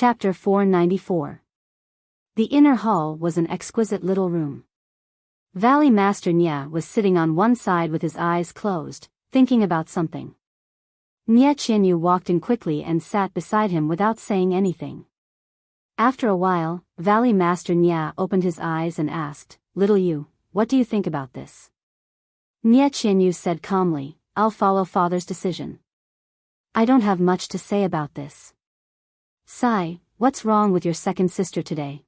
Chapter 494. The inner hall was an exquisite little room. Valley Master Nya was sitting on one side with his eyes closed, thinking about something. Nye Qianyu walked in quickly and sat beside him without saying anything. After a while, Valley Master Nya opened his eyes and asked, "Little Yu, what do you think about this?" Nye Qianyu said calmly, "I'll follow father's decision. I don't have much to say about this." "Sai, what's wrong with your second sister today?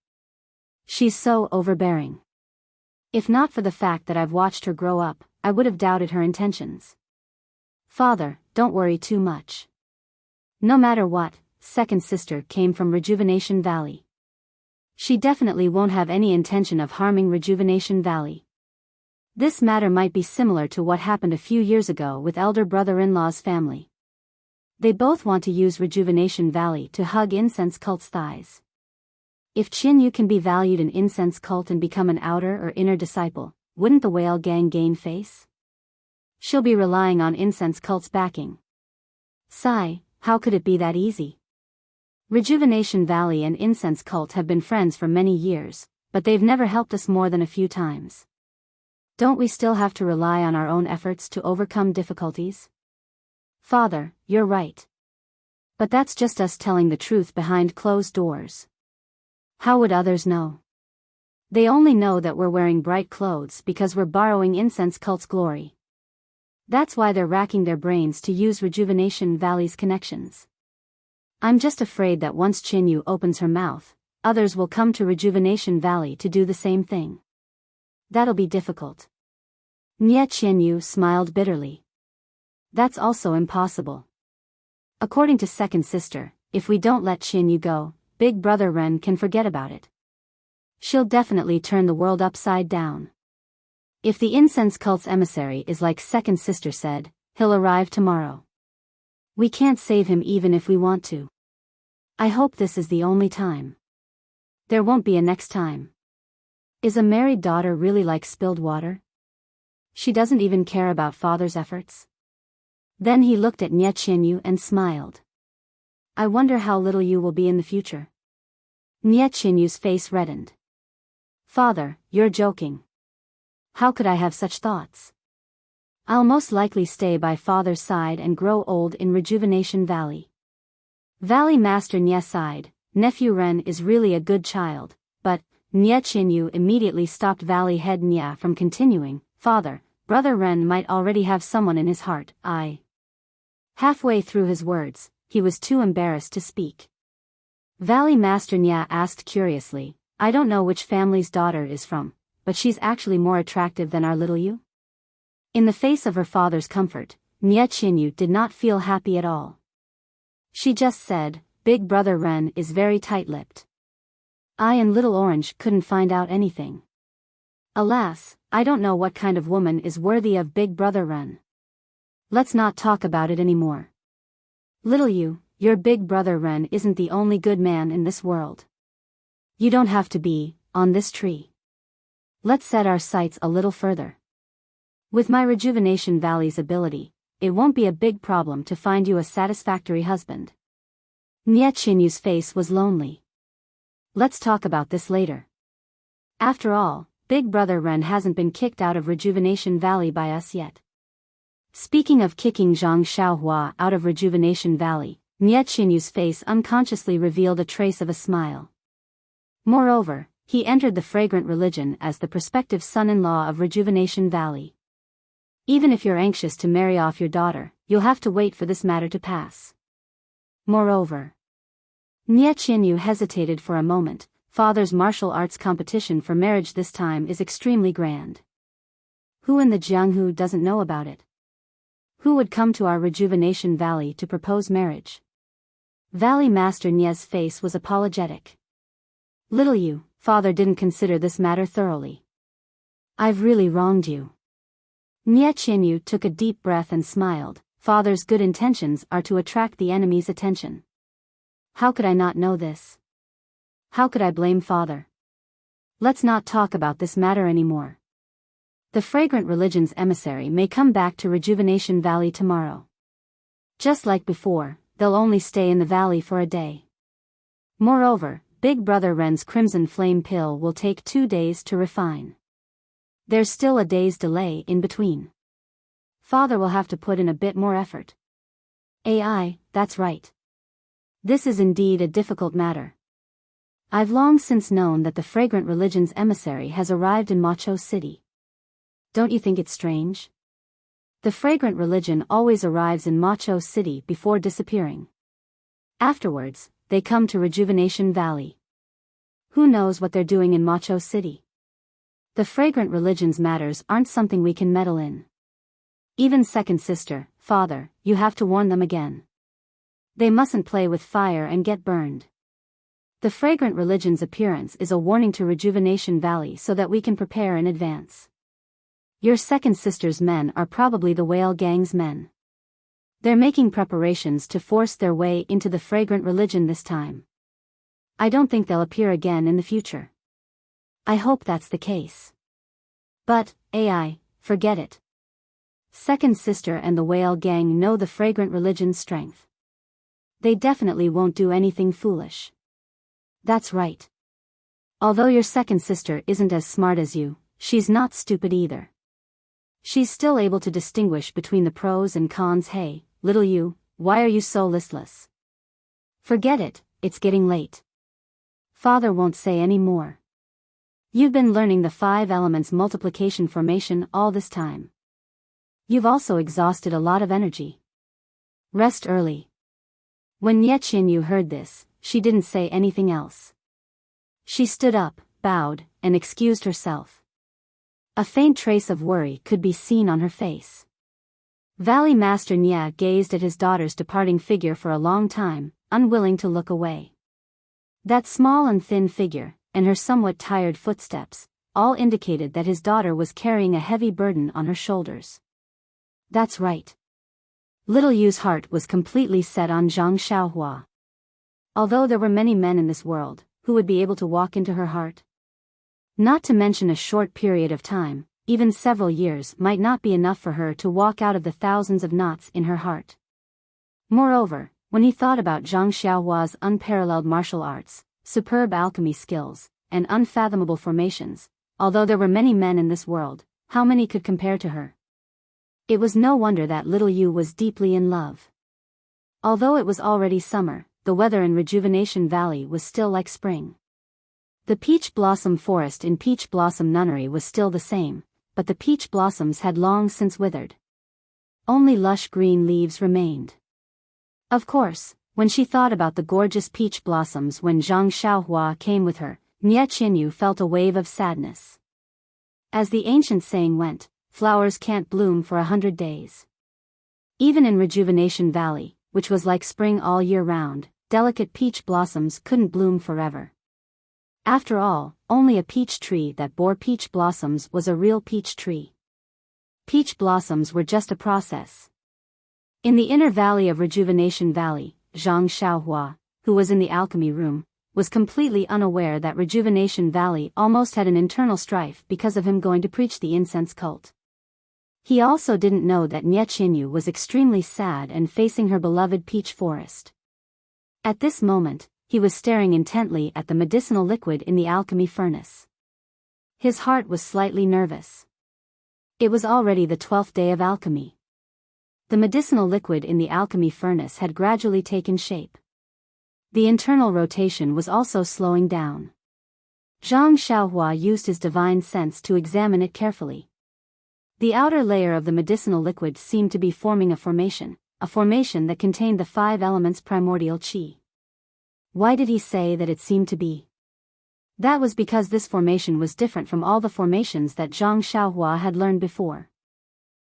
She's so overbearing. If not for the fact that I've watched her grow up, I would have doubted her intentions." "Father, don't worry too much. No matter what, second sister came from Rejuvenation Valley. She definitely won't have any intention of harming Rejuvenation Valley. This matter might be similar to what happened a few years ago with elder brother-in-law's family. They both want to use Rejuvenation Valley to hug Incense Cult's thighs. If Qianyu can be valued in Incense Cult and become an outer or inner disciple, wouldn't the Whale Gang gain face? She'll be relying on Incense Cult's backing. Sai, how could it be that easy? Rejuvenation Valley and Incense Cult have been friends for many years, but they've never helped us more than a few times. Don't we still have to rely on our own efforts to overcome difficulties?" "Father, you're right. But that's just us telling the truth behind closed doors. How would others know? They only know that we're wearing bright clothes because we're borrowing Incense Cult's glory. That's why they're racking their brains to use Rejuvenation Valley's connections. I'm just afraid that once Qianyu opens her mouth, others will come to Rejuvenation Valley to do the same thing. That'll be difficult." Nye Qianyu smiled bitterly. "That's also impossible. According to second sister, if we don't let Qianyu go, Big Brother Ren can forget about it. She'll definitely turn the world upside down. If the Incense Cult's emissary is like second sister said, he'll arrive tomorrow. We can't save him even if we want to. I hope this is the only time. There won't be a next time. Is a married daughter really like spilled water? She doesn't even care about father's efforts?" Then he looked at Nye Qianyu and smiled. "I wonder how little you will be in the future." Nye Qianyu's face reddened. "Father, you're joking. How could I have such thoughts? I'll most likely stay by father's side and grow old in Rejuvenation Valley." Valley Master Nye sighed. Nephew Ren is really a good child, but Nye Qianyu immediately stopped Valley Head Nye from continuing. "Father, Brother Ren might already have someone in his heart. Halfway through his words, he was too embarrassed to speak. Valley Master Nya asked curiously, "I don't know which family's daughter is from, but she's actually more attractive than our little Yu?" In the face of her father's comfort, Nye Qianyu did not feel happy at all. She just said, "Big Brother Ren is very tight-lipped. I and Little Orange couldn't find out anything. Alas, I don't know what kind of woman is worthy of Big Brother Ren. Let's not talk about it anymore. Little Yu, your Big Brother Ren isn't the only good man in this world. You don't have to be on this tree. Let's set our sights a little further. With my Rejuvenation Valley's ability, it won't be a big problem to find you a satisfactory husband." Nye Qianyu's face was lonely. "Let's talk about this later. After all, Big Brother Ren hasn't been kicked out of Rejuvenation Valley by us yet." Speaking of kicking Zhang Xiaohua out of Rejuvenation Valley, Nye Qianyu's face unconsciously revealed a trace of a smile. Moreover, he entered the fragrant religion as the prospective son-in-law of Rejuvenation Valley. Even if you're anxious to marry off your daughter, you'll have to wait for this matter to pass. Moreover, Nye Qianyu hesitated for a moment. Father's martial arts competition for marriage this time is extremely grand. Who in the Jianghu doesn't know about it? Who would come to our Rejuvenation Valley to propose marriage? Valley Master Nye's face was apologetic. "Little Yu, father didn't consider this matter thoroughly. I've really wronged you." Nye Qianyu took a deep breath and smiled. Father's good intentions are to attract the enemy's attention. How could I not know this? How could I blame father? Let's not talk about this matter anymore. The fragrant religion's emissary may come back to Rejuvenation Valley tomorrow. Just like before, they'll only stay in the valley for a day. Moreover, Big Brother Ren's Crimson Flame pill will take 2 days to refine. There's still a day's delay in between. Father will have to put in a bit more effort. AI, that's right. This is indeed a difficult matter. I've long since known that the Fragrant Religion's emissary has arrived in Macho City. Don't you think it's strange? The Fragrant Religion always arrives in Macho City before disappearing. Afterwards, they come to Rejuvenation Valley. Who knows what they're doing in Macho City? The Fragrant Religion's matters aren't something we can meddle in. Even second sister, father, you have to warn them again. They mustn't play with fire and get burned. The Fragrant Religion's appearance is a warning to Rejuvenation Valley so that we can prepare in advance. Your second sister's men are probably the Whale Gang's men. They're making preparations to force their way into the Fragrant Religion this time. I don't think they'll appear again in the future. I hope that's the case. But, AI, forget it. Second sister and the Whale Gang know the Fragrant Religion's strength. They definitely won't do anything foolish. That's right. Although your second sister isn't as smart as you, she's not stupid either. She's still able to distinguish between the pros and cons. Hey, little you, why are you so listless? Forget it, it's getting late. Father won't say any more. You've been learning the 5 elements multiplication formation all this time. You've also exhausted a lot of energy. Rest early. When Nie Qianyu heard this, she didn't say anything else. She stood up, bowed, and excused herself. A faint trace of worry could be seen on her face. Valley Master Nie gazed at his daughter's departing figure for a long time, unwilling to look away. That small and thin figure, and her somewhat tired footsteps, all indicated that his daughter was carrying a heavy burden on her shoulders. That's right. Little Yu's heart was completely set on Zhang Xiaohua. Although there were many men in this world, who would be able to walk into her heart? Not to mention a short period of time, even several years might not be enough for her to walk out of the thousands of knots in her heart. Moreover, when he thought about Zhang Xiaohua's unparalleled martial arts, superb alchemy skills, and unfathomable formations, although there were many men in this world, how many could compare to her? It was no wonder that little Yu was deeply in love. Although it was already summer, the weather in Rejuvenation Valley was still like spring. The peach blossom forest in Peach Blossom Nunnery was still the same, but the peach blossoms had long since withered. Only lush green leaves remained. Of course, when she thought about the gorgeous peach blossoms when Zhang Xiaohua came with her, Nie Qianyu felt a wave of sadness. As the ancient saying went, flowers can't bloom for 100 days. Even in Rejuvenation Valley, which was like spring all year round, delicate peach blossoms couldn't bloom forever. After all, only a peach tree that bore peach blossoms was a real peach tree. Peach blossoms were just a process. In the inner valley of Rejuvenation Valley, Zhang Xiaohua, who was in the alchemy room, was completely unaware that Rejuvenation Valley almost had an internal strife because of him going to preach the incense cult. He also didn't know that Nie Qianyu was extremely sad and facing her beloved peach forest. At this moment, he was staring intently at the medicinal liquid in the alchemy furnace. His heart was slightly nervous. It was already the 12th day of alchemy. The medicinal liquid in the alchemy furnace had gradually taken shape. The internal rotation was also slowing down. Zhang Xiaohua used his divine sense to examine it carefully. The outer layer of the medicinal liquid seemed to be forming a formation that contained the 5 elements primordial qi. Why did he say that it seemed to be? That was because this formation was different from all the formations that Zhang Xiaohua had learned before.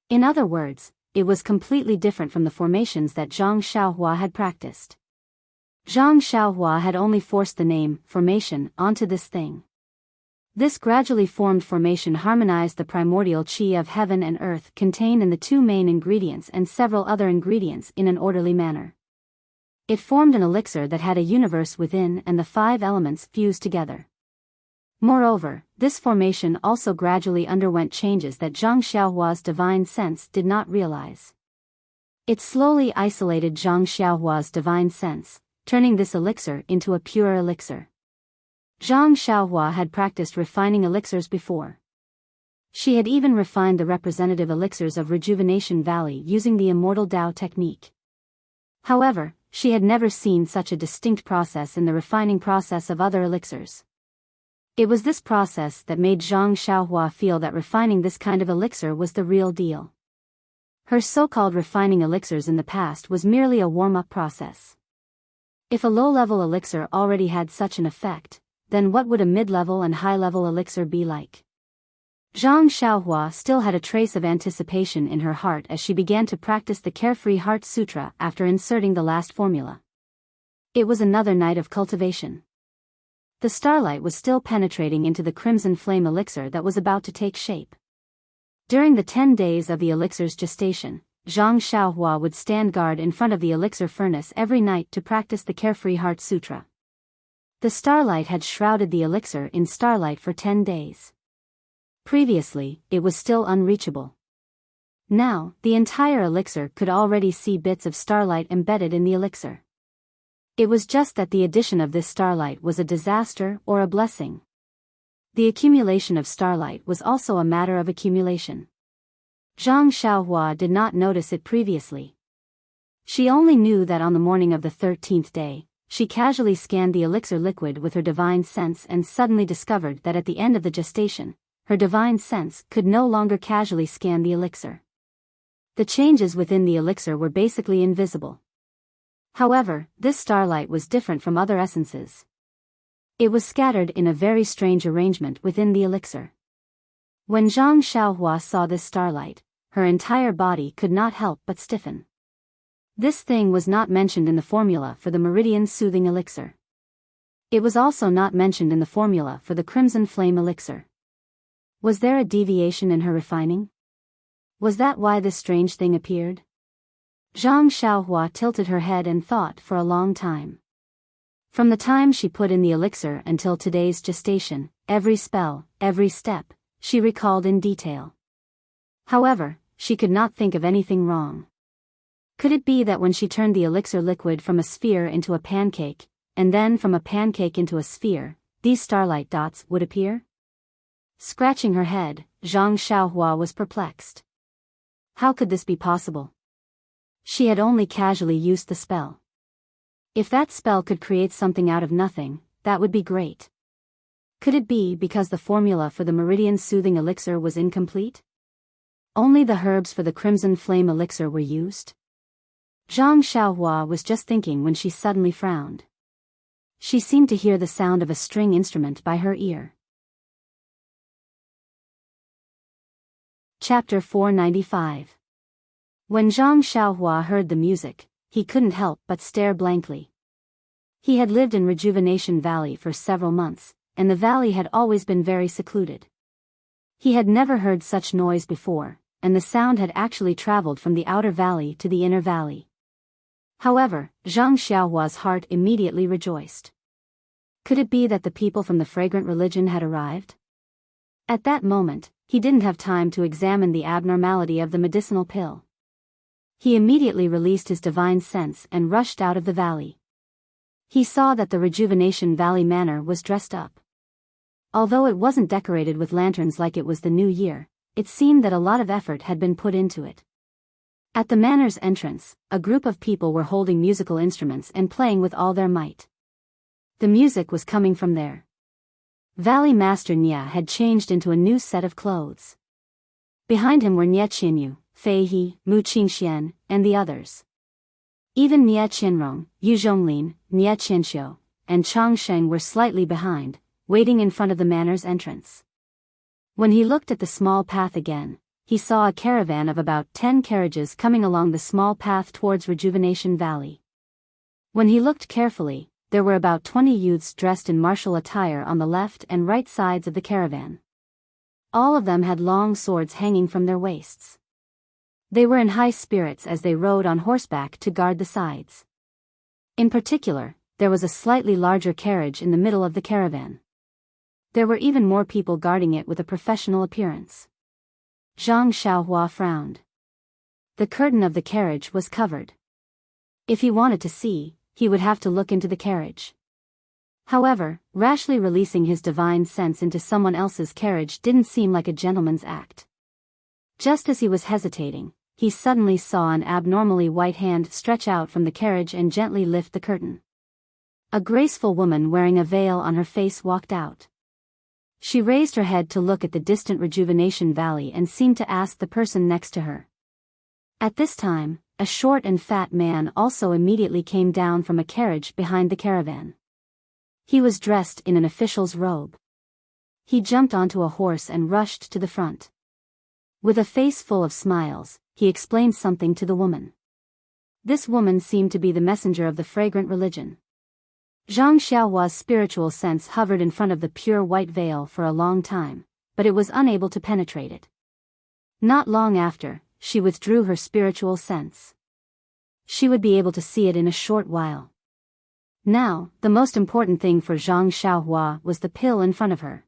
In other words, it was completely different from the formations that Zhang Xiaohua had practiced. Zhang Xiaohua had only forced the name, formation, onto this thing. This gradually formed formation harmonized the primordial qi of heaven and earth contained in the 2 main ingredients and several other ingredients in an orderly manner. It formed an elixir that had a universe within and the 5 elements fused together. Moreover, this formation also gradually underwent changes that Zhang Xiaohua's divine sense did not realize. It slowly isolated Zhang Xiaohua's divine sense, turning this elixir into a pure elixir. Zhang Xiaohua had practiced refining elixirs before. She had even refined the representative elixirs of Rejuvenation Valley using the Immortal Dao technique. However, she had never seen such a distinct process in the refining process of other elixirs. It was this process that made Zhang Xiaohua feel that refining this kind of elixir was the real deal. Her so-called refining elixirs in the past was merely a warm-up process. If a low-level elixir already had such an effect, then what would a mid-level and high-level elixir be like? Zhang Xiaohua still had a trace of anticipation in her heart as she began to practice the Carefree Heart Sutra after inserting the last formula. It was another night of cultivation. The starlight was still penetrating into the crimson flame elixir that was about to take shape. During the 10 days of the elixir's gestation, Zhang Xiaohua would stand guard in front of the elixir furnace every night to practice the Carefree Heart Sutra. The starlight had shrouded the elixir in starlight for 10 days. Previously, it was still unreachable. Now, the entire elixir could already see bits of starlight embedded in the elixir. It was just that the addition of this starlight was a disaster or a blessing. The accumulation of starlight was also a matter of accumulation. Zhang Xiaohua did not notice it previously. She only knew that on the morning of the 13th day, she casually scanned the elixir liquid with her divine sense and suddenly discovered that at the end of the gestation, her divine sense could no longer casually scan the elixir. The changes within the elixir were basically invisible. However, this starlight was different from other essences. It was scattered in a very strange arrangement within the elixir. When Zhang Xiaohua saw this starlight, her entire body could not help but stiffen. This thing was not mentioned in the formula for the Meridian Soothing Elixir. It was also not mentioned in the formula for the Crimson Flame Elixir. Was there a deviation in her refining? Was that why this strange thing appeared? Zhang Xiaohua tilted her head and thought for a long time. From the time she put in the elixir until today's gestation, every spell, every step, she recalled in detail. However, she could not think of anything wrong. Could it be that when she turned the elixir liquid from a sphere into a pancake, and then from a pancake into a sphere, these starlight dots would appear? Scratching her head, Zhang Xiaohua was perplexed. How could this be possible? She had only casually used the spell. If that spell could create something out of nothing, that would be great. Could it be because the formula for the Meridian Soothing Elixir was incomplete? Only the herbs for the Crimson Flame Elixir were used? Zhang Xiaohua was just thinking when she suddenly frowned. She seemed to hear the sound of a string instrument by her ear. Chapter 495. When Zhang Xiaohua heard the music, he couldn't help but stare blankly. He had lived in Rejuvenation Valley for several months, and the valley had always been very secluded. He had never heard such noise before, and the sound had actually traveled from the outer valley to the inner valley. However, Zhang Xiaohua's heart immediately rejoiced. Could it be that the people from the fragrant religion had arrived? At that moment, he didn't have time to examine the abnormality of the medicinal pill. He immediately released his divine sense and rushed out of the valley. He saw that the Rejuvenation Valley Manor was dressed up. Although it wasn't decorated with lanterns like it was the new year, it seemed that a lot of effort had been put into it. At the manor's entrance, a group of people were holding musical instruments and playing with all their might. The music was coming from there. Valley Master Nia had changed into a new set of clothes. Behind him were Nie Qinyu, Fei He, Mu Qingxian, and the others. Even Nie Qinrong, Yu Zhonglin, Nie Qinxiu, and Chang Sheng were slightly behind, waiting in front of the manor's entrance. When he looked at the small path again, he saw a caravan of about 10 carriages coming along the small path towards Rejuvenation Valley. When he looked carefully, there were about 20 youths dressed in martial attire on the left and right sides of the caravan. All of them had long swords hanging from their waists. They were in high spirits as they rode on horseback to guard the sides. In particular, there was a slightly larger carriage in the middle of the caravan. There were even more people guarding it with a professional appearance. Zhang Xiaohua frowned. The curtain of the carriage was covered. If he wanted to see, he would have to look into the carriage. However, rashly releasing his divine sense into someone else's carriage didn't seem like a gentleman's act. Just as he was hesitating, he suddenly saw an abnormally white hand stretch out from the carriage and gently lift the curtain. A graceful woman wearing a veil on her face walked out. She raised her head to look at the distant Rejuvenation Valley and seemed to ask the person next to her. At this time, a short and fat man also immediately came down from a carriage behind the caravan. He was dressed in an official's robe. He jumped onto a horse and rushed to the front. With a face full of smiles, he explained something to the woman. This woman seemed to be the messenger of the fragrant religion. Zhang Xiaohua's spiritual sense hovered in front of the pure white veil for a long time, but it was unable to penetrate it. Not long after, she withdrew her spiritual sense. She would be able to see it in a short while. Now, the most important thing for Zhang Xiaohua was the pill in front of her.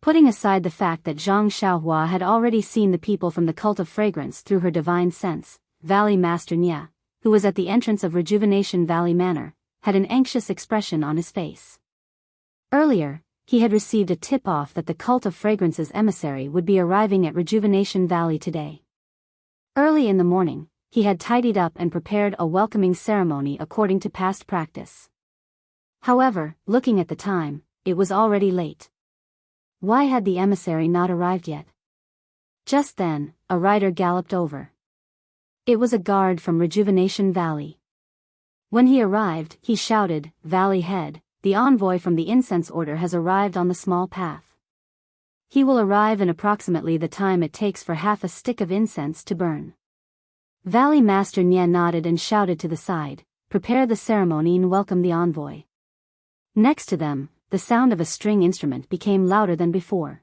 Putting aside the fact that Zhang Xiaohua had already seen the people from the cult of fragrance through her divine sense, Valley Master Nya, who was at the entrance of Rejuvenation Valley Manor, had an anxious expression on his face. Earlier, he had received a tip-off that the cult of fragrance's emissary would be arriving at Rejuvenation Valley today. Early in the morning, he had tidied up and prepared a welcoming ceremony according to past practice. However, looking at the time, it was already late. Why had the emissary not arrived yet? Just then, a rider galloped over. It was a guard from Rejuvenation Valley. When he arrived, he shouted, "Valley Head, the envoy from the incense order has arrived on the small path. He will arrive in approximately the time it takes for half a stick of incense to burn." Valley Master Nye nodded and shouted to the side, "Prepare the ceremony and welcome the envoy." Next to them, the sound of a string instrument became louder than before.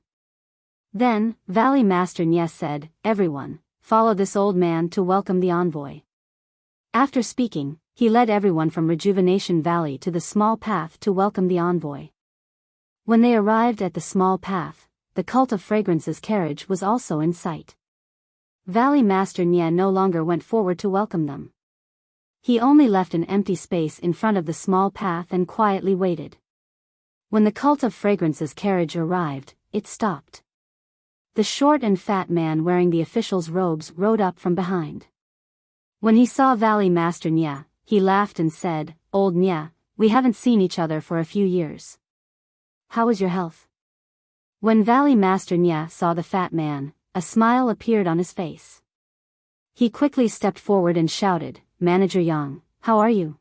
Then, Valley Master Nye said, "Everyone, follow this old man to welcome the envoy." After speaking, he led everyone from Rejuvenation Valley to the small path to welcome the envoy. When they arrived at the small path, the cult of fragrance's carriage was also in sight. Valley Master Nye no longer went forward to welcome them. He only left an empty space in front of the small path and quietly waited. When the cult of fragrance's carriage arrived, it stopped. The short and fat man wearing the official's robes rode up from behind. When he saw Valley Master Nye, he laughed and said, "Old Nye, we haven't seen each other for a few years. How is your health?" When Valley Master Nye saw the fat man, a smile appeared on his face. He quickly stepped forward and shouted, "Manager Yang, how are you?"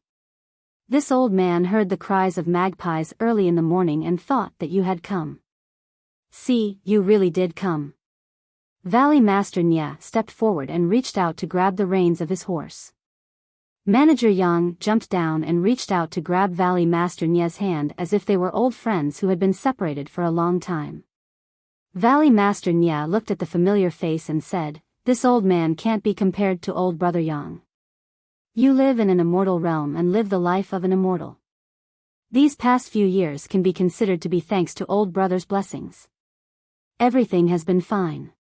This old man heard the cries of magpies early in the morning and thought that you had come. "See, you really did come." Valley Master Nye stepped forward and reached out to grab the reins of his horse. Manager Yang jumped down and reached out to grab Valley Master Nye's hand as if they were old friends who had been separated for a long time. Valley Master Nye looked at the familiar face and said, "This old man can't be compared to old brother Yang. You live in an immortal realm and live the life of an immortal. These past few years can be considered to be thanks to old brother's blessings. Everything has been fine."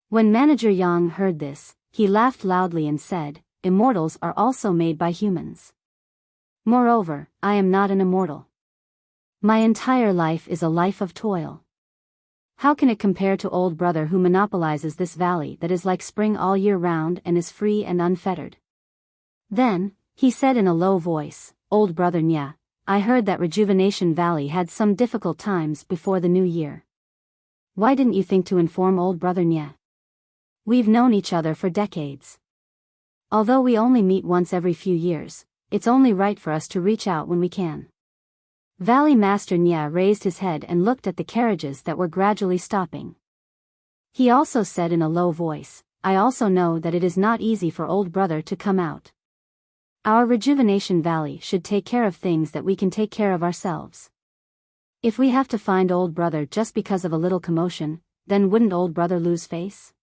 When Manager Yang heard this, he laughed loudly and said, "Immortals are also made by humans. Moreover, I am not an immortal. My entire life is a life of toil. How can it compare to old brother who monopolizes this valley that is like spring all year round and is free and unfettered?" Then, he said in a low voice, "Old brother Nye, I heard that Rejuvenation Valley had some difficult times before the new year. Why didn't you think to inform old brother Nye? We've known each other for decades. Although we only meet once every few years, it's only right for us to reach out when we can." Valley Master Nye raised his head and looked at the carriages that were gradually stopping. He also said in a low voice, "I also know that it is not easy for old brother to come out. Our Rejuvenation Valley should take care of things that we can take care of ourselves. If we have to find old brother just because of a little commotion, then wouldn't old brother lose face?"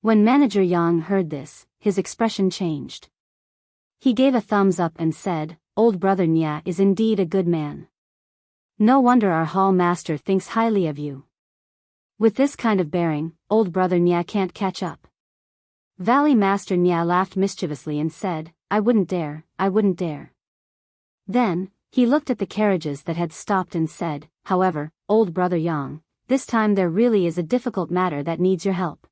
When Manager Yang heard this, his expression changed. He gave a thumbs up and said, "Old brother Nye is indeed a good man. No wonder our hall master thinks highly of you. With this kind of bearing, old brother Nye can't catch up." Valley Master Nye laughed mischievously and said, I wouldn't dare." Then, he looked at the carriages that had stopped and said, however, old brother Yang, this time there really is a difficult matter that needs your help.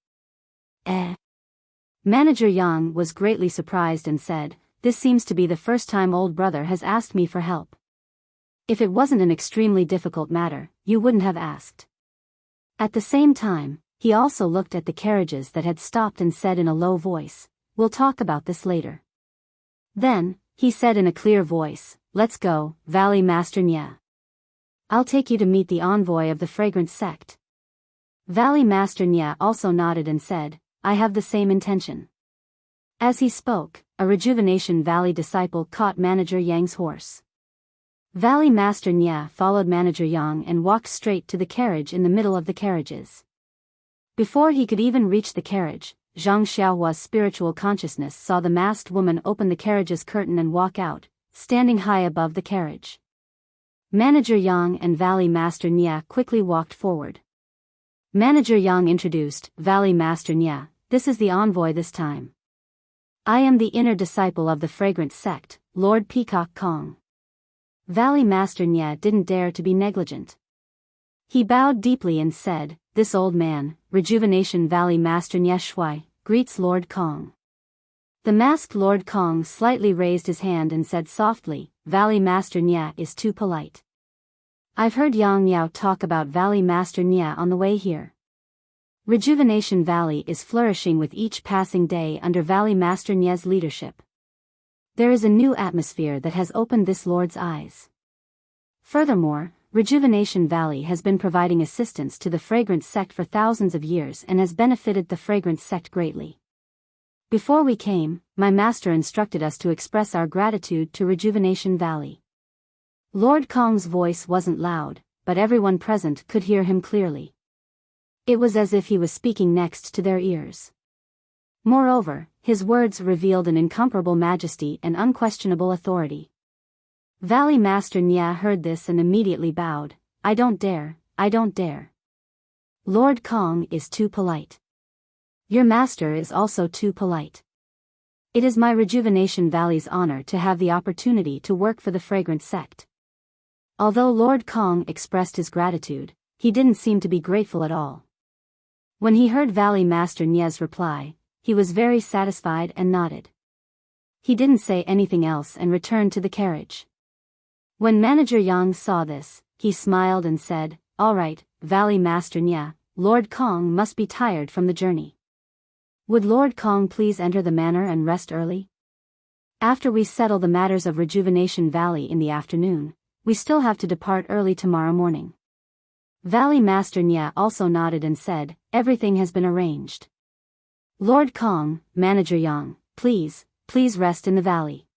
Manager Yang was greatly surprised and said, this seems to be the first time old brother has asked me for help. If it wasn't an extremely difficult matter, you wouldn't have asked. At the same time, he also looked at the carriages that had stopped and said in a low voice, we'll talk about this later. Then, he said in a clear voice, let's go, Valley Master Nya. I'll take you to meet the envoy of the fragrant sect. Valley Master Nya also nodded and said, I have the same intention. As he spoke, a Rejuvenation Valley disciple caught Manager Yang's horse. Valley Master Nya followed Manager Yang and walked straight to the carriage in the middle of the carriages. Before he could even reach the carriage, Zhang Xiaohua's spiritual consciousness saw the masked woman open the carriage's curtain and walk out, standing high above the carriage. Manager Yang and Valley Master Nya quickly walked forward. Manager Yang introduced, Valley Master Nya, this is the envoy this time. I am the inner disciple of the fragrant sect, Lord Peacock Kong. Valley Master Nya didn't dare to be negligent. He bowed deeply and said, this old man, Rejuvenation Valley Master Nya Shui, greets Lord Kong. The masked Lord Kong slightly raised his hand and said softly, Valley Master Nya is too polite. I've heard Yang Niao talk about Valley Master Nya on the way here. Rejuvenation Valley is flourishing with each passing day under Valley Master Nya's leadership. There is a new atmosphere that has opened this lord's eyes. Furthermore, Rejuvenation Valley has been providing assistance to the fragrant sect for thousands of years and has benefited the fragrant sect greatly. Before we came, my master instructed us to express our gratitude to Rejuvenation Valley. Lord Kong's voice wasn't loud, but everyone present could hear him clearly. It was as if he was speaking next to their ears. Moreover, his words revealed an incomparable majesty and unquestionable authority. Valley Master Nya heard this and immediately bowed, I don't dare, I don't dare. Lord Kong is too polite. Your master is also too polite. It is my Rejuvenation Valley's honor to have the opportunity to work for the fragrant sect. Although Lord Kong expressed his gratitude, he didn't seem to be grateful at all. When he heard Valley Master Nya's reply, he was very satisfied and nodded. He didn't say anything else and returned to the carriage. When Manager Yang saw this, he smiled and said, all right, Valley Master Nya, Lord Kong must be tired from the journey. Would Lord Kong please enter the manor and rest early? After we settle the matters of Rejuvenation Valley in the afternoon, we still have to depart early tomorrow morning. Valley Master Nya also nodded and said, everything has been arranged. Lord Kong, Manager Yang, please rest in the valley.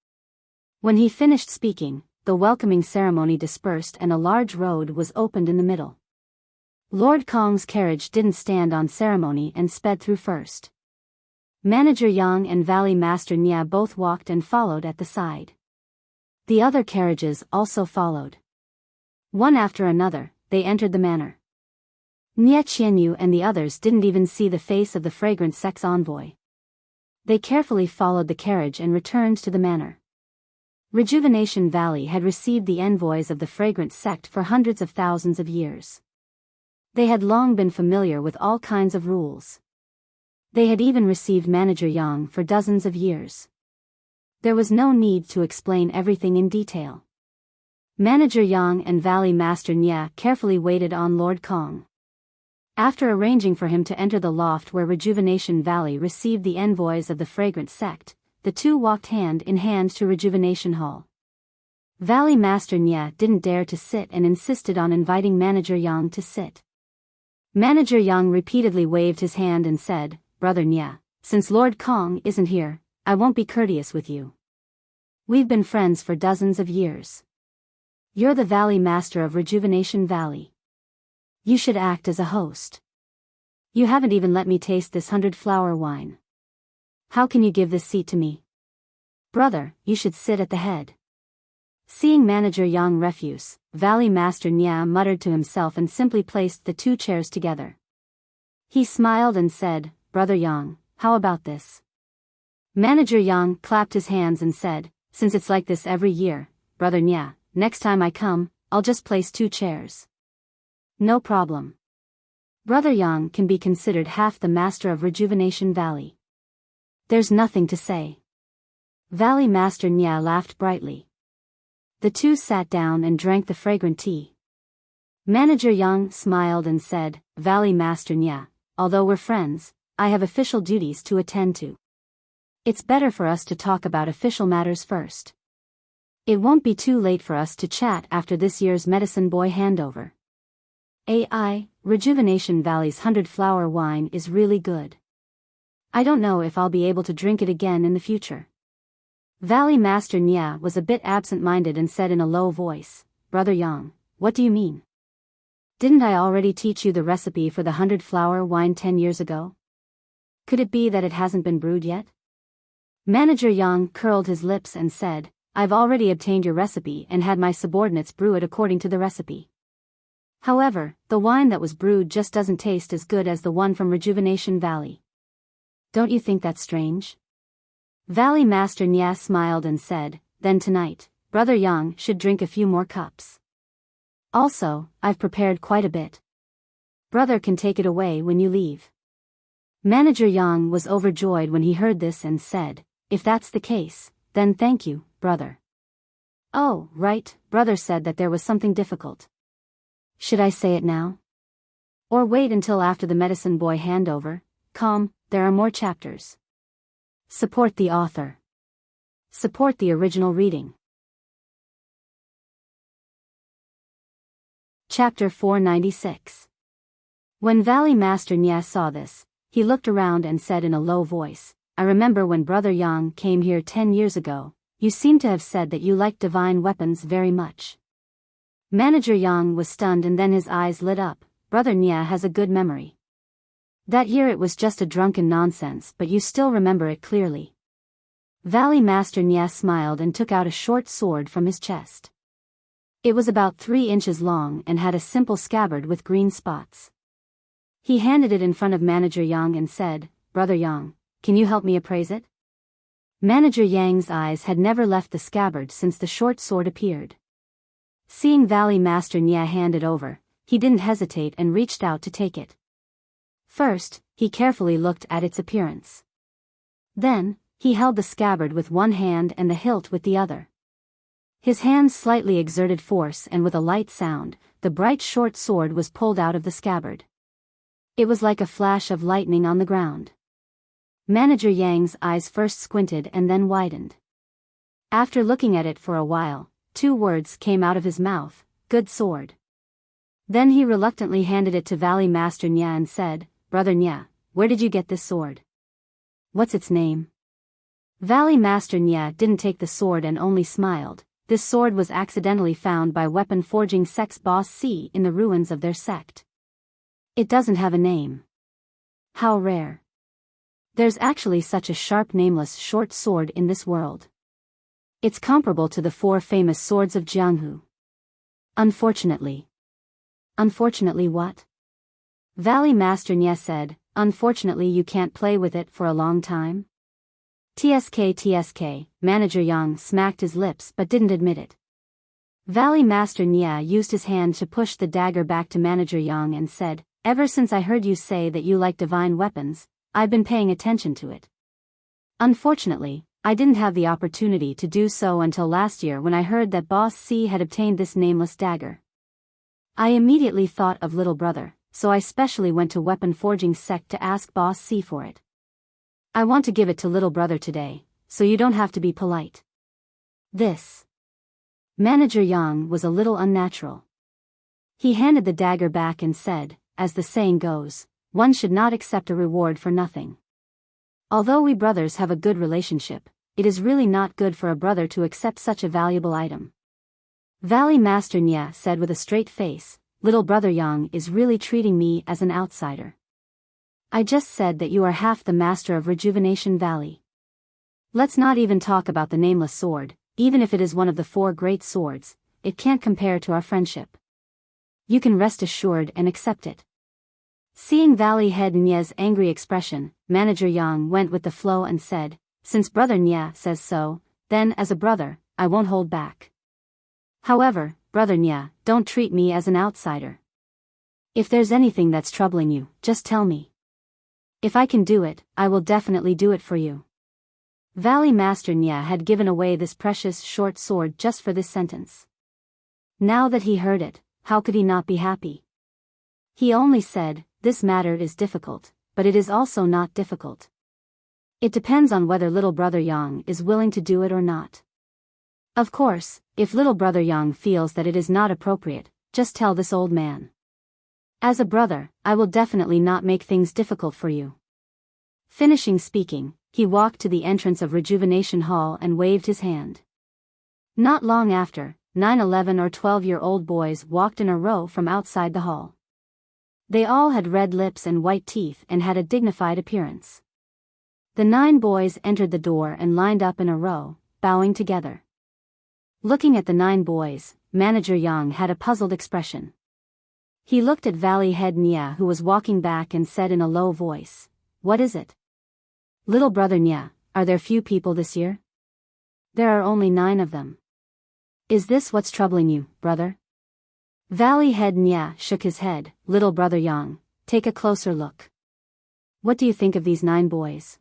When he finished speaking, the welcoming ceremony dispersed and a large road was opened in the middle. Lord Kong's carriage didn't stand on ceremony and sped through first. Manager Yang and Valley Master Nya both walked and followed at the side. The other carriages also followed. One after another, they entered the manor. Nya Qianyu and the others didn't even see the face of the fragrant sect's envoy. They carefully followed the carriage and returned to the manor. Rejuvenation Valley had received the envoys of the fragrant sect for hundreds of thousands of years. They had long been familiar with all kinds of rules. They had even received Manager Yang for dozens of years. There was no need to explain everything in detail. Manager Yang and Valley Master Nya carefully waited on Lord Kong. After arranging for him to enter the loft where Rejuvenation Valley received the envoys of the fragrant sect, the two walked hand in hand to Rejuvenation Hall. Valley Master Nya didn't dare to sit and insisted on inviting Manager Yang to sit. Manager Yang repeatedly waved his hand and said, Brother Nya, since Lord Kong isn't here, I won't be courteous with you. We've been friends for dozens of years. You're the Valley Master of Rejuvenation Valley. You should act as a host. You haven't even let me taste this 100-flower wine. How can you give this seat to me? Brother, you should sit at the head. Seeing Manager Yang refuse, Valley Master Nya muttered to himself and simply placed the two chairs together. He smiled and said, Brother Yang, how about this? Manager Yang clapped his hands and said, since it's like this every year, Brother Nya, next time I come, I'll just place 2 chairs. No problem. Brother Yang can be considered half the master of Rejuvenation Valley. There's nothing to say. Valley Master Nya laughed brightly. The two sat down and drank the fragrant tea. Manager Yang smiled and said, Valley Master Nya, although we're friends, I have official duties to attend to. It's better for us to talk about official matters first. It won't be too late for us to chat after this year's Medicine Boy handover. Rejuvenation Valley's 100-flower wine is really good. I don't know if I'll be able to drink it again in the future. Valley Master Nya was a bit absent-minded and said in a low voice, Brother Yang, what do you mean? Didn't I already teach you the recipe for the 100-flower wine 10 years ago? Could it be that it hasn't been brewed yet? Manager Yang curled his lips and said, I've already obtained your recipe and had my subordinates brew it according to the recipe. However, the wine that was brewed just doesn't taste as good as the one from Rejuvenation Valley. Don't you think that's strange? Valley Master Nya smiled and said, then tonight, Brother Yang should drink a few more cups. Also, I've prepared quite a bit. Brother can take it away when you leave. Manager Yang was overjoyed when he heard this and said, if that's the case, then thank you, brother. Oh, right, brother said that there was something difficult. Should I say it now? Or wait until after the Medicine Boy handover? There are more chapters. Support the author. Support the original reading. Chapter 496. When Valley Master Nya saw this, he looked around and said in a low voice, I remember when Brother Yang came here 10 years ago, you seem to have said that you liked divine weapons very much. Manager Yang was stunned and then his eyes lit up. Brother Nya has a good memory. That year it was just a drunken nonsense, but you still remember it clearly. Valley Master Nya smiled and took out a short sword from his chest. It was about 3 inches long and had a simple scabbard with green spots. He handed it in front of Manager Yang and said, Brother Yang, can you help me appraise it? Manager Yang's eyes had never left the scabbard since the short sword appeared. Seeing Valley Master Nya hand it over, he didn't hesitate and reached out to take it. First, he carefully looked at its appearance. Then, he held the scabbard with one hand and the hilt with the other. His hands slightly exerted force and with a light sound, the bright short sword was pulled out of the scabbard. It was like a flash of lightning on the ground. Manager Yang's eyes first squinted and then widened. After looking at it for a while, 2 words came out of his mouth, good sword. Then he reluctantly handed it to Valley Master Nya and said, Brother Nya, where did you get this sword? What's its name? Valley Master Nya didn't take the sword and only smiled. This sword was accidentally found by weapon forging sect's boss C in the ruins of their sect. It doesn't have a name. How rare. There's actually such a sharp nameless short sword in this world. It's comparable to the 4 famous swords of Jianghu. Unfortunately. Unfortunately what? Valley Master Nya said, unfortunately you can't play with it for a long time. TSK, Manager Yang smacked his lips but didn't admit it. Valley Master Nya used his hand to push the dagger back to Manager Yang and said, ever since I heard you say that you like divine weapons, I've been paying attention to it. Unfortunately, I didn't have the opportunity to do so until last year when I heard that Boss C had obtained this nameless dagger. I immediately thought of little brother, so I specially went to weapon forging sect to ask Boss C for it. I want to give it to little brother today, so you don't have to be polite. This. Manager Yang was a little unnatural. He handed the dagger back and said, as the saying goes, one should not accept a reward for nothing. Although we brothers have a good relationship, it is really not good for a brother to accept such a valuable item. Valley Master Nya said with a straight face, little brother Yang is really treating me as an outsider. I just said that you are half the master of Rejuvenation Valley. Let's not even talk about the nameless sword, even if it is one of the 4 great swords, it can't compare to our friendship. You can rest assured and accept it. Seeing Valley Head Nya's angry expression, Manager Yang went with the flow and said, since Brother Nya says so, then as a brother, I won't hold back. However, Brother Nya, don't treat me as an outsider. If there's anything that's troubling you, just tell me. If I can do it, I will definitely do it for you. Valley Master Nya had given away this precious short sword just for this sentence. Now that he heard it, how could he not be happy? He only said, this matter is difficult, but it is also not difficult. It depends on whether little brother Yang is willing to do it or not. Of course, if little brother Yang feels that it is not appropriate, just tell this old man. As a brother, I will definitely not make things difficult for you. Finishing speaking, he walked to the entrance of Rejuvenation Hall and waved his hand. Not long after, 9, 11 or 12-year-old boys walked in a row from outside the hall. They all had red lips and white teeth and had a dignified appearance. The 9 boys entered the door and lined up in a row, bowing together. Looking at the 9 boys, Manager Yang had a puzzled expression. He looked at Valley Head Nya, who was walking back, and said in a low voice, "What is it? Little brother Nya, are there few people this year? There are only 9 of them. Is this what's troubling you, brother?" Valley Head Nya shook his head. "Little brother Yang, take a closer look. What do you think of these 9 boys?"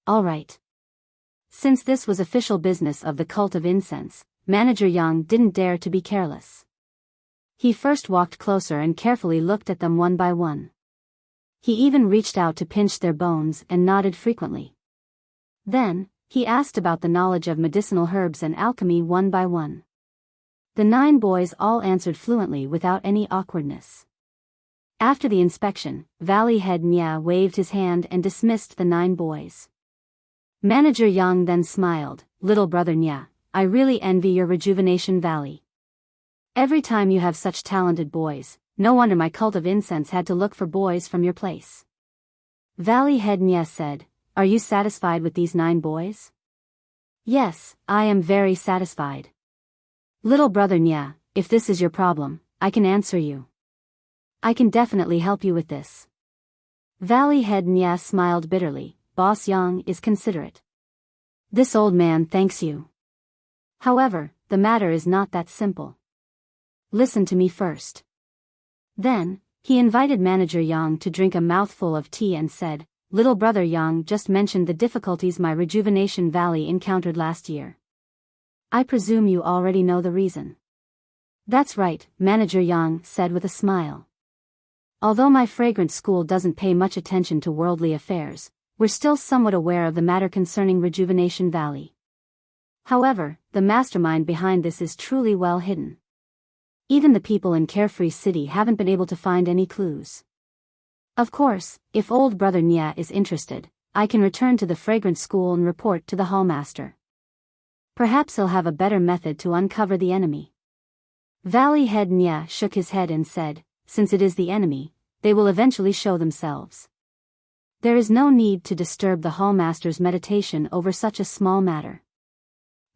"All right." Since this was official business of the cult of incense, Manager Yang didn't dare to be careless. He first walked closer and carefully looked at them one by one. He even reached out to pinch their bones and nodded frequently. Then, he asked about the knowledge of medicinal herbs and alchemy one by one. The 9 boys all answered fluently without any awkwardness. After the inspection, Valley Head Nya waved his hand and dismissed the 9 boys. Manager Yang then smiled. "Little brother Nya, I really envy your Rejuvenation Valley. Every time you have such talented boys, no wonder my cult of incense had to look for boys from your place." Valley Head Nya said, "Are you satisfied with these 9 boys?" "Yes, I am very satisfied." "Little brother Nya, if this is your problem, I can answer you. I can definitely help you with this." Valley Head Nya smiled bitterly. "Boss Yang is considerate. This old man thanks you. However, the matter is not that simple. Listen to me first." Then, he invited Manager Yang to drink a mouthful of tea and said, "Little brother Yang just mentioned the difficulties my Rejuvenation Valley encountered last year. I presume you already know the reason." "That's right," Manager Yang said with a smile. "Although my fragrant school doesn't pay much attention to worldly affairs, we're still somewhat aware of the matter concerning Rejuvenation Valley. However, the mastermind behind this is truly well hidden. Even the people in Carefree City haven't been able to find any clues. Of course, if old brother Nya is interested, I can return to the fragrant school and report to the hallmaster. Perhaps he'll have a better method to uncover the enemy." Valley Head Nya shook his head and said, "Since it is the enemy, they will eventually show themselves. There is no need to disturb the hallmaster's meditation over such a small matter."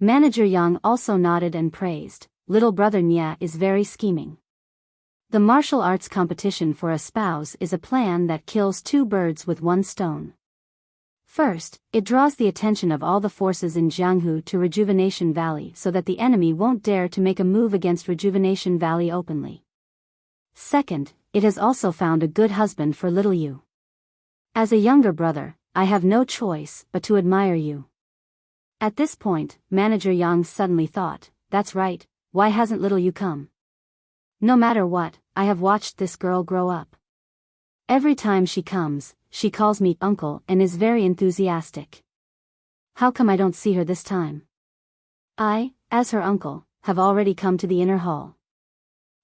Manager Yang also nodded and praised, "Little brother Nya is very scheming. The martial arts competition for a spouse is a plan that kills 2 birds with 1 stone. First, it draws the attention of all the forces in Jianghu to Rejuvenation Valley so that the enemy won't dare to make a move against Rejuvenation Valley openly. Second, it has also found a good husband for little you. As a younger brother, I have no choice but to admire you." At this point, Manager Yang suddenly thought, "That's right, why hasn't little you come? No matter what, I have watched this girl grow up. Every time she comes, she calls me uncle and is very enthusiastic. How come I don't see her this time? I, as her uncle, have already come to the inner hall.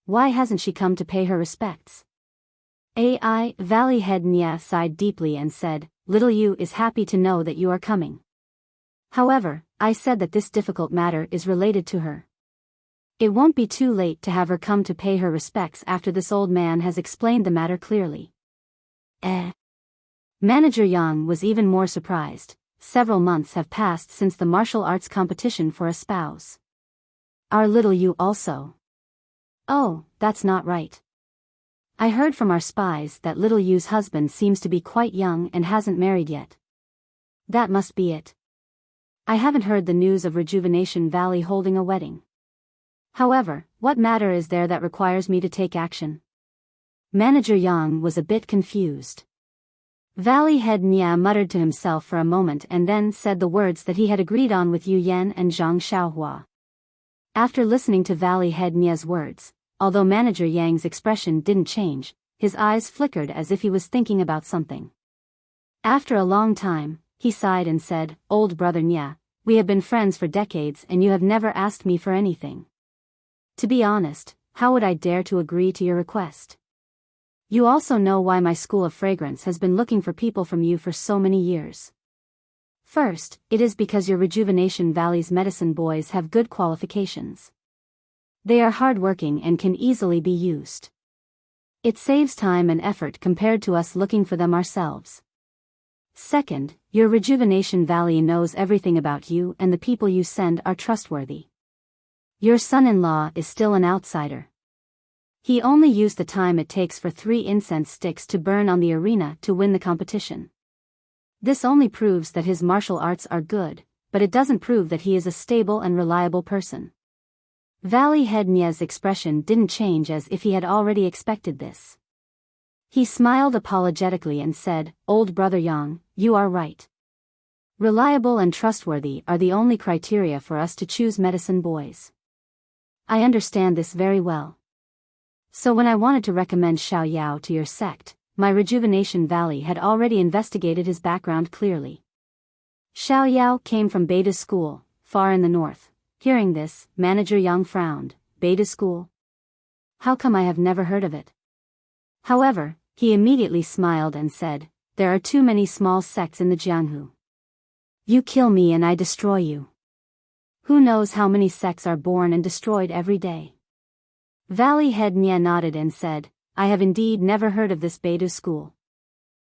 Why hasn't she come to pay her respects?" AI Valley Head Nya sighed deeply and said, "Little you is happy to know that you are coming. However, I said that this difficult matter is related to her. It won't be too late to have her come to pay her respects after this old man has explained the matter clearly." Manager Yang was even more surprised. Several months have passed since the martial arts competition for a spouse. "Are little you also?" "Oh, that's not right. I heard from our spies that little you's husband seems to be quite young and hasn't married yet. That must be it. I haven't heard the news of Rejuvenation Valley holding a wedding." However, what matter is there that requires me to take action? Manager Yang was a bit confused. Valley Head Nia muttered to himself for a moment and then said the words that he had agreed on with Yu Yan and Zhang Xiaohua. After listening to Valley Head Nia's words, although Manager Yang's expression didn't change, his eyes flickered as if he was thinking about something. After a long time, he sighed and said, "Old brother Nia, we have been friends for decades and you have never asked me for anything. To be honest, how would I dare to agree to your request? You also know why my school of fragrance has been looking for people from you for so many years. First, it is because your Rejuvenation Valley's medicine boys have good qualifications. They are hardworking and can easily be used. It saves time and effort compared to us looking for them ourselves. Second, your Rejuvenation Valley knows everything about you and the people you send are trustworthy. Your son-in-law is still an outsider. He only used the time it takes for 3 incense sticks to burn on the arena to win the competition. This only proves that his martial arts are good, but it doesn't prove that he is a stable and reliable person." Valley Head Nia's expression didn't change as if he had already expected this. He smiled apologetically and said, "Old brother Yang, you are right. Reliable and trustworthy are the only criteria for us to choose medicine boys. I understand this very well. So when I wanted to recommend Xiao Yao to your sect, my Rejuvenation Valley had already investigated his background clearly. Xiao Yao came from Beta School, far in the north." Hearing this, Manager Yang frowned. "Beta School? How come I have never heard of it?" However, he immediately smiled and said, "There are too many small sects in the Jianghu. You kill me and I destroy you. Who knows how many sects are born and destroyed every day?" Valley Head Nia nodded and said, "I have indeed never heard of this Beidu school.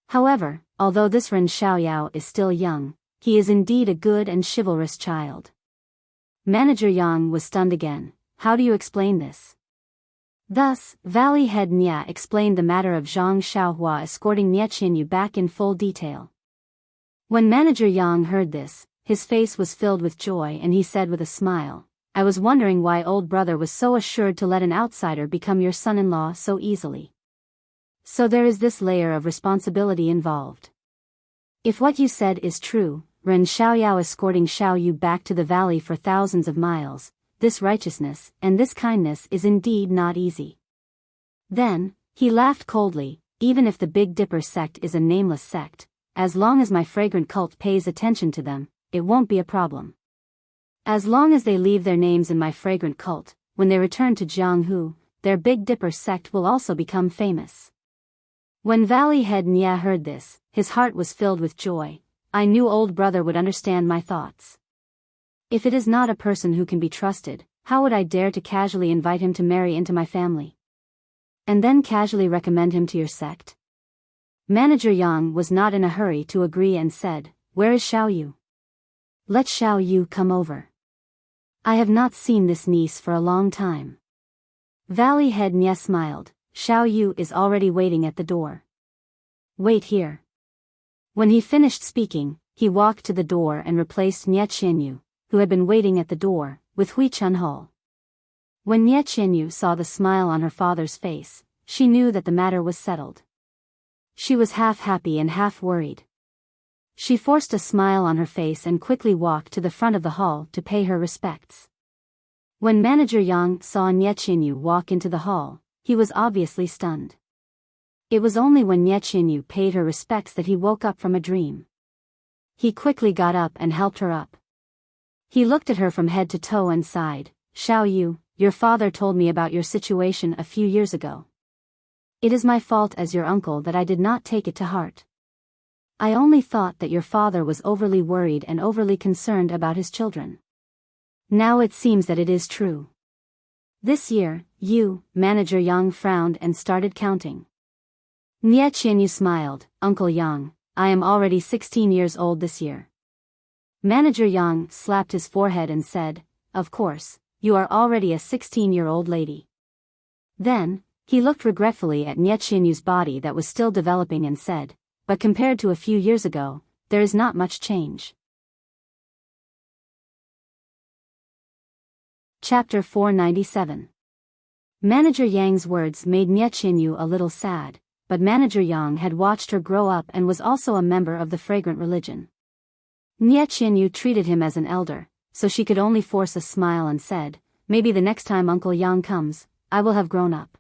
However, although this Ren Xiaoyao is still young, he is indeed a good and chivalrous child." Manager Yang was stunned again. "How do you explain this?" Thus, Valley Head Nia explained the matter of Zhang Xiaohua escorting Nie Qinyu back in full detail. When Manager Yang heard this, his face was filled with joy and he said with a smile, "I was wondering why old brother was so assured to let an outsider become your son-in-law so easily. So there is this layer of responsibility involved. If what you said is true, Ren Xiaoyao escorting Xiao Yu back to the valley for thousands of miles, this righteousness and this kindness is indeed not easy." Then, he laughed coldly, "Even if the Big Dipper sect is a nameless sect, as long as my fragrant cult pays attention to them, it won't be a problem. As long as they leave their names in my fragrant cult, when they return to Jianghu, their Big Dipper sect will also become famous." When Valley Head Nia heard this, his heart was filled with joy. "I knew old brother would understand my thoughts. If it is not a person who can be trusted, how would I dare to casually invite him to marry into my family? And then casually recommend him to your sect?" Manager Yang was not in a hurry to agree and said, "Where is Xiao Yu? Let Xiao Yu come over. I have not seen this niece for a long time." Valley Head Nia smiled. "Xiao Yu is already waiting at the door. Wait here." When he finished speaking, he walked to the door and replaced Nie Qinyu, who had been waiting at the door, with Hui Chunhul. When Nie Qinyu saw the smile on her father's face, she knew that the matter was settled. She was half happy and half worried. She forced a smile on her face and quickly walked to the front of the hall to pay her respects. When Manager Yang saw Nie Qinyu walk into the hall, he was obviously stunned. It was only when Nie Qinyu paid her respects that he woke up from a dream. He quickly got up and helped her up. He looked at her from head to toe and sighed, "Xiao Yu, your father told me about your situation a few years ago. It is my fault as your uncle that I did not take it to heart. I only thought that your father was overly worried and overly concerned about his children. Now it seems that it is true. This year, you," Manager Yang frowned and started counting. Nie Qinyu smiled, "Uncle Yang, I am already 16 years old this year." Manager Yang slapped his forehead and said, "Of course, you are already a 16-year-old lady." Then, he looked regretfully at Nie Qinyu's body that was still developing and said, "But compared to a few years ago, there is not much change." Chapter 497. Manager Yang's words made Nie Qinyu a little sad, but Manager Yang had watched her grow up and was also a member of the fragrant religion. Nie Qinyu treated him as an elder, so she could only force a smile and said, "Maybe the next time Uncle Yang comes, I will have grown up."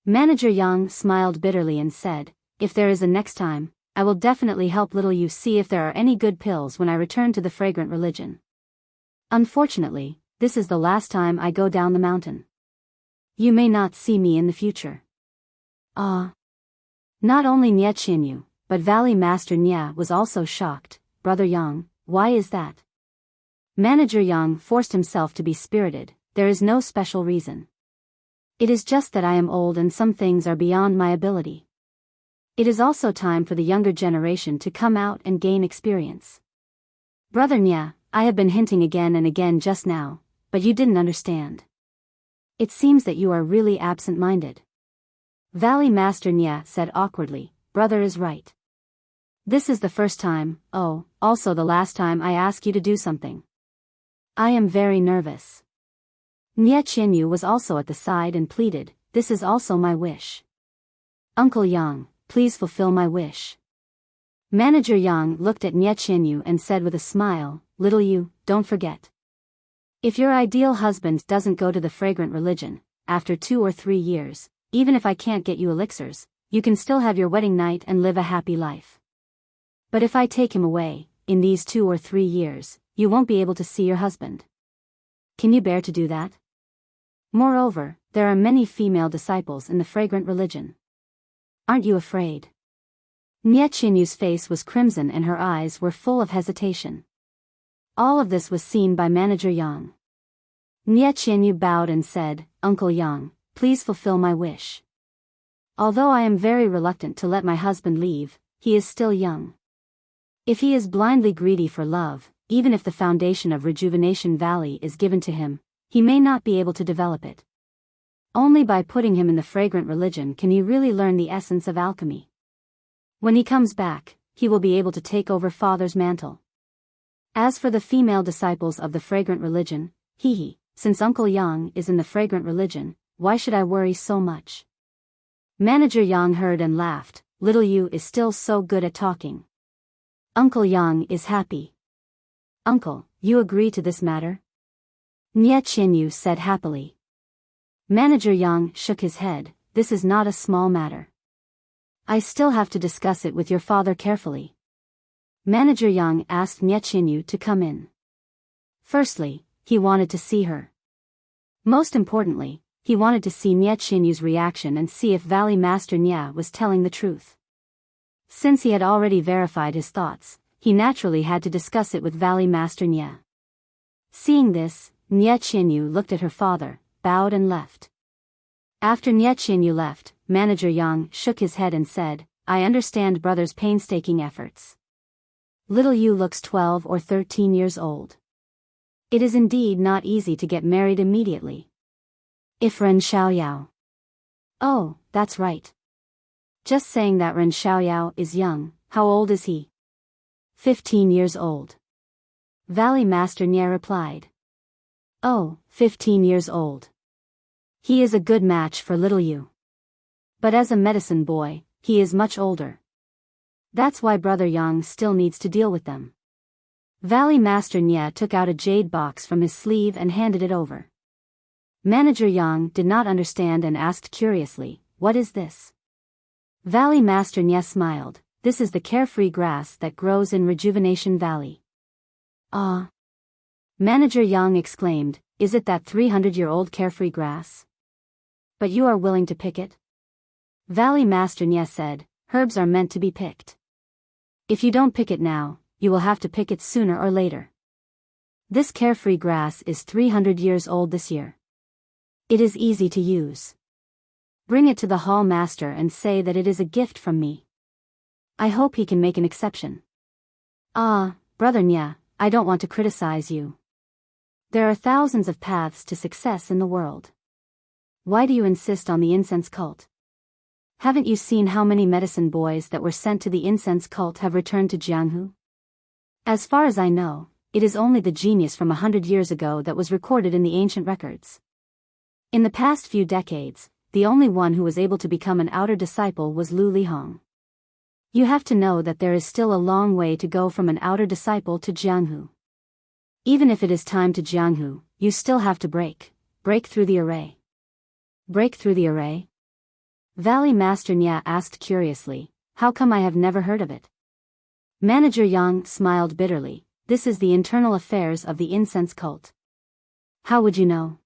Manager Yang smiled bitterly and said, "If there is a next time, I will definitely help little you see if there are any good pills when I return to the fragrant religion. Unfortunately, this is the last time I go down the mountain. You may not see me in the future." Ah. Not only Nie Qinyu, but Valley Master Nie was also shocked. "Brother Yang, why is that?" Manager Yang forced himself to be spirited. "There is no special reason. It is just that I am old and some things are beyond my ability. It is also time for the younger generation to come out and gain experience. Brother Nie, I have been hinting again and again just now, but you didn't understand. It seems that you are really absent-minded." Valley Master Nie said awkwardly, "Brother is right. This is the first time, also the last time I ask you to do something. I am very nervous." Nie Qinyu was also at the side and pleaded, "This is also my wish. Uncle Yang, please fulfill my wish." Manager Yang looked at Nie Qinyu and said with a smile, "Little you, don't forget. If your ideal husband doesn't go to the fragrant religion, after 2 or 3 years, even if I can't get you elixirs, you can still have your wedding night and live a happy life. But if I take him away, in these 2 or 3 years, you won't be able to see your husband. Can you bear to do that? Moreover, there are many female disciples in the fragrant religion. Aren't you afraid?" Nie Qinyu's face was crimson and her eyes were full of hesitation. All of this was seen by Manager Yang. Nie Qinyu bowed and said, "Uncle Yang, please fulfill my wish. Although I am very reluctant to let my husband leave, he is still young. If he is blindly greedy for love, even if the foundation of Rejuvenation Valley is given to him, he may not be able to develop it. Only by putting him in the fragrant religion can he really learn the essence of alchemy. When he comes back, he will be able to take over father's mantle. As for the female disciples of the fragrant religion, since Uncle Yang is in the fragrant religion, why should I worry so much?" Manager Yang heard and laughed, "Little you is still so good at talking. Uncle Yang is happy. Uncle, you agree to this matter?" Nie Qinyu said happily. Manager Yang shook his head, "This is not a small matter. I still have to discuss it with your father carefully." Manager Yang asked Nie Qinyu to come in. Firstly, he wanted to see her. Most importantly, he wanted to see Nie Qinyu's reaction and see if Valley Master Nie was telling the truth. Since he had already verified his thoughts, he naturally had to discuss it with Valley Master Nie. Seeing this, Nie Qinyu looked at her father, bowed and left. After Nie Qinyu left, Manager Yang shook his head and said, "I understand brother's painstaking efforts. Little you looks 12 or 13 years old. It is indeed not easy to get married immediately. If Ren Xiaoyao." "Oh, that's right. Just saying that Ren Xiaoyao is young. How old is he?" 15 years old. Valley Master Nie replied. "Oh, 15 years old. He is a good match for little you. But as a medicine boy, he is much older. That's why Brother Yang still needs to deal with them." Valley Master Nie took out a jade box from his sleeve and handed it over. Manager Yang did not understand and asked curiously, "What is this?" Valley Master Nie smiled, "This is the carefree grass that grows in Rejuvenation Valley." "Ah!" Manager Yang exclaimed, "Is it that 300-year-old carefree grass? But you are willing to pick it?" Valley Master Nie said, "Herbs are meant to be picked. If you don't pick it now, you will have to pick it sooner or later. This carefree grass is 300 years old this year. It is easy to use. Bring it to the hall master and say that it is a gift from me. I hope he can make an exception." "Ah, Brother Nie, I don't want to criticize you. There are thousands of paths to success in the world. Why do you insist on the incense cult? Haven't you seen how many medicine boys that were sent to the incense cult have returned to Jianghu? As far as I know, it is only the genius from 100 years ago that was recorded in the ancient records. In the past few decades, the only one who was able to become an outer disciple was Lu Lihong. You have to know that there is still a long way to go from an outer disciple to Jianghu. Even if it is time to Jianghu, you still have to break through the array. Break through the array? Valley Master Nya asked curiously, how come I have never heard of it? Manager Yang smiled bitterly, this is the internal affairs of the incense cult. How would you know?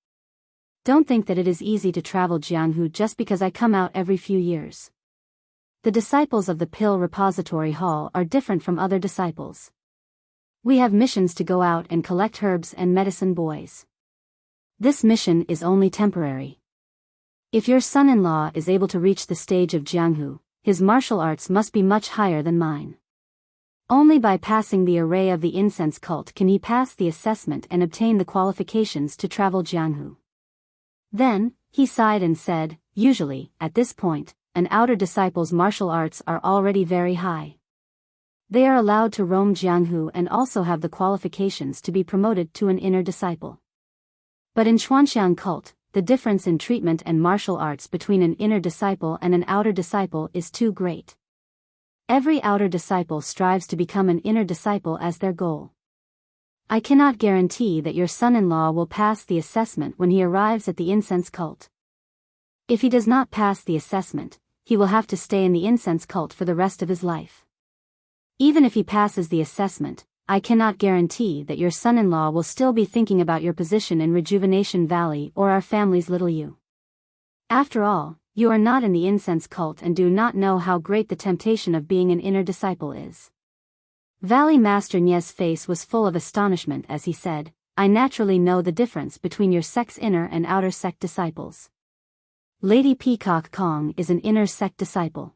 Don't think that it is easy to travel Jianghu just because I come out every few years. The disciples of the Pill Repository Hall are different from other disciples. We have missions to go out and collect herbs and medicine boys. This mission is only temporary. If your son-in-law is able to reach the stage of Jianghu, his martial arts must be much higher than mine. Only by passing the array of the incense cult can he pass the assessment and obtain the qualifications to travel Jianghu. Then, he sighed and said, usually, at this point, an outer disciple's martial arts are already very high. They are allowed to roam Jianghu and also have the qualifications to be promoted to an inner disciple. But in Xuanxiang cult, the difference in treatment and martial arts between an inner disciple and an outer disciple is too great. Every outer disciple strives to become an inner disciple as their goal. I cannot guarantee that your son-in-law will pass the assessment when he arrives at the incense cult. If he does not pass the assessment, he will have to stay in the incense cult for the rest of his life. Even if he passes the assessment, I cannot guarantee that your son-in-law will still be thinking about your position in Rejuvenation Valley or our family's little you. After all, you are not in the incense cult and do not know how great the temptation of being an inner disciple is. Valley Master Nye's face was full of astonishment as he said, I naturally know the difference between your sect's inner and outer sect disciples. Lady Peacock Kong is an inner sect disciple.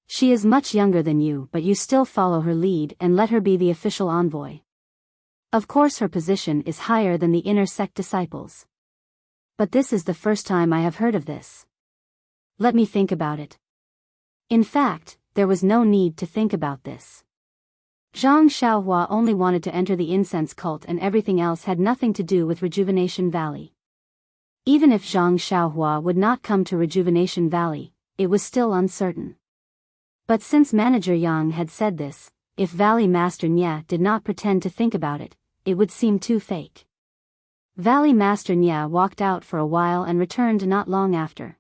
She is much younger than you, but you still follow her lead and let her be the official envoy. Of course her position is higher than the inner sect disciples. But this is the first time I have heard of this. Let me think about it. In fact, there was no need to think about this. Zhang Xiaohua only wanted to enter the incense cult and everything else had nothing to do with Rejuvenation Valley. Even if Zhang Xiaohua would not come to Rejuvenation Valley, it was still uncertain. But since Manager Yang had said this, if Valley Master Nya did not pretend to think about it, it would seem too fake. Valley Master Nya walked out for a while and returned not long after.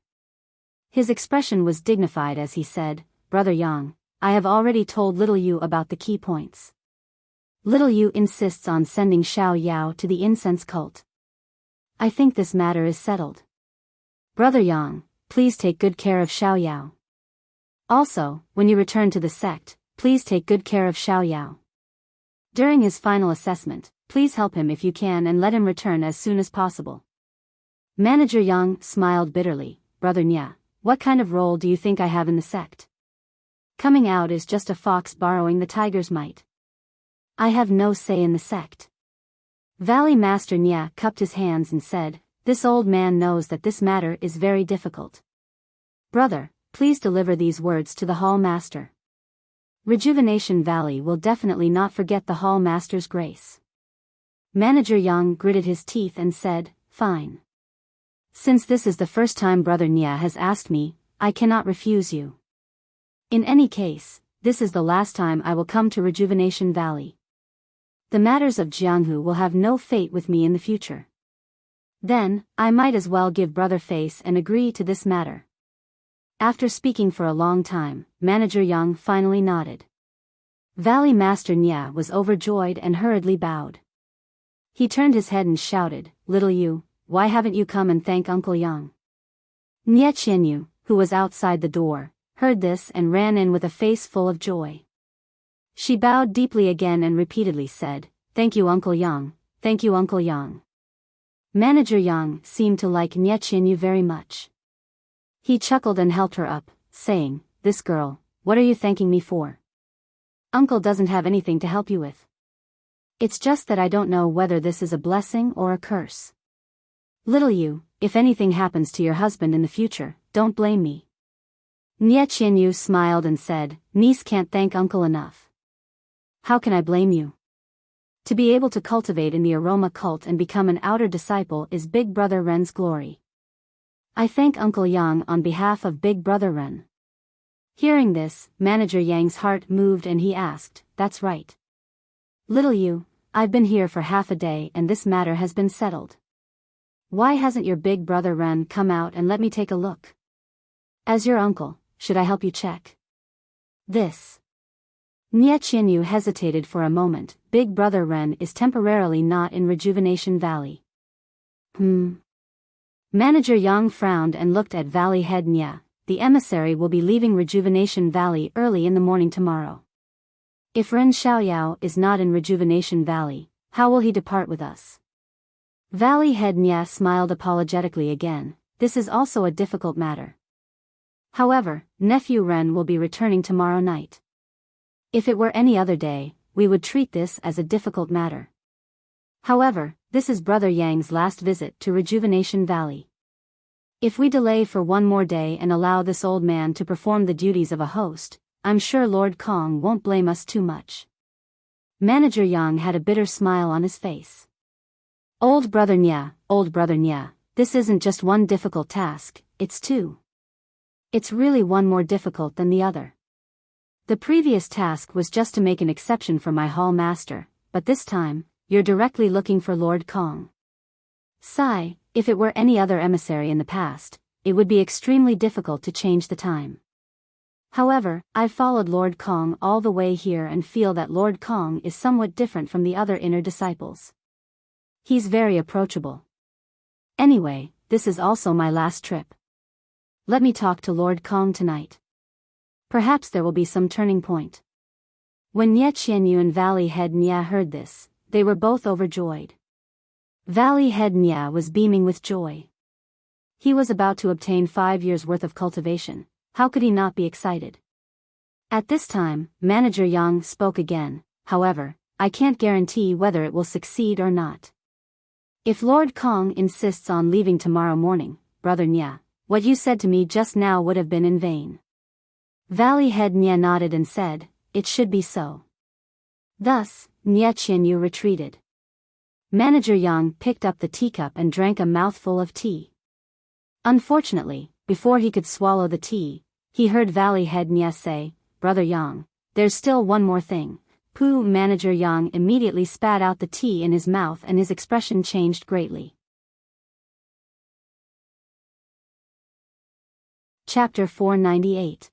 His expression was dignified as he said, Brother Yang, I have already told Little Yu about the key points. Little Yu insists on sending Xiao Yao to the incense cult. I think this matter is settled. Brother Yang, please take good care of Xiao Yao. Also, when you return to the sect, please take good care of Xiao Yao. During his final assessment, please help him if you can and let him return as soon as possible. Manager Yang smiled bitterly, Brother Nya, what kind of role do you think I have in the sect? Coming out is just a fox borrowing the tiger's might. I have no say in the sect. Valley Master Nya cupped his hands and said, this old man knows that this matter is very difficult. Brother, please deliver these words to the Hall Master. Rejuvenation Valley will definitely not forget the Hall Master's grace. Manager Yang gritted his teeth and said, fine. Since this is the first time Brother Nya has asked me, I cannot refuse you. In any case, this is the last time I will come to Rejuvenation Valley. The matters of Jianghu will have no fate with me in the future. Then, I might as well give Brother face and agree to this matter. After speaking for a long time, Manager Yang finally nodded. Valley Master Nya was overjoyed and hurriedly bowed. He turned his head and shouted, Little Yu, why haven't you come and thank Uncle Yang? Nye Qianyu, who was outside the door, heard this and ran in with a face full of joy. She bowed deeply again and repeatedly said, Thank you Uncle Yang, thank you Uncle Yang. Manager Yang seemed to like Nye Qianyu very much. He chuckled and helped her up, saying, This girl, what are you thanking me for? Uncle doesn't have anything to help you with. It's just that I don't know whether this is a blessing or a curse. Little Yu, if anything happens to your husband in the future, don't blame me. Nye Qianyu smiled and said, Niece can't thank uncle enough. How can I blame you? To be able to cultivate in the aroma cult and become an outer disciple is Big Brother Ren's glory. I thank Uncle Yang on behalf of Big Brother Ren. Hearing this, Manager Yang's heart moved and he asked, "That's right. Little you, I've been here for half a day and this matter has been settled. Why hasn't your Big Brother Ren come out and let me take a look? As your uncle, should I help you check this?" Nie Qianyu hesitated for a moment. Big Brother Ren is temporarily not in Rejuvenation Valley. Manager Yang frowned and looked at Valley Head Nie. The emissary will be leaving Rejuvenation Valley early in the morning tomorrow. If Ren Xiaoyao is not in Rejuvenation Valley, how will he depart with us? Valley Head Nie smiled apologetically again. This is also a difficult matter. However, nephew Ren will be returning tomorrow night. If it were any other day, we would treat this as a difficult matter. However, this is Brother Yang's last visit to Rejuvenation Valley. If we delay for one more day and allow this old man to perform the duties of a host, I'm sure Lord Kong won't blame us too much. Manager Yang had a bitter smile on his face. Old Brother Nie, this isn't just one difficult task, it's two. It's really one more difficult than the other. The previous task was just to make an exception for my hall master, but this time, you're directly looking for Lord Kong. Sigh, if it were any other emissary in the past, it would be extremely difficult to change the time. However, I've followed Lord Kong all the way here and feel that Lord Kong is somewhat different from the other inner disciples. He's very approachable. Anyway, this is also my last trip. Let me talk to Lord Kong tonight. Perhaps there will be some turning point. When Nie Qianyu and Valley Head Nie heard this, they were both overjoyed. Valley Head Nie was beaming with joy. He was about to obtain 5 years' worth of cultivation. How could he not be excited? At this time, Manager Yang spoke again. However, I can't guarantee whether it will succeed or not. If Lord Kong insists on leaving tomorrow morning, Brother Nie, what you said to me just now would have been in vain. Valley Head Nie nodded and said, "It should be so." Thus, Nie Qianyu retreated. Manager Yang picked up the teacup and drank a mouthful of tea. Unfortunately, before he could swallow the tea, he heard Valley Head Nie say, "Brother Yang, there's still one more thing." Pooh! Manager Yang immediately spat out the tea in his mouth and his expression changed greatly. Chapter 498.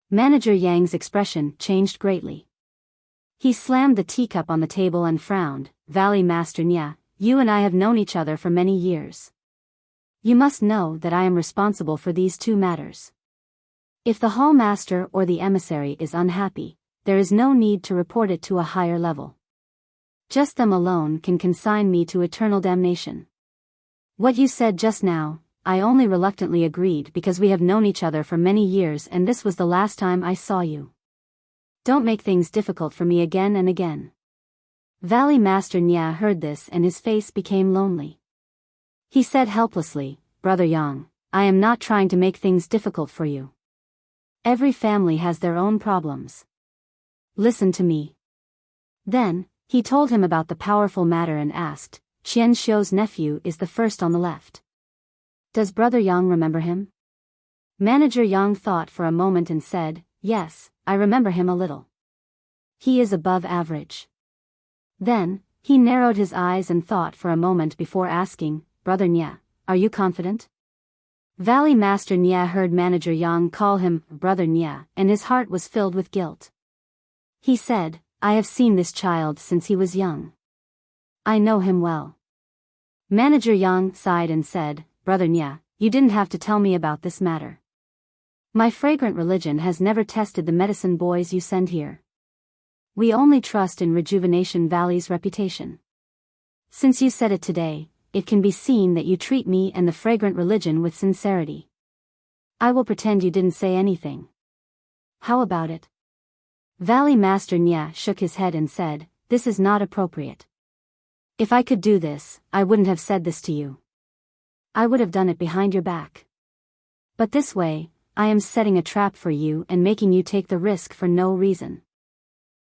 Manager Yang's expression changed greatly. He slammed the teacup on the table and frowned. "Valley Master Nie, you and I have known each other for many years. You must know that I am responsible for these two matters. If the hall master or the emissary is unhappy, there is no need to report it to a higher level. Just them alone can consign me to eternal damnation. What you said just now, I only reluctantly agreed because we have known each other for many years and this was the last time I saw you. Don't make things difficult for me again and again." Valley Master Nie heard this and his face became lonely. He said helplessly, "Brother Yang, I am not trying to make things difficult for you. Every family has their own problems. Listen to me." Then, he told him about the powerful matter and asked, "Qian Xiu's nephew is the first on the left. Does Brother Yang remember him?" Manager Yang thought for a moment and said, "Yes, I remember him a little. He is above average." Then, he narrowed his eyes and thought for a moment before asking, "Brother Nie, are you confident?" Valley Master Nie heard Manager Yang call him Brother Nie, and his heart was filled with guilt. He said, "I have seen this child since he was young. I know him well." Manager Yang sighed and said, "Brother Nie, you didn't have to tell me about this matter. My fragrant religion has never tested the medicine boys you send here. We only trust in Rejuvenation Valley's reputation. Since you said it today, it can be seen that you treat me and the fragrant religion with sincerity. I will pretend you didn't say anything. How about it?" Valley Master Nie shook his head and said, "This is not appropriate. If I could do this, I wouldn't have said this to you. I would have done it behind your back. But this way, I am setting a trap for you and making you take the risk for no reason.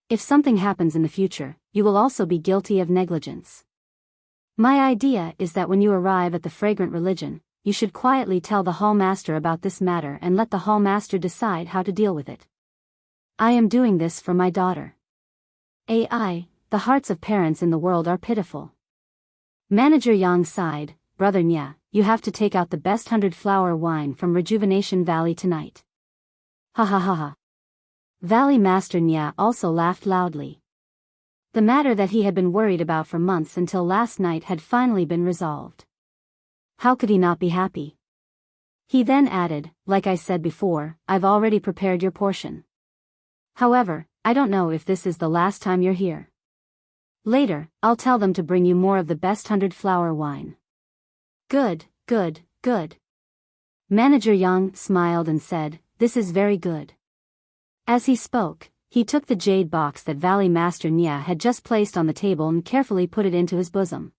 If something happens in the future, you will also be guilty of negligence. My idea is that when you arrive at the fragrant religion, you should quietly tell the hall master about this matter and let the hall master decide how to deal with it. I am doing this for my daughter. The hearts of parents in the world are pitiful. Manager Yang sighed, Brother Nya, you have to take out the best 100-flower wine from Rejuvenation Valley tonight. Ha ha ha ha. Valley Master Nya also laughed loudly. The matter that he had been worried about for months until last night had finally been resolved. How could he not be happy? He then added, like I said before, I've already prepared your portion. However, I don't know if this is the last time you're here. Later, I'll tell them to bring you more of the best 100-flower wine. Good, good, good. Manager Yang smiled and said, this is very good. As he spoke, he took the jade box that Valley Master Nya had just placed on the table and carefully put it into his bosom.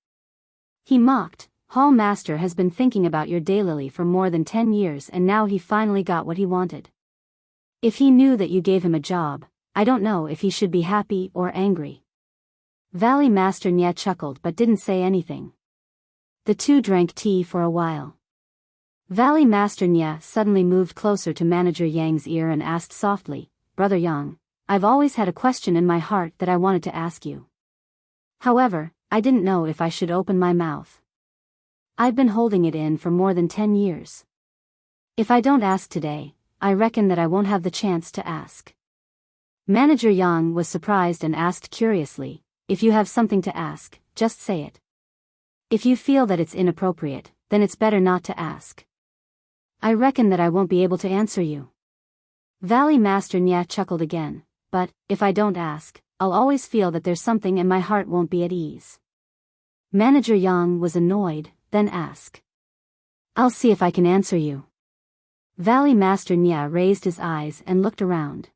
He mocked, Hall Master has been thinking about your daylily for more than 10 years and now he finally got what he wanted. If he knew that you gave him a job, I don't know if he should be happy or angry. Valley Master Nya chuckled but didn't say anything. The two drank tea for a while. Valley Master Nya suddenly moved closer to Manager Yang's ear and asked softly, Brother Yang, I've always had a question in my heart that I wanted to ask you. However, I didn't know if I should open my mouth. I've been holding it in for more than 10 years. If I don't ask today, I reckon that I won't have the chance to ask. Manager Yang was surprised and asked curiously, if you have something to ask, just say it. If you feel that it's inappropriate, then it's better not to ask. I reckon that I won't be able to answer you. Valley Master Nya chuckled again, but, if I don't ask, I'll always feel that there's something and my heart won't be at ease. Manager Yang was annoyed, then asked. I'll see if I can answer you. Valley Master Nya raised his eyes and looked around.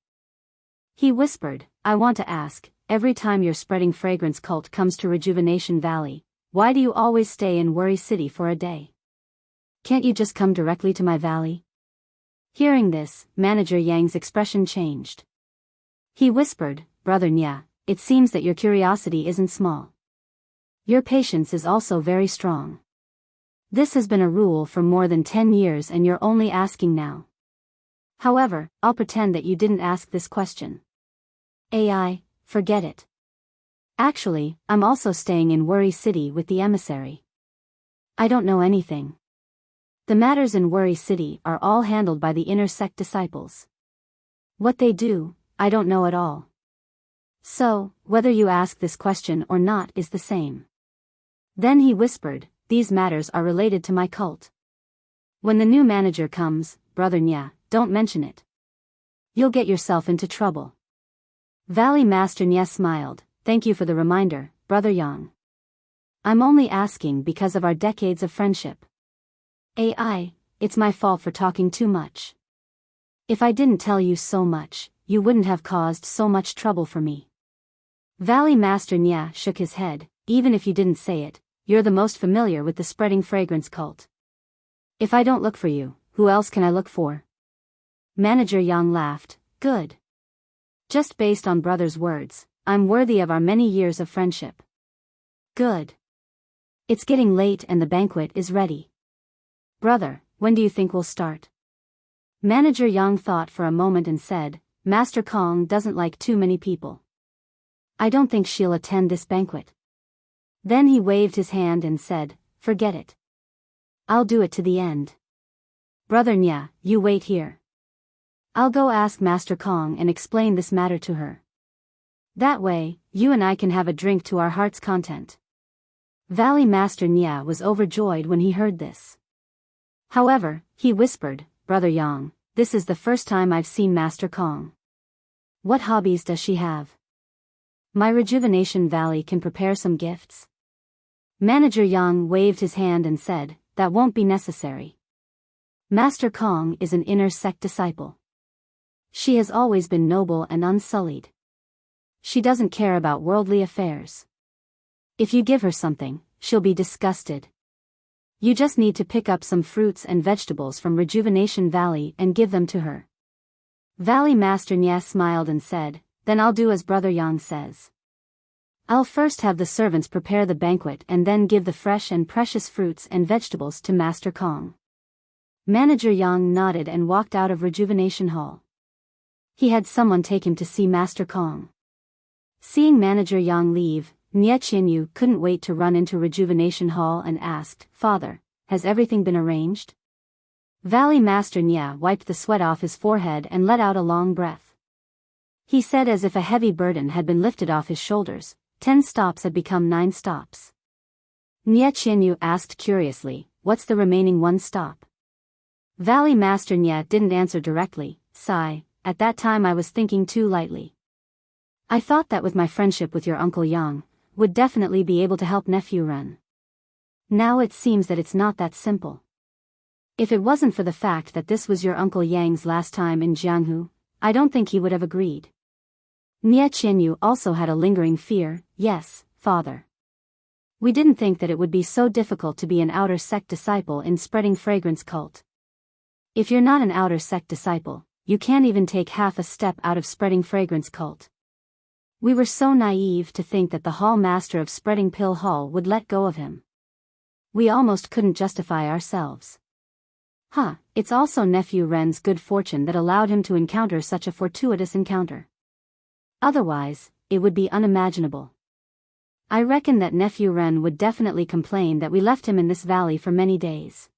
He whispered, I want to ask, every time your spreading fragrance cult comes to Rejuvenation Valley, why do you always stay in Worry City for a day? Can't you just come directly to my valley? Hearing this, Manager Yang's expression changed. He whispered, Brother Nya, it seems that your curiosity isn't small. Your patience is also very strong. This has been a rule for more than 10 years and you're only asking now. However, I'll pretend that you didn't ask this question. Forget it. Actually, I'm also staying in Worry City with the emissary. I don't know anything. The matters in Worry City are all handled by the inner sect disciples. What they do, I don't know at all. So, whether you ask this question or not is the same. Then he whispered, these matters are related to my cult. When the new manager comes, Brother Nya, don't mention it. You'll get yourself into trouble. Valley Master Nya smiled, thank you for the reminder, Brother Yang. I'm only asking because of our decades of friendship. It's my fault for talking too much. If I didn't tell you so much, you wouldn't have caused so much trouble for me. Valley Master Nya shook his head, even if you didn't say it, you're the most familiar with the spreading fragrance cult. If I don't look for you, who else can I look for? Manager Yang laughed, good. Just based on brother's words, I'm worthy of our many years of friendship. Good. It's getting late and the banquet is ready. Brother, when do you think we'll start? Manager Yang thought for a moment and said, Master Kong doesn't like too many people. I don't think she'll attend this banquet. Then he waved his hand and said, forget it. I'll do it to the end. Brother Nya, you wait here. I'll go ask Master Kong and explain this matter to her. That way, you and I can have a drink to our heart's content. Valley Master Nya was overjoyed when he heard this. However, he whispered, Brother Yang, this is the first time I've seen Master Kong. What hobbies does she have? My Rejuvenation Valley can prepare some gifts. Manager Yang waved his hand and said, that won't be necessary. Master Kong is an inner sect disciple. She has always been noble and unsullied. She doesn't care about worldly affairs. If you give her something, she'll be disgusted. You just need to pick up some fruits and vegetables from Rejuvenation Valley and give them to her. Valley Master Nya smiled and said, then I'll do as Brother Yang says. I'll first have the servants prepare the banquet and then give the fresh and precious fruits and vegetables to Master Kong. Manager Yang nodded and walked out of Rejuvenation Hall. He had someone take him to see Master Kong. Seeing Manager Yang leave, Nie Qianyu couldn't wait to run into Rejuvenation Hall and asked, "Father, has everything been arranged?" Valley Master Nie wiped the sweat off his forehead and let out a long breath. He said as if a heavy burden had been lifted off his shoulders, 10 stops had become 9 stops. Nie Qianyu asked curiously, "What's the remaining 1 stop?" Valley Master Nie didn't answer directly. Sigh, "At that time I was thinking too lightly. I thought that with my friendship with your Uncle Yang, would definitely be able to help Nephew Ren. Now it seems that it's not that simple. If it wasn't for the fact that this was your Uncle Yang's last time in Jianghu, I don't think he would have agreed." Nie Qianyu also had a lingering fear. "Yes, father. We didn't think that it would be so difficult to be an outer sect disciple in spreading fragrance cult. If you're not an outer sect disciple, you can't even take half a step out of spreading fragrance cult. We were so naive to think that the hall master of spreading pill hall would let go of him. We almost couldn't justify ourselves. It's also Nephew Ren's good fortune that allowed him to encounter such a fortuitous encounter. Otherwise, it would be unimaginable. I reckon that Nephew Ren would definitely complain that we left him in this valley for many days."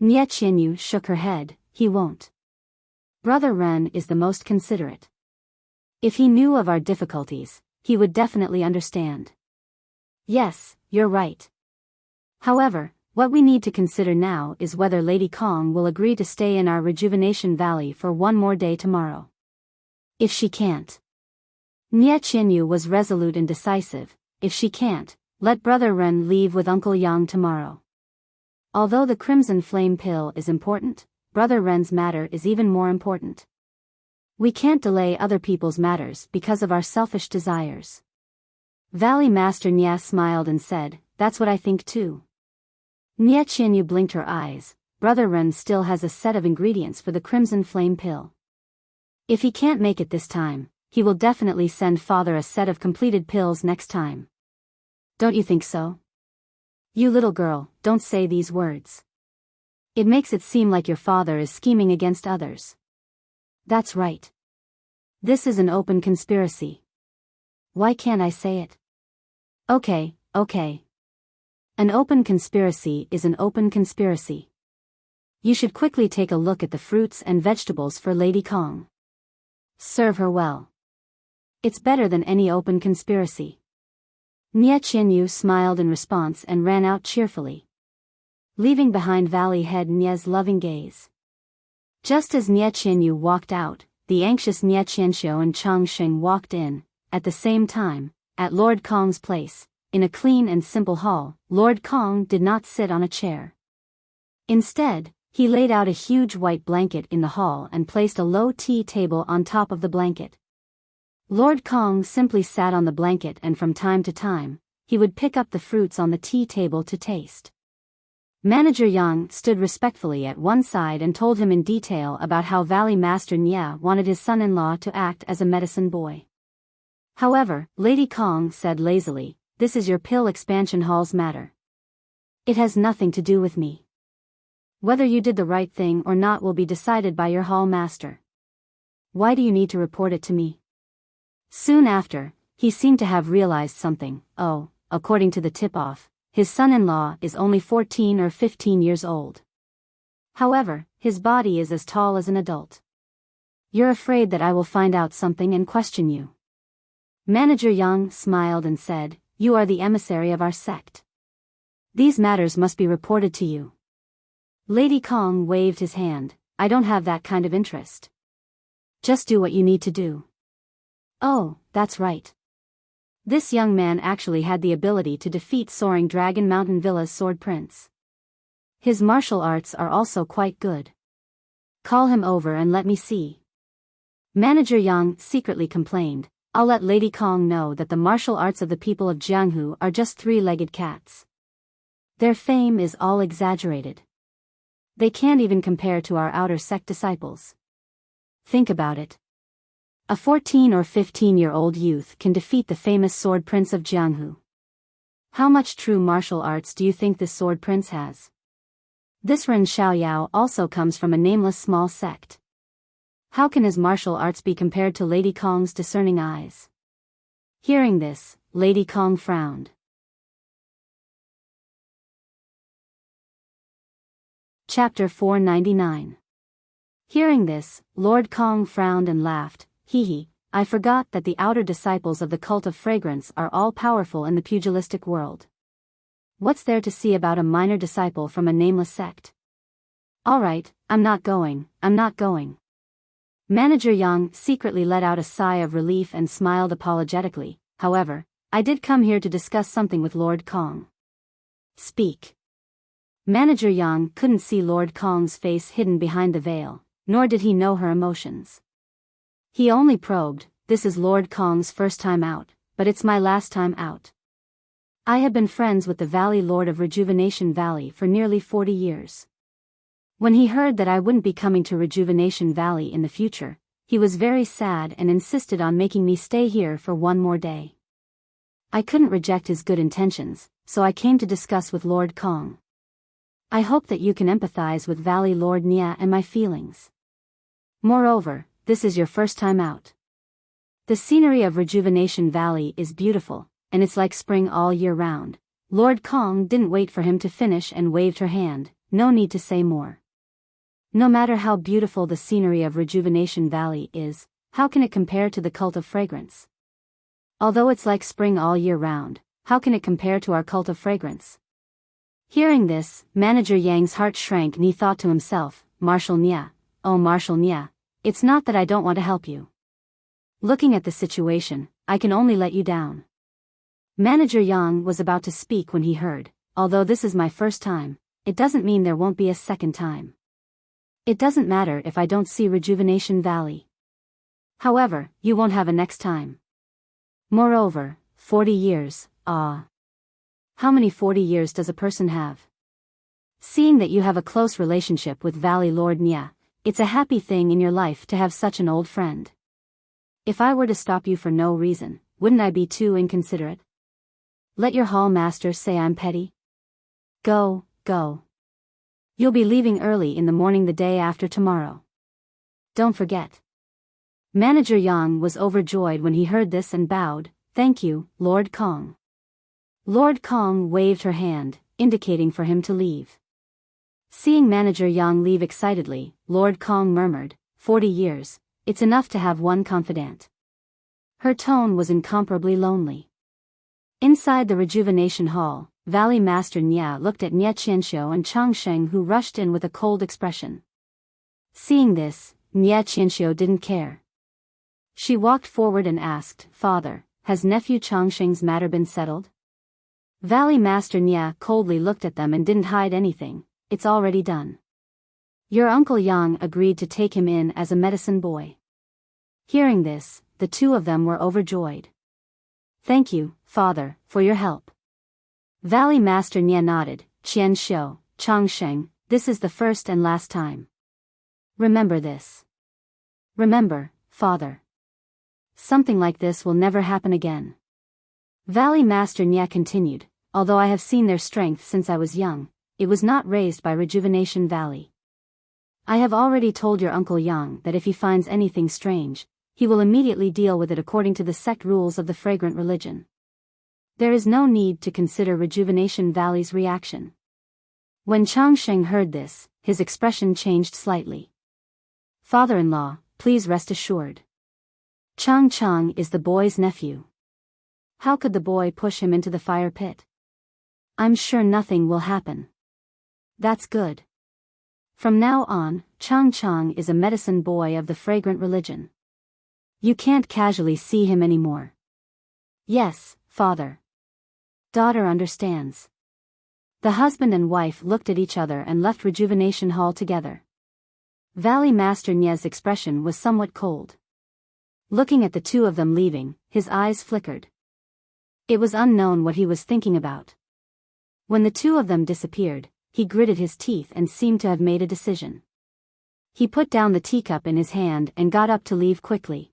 Nie Qianyu shook her head. "He won't. Brother Ren is the most considerate. If he knew of our difficulties, he would definitely understand." "Yes, you're right. However, what we need to consider now is whether Lady Kong will agree to stay in our Rejuvenation Valley for 1 more day tomorrow. If she can't..." Nie Qianyu was resolute and decisive. "If she can't, let Brother Ren leave with Uncle Yang tomorrow. Although the Crimson Flame Pill is important, Brother Ren's matter is even more important. We can't delay other people's matters because of our selfish desires." Valley Master Nie smiled and said, "That's what I think too." Nie Qianyu blinked her eyes. Brother Ren still has a set of ingredients for the Crimson Flame Pill. If he can't make it this time, he will definitely send father a set of completed pills next time. Don't you think so? You little girl, don't say these words. It makes it seem like your father is scheming against others. That's right. This is an open conspiracy. Why can't I say it? Okay. An open conspiracy is an open conspiracy. You should quickly take a look at the fruits and vegetables for Lady Kong. Serve her well. It's better than any open conspiracy." Nie Qianyu smiled in response and ran out cheerfully, leaving behind Valley Head Nie's loving gaze. Just as Nie Qianyu walked out, the anxious Nie Qianxiu and Chang Sheng walked in. At the same time, at Lord Kong's place, in a clean and simple hall, Lord Kong did not sit on a chair. Instead, he laid out a huge white blanket in the hall and placed a low tea table on top of the blanket. Lord Kong simply sat on the blanket and from time to time, he would pick up the fruits on the tea table to taste. Manager Yang stood respectfully at one side and told him in detail about how Valley Master Nie wanted his son-in-law to act as a medicine boy. However, Lady Kong said lazily, "This is your pill expansion hall's matter. It has nothing to do with me. Whether you did the right thing or not will be decided by your hall master. Why do you need to report it to me?" Soon after, he seemed to have realized something. According to the tip-off, his son-in-law is only 14 or 15 years old. However, his body is as tall as an adult. "You're afraid that I will find out something and question you." Manager Yang smiled and said, "You are the emissary of our sect. These matters must be reported to you." Lady Kong waved his hand. "I don't have that kind of interest. Just do what you need to do." Oh, that's right. This young man actually had the ability to defeat Soaring Dragon Mountain Villa's Sword Prince. His martial arts are also quite good. Call him over and let me see. Manager Yang secretly complained, "I'll let Lady Kong know that the martial arts of the people of Jianghu are just 3-legged cats. Their fame is all exaggerated. They can't even compare to our outer sect disciples. Think about it. A 14 or 15-year-old youth can defeat the famous sword prince of Jianghu. How much true martial arts do you think this sword prince has? This Ren Xiaoyao also comes from a nameless small sect. How can his martial arts be compared to Lady Kong's discerning eyes? Hearing this, Lady Kong frowned. Chapter 499. Hearing this, Lord Kong frowned and laughed. Hee, I forgot that the outer disciples of the cult of fragrance are all powerful in the pugilistic world. What's there to see about a minor disciple from a nameless sect? Alright, I'm not going. Manager Yang secretly let out a sigh of relief and smiled apologetically. However, I did come here to discuss something with Lord Kong. Speak. Manager Yang couldn't see Lord Kong's face hidden behind the veil, nor did he know her emotions. He only probed, this is Lord Kong's first time out, but it's my last time out. I have been friends with the Valley Lord of Rejuvenation Valley for nearly 40 years. When he heard that I wouldn't be coming to Rejuvenation Valley in the future, he was very sad and insisted on making me stay here for one more day. I couldn't reject his good intentions, so I came to discuss with Lord Kong. I hope that you can empathize with Valley Lord Nia and my feelings. Moreover, this is your first time out. The scenery of Rejuvenation Valley is beautiful, and it's like spring all year round. Lord Kong didn't wait for him to finish and waved her hand, no need to say more. No matter how beautiful the scenery of Rejuvenation Valley is, how can it compare to the cult of fragrance? Although it's like spring all year round, how can it compare to our cult of fragrance? Hearing this, Manager Yang's heart shrank and he thought to himself, Marshal Nia, oh Marshal Nia, it's not that I don't want to help you. Looking at the situation, I can only let you down. Manager Yang was about to speak when he heard, although this is my first time, it doesn't mean there won't be a second time. It doesn't matter if I don't see Rejuvenation Valley. However, you won't have a next time. Moreover, 40 years, How many 40 years does a person have? Seeing that you have a close relationship with Valley Lord Nia, it's a happy thing in your life to have such an old friend. If I were to stop you for no reason, wouldn't I be too inconsiderate? Let your hall master say I'm petty. Go. You'll be leaving early in the morning the day after tomorrow. Don't forget. Manager Yang was overjoyed when he heard this and bowed, thank you, Lord Kong. Lord Kong waved her hand, indicating for him to leave. Seeing Manager Yang leave excitedly, Lord Kong murmured, 40 years, it's enough to have one confidant. Her tone was incomparably lonely. Inside the Rejuvenation Hall, Valley Master Nia looked at Nia Qianxiu and Chang Sheng who rushed in with a cold expression. Seeing this, Nia Qianxiu didn't care. She walked forward and asked, Father, has nephew Chang Sheng's matter been settled? Valley Master Nia coldly looked at them and didn't hide anything, it's already done. Your uncle Yang agreed to take him in as a medicine boy. Hearing this, the two of them were overjoyed. Thank you, Father, for your help. Valley Master Nia nodded, Qian Xiu, Chang Sheng, this is the first and last time. Remember this. Remember, Father. Something like this will never happen again. Valley Master Nia continued, although I have seen their strength since I was young, it was not raised by Rejuvenation Valley. I have already told your Uncle Yang that if he finds anything strange, he will immediately deal with it according to the sect rules of the fragrant religion. There is no need to consider Rejuvenation Valley's reaction. When Chang Sheng heard this, his expression changed slightly. Father-in-law, please rest assured. Chang is the boy's nephew. How could the boy push him into the fire pit? I'm sure nothing will happen. That's good. From now on, Chang is a medicine boy of the fragrant religion. You can't casually see him anymore. Yes, Father. Daughter understands. The husband and wife looked at each other and left Rejuvenation Hall together. Valley Master Nia's expression was somewhat cold. Looking at the two of them leaving, his eyes flickered. It was unknown what he was thinking about. When the two of them disappeared, he gritted his teeth and seemed to have made a decision. He put down the teacup in his hand and got up to leave quickly.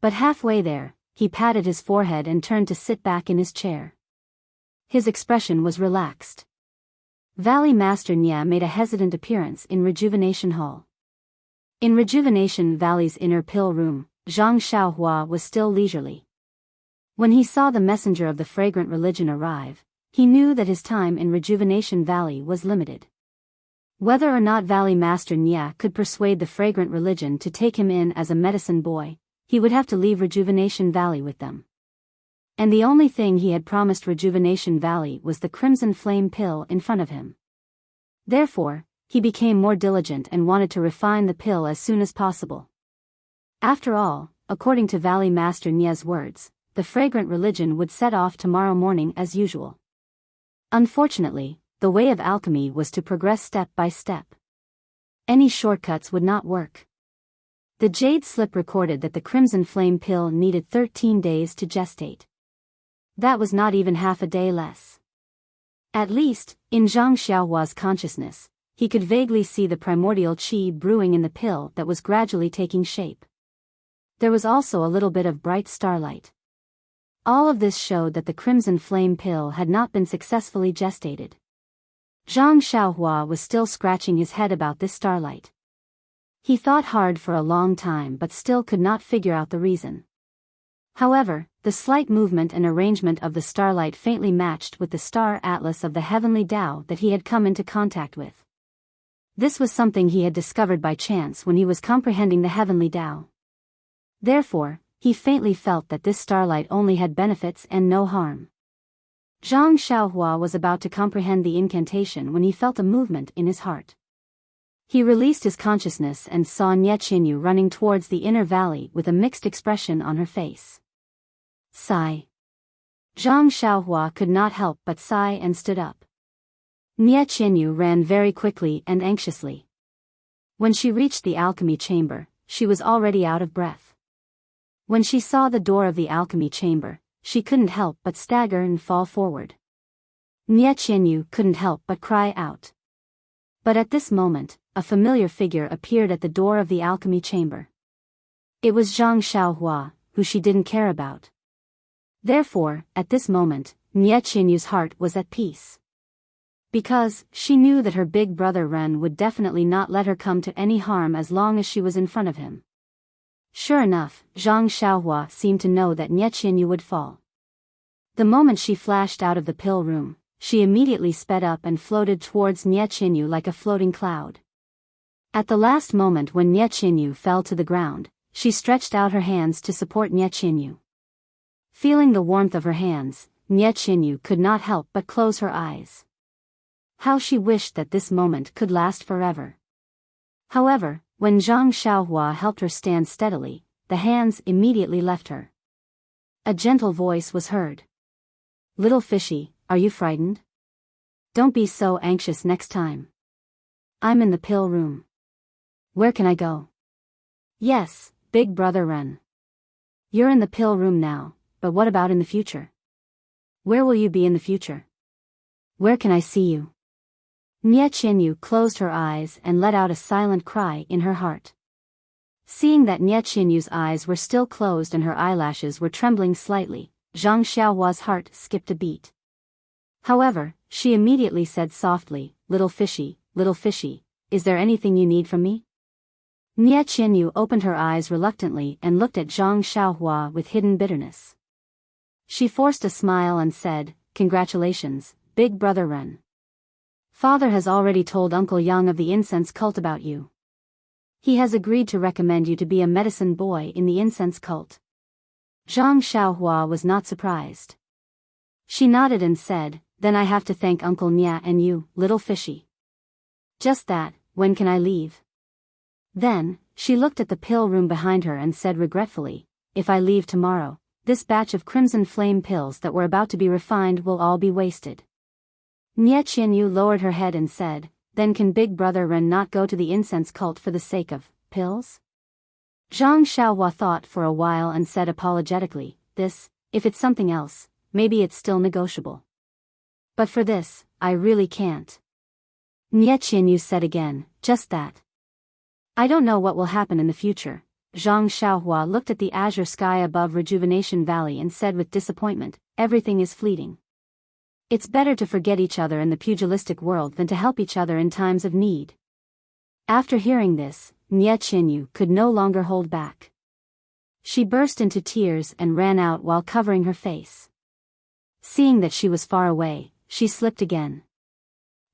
But halfway there, he patted his forehead and turned to sit back in his chair. His expression was relaxed. Valley Master Nya made a hesitant appearance in Rejuvenation Hall. In Rejuvenation Valley's inner pill room, Zhang Xiaohua was still leisurely. When he saw the messenger of the fragrant religion arrive, he knew that his time in Rejuvenation Valley was limited. Whether or not Valley Master Nya could persuade the fragrant religion to take him in as a medicine boy, he would have to leave Rejuvenation Valley with them. And the only thing he had promised Rejuvenation Valley was the Crimson Flame pill in front of him. Therefore, he became more diligent and wanted to refine the pill as soon as possible. After all, according to Valley Master Nya's words, the fragrant religion would set off tomorrow morning as usual. Unfortunately, the way of alchemy was to progress step by step. Any shortcuts would not work. The jade slip recorded that the Crimson Flame pill needed 13 days to gestate. That was not even half a day less. At least, in Zhang Xiaohua's consciousness, he could vaguely see the primordial qi brewing in the pill that was gradually taking shape. There was also a little bit of bright starlight. All of this showed that the Crimson Flame pill had not been successfully gestated. Zhang Xiaohua was still scratching his head about this starlight. He thought hard for a long time but still could not figure out the reason. However, the slight movement and arrangement of the starlight faintly matched with the star atlas of the heavenly Tao that he had come into contact with. This was something he had discovered by chance when he was comprehending the heavenly Tao. Therefore, he faintly felt that this starlight only had benefits and no harm. Zhang Xiaohua was about to comprehend the incantation when he felt a movement in his heart. He released his consciousness and saw Nye Qinyu running towards the inner valley with a mixed expression on her face. Sigh. Zhang Xiaohua could not help but sigh and stood up. Nye Qinyu ran very quickly and anxiously. When she reached the alchemy chamber, she was already out of breath. When she saw the door of the alchemy chamber, she couldn't help but stagger and fall forward. Nye Qinyu couldn't help but cry out. But at this moment, a familiar figure appeared at the door of the alchemy chamber. It was Zhang Xiaohua, who she didn't care about. Therefore, at this moment, Nye Qinyu's heart was at peace. Because, she knew that her big brother Ren would definitely not let her come to any harm as long as she was in front of him. Sure enough, Zhang Xiaohua seemed to know that Nye Qinyu would fall. The moment she flashed out of the pill room, she immediately sped up and floated towards Nye Qinyu like a floating cloud. At the last moment when Nye Qinyu fell to the ground, she stretched out her hands to support Nye Qinyu. Feeling the warmth of her hands, Nye Qinyu could not help but close her eyes. How she wished that this moment could last forever. However, when Zhang Xiaohua helped her stand steadily, the hands immediately left her. A gentle voice was heard. "Little fishy, are you frightened? Don't be so anxious next time. I'm in the pill room. Where can I go?" "Yes, big brother Ren. You're in the pill room now, but what about in the future? Where will you be in the future? Where can I see you?" Nye Qinyu closed her eyes and let out a silent cry in her heart. Seeing that Nye Qinyu's eyes were still closed and her eyelashes were trembling slightly, Zhang Xiaohua's heart skipped a beat. However, she immediately said softly, little fishy, is there anything you need from me?" Nye Qinyu opened her eyes reluctantly and looked at Zhang Xiaohua with hidden bitterness. She forced a smile and said, "Congratulations, big brother Ren. Father has already told Uncle Yang of the incense cult about you. He has agreed to recommend you to be a medicine boy in the incense cult." Zhang Xiaohua was not surprised. She nodded and said, "Then I have to thank Uncle Nya and you, little fishy." "Just that, when can I leave?" Then, she looked at the pill room behind her and said regretfully, "If I leave tomorrow, this batch of Crimson Flame pills that were about to be refined will all be wasted." Nye Qinyu lowered her head and said, "Then can big brother Ren not go to the incense cult for the sake of pills?" Zhang Xiaohua thought for a while and said apologetically, if it's something else, maybe it's still negotiable. But for this, I really can't." Nye Qinyu said again, "Just that. I don't know what will happen in the future, Zhang Xiaohua looked at the azure sky above Rejuvenation Valley and said with disappointment, "Everything is fleeting. It's better to forget each other in the pugilistic world than to help each other in times of need." After hearing this, Nie Qinyu could no longer hold back. She burst into tears and ran out while covering her face. Seeing that she was far away, she slipped again.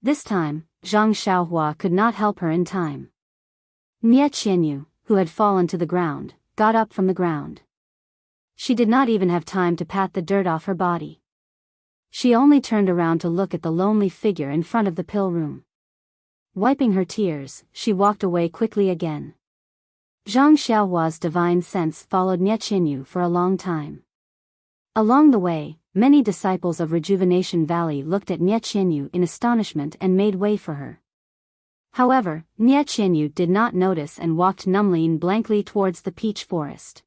This time, Zhang Xiaohua could not help her in time. Nie Qinyu, who had fallen to the ground, got up from the ground. She did not even have time to pat the dirt off her body. She only turned around to look at the lonely figure in front of the pill room. Wiping her tears, she walked away quickly again. Zhang Xiaohua's divine sense followed Nie Qinyu for a long time. Along the way, many disciples of Rejuvenation Valley looked at Nie Qinyu in astonishment and made way for her. However, Nie Qinyu did not notice and walked numbly and blankly towards the peach forest.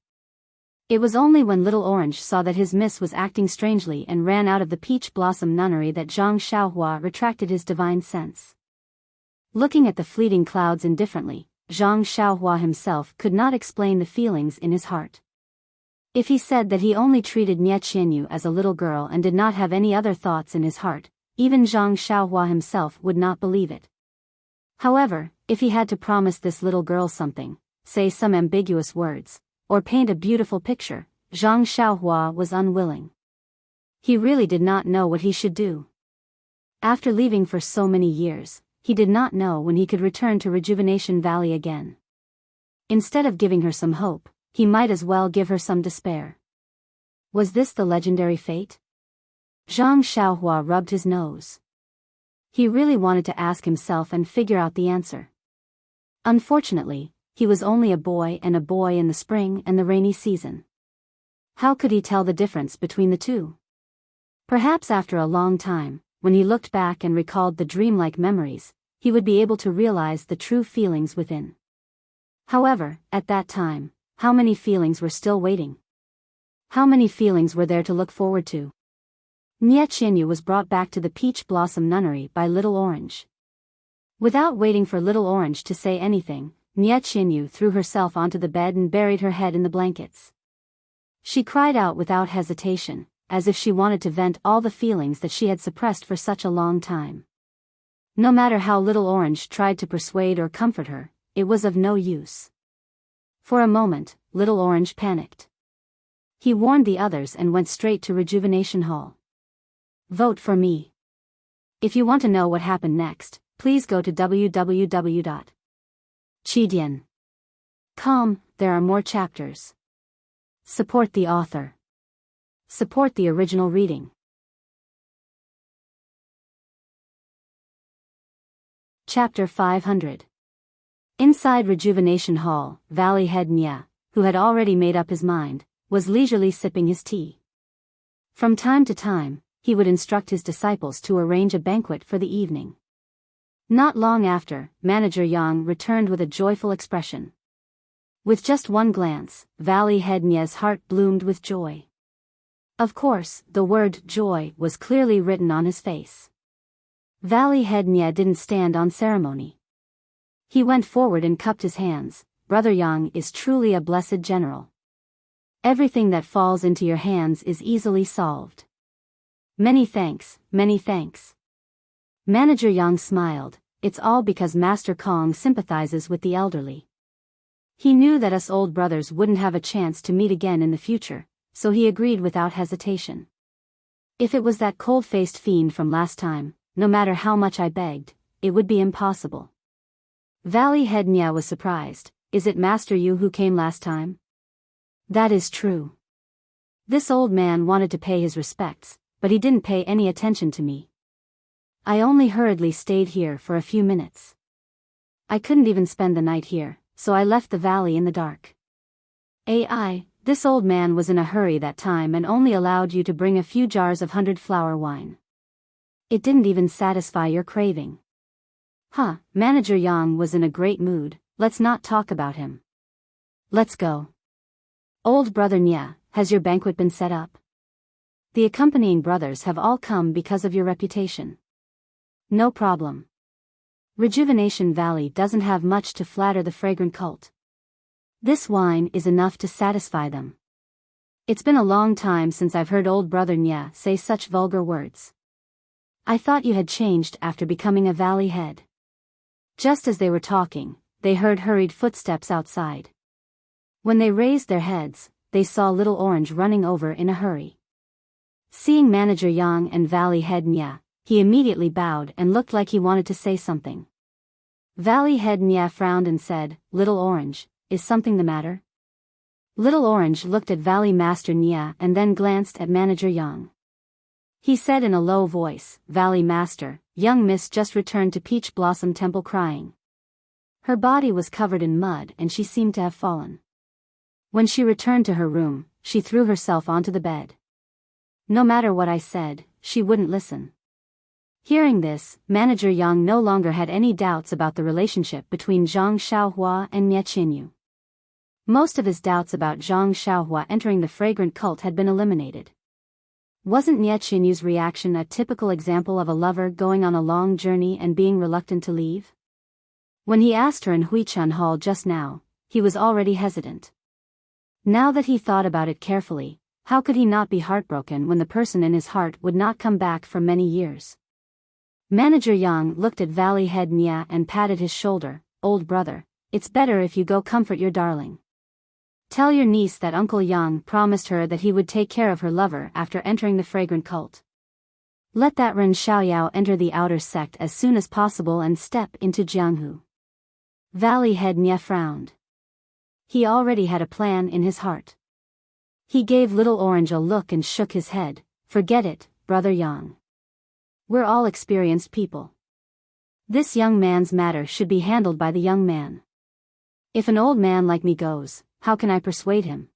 It was only when Little Orange saw that his miss was acting strangely and ran out of the peach blossom nunnery that Zhang Xiaohua retracted his divine sense. Looking at the fleeting clouds indifferently, Zhang Xiaohua himself could not explain the feelings in his heart. If he said that he only treated Nie Qinyu as a little girl and did not have any other thoughts in his heart, even Zhang Xiaohua himself would not believe it. However, if he had to promise this little girl something, say some ambiguous words, or paint a beautiful picture, Zhang Xiaohua was unwilling. He really did not know what he should do. After leaving for so many years, he did not know when he could return to Rejuvenation Valley again. Instead of giving her some hope, he might as well give her some despair. Was this the legendary fate? Zhang Xiaohua rubbed his nose. He really wanted to ask himself and figure out the answer. Unfortunately, he was only a boy in the spring and the rainy season. How could he tell the difference between the two? Perhaps after a long time, when he looked back and recalled the dreamlike memories, he would be able to realize the true feelings within. However, at that time, how many feelings were still waiting? How many feelings were there to look forward to? Nie Qinyu was brought back to the Peach Blossom Nunnery by Little Orange. Without waiting for Little Orange to say anything, Nie Qinyu threw herself onto the bed and buried her head in the blankets. She cried out without hesitation, as if she wanted to vent all the feelings that she had suppressed for such a long time. No matter how Little Orange tried to persuade or comfort her, it was of no use. For a moment, Little Orange panicked. He warned the others and went straight to Rejuvenation Hall. Vote for me. If you want to know what happened next, please go to www.chidian.com. There are more chapters. Support the author. Support the original reading. Chapter 500. Inside Rejuvenation Hall, Valley Head Nya, who had already made up his mind, was leisurely sipping his tea. From time to time, he would instruct his disciples to arrange a banquet for the evening. Not long after, Manager Yang returned with a joyful expression. With just one glance, Valley Head Nya's heart bloomed with joy. Of course, the word joy was clearly written on his face. Valley Head Nya didn't stand on ceremony. He went forward and cupped his hands. Brother Yang is truly a blessed general. Everything that falls into your hands is easily solved. Many thanks, many thanks. Manager Yang smiled. It's all because Master Kong sympathizes with the elderly. He knew that us old brothers wouldn't have a chance to meet again in the future, so he agreed without hesitation. If it was that cold-faced fiend from last time, no matter how much I begged, it would be impossible. Valley Head Nya was surprised. Is it Master Yu who came last time? That is true. This old man wanted to pay his respects, but he didn't pay any attention to me. I only hurriedly stayed here for a few minutes. I couldn't even spend the night here, so I left the valley in the dark. This old man was in a hurry that time and only allowed you to bring a few jars of 100-flower wine. It didn't even satisfy your craving. Manager Yang was in a great mood. Let's not talk about him. Let's go. Old brother Nya, has your banquet been set up? The accompanying brothers have all come because of your reputation. No problem. Rejuvenation Valley doesn't have much to flatter the fragrant cult. This wine is enough to satisfy them. It's been a long time since I've heard old brother Nya say such vulgar words. I thought you had changed after becoming a valley head. Just as they were talking, they heard hurried footsteps outside. When they raised their heads, they saw Little Orange running over in a hurry. Seeing Manager Yang and Valley Head Nya, he immediately bowed and looked like he wanted to say something. Valley Head Nya frowned and said, "Little Orange, is something the matter?" Little Orange looked at Valley Master Nya and then glanced at Manager Yang. He said in a low voice, "Valley Master, young miss just returned to Peach Blossom Temple crying. Her body was covered in mud and she seemed to have fallen. When she returned to her room, she threw herself onto the bed. No matter what I said, she wouldn't listen." Hearing this, Manager Yang no longer had any doubts about the relationship between Zhang Xiaohua and Nie Qinyu. Most of his doubts about Zhang Xiaohua entering the fragrant cult had been eliminated. Wasn't Nie Qinyu's reaction a typical example of a lover going on a long journey and being reluctant to leave? When he asked her in Huichun Hall just now, he was already hesitant. Now that he thought about it carefully, how could he not be heartbroken when the person in his heart would not come back for many years? Manager Yang looked at Valley Head Nya and patted his shoulder. "Old brother, it's better if you go comfort your darling. Tell your niece that Uncle Yang promised her that he would take care of her lover after entering the fragrant cult. Let that Ren Xiaoyao enter the outer sect as soon as possible and step into Jianghu." Valley Head Nya frowned. He already had a plan in his heart. He gave Little Orange a look and shook his head. "Forget it, brother Yang. We're all experienced people. This young man's matter should be handled by the young man. If an old man like me goes, how can I persuade him?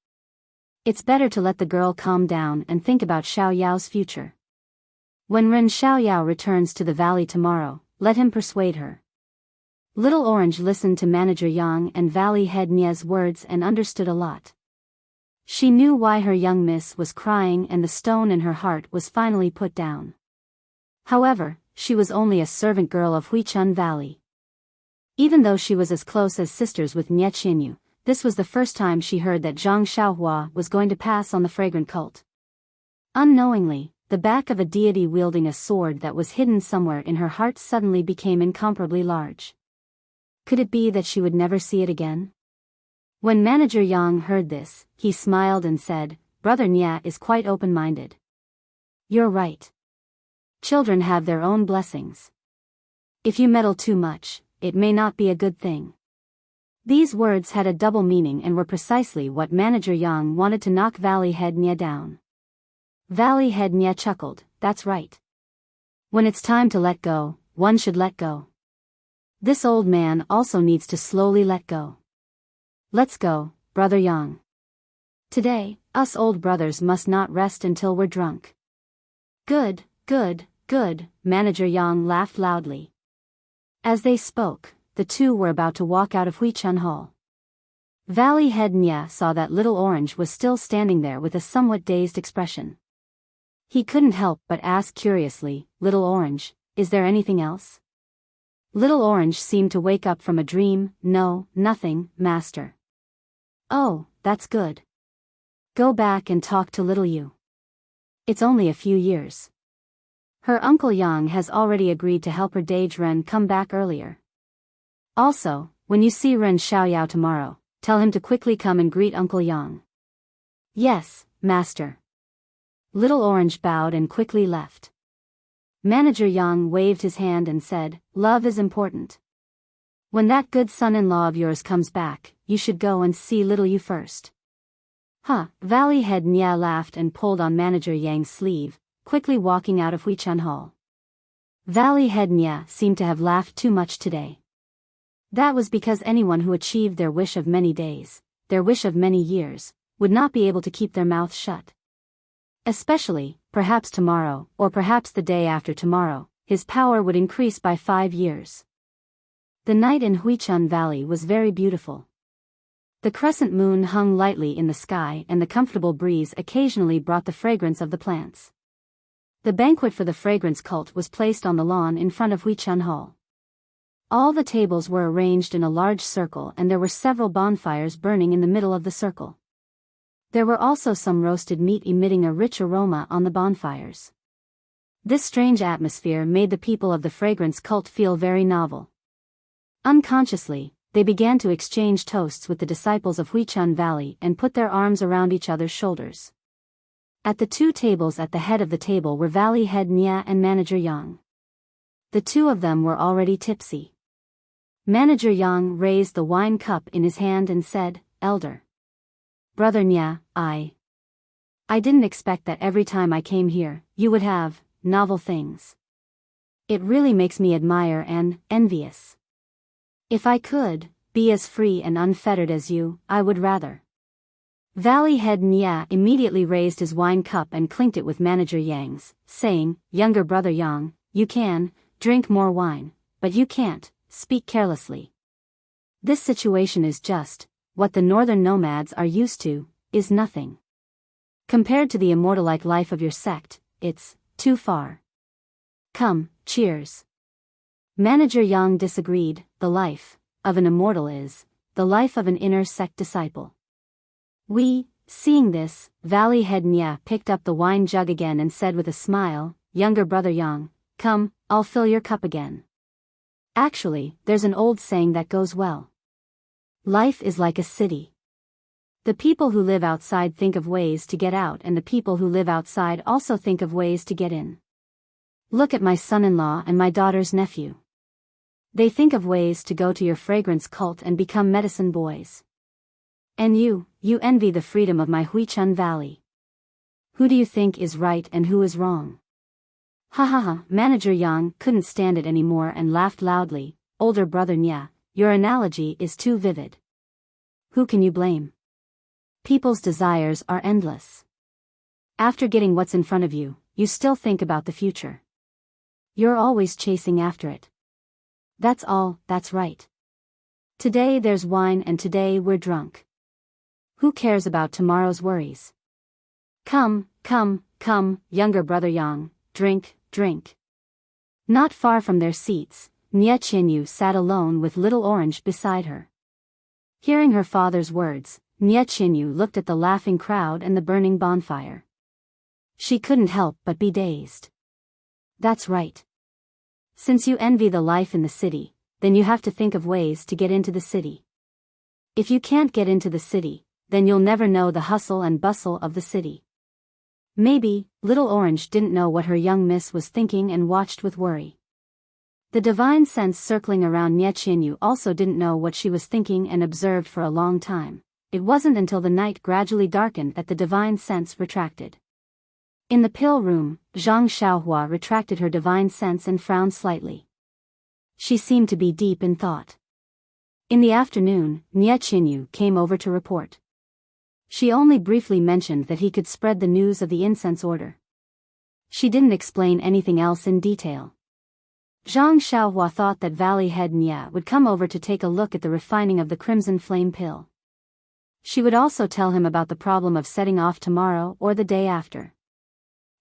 It's better to let the girl calm down and think about Xiao Yao's future. When Ren Xiaoyao returns to the valley tomorrow, let him persuade her." Little Orange listened to Manager Yang and Valley Head Nya's words and understood a lot. She knew why her young miss was crying and the stone in her heart was finally put down. However, she was only a servant girl of Huichun Valley. Even though she was as close as sisters with Nie Qinyu, this was the first time she heard that Zhang Xiaohua was going to pass on the fragrant cult. Unknowingly, the back of a deity wielding a sword that was hidden somewhere in her heart suddenly became incomparably large. Could it be that she would never see it again? When Manager Yang heard this, he smiled and said, "Brother Nya is quite open-minded. You're right. Children have their own blessings. If you meddle too much, it may not be a good thing." These words had a double meaning and were precisely what Manager Yang wanted to knock Valley Head Nya down. Valley Head Nya chuckled, "That's right. When it's time to let go, one should let go. This old man also needs to slowly let go. Let's go, brother Yang. Today, us old brothers must not rest until we're drunk." "Good, good, good," Manager Yang laughed loudly. As they spoke, the two were about to walk out of Huichun Hall. Valley Head Nya saw that Little Orange was still standing there with a somewhat dazed expression. He couldn't help but ask curiously, "Little Orange, is there anything else?" Little Orange seemed to wake up from a dream. "No, nothing, master." "Oh, that's good. Go back and talk to little you. It's only a few years. Her Uncle Yang has already agreed to help her Dage Ren come back earlier. Also, when you see Ren Xiaoyao tomorrow, tell him to quickly come and greet Uncle Yang." "Yes, master." Little Orange bowed and quickly left. Manager Yang waved his hand and said, "Love is important. When that good son-in-law of yours comes back, you should go and see little you first." "Huh," Valley Head Nya laughed and pulled on Manager Yang's sleeve, quickly walking out of Huichun Hall. Valley Head Nya seemed to have laughed too much today. That was because anyone who achieved their wish of many days, their wish of many years, would not be able to keep their mouth shut. Especially, perhaps tomorrow, or perhaps the day after tomorrow, his power would increase by 5 years. The night in Huichun Valley was very beautiful. The crescent moon hung lightly in the sky and the comfortable breeze occasionally brought the fragrance of the plants. The banquet for the fragrance cult was placed on the lawn in front of Huichun Hall. All the tables were arranged in a large circle and there were several bonfires burning in the middle of the circle. There were also some roasted meat emitting a rich aroma on the bonfires. This strange atmosphere made the people of the fragrance cult feel very novel. Unconsciously, they began to exchange toasts with the disciples of Huichun Valley and put their arms around each other's shoulders. At the two tables at the head of the table were Valley Head Nya and Manager Yang. The two of them were already tipsy. Manager Yang raised the wine cup in his hand and said, "Elder Brother Nya, I didn't expect that every time I came here, you would have novel things. It really makes me admire and envious. If I could be as free and unfettered as you, I would rather." Valley Head Nya immediately raised his wine cup and clinked it with Manager Yang's, saying, "Younger brother Yang, you can drink more wine, but you can't speak carelessly. This situation is just what the northern nomads are used to, is nothing. Compared to the immortal-like life of your sect, it's too far. Come, cheers." Manager Yang disagreed. The life of an immortal is the life of an inner sect disciple. Seeing this, Valley Head Nya picked up the wine jug again and said with a smile, "Younger brother Yang, come, I'll fill your cup again. Actually, there's an old saying that goes well. Life is like a city. The people who live outside think of ways to get out and the people who live outside also think of ways to get in. Look at my son-in-law and my daughter's nephew. They think of ways to go to your fragrance cult and become medicine boys. And you envy the freedom of my Huichun Valley. Who do you think is right and who is wrong?" Ha ha ha. Manager Yang couldn't stand it anymore and laughed loudly. "Older brother Nya, your analogy is too vivid. Who can you blame? People's desires are endless. After getting what's in front of you, you still think about the future. You're always chasing after it. That's all, that's right. Today there's wine and today we're drunk. Who cares about tomorrow's worries? Come, younger brother Yang, drink, drink." Not far from their seats, Nya Qinyu sat alone with Little Orange beside her. Hearing her father's words, Nya Qinyu looked at the laughing crowd and the burning bonfire. She couldn't help but be dazed. That's right. Since you envy the life in the city, then you have to think of ways to get into the city. If you can't get into the city, then you'll never know the hustle and bustle of the city. Maybe, Little Orange didn't know what her young miss was thinking and watched with worry. The divine sense circling around Nya Qinyu also didn't know what she was thinking and observed for a long time. It wasn't until the night gradually darkened that the divine sense retracted. In the pill room, Zhang Xiaohua retracted her divine sense and frowned slightly. She seemed to be deep in thought. In the afternoon, Nya Qinyu came over to report. She only briefly mentioned that he could spread the news of the incense order. She didn't explain anything else in detail. Zhang Xiaohua thought that Valley Head Nya would come over to take a look at the refining of the Crimson Flame pill. She would also tell him about the problem of setting off tomorrow or the day after.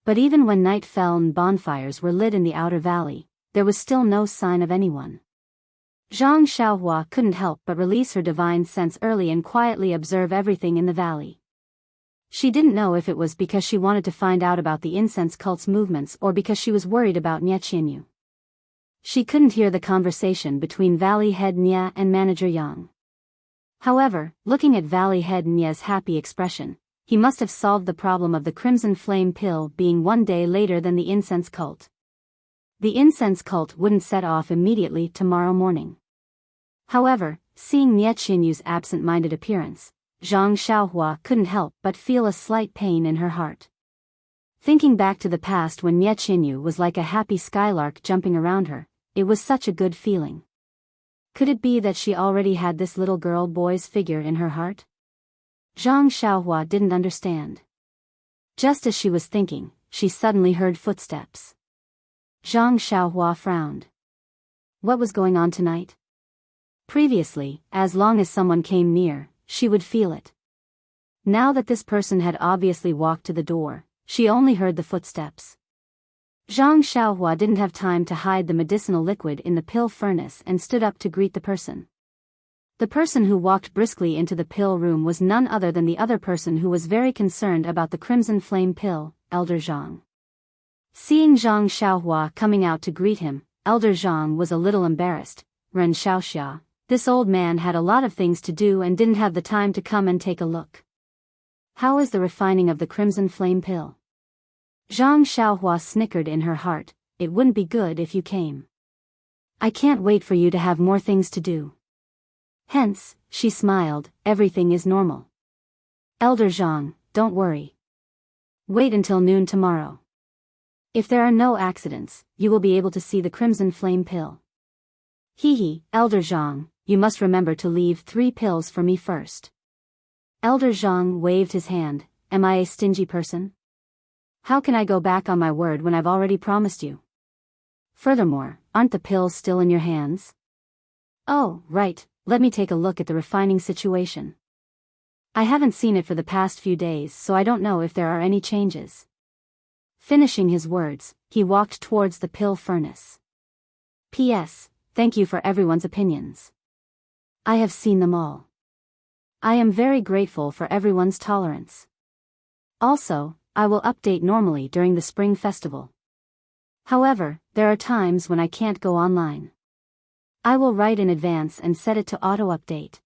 But even when night fell and bonfires were lit in the outer valley, there was still no sign of anyone. Zhang Xiaohua couldn't help but release her divine sense early and quietly observe everything in the valley. She didn't know if it was because she wanted to find out about the incense cult's movements or because she was worried about Nya Qinyu. She couldn't hear the conversation between Valley Head Nya and Manager Yang. However, looking at Valley Head Nya's happy expression, he must have solved the problem of the Crimson Flame pill being one day later than the incense cult. The incense cult wouldn't set off immediately tomorrow morning. However, seeing Nya Qinyu's absent-minded appearance, Zhang Xiaohua couldn't help but feel a slight pain in her heart. Thinking back to the past when Nya Qinyu was like a happy skylark jumping around her, it was such a good feeling. Could it be that she already had this little girl-boy's figure in her heart? Zhang Xiaohua didn't understand. Just as she was thinking, she suddenly heard footsteps. Zhang Xiaohua frowned. What was going on tonight? Previously, as long as someone came near, she would feel it. Now that this person had obviously walked to the door, she only heard the footsteps. Zhang Xiaohua didn't have time to hide the medicinal liquid in the pill furnace and stood up to greet the person. The person who walked briskly into the pill room was none other than the other person who was very concerned about the crimson flame pill, Elder Zhang. Seeing Zhang Xiaohua coming out to greet him, Elder Zhang was a little embarrassed. Ren Xiaoxia, this old man had a lot of things to do and didn't have the time to come and take a look. How is the refining of the crimson flame pill? Zhang Xiaohua snickered in her heart. It wouldn't be good if you came. I can't wait for you to have more things to do. Hence, she smiled, everything is normal. Elder Zhang, don't worry. Wait until noon tomorrow. If there are no accidents, you will be able to see the crimson flame pill. Elder Zhang, you must remember to leave 3 pills for me first. Elder Zhang waved his hand. Am I a stingy person? How can I go back on my word when I've already promised you? Furthermore, aren't the pills still in your hands? Oh, right, let me take a look at the refining situation. I haven't seen it for the past few days, so I don't know if there are any changes. Finishing his words, he walked towards the pill furnace. P.S. Thank you for everyone's opinions. I have seen them all. I am very grateful for everyone's tolerance. Also, I will update normally during the Spring Festival. However, there are times when I can't go online. I will write in advance and set it to auto-update.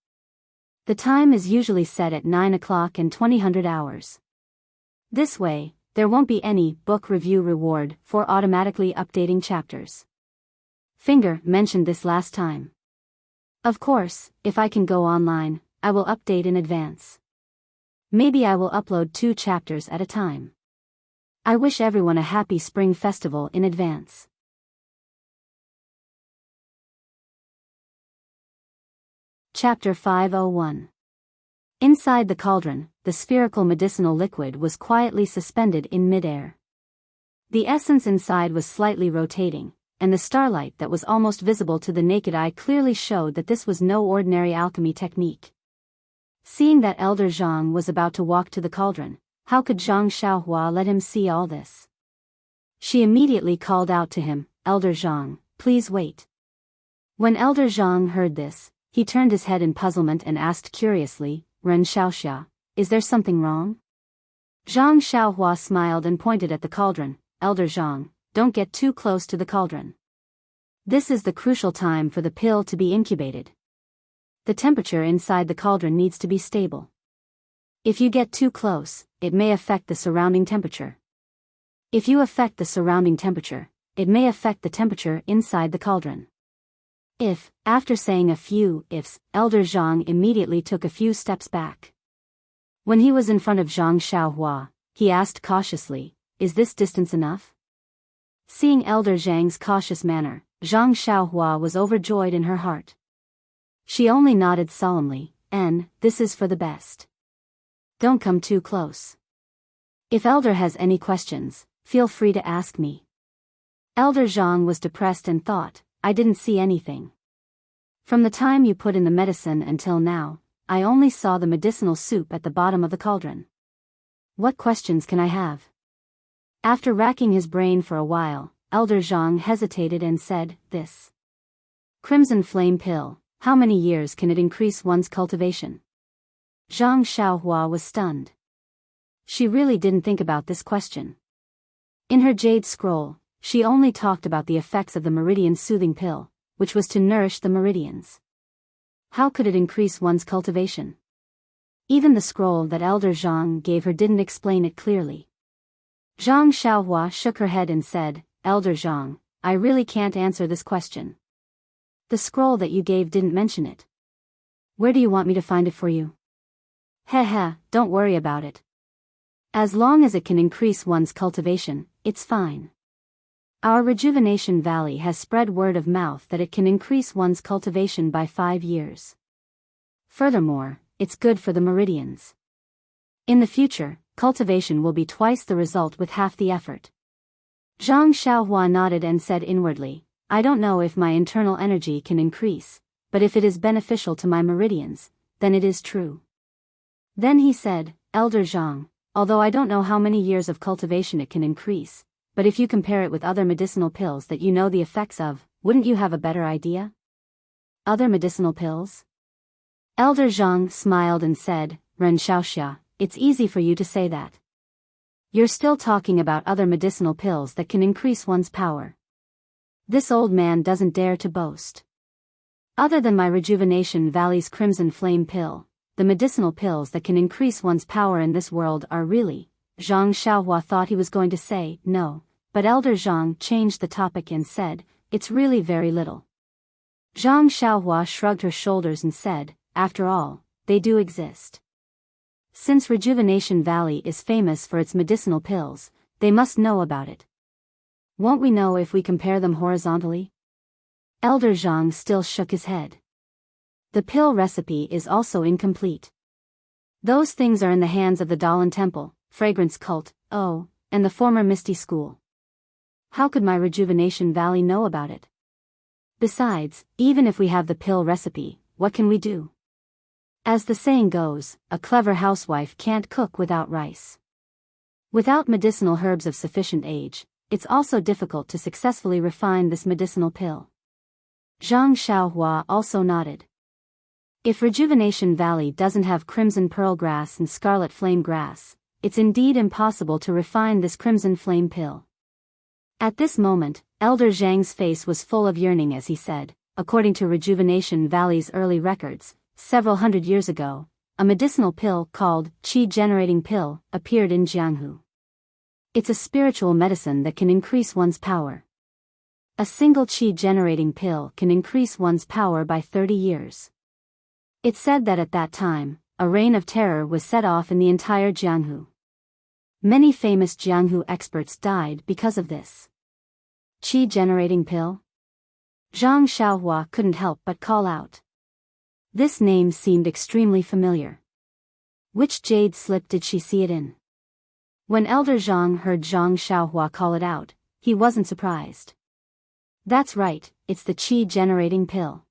The time is usually set at 9 o'clock and 2000 hours. This way, there won't be any book review reward for automatically updating chapters. Finger mentioned this last time. Of course, if I can go online, I will update in advance. Maybe I will upload 2 chapters at a time. I wish everyone a happy Spring Festival in advance. Chapter 501. Inside the cauldron, the spherical medicinal liquid was quietly suspended in midair. The essence inside was slightly rotating, and the starlight that was almost visible to the naked eye clearly showed that this was no ordinary alchemy technique. Seeing that Elder Zhang was about to walk to the cauldron, how could Zhang Xiaohua let him see all this? She immediately called out to him, Elder Zhang, please wait. When Elder Zhang heard this, he turned his head in puzzlement and asked curiously, Ren Xiaoxia, is there something wrong? Zhang Xiaohua smiled and pointed at the cauldron. Elder Zhang, don't get too close to the cauldron. This is the crucial time for the pill to be incubated. The temperature inside the cauldron needs to be stable. If you get too close, it may affect the surrounding temperature. If you affect the surrounding temperature, it may affect the temperature inside the cauldron. If, after saying a few ifs, Elder Zhang immediately took a few steps back. When he was in front of Zhang Xiaohua, he asked cautiously, is this distance enough? Seeing Elder Zhang's cautious manner, Zhang Xiaohua was overjoyed in her heart. She only nodded solemnly, this is for the best. Don't come too close. If Elder has any questions, feel free to ask me. Elder Zhang was depressed and thought, I didn't see anything. From the time you put in the medicine until now, I only saw the medicinal soup at the bottom of the cauldron. What questions can I have? After racking his brain for a while, Elder Zhang hesitated and said, this crimson flame pill, how many years can it increase one's cultivation? Zhang Xiaohua was stunned. She really didn't think about this question. In her jade scroll, she only talked about the effects of the meridian soothing pill, which was to nourish the meridians. How could it increase one's cultivation? Even the scroll that Elder Zhang gave her didn't explain it clearly. Zhang Xiaohua shook her head and said, Elder Zhang, I really can't answer this question. The scroll that you gave didn't mention it. Where do you want me to find it for you? Don't worry about it. As long as it can increase one's cultivation, it's fine. Our Rejuvenation Valley has spread word of mouth that it can increase one's cultivation by 5 years. Furthermore, it's good for the meridians. In the future, cultivation will be twice the result with half the effort. Zhang Xiaohua nodded and said inwardly, I don't know if my internal energy can increase, but if it is beneficial to my meridians, then it is true. Then he said, Elder Zhang, although I don't know how many years of cultivation it can increase, but if you compare it with other medicinal pills that you know the effects of, wouldn't you have a better idea? Other medicinal pills? Elder Zhang smiled and said, Ren Xiaoxia, it's easy for you to say that. You're still talking about other medicinal pills that can increase one's power. This old man doesn't dare to boast. Other than my Rejuvenation Valley's Crimson Flame pill, the medicinal pills that can increase one's power in this world are really, Zhang Xiaohua thought he was going to say, no, but Elder Zhang changed the topic and said, it's really very little. Zhang Xiaohua shrugged her shoulders and said, after all, they do exist. Since Rejuvenation Valley is famous for its medicinal pills, they must know about it. Won't we know if we compare them horizontally? Elder Zhang still shook his head. The pill recipe is also incomplete. Those things are in the hands of the Dalan Temple, Fragrance Cult, and the former Misty School. How could my Rejuvenation Valley know about it? Besides, even if we have the pill recipe, what can we do? As the saying goes, a clever housewife can't cook without rice. Without medicinal herbs of sufficient age, it's also difficult to successfully refine this medicinal pill. Zhang Xiaohua also nodded. If Rejuvenation Valley doesn't have crimson pearl grass and scarlet flame grass, it's indeed impossible to refine this crimson flame pill. At this moment, Elder Zhang's face was full of yearning as he said, according to Rejuvenation Valley's early records, several hundred years ago, a medicinal pill called Qi-generating pill appeared in Jianghu. It's a spiritual medicine that can increase one's power. A single Qi-generating pill can increase one's power by 30 years. It's said that at that time, a reign of terror was set off in the entire Jianghu. Many famous Jianghu experts died because of this. Qi-generating pill? Zhang Xiaohua couldn't help but call out. This name seemed extremely familiar. Which jade slip did she see it in? When Elder Zhang heard Zhang Xiaohua call it out, he wasn't surprised. That's right, it's the Qi-generating pill.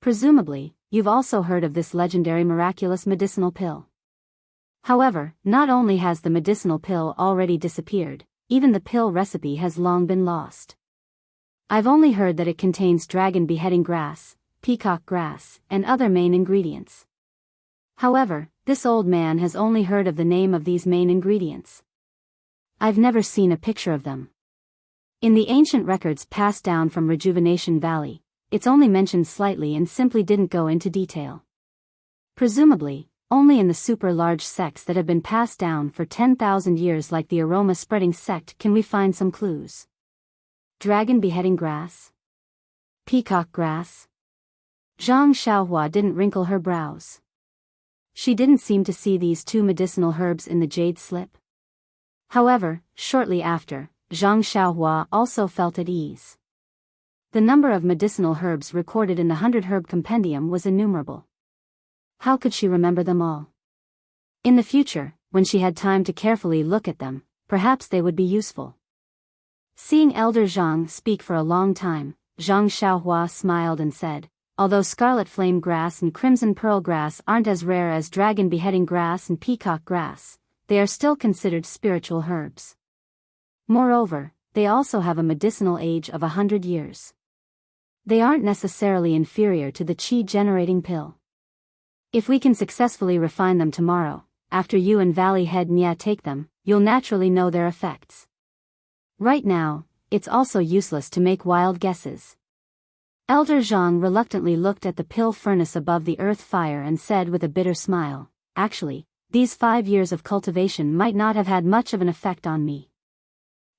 Presumably, you've also heard of this legendary miraculous medicinal pill. However, not only has the medicinal pill already disappeared, even the pill recipe has long been lost. I've only heard that it contains dragon beheading grass, peacock grass, and other main ingredients. However, this old man has only heard of the name of these main ingredients. I've never seen a picture of them. In the ancient records passed down from Rejuvenation Valley, it's only mentioned slightly and simply didn't go into detail. Presumably, only in the super large sects that have been passed down for 10,000 years like the aroma-spreading sect can we find some clues. Dragon beheading grass? Peacock grass? Zhang Xiaohua didn't wrinkle her brows. She didn't seem to see these two medicinal herbs in the jade slip. However, shortly after, Zhang Xiaohua also felt at ease. The number of medicinal herbs recorded in the 100 Herb Compendium was innumerable. How could she remember them all? In the future, when she had time to carefully look at them, perhaps they would be useful. Seeing Elder Zhang speak for a long time, Zhang Xiaohua smiled and said, although scarlet flame grass and crimson pearl grass aren't as rare as dragon beheading grass and peacock grass, they are still considered spiritual herbs. Moreover, they also have a medicinal age of 100 years. They aren't necessarily inferior to the Qi-generating pill. If we can successfully refine them tomorrow, after you and Valley Head Nya take them, you'll naturally know their effects. Right now, it's also useless to make wild guesses. Elder Zhang reluctantly looked at the pill furnace above the earth fire and said with a bitter smile, actually, these 5 years of cultivation might not have had much of an effect on me.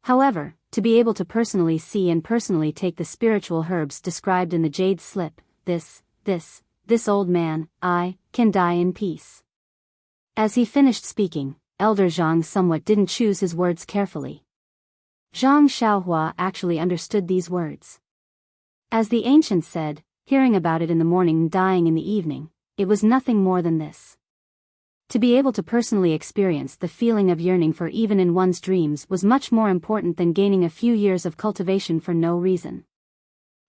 However, to be able to personally see and personally take the spiritual herbs described in the jade slip, this old man, can die in peace. As he finished speaking, Elder Zhang somewhat didn't choose his words carefully. Zhang Xiaohua actually understood these words. As the ancients said, hearing about it in the morning and dying in the evening, it was nothing more than this. To be able to personally experience the feeling of yearning for even in one's dreams was much more important than gaining a few years of cultivation for no reason.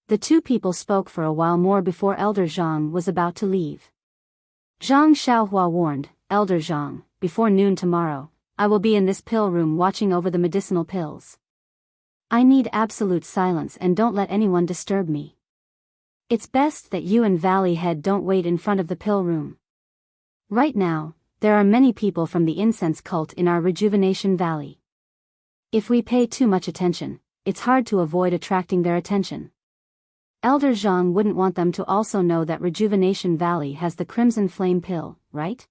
The two people spoke for a while more before Elder Zhang was about to leave. Zhang Xiaohua warned, Elder Zhang, before noon tomorrow, I will be in this pill room watching over the medicinal pills. I need absolute silence and don't let anyone disturb me. It's best that you and Valley Head don't wait in front of the pill room. Right now, there are many people from the incense cult in our Rejuvenation Valley. If we pay too much attention, it's hard to avoid attracting their attention. Elder Zhang wouldn't want them to also know that Rejuvenation Valley has the Crimson Flame pill, right?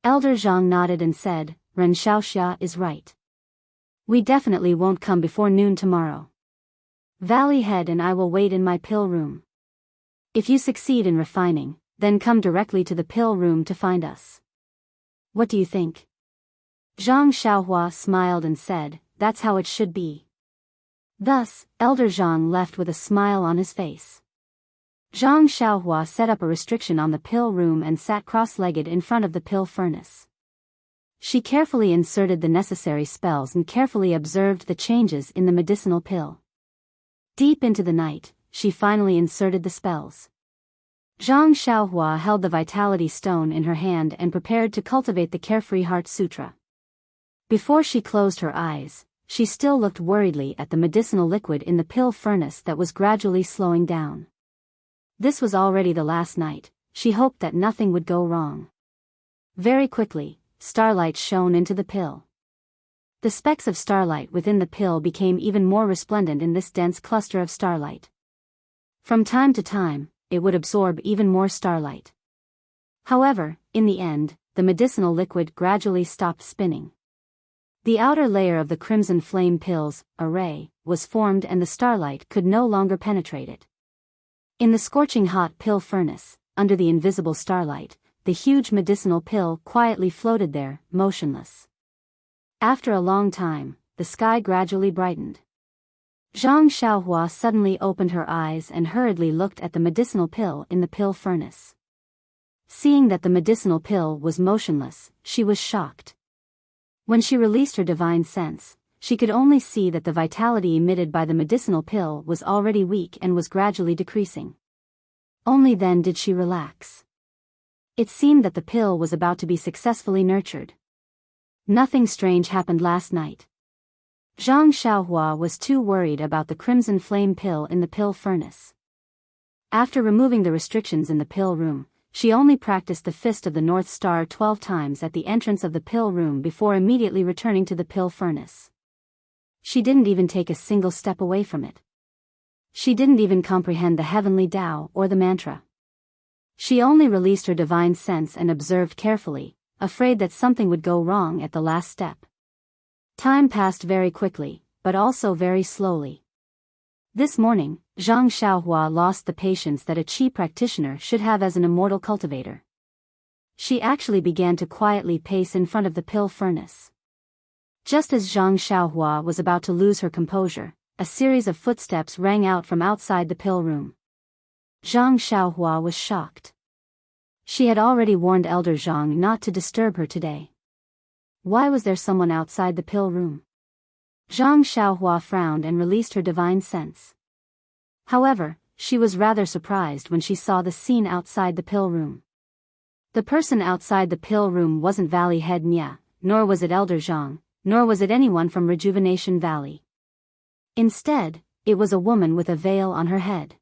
Elder Zhang nodded and said, Ren Xiaoxia is right. We definitely won't come before noon tomorrow. Valley Head and I will wait in my pill room. If you succeed in refining, then come directly to the pill room to find us. What do you think? Zhang Xiaohua smiled and said, that's how it should be. Thus, Elder Zhang left with a smile on his face. Zhang Xiaohua set up a restriction on the pill room and sat cross-legged in front of the pill furnace. She carefully inserted the necessary spells and carefully observed the changes in the medicinal pill. Deep into the night, she finally inserted the spells. Zhang Xiaohua held the Vitality Stone in her hand and prepared to cultivate the Carefree Heart Sutra. Before she closed her eyes, she still looked worriedly at the medicinal liquid in the pill furnace that was gradually slowing down. This was already the last night, she hoped that nothing would go wrong. Very quickly, starlight shone into the pill. The specks of starlight within the pill became even more resplendent in this dense cluster of starlight. From time to time, it would absorb even more starlight. However, in the end, the medicinal liquid gradually stopped spinning. The outer layer of the Crimson Flame pill's array was formed and the starlight could no longer penetrate it. In the scorching hot pill furnace, under the invisible starlight, the huge medicinal pill quietly floated there, motionless. After a long time, the sky gradually brightened. Zhang Xiaohua suddenly opened her eyes and hurriedly looked at the medicinal pill in the pill furnace. Seeing that the medicinal pill was motionless, she was shocked. When she released her divine sense, she could only see that the vitality emitted by the medicinal pill was already weak and was gradually decreasing. Only then did she relax. It seemed that the pill was about to be successfully nurtured. Nothing strange happened last night. Zhang Xiaohua was too worried about the Crimson Flame pill in the pill furnace. After removing the restrictions in the pill room, she only practiced the Fist of the North Star 12 times at the entrance of the pill room before immediately returning to the pill furnace. She didn't even take a single step away from it. She didn't even comprehend the heavenly Tao or the mantra. She only released her divine sense and observed carefully, afraid that something would go wrong at the last step. Time passed very quickly, but also very slowly. This morning, Zhang Xiaohua lost the patience that a Qi practitioner should have as an immortal cultivator. She actually began to quietly pace in front of the pill furnace. Just as Zhang Xiaohua was about to lose her composure, a series of footsteps rang out from outside the pill room. Zhang Xiaohua was shocked. She had already warned Elder Zhang not to disturb her today. Why was there someone outside the pill room? Zhang Xiaohua frowned and released her divine sense. However, she was rather surprised when she saw the scene outside the pill room. The person outside the pill room wasn't Valley Head Nya, nor was it Elder Zhang, nor was it anyone from Rejuvenation Valley. Instead, it was a woman with a veil on her head.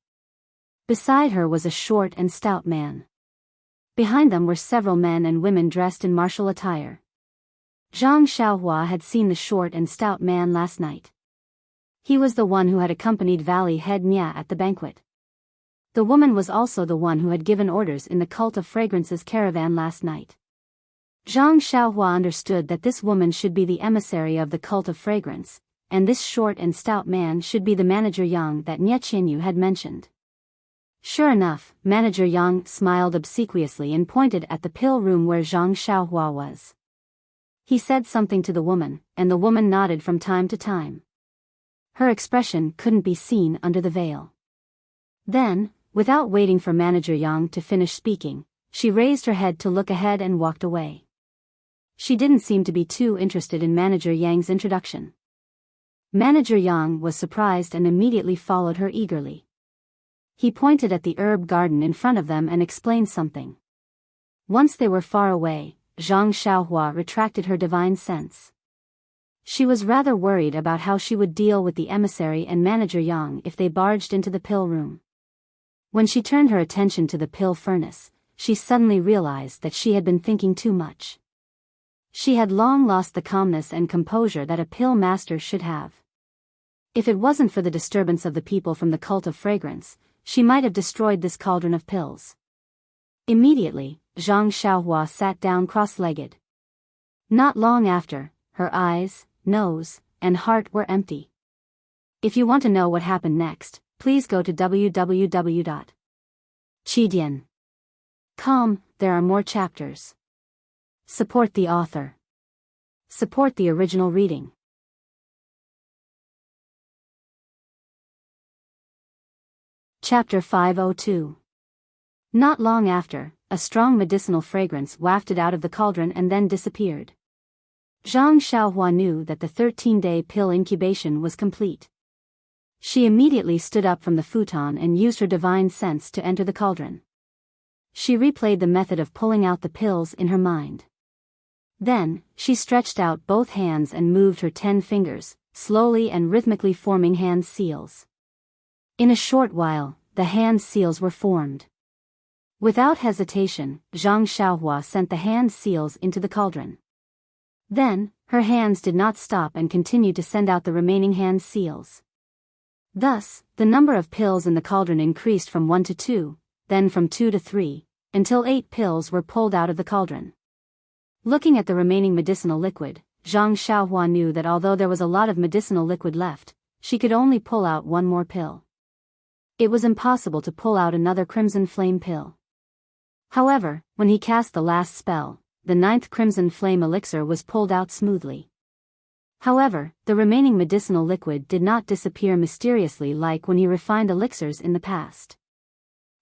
Beside her was a short and stout man. Behind them were several men and women dressed in martial attire. Zhang Xiaohua had seen the short and stout man last night. He was the one who had accompanied Valley Head Nya at the banquet. The woman was also the one who had given orders in the Cult of Fragrances caravan last night. Zhang Xiaohua understood that this woman should be the emissary of the Cult of Fragrance, and this short and stout man should be the Manager Yang that Nye Qinyu had mentioned. Sure enough, Manager Yang smiled obsequiously and pointed at the pill room where Zhang Xiaohua was. He said something to the woman, and the woman nodded from time to time. Her expression couldn't be seen under the veil. Then, without waiting for Manager Yang to finish speaking, she raised her head to look ahead and walked away. She didn't seem to be too interested in Manager Yang's introduction. Manager Yang was surprised and immediately followed her eagerly. He pointed at the herb garden in front of them and explained something. Once they were far away, Zhang Xiaohua retracted her divine sense. She was rather worried about how she would deal with the emissary and manager Yang if they barged into the pill room. When she turned her attention to the pill furnace, she suddenly realized that she had been thinking too much. She had long lost the calmness and composure that a pill master should have. If it wasn't for the disturbance of the people from the cult of fragrance, she might have destroyed this cauldron of pills. Immediately, Zhang Xiaohua sat down cross-legged. Not long after, her eyes, nose, and heart were empty. If you want to know what happened next, please go to www.chidian.com. There are more chapters. Support the author. Support the original reading. Chapter 502. Not long after, a strong medicinal fragrance wafted out of the cauldron and then disappeared. Zhang Xiaohua knew that the 13-day pill incubation was complete. She immediately stood up from the futon and used her divine sense to enter the cauldron. She replayed the method of pulling out the pills in her mind. Then, she stretched out both hands and moved her 10 fingers, slowly and rhythmically forming hand seals. In a short while, the hand seals were formed. Without hesitation, Zhang Xiaohua sent the hand seals into the cauldron. Then, her hands did not stop and continued to send out the remaining hand seals. Thus, the number of pills in the cauldron increased from 1 to 2, then from 2 to 3, until 8 pills were pulled out of the cauldron. Looking at the remaining medicinal liquid, Zhang Xiaohua knew that although there was a lot of medicinal liquid left, she could only pull out one more pill. It was impossible to pull out another crimson flame pill. However, when he cast the last spell, the 9th crimson flame elixir was pulled out smoothly. However, the remaining medicinal liquid did not disappear mysteriously like when he refined elixirs in the past.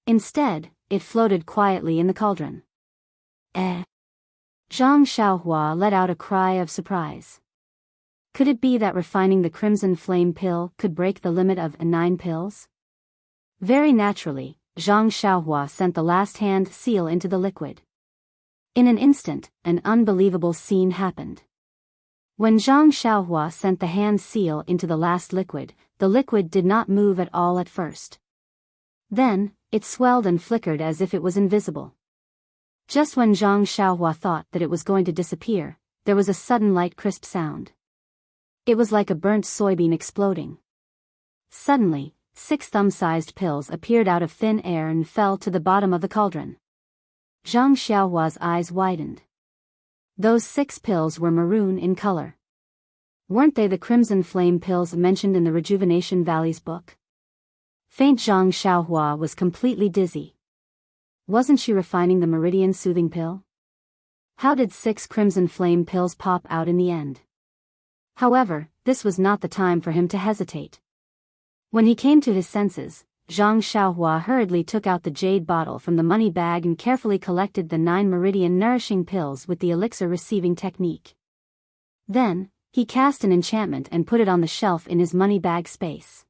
Instead, it floated quietly in the cauldron. Zhang Xiaohua let out a cry of surprise. Could it be that refining the crimson flame pill could break the limit of 9 pills? Very naturally, Zhang Xiaohua sent the last hand seal into the liquid. In an instant, an unbelievable scene happened. When Zhang Xiaohua sent the hand seal into the last liquid, the liquid did not move at all at first. Then, it swelled and flickered as if it was invisible. Just when Zhang Xiaohua thought that it was going to disappear, there was a sudden light crisp sound. It was like a burnt soybean exploding. Suddenly, 6 thumb-sized pills appeared out of thin air and fell to the bottom of the cauldron. Zhang Xiaohua's eyes widened. Those 6 pills were maroon in color. Weren't they the crimson flame pills mentioned in the Rejuvenation Valley's book? Faint Zhang Xiaohua was completely dizzy. Wasn't she refining the meridian soothing pill? How did 6 crimson flame pills pop out in the end? However, this was not the time for him to hesitate. When he came to his senses, Zhang Xiaohua hurriedly took out the jade bottle from the money bag and carefully collected the 9 meridian nourishing pills with the elixir receiving technique. Then, he cast an enchantment and put it on the shelf in his money bag space.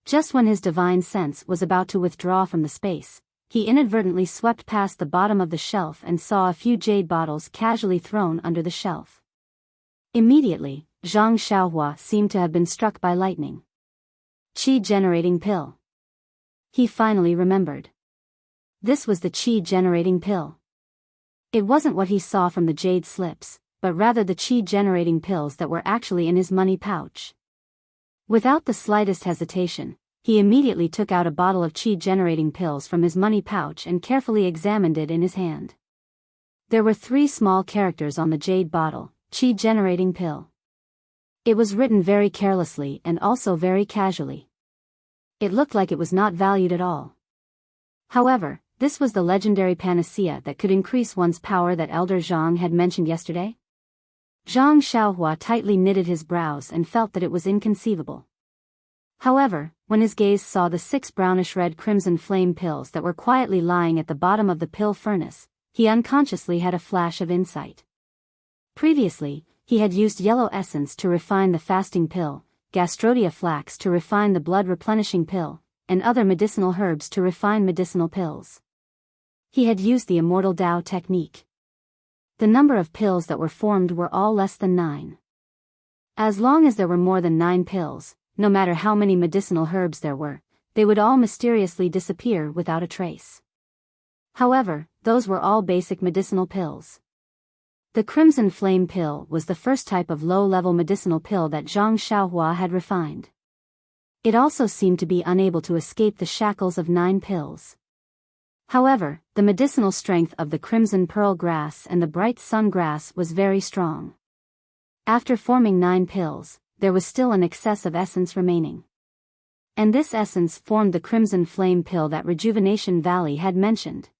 Just when his divine sense was about to withdraw from the space, he inadvertently swept past the bottom of the shelf and saw a few jade bottles casually thrown under the shelf. Immediately, Zhang Xiaohua seemed to have been struck by lightning. Qi-generating pill. He finally remembered. This was the qi-generating pill. It wasn't what he saw from the jade slips, but rather the qi-generating pills that were actually in his money pouch. Without the slightest hesitation, he immediately took out a bottle of qi-generating pills from his money pouch and carefully examined it in his hand. There were 3 small characters on the jade bottle, qi-generating pill. It was written very carelessly and also very casually. It looked like it was not valued at all. However, this was the legendary panacea that could increase one's power that Elder Zhang had mentioned yesterday. Zhang Xiaohua tightly knitted his brows and felt that it was inconceivable. However, when his gaze saw the 6 brownish-red crimson flame pills that were quietly lying at the bottom of the pill furnace, he unconsciously had a flash of insight. Previously, he had used yellow essence to refine the fasting pill, gastrodia flax to refine the blood replenishing pill, and other medicinal herbs to refine medicinal pills. He had used the Immortal Tao technique. The number of pills that were formed were all less than 9. As long as there were more than 9 pills, no matter how many medicinal herbs there were, they would all mysteriously disappear without a trace. However, those were all basic medicinal pills. The Crimson Flame pill was the first type of low-level medicinal pill that Zhang Xiaohua had refined. It also seemed to be unable to escape the shackles of 9 pills. However, the medicinal strength of the Crimson Pearl grass and the Bright Sun grass was very strong. After forming 9 pills, there was still an excess of essence remaining. And this essence formed the Crimson Flame pill that Rejuvenation Valley had mentioned.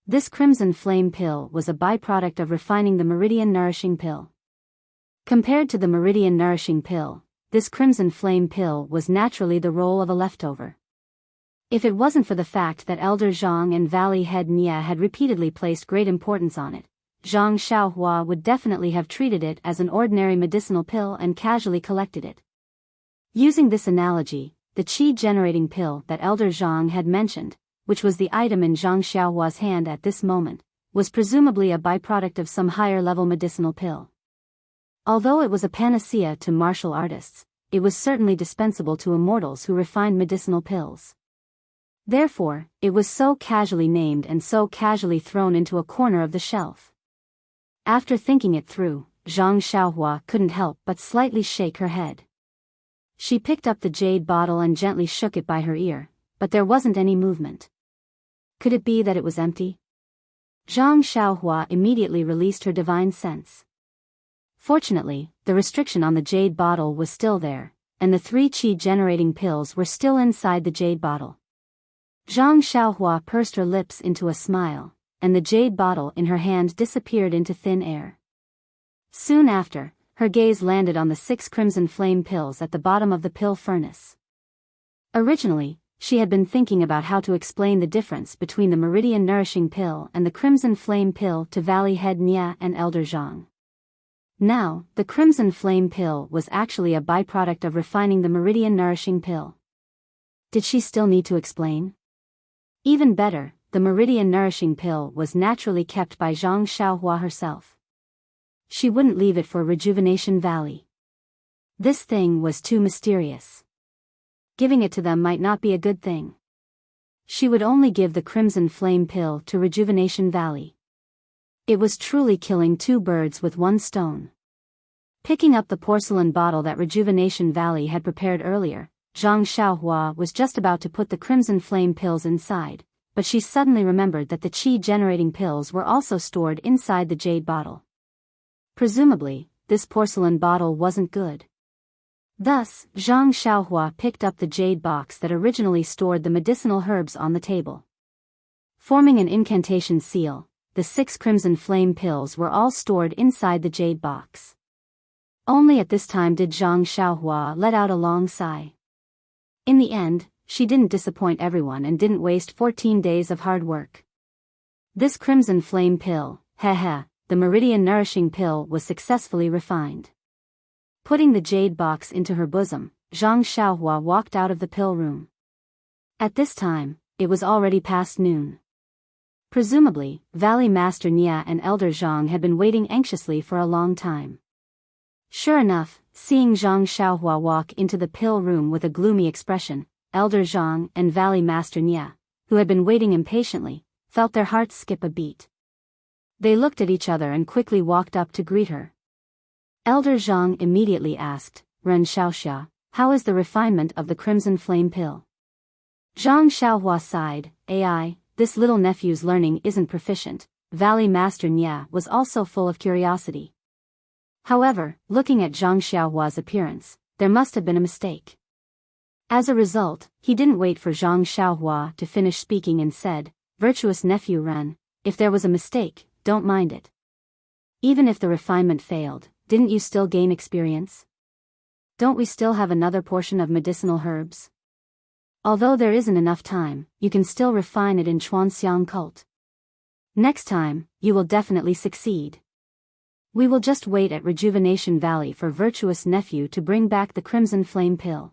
This Crimson Flame pill was a byproduct of refining the Meridian Nourishing pill. Compared to the Meridian Nourishing pill, this Crimson Flame pill was naturally the role of a leftover. If it wasn't for the fact that Elder Zhang and Valley Head Nia had repeatedly placed great importance on it, Zhang Xiaohua would definitely have treated it as an ordinary medicinal pill and casually collected it. Using this analogy, the qi-generating pill that Elder Zhang had mentioned, which was the item in Zhang Xiaohua's hand at this moment, was presumably a byproduct of some higher-level medicinal pill. Although it was a panacea to martial artists, it was certainly dispensable to immortals who refined medicinal pills. Therefore, it was so casually named and so casually thrown into a corner of the shelf. After thinking it through, Zhang Xiaohua couldn't help but slightly shake her head. She picked up the jade bottle and gently shook it by her ear, but there wasn't any movement. Could it be that it was empty? Zhang Xiaohua immediately released her divine sense. Fortunately, the restriction on the jade bottle was still there, and the 3 qi-generating pills were still inside the jade bottle. Zhang Xiaohua pursed her lips into a smile, and the jade bottle in her hand disappeared into thin air. Soon after, her gaze landed on the 6 Crimson Flame pills at the bottom of the pill furnace. Originally, she had been thinking about how to explain the difference between the Meridian Nourishing pill and the Crimson Flame pill to Valley Head Nia and Elder Zhang. Now, the Crimson Flame pill was actually a byproduct of refining the Meridian Nourishing pill. Did she still need to explain? Even better, the Meridian Nourishing pill was naturally kept by Zhang Xiaohua herself. She wouldn't leave it for Rejuvenation Valley. This thing was too mysterious. Giving it to them might not be a good thing. She would only give the Crimson Flame pill to Rejuvenation Valley. It was truly killing 2 birds with 1 stone. Picking up the porcelain bottle that Rejuvenation Valley had prepared earlier, Zhang Xiaohua was just about to put the Crimson Flame pills inside, but she suddenly remembered that the qi-generating pills were also stored inside the jade bottle. Presumably, this porcelain bottle wasn't good. Thus, Zhang Xiaohua picked up the jade box that originally stored the medicinal herbs on the table. Forming an incantation seal, the 6 Crimson Flame pills were all stored inside the jade box. Only at this time did Zhang Xiaohua let out a long sigh. In the end, she didn't disappoint everyone and didn't waste 14 days of hard work. This Crimson Flame pill, the Meridian Nourishing pill, was successfully refined. Putting the jade box into her bosom, Zhang Xiaohua walked out of the pill room. At this time, it was already past noon. Presumably, Valley Master Nia and Elder Zhang had been waiting anxiously for a long time. Sure enough, seeing Zhang Xiaohua walk into the pill room with a gloomy expression, Elder Zhang and Valley Master Nia, who had been waiting impatiently, felt their hearts skip a beat. They looked at each other and quickly walked up to greet her. Elder Zhang immediately asked, "Ren Xiaoxia, how is the refinement of the Crimson Flame pill?" Zhang Xiaohua sighed, "Ai, this little nephew's learning isn't proficient." Valley Master Nia was also full of curiosity. However, looking at Zhang Xiaohua's appearance, there must have been a mistake. As a result, he didn't wait for Zhang Xiaohua to finish speaking and said, "Virtuous nephew Ren, if there was a mistake, don't mind it. Even if the refinement failed, didn't you still gain experience? Don't we still have another portion of medicinal herbs? Although there isn't enough time, you can still refine it in Chuanxiang cult. Next time, you will definitely succeed. We will just wait at Rejuvenation Valley for virtuous nephew to bring back the Crimson Flame pill."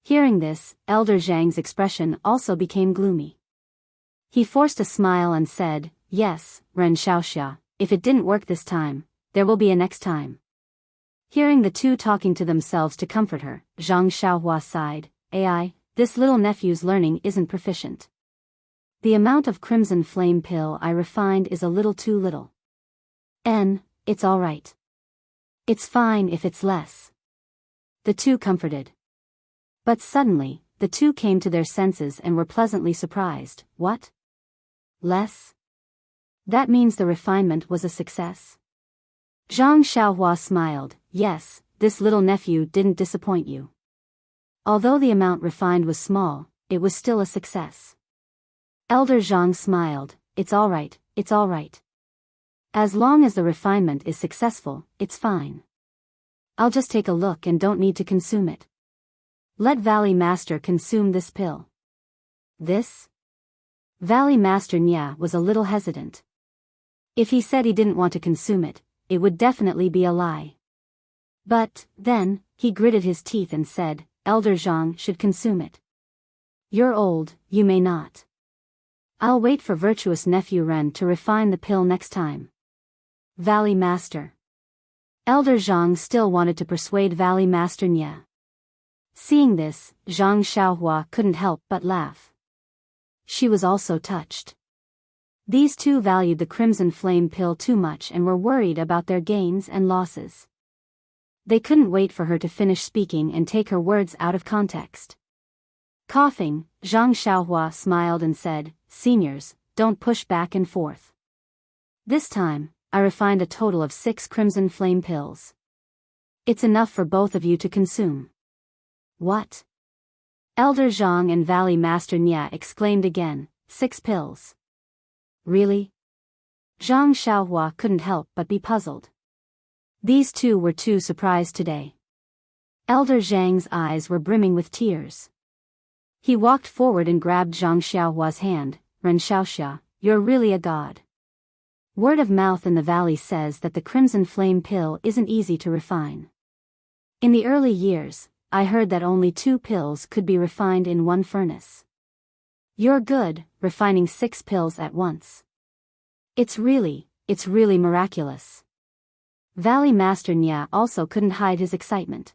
Hearing this, Elder Zhang's expression also became gloomy. He forced a smile and said, "Yes, Ren Xiaoxia, if it didn't work this time, there will be a next time." Hearing the two talking to themselves to comfort her, Zhang Xiaohua sighed, "Ai, this little nephew's learning isn't proficient. The amount of crimson flame pill I refined is a little too little. It's alright. It's fine if it's less." The two comforted. But suddenly, the two came to their senses and were pleasantly surprised. What? Less? That means the refinement was a success? Zhang Xiaohua smiled. Yes, this little nephew didn't disappoint you. Although the amount refined was small, it was still a success. Elder Zhang smiled. It's alright, it's alright. As long as the refinement is successful, it's fine. I'll just take a look and don't need to consume it. Let Valley Master consume this pill. This? Valley Master Nya was a little hesitant. If he said he didn't want to consume it, it would definitely be a lie. But, then, he gritted his teeth and said, Elder Zhang should consume it. You're old, you may not. I'll wait for virtuous nephew Ren to refine the pill next time. Valley Master. Elder Zhang still wanted to persuade Valley Master Nya. Seeing this, Zhang Xiaohua couldn't help but laugh. She was also touched. These two valued the crimson flame pill too much and were worried about their gains and losses. They couldn't wait for her to finish speaking and take her words out of context. Coughing, Zhang Xiaohua smiled and said, Seniors, don't push back and forth. This time, I refined a total of 6 crimson flame pills. It's enough for both of you to consume. What? Elder Zhang and Valley Master Nya exclaimed again, 6 pills. Really? Zhang Xiaohua couldn't help but be puzzled. These two were too surprised today. Elder Zhang's eyes were brimming with tears. He walked forward and grabbed Zhang Xiaohua's hand. Ren Xiaoxia, you're really a god. Word of mouth in the valley says that the crimson flame pill isn't easy to refine. In the early years, I heard that only 2 pills could be refined in one furnace. You're good, refining 6 pills at once. It's really miraculous. Valley Master Nya also couldn't hide his excitement.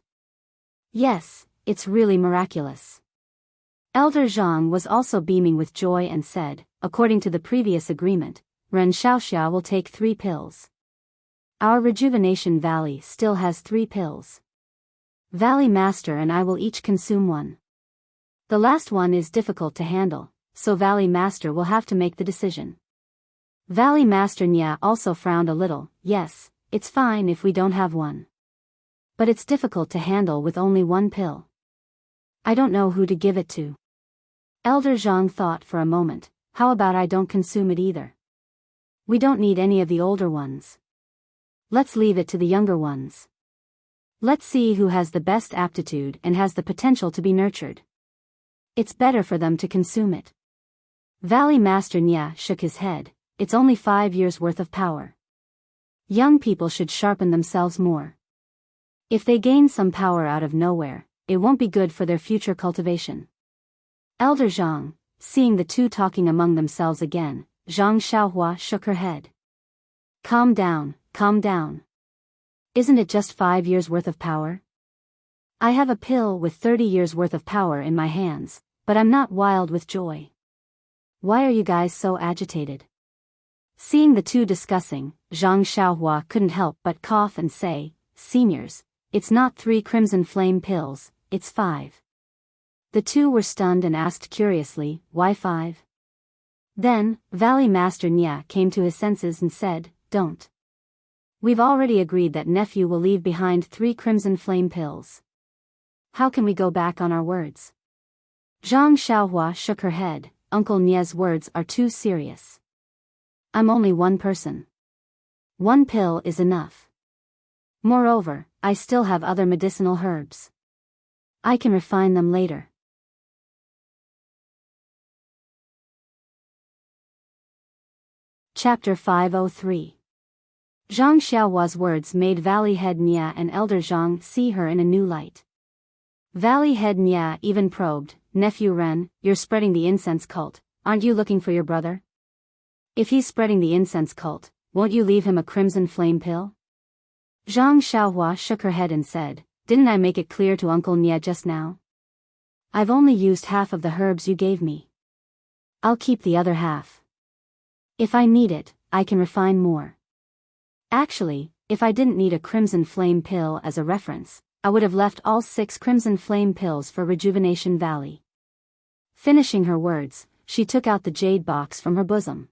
Yes, it's really miraculous. Elder Zhang was also beaming with joy and said, according to the previous agreement, Ren Xiaoxia will take 3 pills. Our Rejuvenation Valley still has 3 pills. Valley Master and I will each consume 1. The last one is difficult to handle, so Valley Master will have to make the decision. Valley Master Nya also frowned a little. Yes, it's fine if we don't have 1. But it's difficult to handle with only 1 pill. I don't know who to give it to. Elder Zhang thought for a moment. How about I don't consume it either? We don't need any of the older ones. Let's leave it to the younger ones. Let's see who has the best aptitude and has the potential to be nurtured. It's better for them to consume it. Valley Master Nya shook his head. It's only 5 years worth of power. Young people should sharpen themselves more. If they gain some power out of nowhere, it won't be good for their future cultivation. Elder Zhang, seeing the two talking among themselves again, Zhang Xiaohua shook her head. Calm down, calm down. Isn't it just 5 years worth of power? I have a pill with 30 years worth of power in my hands, but I'm not wild with joy. Why are you guys so agitated? Seeing the two discussing, Zhang Xiaohua couldn't help but cough and say, Seniors, it's not 3 crimson flame pills, it's 5. The two were stunned and asked curiously, why 5? Then, Valley Master Nya came to his senses and said, Don't. We've already agreed that nephew will leave behind 3 crimson flame pills. How can we go back on our words? Zhang Xiaohua shook her head. Uncle Nya's words are too serious. I'm only one person. 1 pill is enough. Moreover, I still have other medicinal herbs. I can refine them later. Chapter 503. Zhang Xiaohua's words made Valley Head Nya and Elder Zhang see her in a new light. Valley Head Nya even probed, Nephew Ren, you're spreading the incense cult, aren't you looking for your brother? If he's spreading the incense cult, won't you leave him a crimson flame pill? Zhang Xiaohua shook her head and said, "Didn't I make it clear to Uncle Nye just now? I've only used half of the herbs you gave me. I'll keep the other half. If I need it, I can refine more. Actually, if I didn't need a crimson flame pill as a reference, I would have left all 6 crimson flame pills for Rejuvenation Valley." Finishing her words, she took out the jade box from her bosom.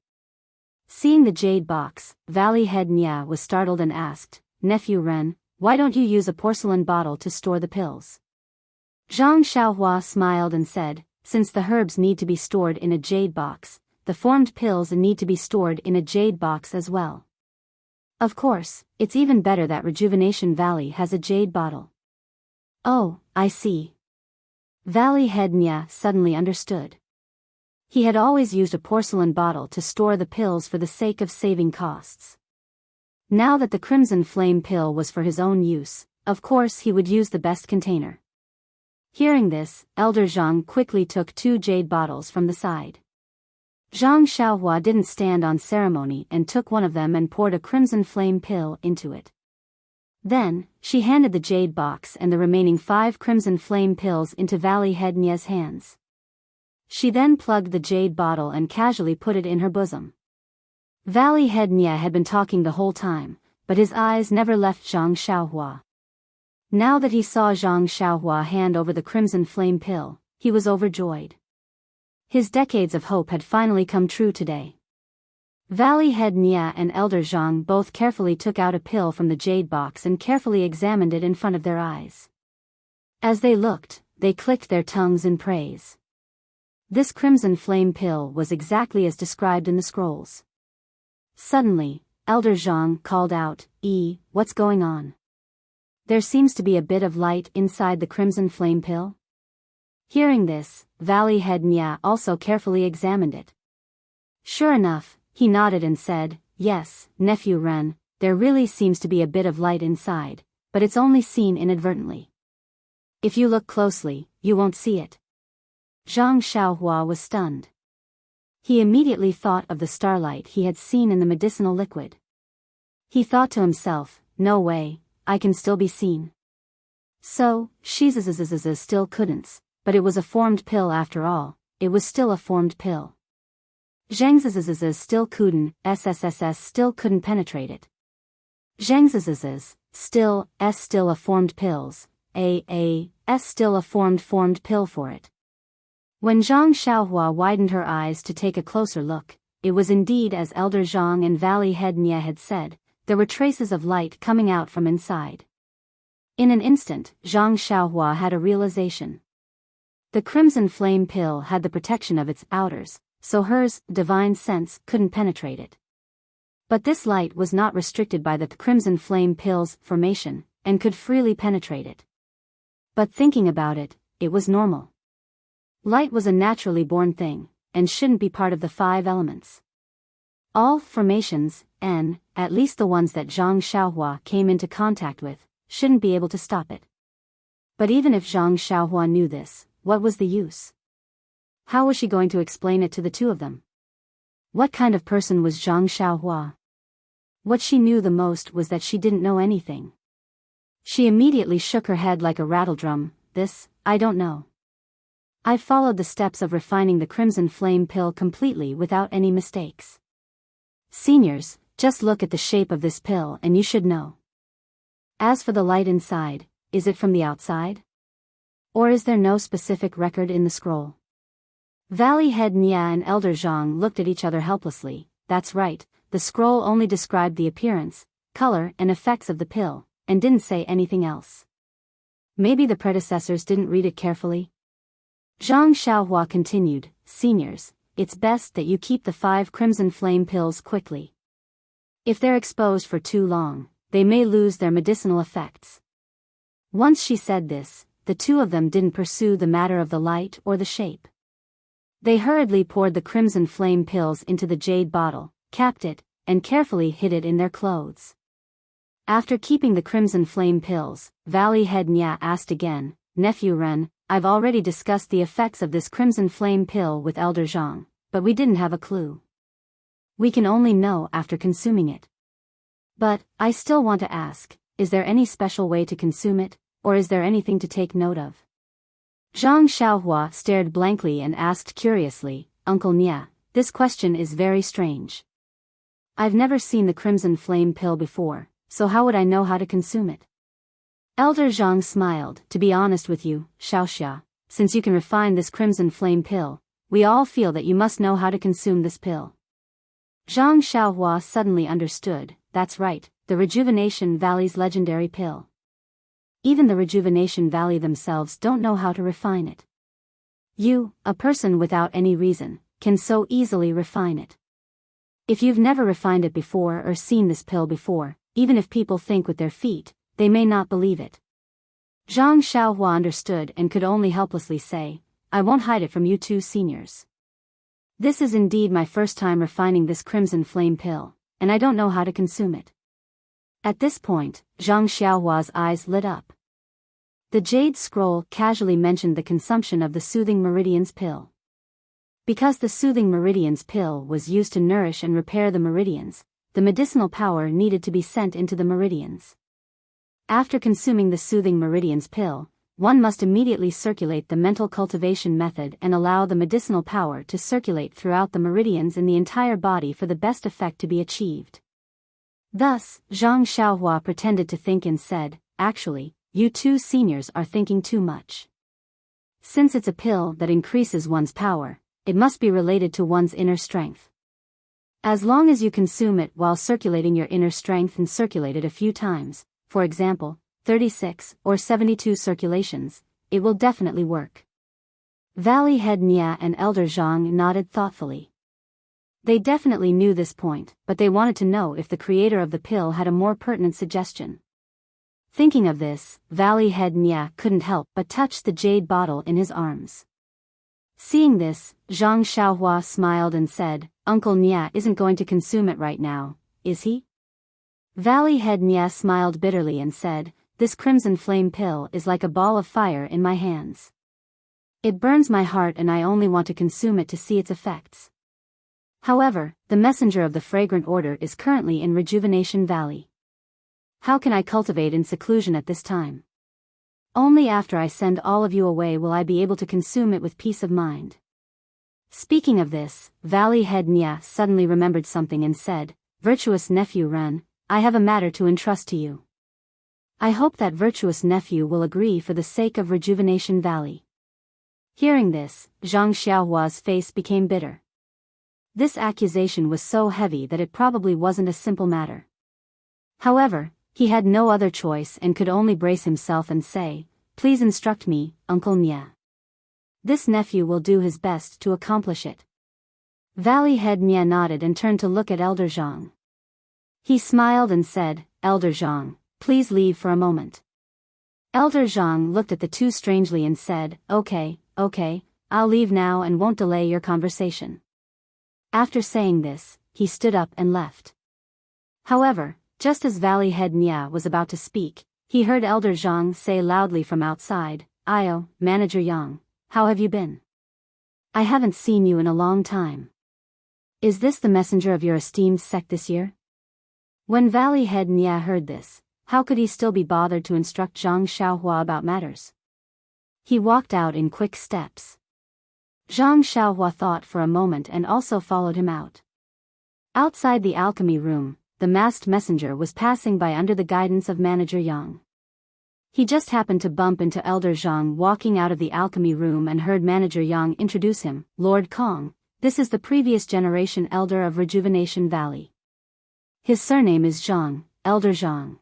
Seeing the jade box, Valley Head Nya was startled and asked, "Nephew Ren, why don't you use a porcelain bottle to store the pills?" Zhang Xiaohua smiled and said, "Since the herbs need to be stored in a jade box, the formed pills need to be stored in a jade box as well. Of course, it's even better that Rejuvenation Valley has a jade bottle." "Oh, I see." Valley Head Nya suddenly understood. He had always used a porcelain bottle to store the pills for the sake of saving costs. Now that the crimson flame pill was for his own use, of course he would use the best container. Hearing this, Elder Zhang quickly took 2 jade bottles from the side. Zhang Xiaohua didn't stand on ceremony and took one of them and poured a crimson flame pill into it. Then, she handed the jade box and the remaining 5 crimson flame pills into Valley Head Nya's hands. She then plugged the jade bottle and casually put it in her bosom. Valley Head Nya had been talking the whole time, but his eyes never left Zhang Xiaohua. Now that he saw Zhang Xiaohua hand over the crimson flame pill, he was overjoyed. His decades of hope had finally come true today. Valley Head Nya and Elder Zhang both carefully took out a pill from the jade box and carefully examined it in front of their eyes. As they looked, they clicked their tongues in praise. This crimson flame pill was exactly as described in the scrolls. Suddenly, Elder Zhang called out, "What's going on? There seems to be a bit of light inside the crimson flame pill." Hearing this, Valley Head Nya also carefully examined it. Sure enough, he nodded and said, "Yes, Nephew Ren, there really seems to be a bit of light inside, but it's only seen inadvertently. If you look closely, you won't see it." Zhang Xiaohua was stunned. He immediately thought of the starlight he had seen in the medicinal liquid. He thought to himself, "No way, I can still be seen." So, she still couldn't, but it was a formed pill after all, it was still a formed pill. Zhang still couldn't, SSSS still couldn't penetrate it. Zhang still a formed pills, still a formed pill for it. When Zhang Xiaohua widened her eyes to take a closer look, it was indeed as Elder Zhang and Valley Head Nya had said, there were traces of light coming out from inside. In an instant, Zhang Xiaohua had a realization. The crimson flame pill had the protection of its outers, so hers, divine sense, couldn't penetrate it. But this light was not restricted by the crimson flame pill's formation, and could freely penetrate it. But thinking about it, it was normal. Light was a naturally born thing, and shouldn't be part of the 5 elements. All formations, and, at least the ones that Zhang Xiaohua came into contact with, shouldn't be able to stop it. But even if Zhang Xiaohua knew this, what was the use? How was she going to explain it to the 2 of them? What kind of person was Zhang Xiaohua? What she knew the most was that she didn't know anything. She immediately shook her head like a rattledrum. I don't know. I followed the steps of refining the crimson flame pill completely without any mistakes. Seniors, just look at the shape of this pill and you should know. As for the light inside, is it from the outside? Or is there no specific record in the scroll? Valley Head Nya and Elder Zhang looked at each other helplessly. That's right, the scroll only described the appearance, color and effects of the pill, and didn't say anything else. Maybe the predecessors didn't read it carefully? Zhang Xiaohua continued, "Seniors, it's best that you keep the 5 crimson flame pills quickly. If they're exposed for too long, they may lose their medicinal effects." Once she said this, the 2 of them didn't pursue the matter of the light or the shape. They hurriedly poured the crimson flame pills into the jade bottle, capped it, and carefully hid it in their clothes. After keeping the crimson flame pills, Valley Head Nya asked again, "Nephew Ren, I've already discussed the effects of this crimson flame pill with Elder Zhang, but we didn't have a clue. We can only know after consuming it. But, I still want to ask, is there any special way to consume it, or is there anything to take note of? Zhang Xiaohua stared blankly and asked curiously, Uncle Nia, this question is very strange. I've never seen the crimson flame pill before, so how would I know how to consume it? Elder Zhang smiled, to be honest with you, Xiaoxia, since you can refine this crimson flame pill, we all feel that you must know how to consume this pill. Zhang Xiaohua suddenly understood, that's right, the Rejuvenation Valley's legendary pill. Even the Rejuvenation Valley themselves don't know how to refine it. You, a person without any reason, can so easily refine it. If you've never refined it before or seen this pill before, even if people think with their feet, they may not believe it. Zhang Xiaohua understood and could only helplessly say, I won't hide it from you two seniors. This is indeed my first time refining this crimson flame pill, and I don't know how to consume it. At this point, Zhang Xiaohua's eyes lit up. The Jade Scroll casually mentioned the consumption of the Soothing Meridians pill. Because the Soothing Meridians pill was used to nourish and repair the meridians, the medicinal power needed to be sent into the meridians. After consuming the Soothing Meridians pill, one must immediately circulate the mental cultivation method and allow the medicinal power to circulate throughout the meridians in the entire body for the best effect to be achieved. Thus, Zhang Xiaohua pretended to think and said, actually, you two seniors are thinking too much. Since it's a pill that increases one's power, it must be related to one's inner strength. As long as you consume it while circulating your inner strength and circulate it a few times, for example, 36 or 72 circulations, it will definitely work. Valley Head Nia and Elder Zhang nodded thoughtfully. They definitely knew this point, but they wanted to know if the creator of the pill had a more pertinent suggestion. Thinking of this, Valley Head Nia couldn't help but touch the jade bottle in his arms. Seeing this, Zhang Xiaohua smiled and said, Uncle Nia isn't going to consume it right now, is he? Valley Head Nia smiled bitterly and said, this crimson flame pill is like a ball of fire in my hands. It burns my heart and I only want to consume it to see its effects. However, the messenger of the fragrant order is currently in Rejuvenation Valley. How can I cultivate in seclusion at this time? Only after I send all of you away will I be able to consume it with peace of mind. Speaking of this, Valley Head Nia suddenly remembered something and said, Virtuous nephew Ren, I have a matter to entrust to you. I hope that virtuous nephew will agree for the sake of Rejuvenation Valley. Hearing this, Zhang Xiaohua's face became bitter. This accusation was so heavy that it probably wasn't a simple matter. However, he had no other choice and could only brace himself and say, Please instruct me, Uncle Nia. This nephew will do his best to accomplish it. Valley Head Nia nodded and turned to look at Elder Zhang. He smiled and said, Elder Zhang, please leave for a moment. Elder Zhang looked at the two strangely and said, Okay, I'll leave now and won't delay your conversation. After saying this, he stood up and left. However, just as Valley Head Nia was about to speak, he heard Elder Zhang say loudly from outside, Io, Manager Yang, how have you been? I haven't seen you in a long time. Is this the messenger of your esteemed sect this year? When Valley Head Nia heard this, how could he still be bothered to instruct Zhang Xiaohua about matters? He walked out in quick steps. Zhang Xiaohua thought for a moment and also followed him out. Outside the alchemy room, the masked messenger was passing by under the guidance of Manager Yang. He just happened to bump into Elder Zhang walking out of the alchemy room and heard Manager Yang introduce him, Lord Kong, this is the previous generation elder of Rejuvenation Valley. His surname is Zhang, Elder Zhang.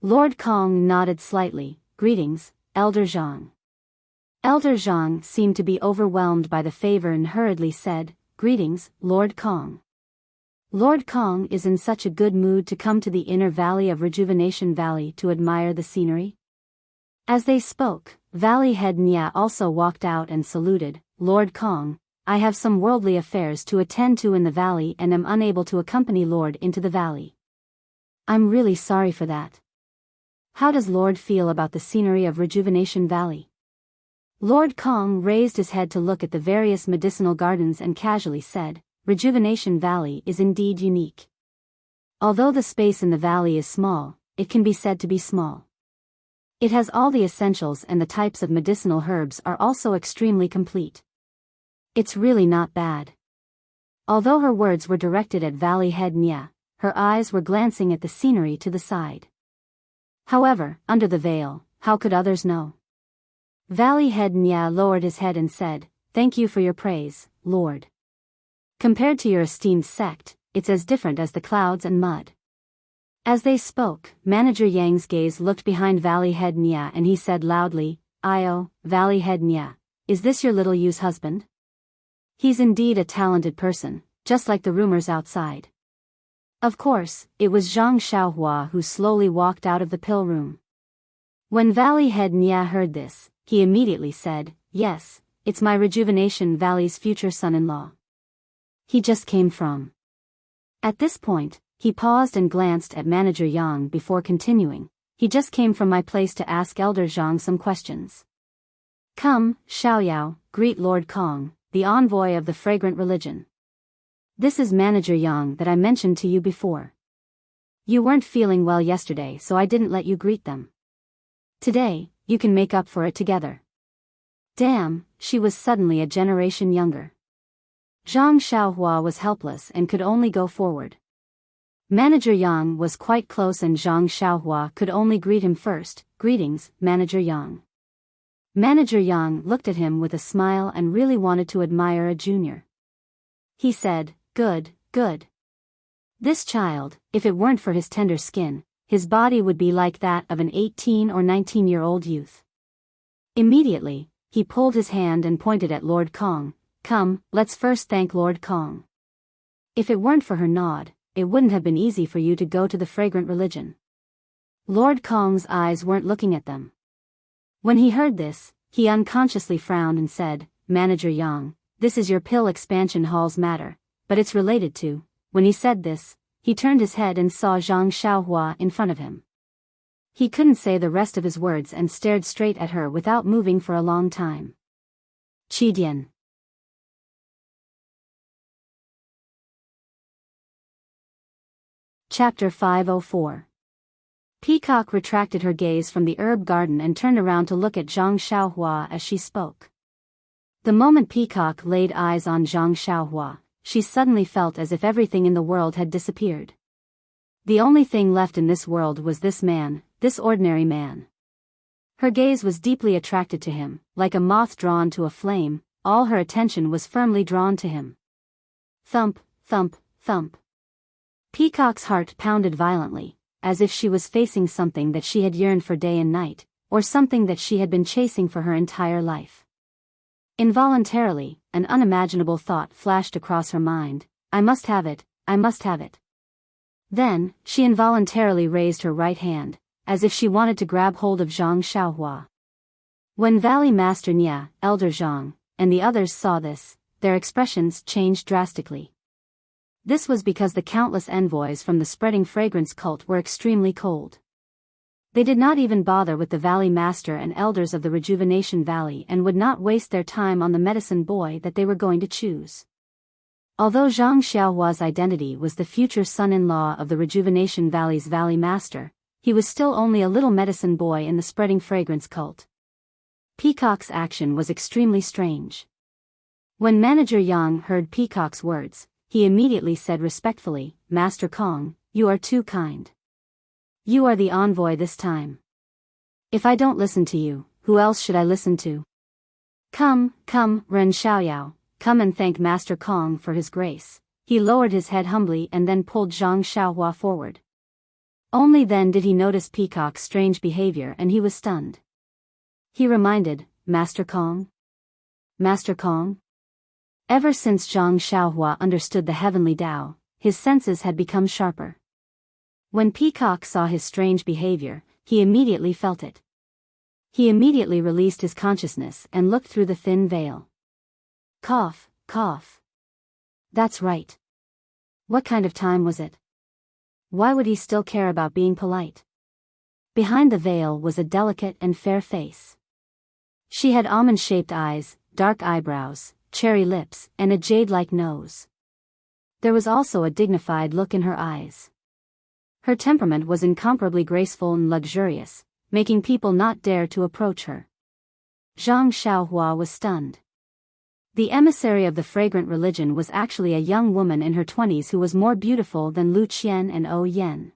Lord Kong nodded slightly, Greetings, Elder Zhang. Elder Zhang seemed to be overwhelmed by the favor and hurriedly said, Greetings, Lord Kong. Lord Kong is in such a good mood to come to the inner valley of Rejuvenation Valley to admire the scenery. As they spoke, Valley Head Nia also walked out and saluted, Lord Kong, I have some worldly affairs to attend to in the valley and am unable to accompany Lord into the valley. I'm really sorry for that. How does Lord feel about the scenery of Rejuvenation Valley? Lord Kong raised his head to look at the various medicinal gardens and casually said, Rejuvenation Valley is indeed unique. Although the space in the valley is small, it can be said to be small. It has all the essentials and the types of medicinal herbs are also extremely complete. It's really not bad. Although her words were directed at Valley Head Nya, her eyes were glancing at the scenery to the side. However, under the veil, how could others know? Valley Head Nya lowered his head and said, "Thank you for your praise, Lord. Compared to your esteemed sect, it's as different as the clouds and mud." As they spoke, Manager Yang's gaze looked behind Valley Head Nya and he said loudly, "Io, Valley Head Nya, is this your little Yu's husband? He's indeed a talented person, just like the rumors outside." Of course, it was Zhang Xiaohua who slowly walked out of the pill room. When Valley Head Nya heard this, he immediately said, "Yes, it's my Rejuvenation Valley's future son-in-law. He just came from." At this point, he paused and glanced at Manager Yang before continuing, "He just came from my place to ask Elder Zhang some questions. Come, Xiaoyao, greet Lord Kong, the envoy of the fragrant religion. This is Manager Yang that I mentioned to you before. You weren't feeling well yesterday, so I didn't let you greet them. Today, you can make up for it together." Damn, she was suddenly a generation younger. Zhang Xiaohua was helpless and could only go forward. Manager Yang was quite close and Zhang Xiaohua could only greet him first. "Greetings, Manager Yang." Manager Yang looked at him with a smile and really wanted to admire a junior. He said, "Good, good. This child, if it weren't for his tender skin, his body would be like that of an 18 or 19-year-old youth." Immediately, he pulled his hand and pointed at Lord Kong. "Come, let's first thank Lord Kong. If it weren't for her nod, it wouldn't have been easy for you to go to the fragrant religion." Lord Kong's eyes weren't looking at them. When he heard this, he unconsciously frowned and said, "Manager Yang, this is your pill expansion hall's matter, but it's related to..." When he said this, he turned his head and saw Zhang Xiaohua in front of him. He couldn't say the rest of his words and stared straight at her without moving for a long time. Qidian. Chapter 504. Peacock retracted her gaze from the herb garden and turned around to look at Zhang Xiaohua as she spoke. The moment Peacock laid eyes on Zhang Xiaohua, she suddenly felt as if everything in the world had disappeared. The only thing left in this world was this man, this ordinary man. Her gaze was deeply attracted to him, like a moth drawn to a flame, all her attention was firmly drawn to him. Thump, thump, thump. Peacock's heart pounded violently, as if she was facing something that she had yearned for day and night, or something that she had been chasing for her entire life. Involuntarily, an unimaginable thought flashed across her mind, "I must have it, I must have it." Then, she involuntarily raised her right hand, as if she wanted to grab hold of Zhang Xiaohua. When Valley Master Nya, Elder Zhang, and the others saw this, their expressions changed drastically. This was because the countless envoys from the spreading fragrance cult were extremely cold. They did not even bother with the Valley Master and elders of the Rejuvenation Valley and would not waste their time on the medicine boy that they were going to choose. Although Zhang Xiaohua's identity was the future son-in-law of the Rejuvenation Valley's Valley Master, he was still only a little medicine boy in the spreading fragrance cult. Peacock's action was extremely strange. When Manager Yang heard Peacock's words, he immediately said respectfully, "Master Kong, you are too kind. You are the envoy this time. If I don't listen to you, who else should I listen to? Come, come, Ren Xiaoyao, come and thank Master Kong for his grace." He lowered his head humbly and then pulled Zhang Xiaohua forward. Only then did he notice Peacock's strange behavior and he was stunned. He reminded, "Master Kong? Master Kong?" Ever since Zhang Xiaohua understood the heavenly Tao, his senses had become sharper. When Peacock saw his strange behavior, he immediately felt it. He immediately released his consciousness and looked through the thin veil. Cough, cough. That's right. What kind of time was it? Why would he still care about being polite? Behind the veil was a delicate and fair face. She had almond-shaped eyes, dark eyebrows, cherry lips, and a jade-like nose. There was also a dignified look in her eyes. Her temperament was incomparably graceful and luxurious, making people not dare to approach her. Zhang Xiaohua was stunned. The emissary of the fragrant religion was actually a young woman in her 20s who was more beautiful than Lu Qian and O Yen.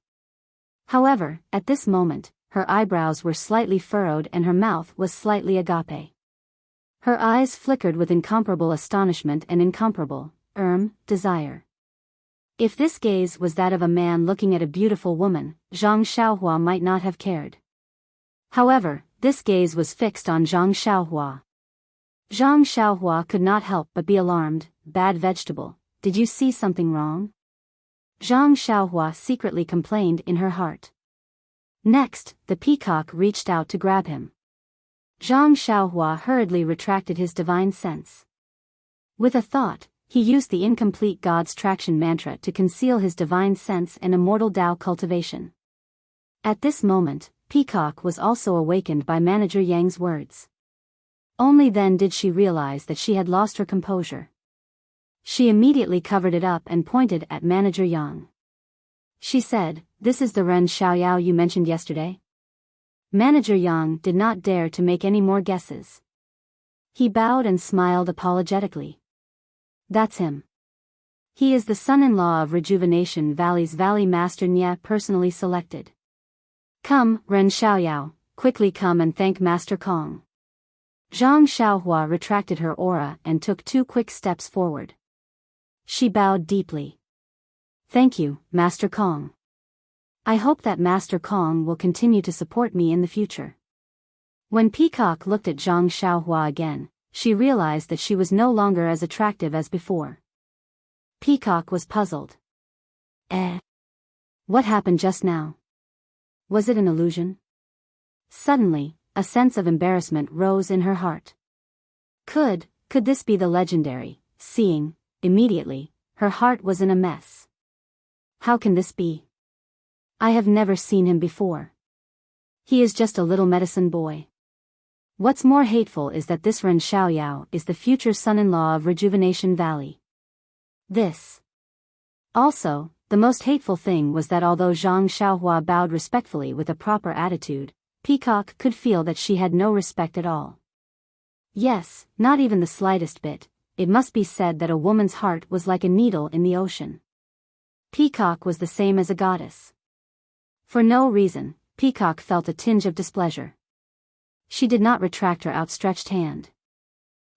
However, at this moment, her eyebrows were slightly furrowed and her mouth was slightly agape. Her eyes flickered with incomparable astonishment and incomparable, desire. If this gaze was that of a man looking at a beautiful woman, Zhang Xiaohua might not have cared. However, this gaze was fixed on Zhang Xiaohua. Zhang Xiaohua could not help but be alarmed. Bad vegetable, did you see something wrong? Zhang Xiaohua secretly complained in her heart. Next, the peacock reached out to grab him. Zhang Xiaohua hurriedly retracted his divine sense. With a thought, he used the incomplete God's traction mantra to conceal his divine sense and immortal Tao cultivation. At this moment, Peacock was also awakened by Manager Yang's words. Only then did she realize that she had lost her composure. She immediately covered it up and pointed at Manager Yang. She said, "This is the Ren Xiaoyao you mentioned yesterday?" Manager Yang did not dare to make any more guesses. He bowed and smiled apologetically. That's him. He is the son-in-law of Rejuvenation Valley's Valley Master Nya personally selected. Come, Ren Xiaoyao, quickly come and thank Master Kong. Zhang Xiaohua retracted her aura and took 2 quick steps forward. She bowed deeply. Thank you, Master Kong. I hope that Master Kong will continue to support me in the future. When Peacock looked at Zhang Xiaohua again, she realized that she was no longer as attractive as before. Peacock was puzzled. What happened just now? Was it an illusion? Suddenly, a sense of embarrassment rose in her heart. Could this be the legendary, seeing? Immediately, her heart was in a mess. How can this be? I have never seen him before. He is just a little medicine boy. What's more hateful is that this Ren Xiaoyao is the future son-in-law of Rejuvenation Valley. This. Also, the most hateful thing was that although Zhang Xiaohua bowed respectfully with a proper attitude, Peacock could feel that she had no respect at all. Yes, not even the slightest bit. It must be said that a woman's heart was like a needle in the ocean. Peacock was the same as a goddess. For no reason, Peacock felt a tinge of displeasure. She did not retract her outstretched hand.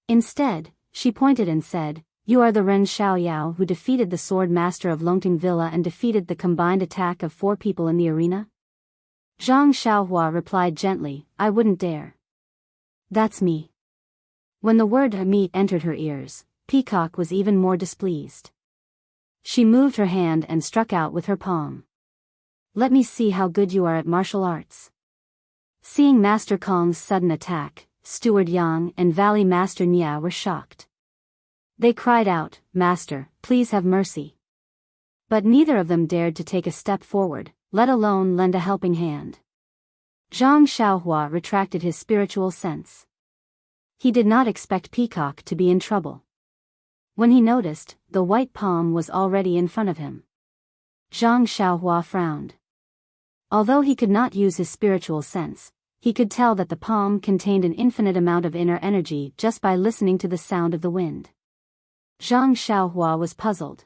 Instead, she pointed and said, "You are the Ren Xiaoyao who defeated the sword master of Longting Villa and defeated the combined attack of 4 people in the arena?" Zhang Xiaohua replied gently, "I wouldn't dare." That's me. When the word meat entered her ears, Peacock was even more displeased. She moved her hand and struck out with her palm. Let me see how good you are at martial arts. Seeing Master Kong's sudden attack, Steward Yang and Valley Master Nya were shocked. They cried out, "Master, please have mercy." But neither of them dared to take a step forward, let alone lend a helping hand. Zhang Xiaohua retracted his spiritual sense. He did not expect Peacock to be in trouble. When he noticed, the white palm was already in front of him. Zhang Xiaohua frowned. Although he could not use his spiritual sense, he could tell that the palm contained an infinite amount of inner energy just by listening to the sound of the wind. Zhang Xiaohua was puzzled.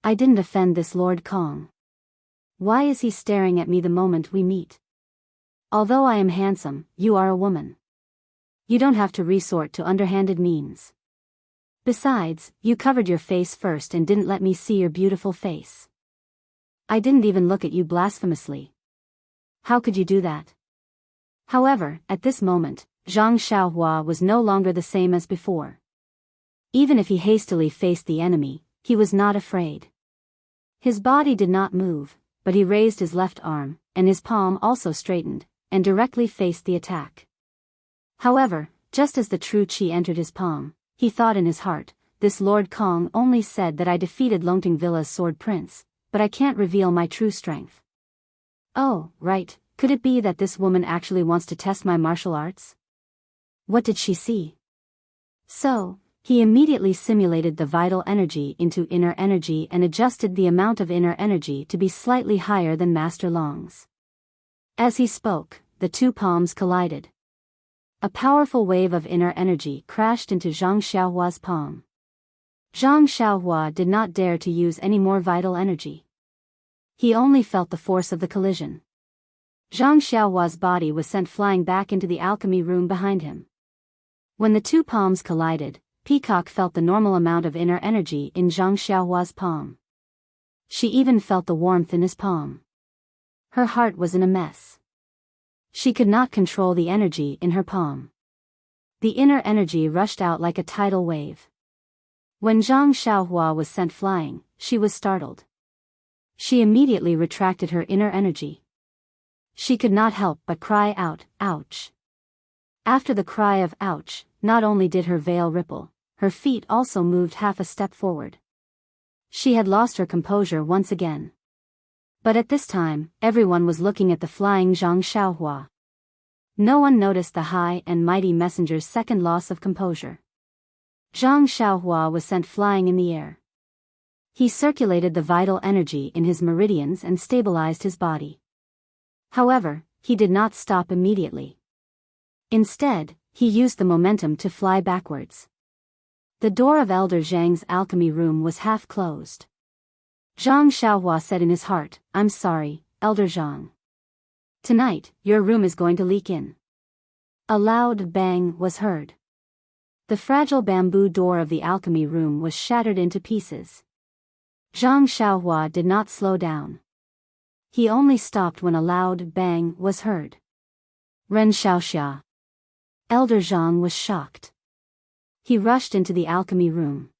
I didn't offend this Lord Kong. Why is he staring at me the moment we meet? Although I am handsome, you are a woman. You don't have to resort to underhanded means. Besides, you covered your face first and didn't let me see your beautiful face. I didn't even look at you blasphemously. How could you do that? However, at this moment, Zhang Xiaohua was no longer the same as before. Even if he hastily faced the enemy, he was not afraid. His body did not move, but he raised his left arm, and his palm also straightened, and directly faced the attack. However, just as the true qi entered his palm, he thought in his heart, this Lord Kong only said that I defeated Longting Villa's sword prince, but I can't reveal my true strength. Oh, right, could it be that this woman actually wants to test my martial arts? What did she see? So, He immediately simulated the vital energy into inner energy and adjusted the amount of inner energy to be slightly higher than Master Long's. As he spoke, the two palms collided. A powerful wave of inner energy crashed into Zhang Xiaohua's palm. Zhang Xiaohua did not dare to use any more vital energy. He only felt the force of the collision. Zhang Xiaohua's body was sent flying back into the alchemy room behind him. When the two palms collided, Peacock felt the normal amount of inner energy in Zhang Xiaohua's palm. She even felt the warmth in his palm. Her heart was in a mess. She could not control the energy in her palm. The inner energy rushed out like a tidal wave. When Zhang Xiaohua was sent flying, she was startled. She immediately retracted her inner energy. She could not help but cry out, "Ouch!" After the cry of "ouch," not only did her veil ripple, her feet also moved half a step forward. She had lost her composure once again. But at this time, everyone was looking at the flying Zhang Xiaohua. No one noticed the high and mighty messenger's second loss of composure. Zhang Xiaohua was sent flying in the air. He circulated the vital energy in his meridians and stabilized his body. However, he did not stop immediately. Instead, he used the momentum to fly backwards. The door of Elder Zhang's alchemy room was half closed. Zhang Xiaohua said in his heart, "I'm sorry, Elder Zhang. Tonight, your room is going to leak in." A loud bang was heard. The fragile bamboo door of the alchemy room was shattered into pieces. Zhang Xiaohua did not slow down. He only stopped when a loud bang was heard. "Ren Xiaoxia." Elder Zhang was shocked. He rushed into the alchemy room.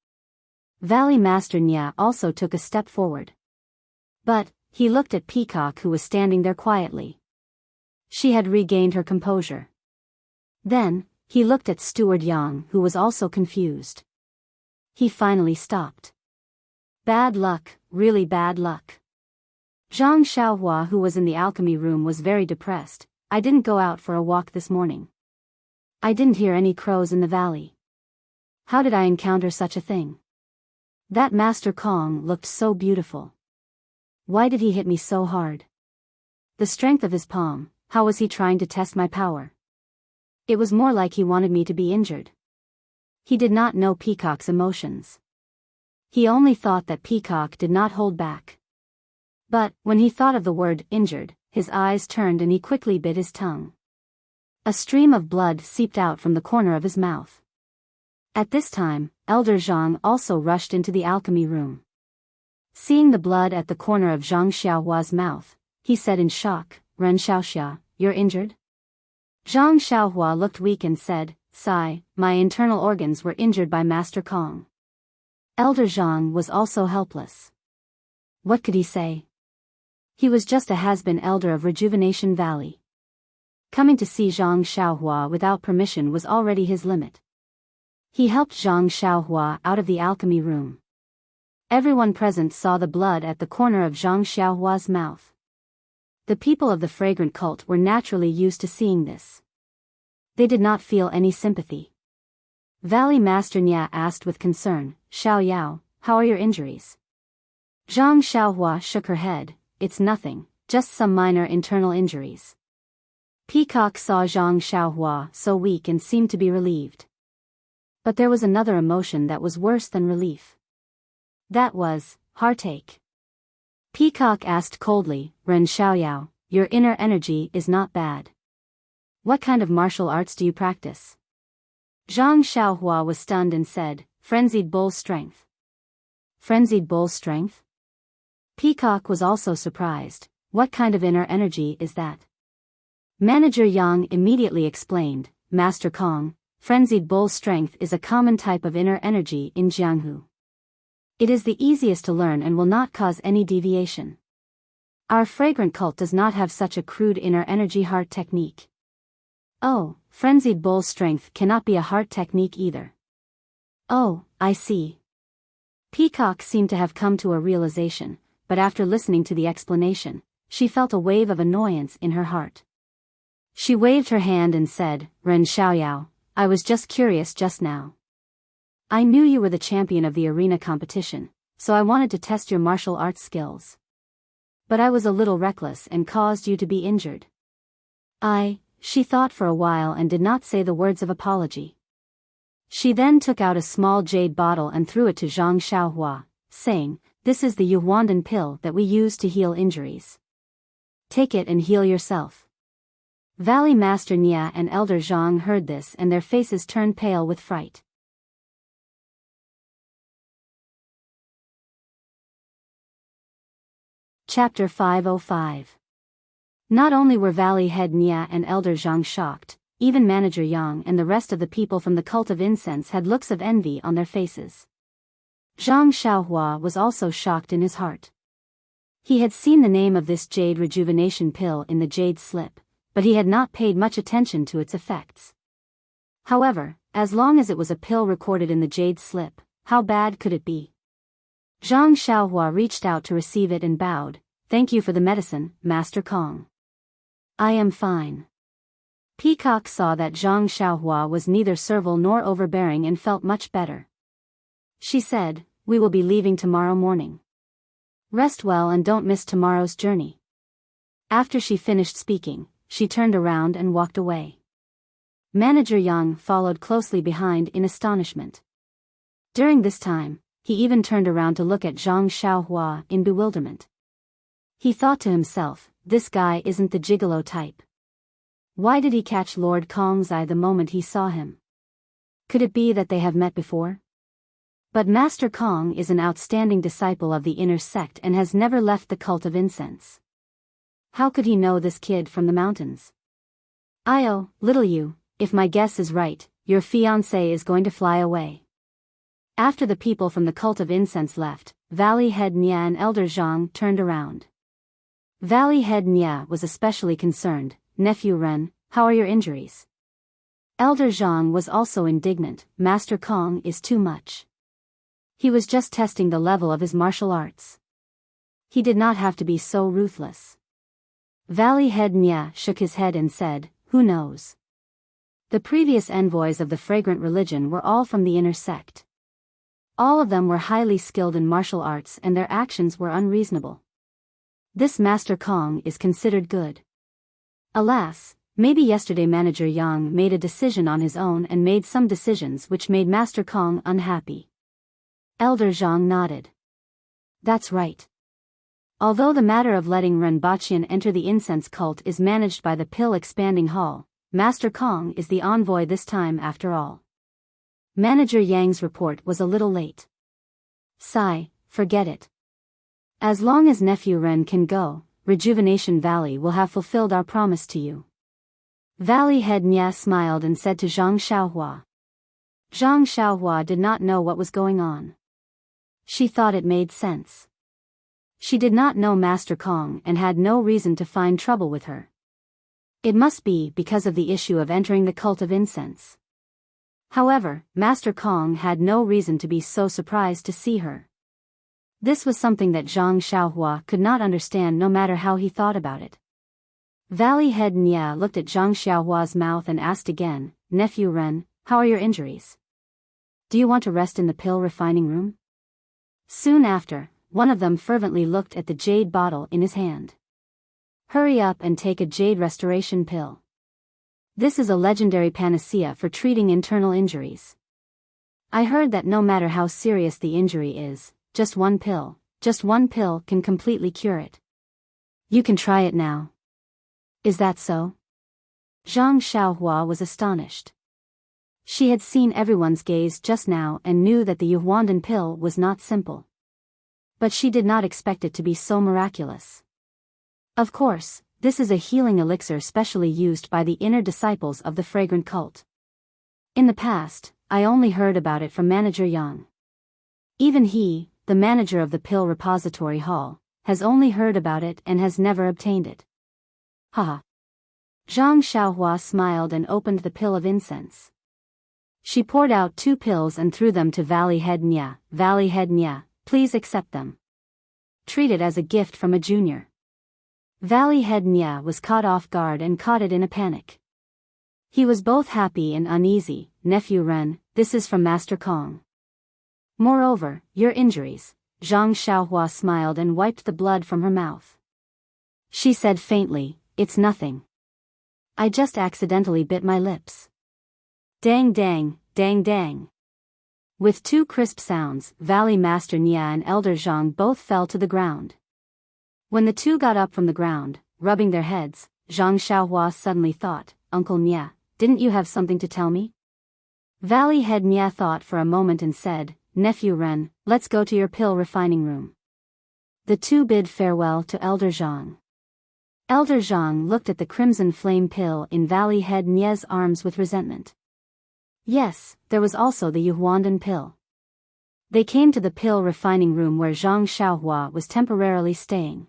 Valley Master Nya also took a step forward. But, he looked at Peacock who was standing there quietly. She had regained her composure. Then, he looked at Steward Yang who was also confused. He finally stopped. Bad luck, really bad luck. Zhang Xiaohua who was in the alchemy room was very depressed. "I didn't go out for a walk this morning. I didn't hear any crows in the valley. How did I encounter such a thing? That Master Kong looked so beautiful. Why did he hit me so hard? The strength of his palm, how was he trying to test my power? It was more like he wanted me to be injured." He did not know Peacock's emotions. He only thought that Peacock did not hold back. But, when he thought of the word "injured," his eyes turned and he quickly bit his tongue. A stream of blood seeped out from the corner of his mouth. At this time, Elder Zhang also rushed into the alchemy room. Seeing the blood at the corner of Zhang Xiaohua's mouth, he said in shock, "Ren Xiaoxia, you're injured?" Zhang Xiaohua looked weak and said, "Sigh, my internal organs were injured by Master Kong." Elder Zhang was also helpless. What could he say? He was just a has-been elder of Rejuvenation Valley. Coming to see Zhang Xiaohua without permission was already his limit. He helped Zhang Xiaohua out of the alchemy room. Everyone present saw the blood at the corner of Zhang Xiaohua's mouth. The people of the fragrant cult were naturally used to seeing this. They did not feel any sympathy. Valley Master Nya asked with concern, "Xiao Yao, how are your injuries?" Zhang Xiaohua shook her head, "It's nothing, just some minor internal injuries." Peacock saw Zhang Xiaohua so weak and seemed to be relieved. But there was another emotion that was worse than relief. That was heartache. Peacock asked coldly, "Ren Xiaoyao, your inner energy is not bad. What kind of martial arts do you practice?" Zhang Xiaohua was stunned and said, "Frenzied bull strength." Frenzied bull strength? Peacock was also surprised. What kind of inner energy is that? Manager Yang immediately explained, "Master Kong, frenzied bull strength is a common type of inner energy in Jianghu. It is the easiest to learn and will not cause any deviation. Our fragrant cult does not have such a crude inner energy heart technique." "Oh, frenzied bull strength cannot be a heart technique either." "Oh, I see." Peacock seemed to have come to a realization, but after listening to the explanation, she felt a wave of annoyance in her heart. She waved her hand and said, "Ren Xiaoyao, I was just curious just now. I knew you were the champion of the arena competition, so I wanted to test your martial arts skills. But I was a little reckless and caused you to be injured. She thought for a while and did not say the words of apology. She then took out a small jade bottle and threw it to Zhang Xiaohua, saying, "This is the Yuhuandan pill that we use to heal injuries. Take it and heal yourself." Valley Master Nia and Elder Zhang heard this and their faces turned pale with fright. Chapter 505. Not only were Valley Head Nia and Elder Zhang shocked, even Manager Yang and the rest of the people from the Cult of Incense had looks of envy on their faces. Zhang Xiaohua was also shocked in his heart. He had seen the name of this jade rejuvenation pill in the jade slip, but he had not paid much attention to its effects. However, as long as it was a pill recorded in the jade slip, how bad could it be? Zhang Xiaohua reached out to receive it and bowed. "Thank you for the medicine, Master Kong. I am fine." Peacock saw that Zhang Xiaohua was neither servile nor overbearing and felt much better. She said, "We will be leaving tomorrow morning. Rest well and don't miss tomorrow's journey." After she finished speaking, she turned around and walked away. Manager Yang followed closely behind in astonishment. During this time, he even turned around to look at Zhang Xiaohua in bewilderment. He thought to himself, this guy isn't the gigolo type. Why did he catch Lord Kong's eye the moment he saw him? Could it be that they have met before? But Master Kong is an outstanding disciple of the inner sect and has never left the Cult of Incense. How could he know this kid from the mountains? Little you, if my guess is right, your fiancé is going to fly away. After the people from the Cult of Incense left, Valley Head Nia and Elder Zhang turned around. Valley Head Nia was especially concerned. "Nephew Ren, how are your injuries?" Elder Zhang was also indignant. "Master Kong is too much. He was just testing the level of his martial arts. He did not have to be so ruthless." Valley Head Nia shook his head and said, "Who knows? The previous envoys of the fragrant religion were all from the inner sect. All of them were highly skilled in martial arts and their actions were unreasonable. This Master Kong is considered good. Alas, maybe yesterday Manager Yang made a decision on his own and made some decisions which made Master Kong unhappy." Elder Zhang nodded. "That's right. Although the matter of letting Ren Baqian enter the incense cult is managed by the Pill Expanding Hall, Master Kong is the envoy this time after all." Manager Yang's report was a little late. "Sigh, forget it. As long as Nephew Ren can go, Rejuvenation Valley will have fulfilled our promise to you." Valley Head Nia smiled and said to Zhang Xiaohua. Zhang Xiaohua did not know what was going on. She thought it made sense. She did not know Master Kong and had no reason to find trouble with her. It must be because of the issue of entering the Cult of Incense. However, Master Kong had no reason to be so surprised to see her. This was something that Zhang Xiaohua could not understand no matter how he thought about it. Valley Head Nia looked at Zhang Xiaohua's mouth and asked again, "Nephew Ren, how are your injuries? Do you want to rest in the pill refining room?" Soon after, one of them fervently looked at the jade bottle in his hand. "Hurry up and take a jade restoration pill. This is a legendary panacea for treating internal injuries. I heard that no matter how serious the injury is, just one pill can completely cure it. You can try it now." "Is that so?" Zhang Xiaohua was astonished. She had seen everyone's gaze just now and knew that the Yuhuandan pill was not simple. But she did not expect it to be so miraculous. Of course, this is a healing elixir specially used by the inner disciples of the fragrant cult. In the past, I only heard about it from Manager Yang. Even he, the manager of the Pill Repository Hall, has only heard about it and has never obtained it. Haha. Zhang Xiaohua smiled and opened the pill of incense. She poured out 2 pills and threw them to Valley Head Nia. "Valley Head Nia, please accept them. Treat it as a gift from a junior." Valley Head Nia was caught off guard and caught it in a panic. He was both happy and uneasy. "Nephew Ren, this is from Master Kong. Moreover, your injuries. Zhang Xiaohua smiled and wiped the blood from her mouth. She said faintly, it's nothing. I just accidentally bit my lips. Dang dang, dang dang. With two crisp sounds, Valley Master Nia and Elder Zhang both fell to the ground. When the two got up from the ground, rubbing their heads, Zhang Xiaohua suddenly thought, Uncle Nia, didn't you have something to tell me? Valley Head Nia thought for a moment and said, Nephew Ren, let's go to your pill refining room. The two bid farewell to Elder Zhang. Elder Zhang looked at the crimson flame pill in Valley Head Nia's arms with resentment. Yes, there was also the Yuhuandan pill. They came to the pill refining room where Zhang Xiaohua was temporarily staying.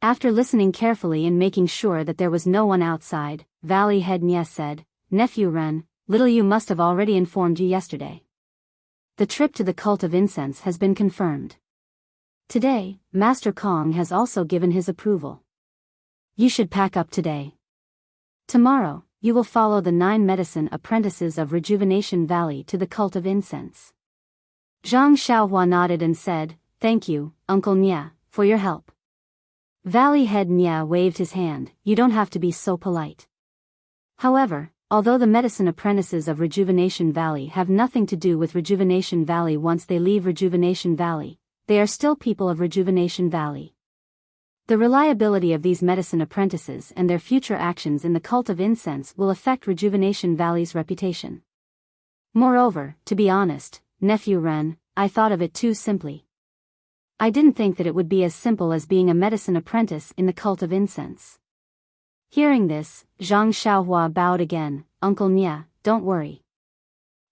After listening carefully and making sure that there was no one outside, Valley Head Nia said, Nephew Ren, little you must have already informed you yesterday. The trip to the cult of incense has been confirmed. Today, Master Kong has also given his approval. You should pack up today. Tomorrow, you will follow the 9 medicine apprentices of Rejuvenation Valley to the cult of incense. Zhang Xiaohua nodded and said, Thank you, Uncle Nia, for your help. Valley Head Nia waved his hand, you don't have to be so polite. However, although the medicine apprentices of Rejuvenation Valley have nothing to do with Rejuvenation Valley once they leave Rejuvenation Valley, they are still people of Rejuvenation Valley. The reliability of these medicine apprentices and their future actions in the cult of incense will affect Rejuvenation Valley's reputation. Moreover, to be honest, Nephew Ren, I thought of it too simply. I didn't think that it would be as simple as being a medicine apprentice in the cult of incense. Hearing this, Zhang Xiaohua bowed again, Uncle Nia, don't worry.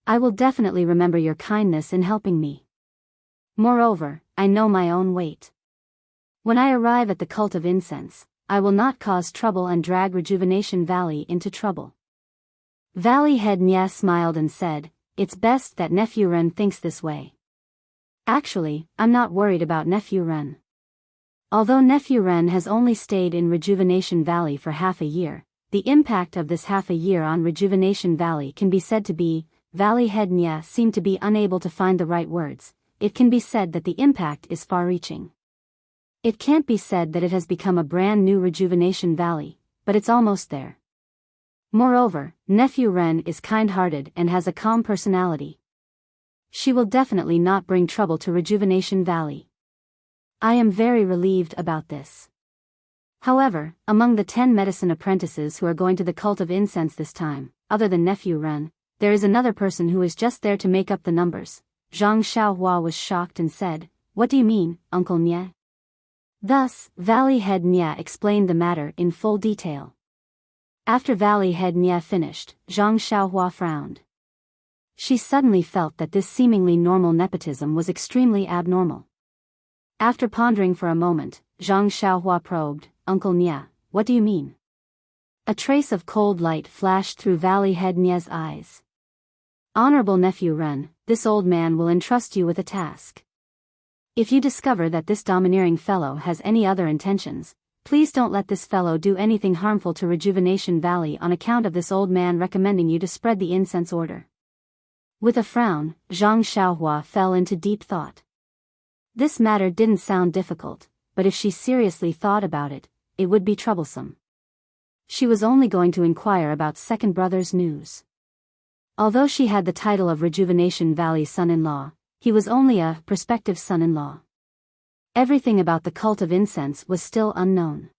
I will definitely remember your kindness in helping me. Moreover, I know my own weight. When I arrive at the cult of incense, I will not cause trouble and drag Rejuvenation Valley into trouble. Valley Head Nia smiled and said, It's best that Nephew Ren thinks this way. Actually, I'm not worried about Nephew Ren. Although Nephew Ren has only stayed in Rejuvenation Valley for half a year, the impact of this half a year on Rejuvenation Valley can be said to be, Valley Head Nia seemed to be unable to find the right words, it can be said that the impact is far-reaching. It can't be said that it has become a brand new Rejuvenation Valley, but it's almost there. Moreover, Nephew Ren is kind-hearted and has a calm personality. She will definitely not bring trouble to Rejuvenation Valley. I am very relieved about this. However, among the 10 medicine apprentices who are going to the cult of incense this time, other than Nephew Ren, there is another person who is just there to make up the numbers. Zhang Xiaohua was shocked and said, What do you mean, Uncle Nia? Thus, Valley Head Nia explained the matter in full detail. After Valley Head Nia finished, Zhang Xiaohua frowned. She suddenly felt that this seemingly normal nepotism was extremely abnormal. After pondering for a moment, Zhang Xiaohua probed, Uncle Nia, what do you mean? A trace of cold light flashed through Valley Head Nia's eyes. Honorable Nephew Ren, this old man will entrust you with a task. If you discover that this domineering fellow has any other intentions, please don't let this fellow do anything harmful to Rejuvenation Valley on account of this old man recommending you to spread the incense order. With a frown, Zhang Xiaohua fell into deep thought. This matter didn't sound difficult, but if she seriously thought about it, it would be troublesome. She was only going to inquire about second brother's news. Although she had the title of Rejuvenation Valley son-in-law, he was only a prospective son-in-law. Everything about the cult of incense was still unknown.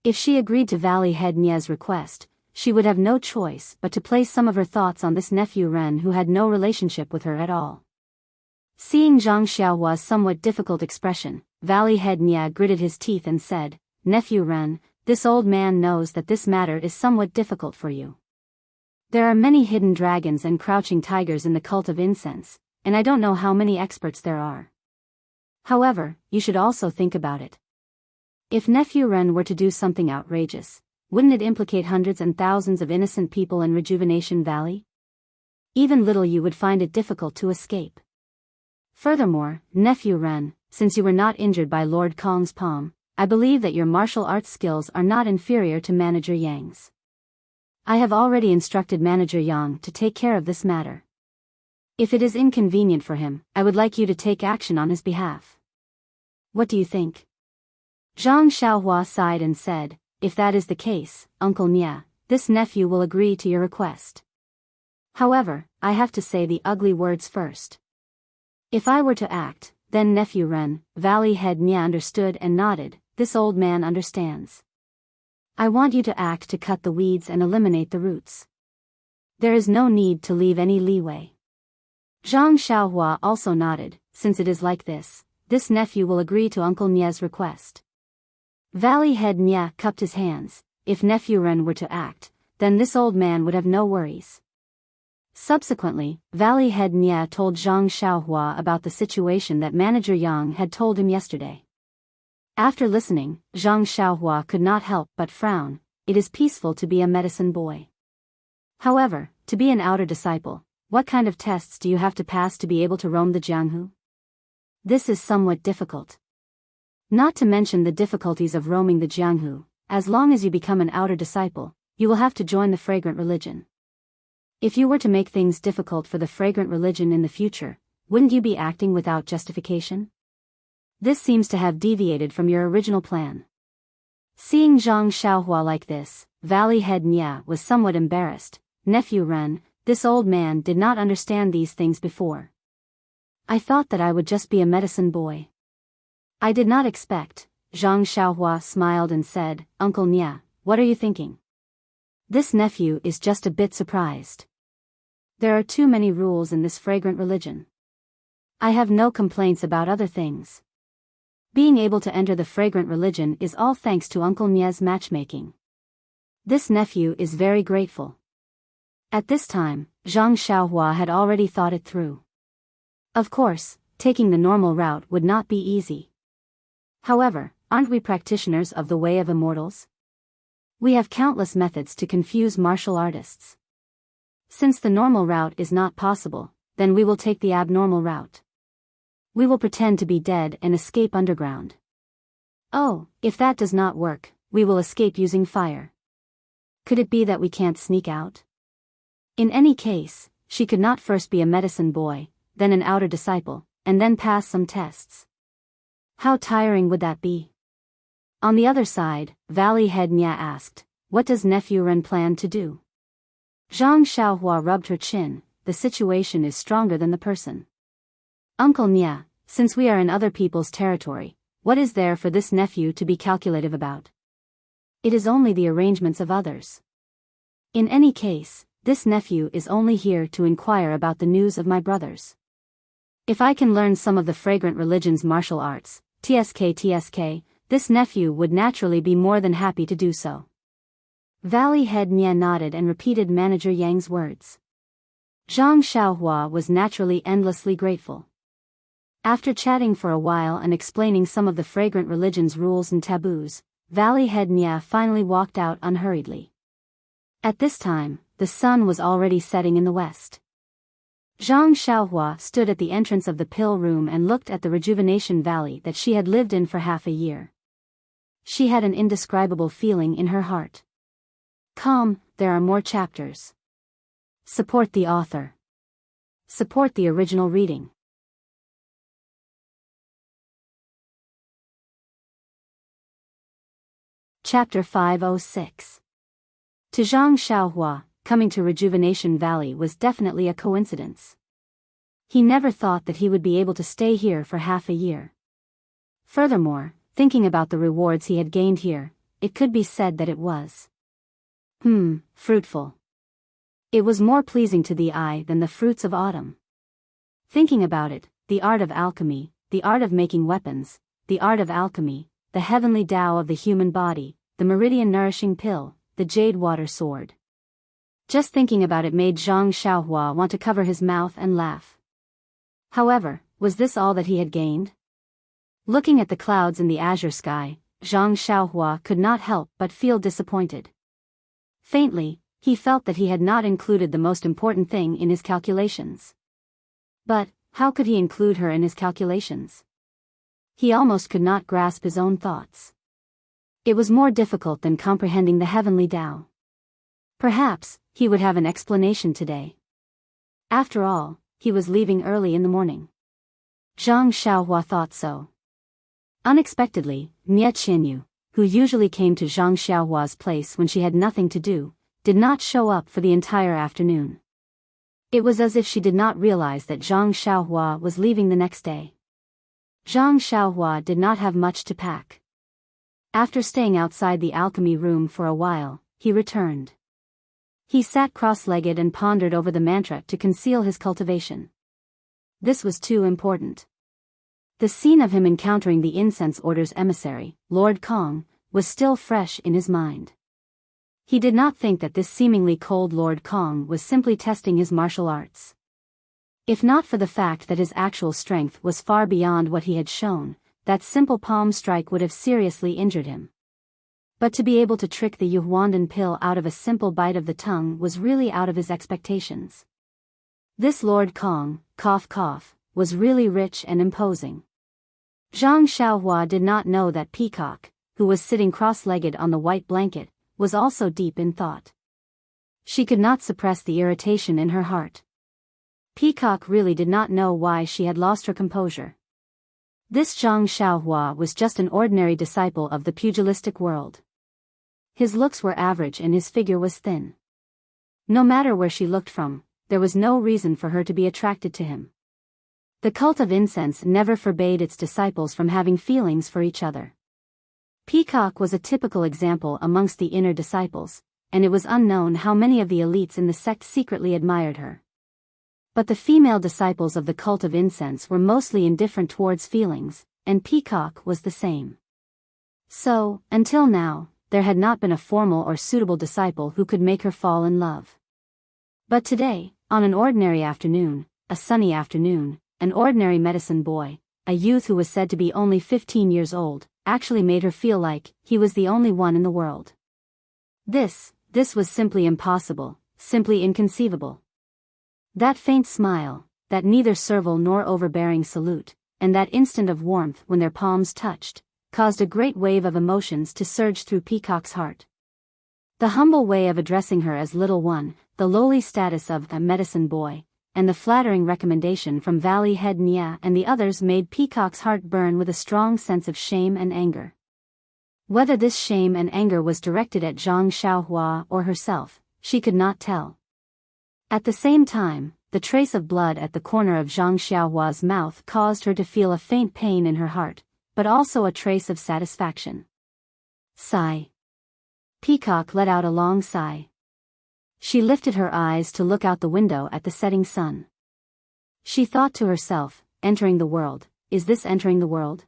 If she agreed to Valley Head Nia's request, she would have no choice but to place some of her thoughts on this Nephew Ren who had no relationship with her at all. Seeing Zhang Xiaohua's somewhat difficult expression, Valley Head Nia gritted his teeth and said, Nephew Ren, this old man knows that this matter is somewhat difficult for you. There are many hidden dragons and crouching tigers in the cult of incense, and I don't know how many experts there are. However, you should also think about it. If Nephew Ren were to do something outrageous, wouldn't it implicate hundreds and thousands of innocent people in Rejuvenation Valley? Even little you would find it difficult to escape. Furthermore, Nephew Ren, since you were not injured by Lord Kong's palm, I believe that your martial arts skills are not inferior to Manager Yang's. I have already instructed Manager Yang to take care of this matter. If it is inconvenient for him, I would like you to take action on his behalf. What do you think? Zhang Xiaohua sighed and said, if that is the case, Uncle Nia, this nephew will agree to your request. However, I have to say the ugly words first. If I were to act, then nephew Ren, Valley Head Nia understood and nodded, this old man understands. I want you to act to cut the weeds and eliminate the roots. There is no need to leave any leeway. Zhang Xiaohua also nodded, since it is like this nephew will agree to Uncle Nia's request. Valley Head Nia cupped his hands, if nephew Ren were to act, then this old man would have no worries. Subsequently, Valley Head Nia told Zhang Xiaohua about the situation that Manager Yang had told him yesterday. After listening, Zhang Xiaohua could not help but frown. It is peaceful to be a medicine boy. However, to be an outer disciple, what kind of tests do you have to pass to be able to roam the Jianghu? This is somewhat difficult. Not to mention the difficulties of roaming the Jianghu, as long as you become an outer disciple, you will have to join the fragrant religion. If you were to make things difficult for the fragrant religion in the future, wouldn't you be acting without justification? This seems to have deviated from your original plan. Seeing Zhang Xiaohua like this, Valley Head Nia was somewhat embarrassed. Nephew Ren, this old man did not understand these things before. I thought that I would just be a medicine boy. I did not expect. Zhang Xiaohua smiled and said, Uncle Nia, what are you thinking? This nephew is just a bit surprised. There are too many rules in this fragrant religion. I have no complaints about other things. Being able to enter the fragrant religion is all thanks to Uncle Nia's matchmaking. This nephew is very grateful. At this time, Zhang Xiaohua had already thought it through. Of course, taking the normal route would not be easy. However, aren't we practitioners of the way of immortals? We have countless methods to confuse martial artists. Since the normal route is not possible, then we will take the abnormal route. We will pretend to be dead and escape underground. Oh, if that does not work, we will escape using fire. Could it be that we can't sneak out? In any case, she could not first be a medicine boy, then an outer disciple, and then pass some tests. How tiring would that be? On the other side, Valley Head Nia asked, what does nephew Ren plan to do? Zhang Xiaohua rubbed her chin, the situation is stronger than the person. Uncle Nia, since we are in other people's territory, what is there for this nephew to be calculative about? It is only the arrangements of others. In any case, this nephew is only here to inquire about the news of my brothers. If I can learn some of the fragrant religion's martial arts, TSK, this nephew would naturally be more than happy to do so. Valley Head Nia nodded and repeated Manager Yang's words. Zhang Xiaohua was naturally endlessly grateful. After chatting for a while and explaining some of the fragrant religion's rules and taboos, Valley Head Nia finally walked out unhurriedly. At this time, the sun was already setting in the west. Zhang Xiaohua stood at the entrance of the pill room and looked at the rejuvenation valley that she had lived in for half a year. She had an indescribable feeling in her heart. Come, there are more chapters. Support the author. Support the original reading. Chapter 506. To Zhang Xiaohua, coming to Rejuvenation Valley was definitely a coincidence. He never thought that he would be able to stay here for half a year. Furthermore, thinking about the rewards he had gained here, it could be said that it was fruitful. It was more pleasing to the eye than the fruits of autumn. Thinking about it, the art of alchemy, the art of making weapons, the art of alchemy, the heavenly Tao of the human body, the meridian nourishing pill, the jade water sword. Just thinking about it made Zhang Xiaohua want to cover his mouth and laugh. However, was this all that he had gained? Looking at the clouds in the azure sky, Zhang Xiaohua could not help but feel disappointed. Faintly, he felt that he had not included the most important thing in his calculations. But, how could he include her in his calculations? He almost could not grasp his own thoughts. It was more difficult than comprehending the heavenly Tao. Perhaps, he would have an explanation today. After all, he was leaving early in the morning. Zhang Xiaohua thought so. Unexpectedly, Nie Qianyu, who usually came to Zhang Xiaohua's place when she had nothing to do, did not show up for the entire afternoon. It was as if she did not realize that Zhang Xiaohua was leaving the next day. Zhang Xiaohua did not have much to pack. After staying outside the alchemy room for a while, he returned. He sat cross-legged and pondered over the mantra to conceal his cultivation. This was too important. The scene of him encountering the incense order's emissary, Lord Kong, was still fresh in his mind. He did not think that this seemingly cold Lord Kong was simply testing his martial arts. If not for the fact that his actual strength was far beyond what he had shown, that simple palm strike would have seriously injured him. But to be able to trick the Yuhuandan pill out of a simple bite of the tongue was really out of his expectations. This Lord Kong, cough cough, was really rich and imposing. Zhang Xiaohua did not know that Peacock, who was sitting cross-legged on the white blanket, was also deep in thought. She could not suppress the irritation in her heart. Peacock really did not know why she had lost her composure. This Zhang Xiaohua was just an ordinary disciple of the pugilistic world. His looks were average and his figure was thin. No matter where she looked from, there was no reason for her to be attracted to him. The cult of incense never forbade its disciples from having feelings for each other. Peacock was a typical example amongst the inner disciples, and it was unknown how many of the elites in the sect secretly admired her. But the female disciples of the cult of incense were mostly indifferent towards feelings, and Peacock was the same. So, until now, there had not been a formal or suitable disciple who could make her fall in love. But today, on an ordinary afternoon, a sunny afternoon, an ordinary medicine boy, a youth who was said to be only 15 years old, actually made her feel like he was the only one in the world. This was simply impossible, simply inconceivable. That faint smile, that neither servile nor overbearing salute, and that instant of warmth when their palms touched, caused a great wave of emotions to surge through Peacock's heart. The humble way of addressing her as little one, the lowly status of a medicine boy, and the flattering recommendation from Valley Head Nia and the others made Peacock's heart burn with a strong sense of shame and anger. Whether this shame and anger was directed at Zhang Xiaohua or herself, she could not tell. At the same time, the trace of blood at the corner of Zhang Xiaohua's mouth caused her to feel a faint pain in her heart, but also a trace of satisfaction. Sigh. Peacock let out a long sigh. She lifted her eyes to look out the window at the setting sun. She thought to herself, entering the world, is this entering the world?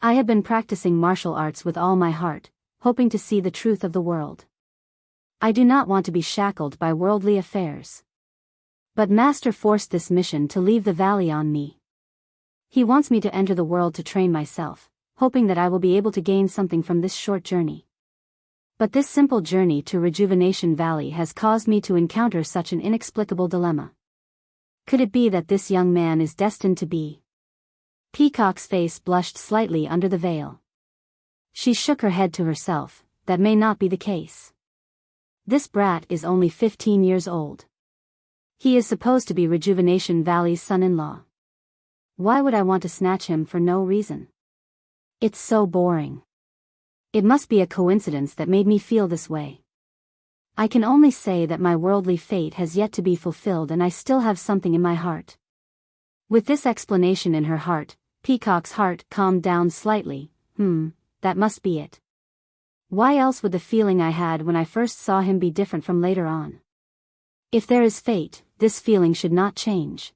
I have been practicing martial arts with all my heart, hoping to see the truth of the world. I do not want to be shackled by worldly affairs. But Master forced this mission to leave the valley on me. He wants me to enter the world to train myself, hoping that I will be able to gain something from this short journey. But this simple journey to Rejuvenation Valley has caused me to encounter such an inexplicable dilemma. Could it be that this young man is destined to be? Peacock's face blushed slightly under the veil. She shook her head to herself, that may not be the case. This brat is only 15 years old. He is supposed to be Rejuvenation Valley's son-in-law. Why would I want to snatch him for no reason? It's so boring. It must be a coincidence that made me feel this way. I can only say that my worldly fate has yet to be fulfilled and I still have something in my heart. With this explanation in her heart, Peacock's heart calmed down slightly. That must be it. Why else would the feeling I had when I first saw him be different from later on? If there is fate, this feeling should not change.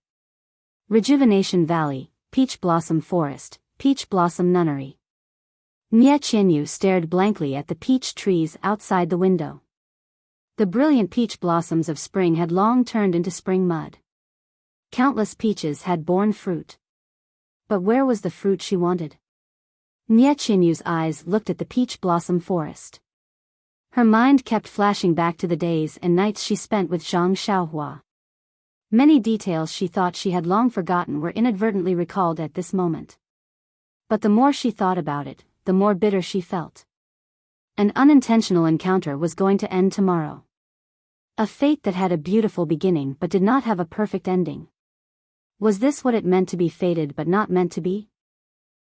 Rejuvenation Valley, Peach Blossom Forest, Peach Blossom Nunnery. Nie Qianyu stared blankly at the peach trees outside the window. The brilliant peach blossoms of spring had long turned into spring mud. Countless peaches had borne fruit. But where was the fruit she wanted? Nie Qianyu's eyes looked at the peach blossom forest. Her mind kept flashing back to the days and nights she spent with Zhang Xiaohua. Many details she thought she had long forgotten were inadvertently recalled at this moment. But the more she thought about it, the more bitter she felt. An unintentional encounter was going to end tomorrow. A fate that had a beautiful beginning but did not have a perfect ending. Was this what it meant to be fated but not meant to be?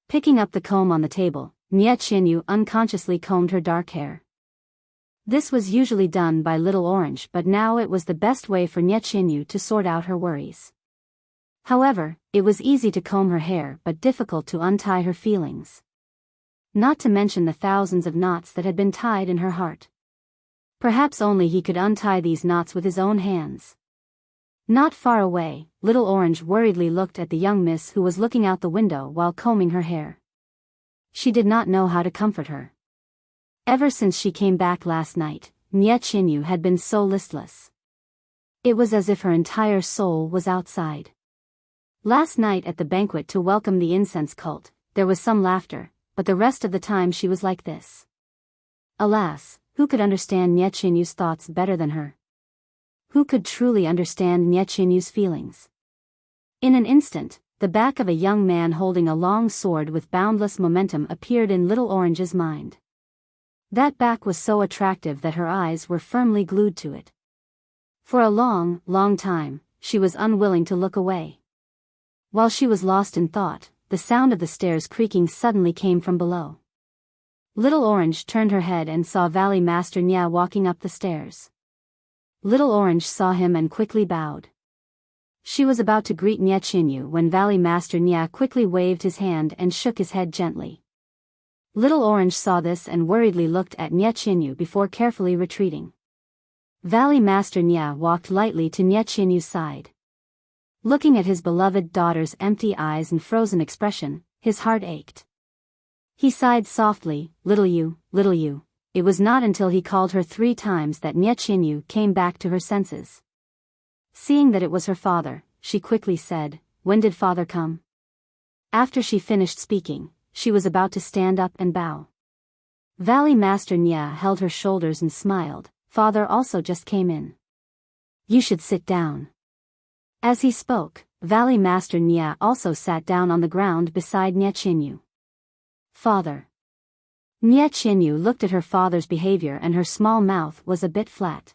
Picking up the comb on the table, Nie Chinyu unconsciously combed her dark hair. This was usually done by Little Orange, but now it was the best way for Nie Chinyu to sort out her worries. However, it was easy to comb her hair but difficult to untie her feelings. Not to mention the thousands of knots that had been tied in her heart. Perhaps only he could untie these knots with his own hands. Not far away, Little Orange worriedly looked at the young miss who was looking out the window while combing her hair. She did not know how to comfort her. Ever since she came back last night, Nie Chinyu had been so listless. It was as if her entire soul was outside. Last night at the banquet to welcome the incense cult, there was some laughter, but the rest of the time she was like this. Alas, who could understand Nie Chinyu's thoughts better than her? Who could truly understand Nie Chinyu's feelings? In an instant, the back of a young man holding a long sword with boundless momentum appeared in Little Orange's mind. That back was so attractive that her eyes were firmly glued to it. For a long, long time, she was unwilling to look away. While she was lost in thought, the sound of the stairs creaking suddenly came from below. Little Orange turned her head and saw Valley Master Nya walking up the stairs. Little Orange saw him and quickly bowed. She was about to greet Nie Chinyu when Valley Master Nya quickly waved his hand and shook his head gently. Little Orange saw this and worriedly looked at Nie Chinyu before carefully retreating. Valley Master Nya walked lightly to Nie Chinyu's side. Looking at his beloved daughter's empty eyes and frozen expression, his heart ached. He sighed softly, little you. It was not until he called her 3 times that Nie Chinyu came back to her senses. Seeing that it was her father, she quickly said, "When did father come?" After she finished speaking, she was about to stand up and bow. Valley Master Nya held her shoulders and smiled, "Father also just came in. You should sit down." As he spoke, Valley Master Nya also sat down on the ground beside Nie Chinyu. "Father." Nie Chinyu looked at her father's behavior and her small mouth was a bit flat.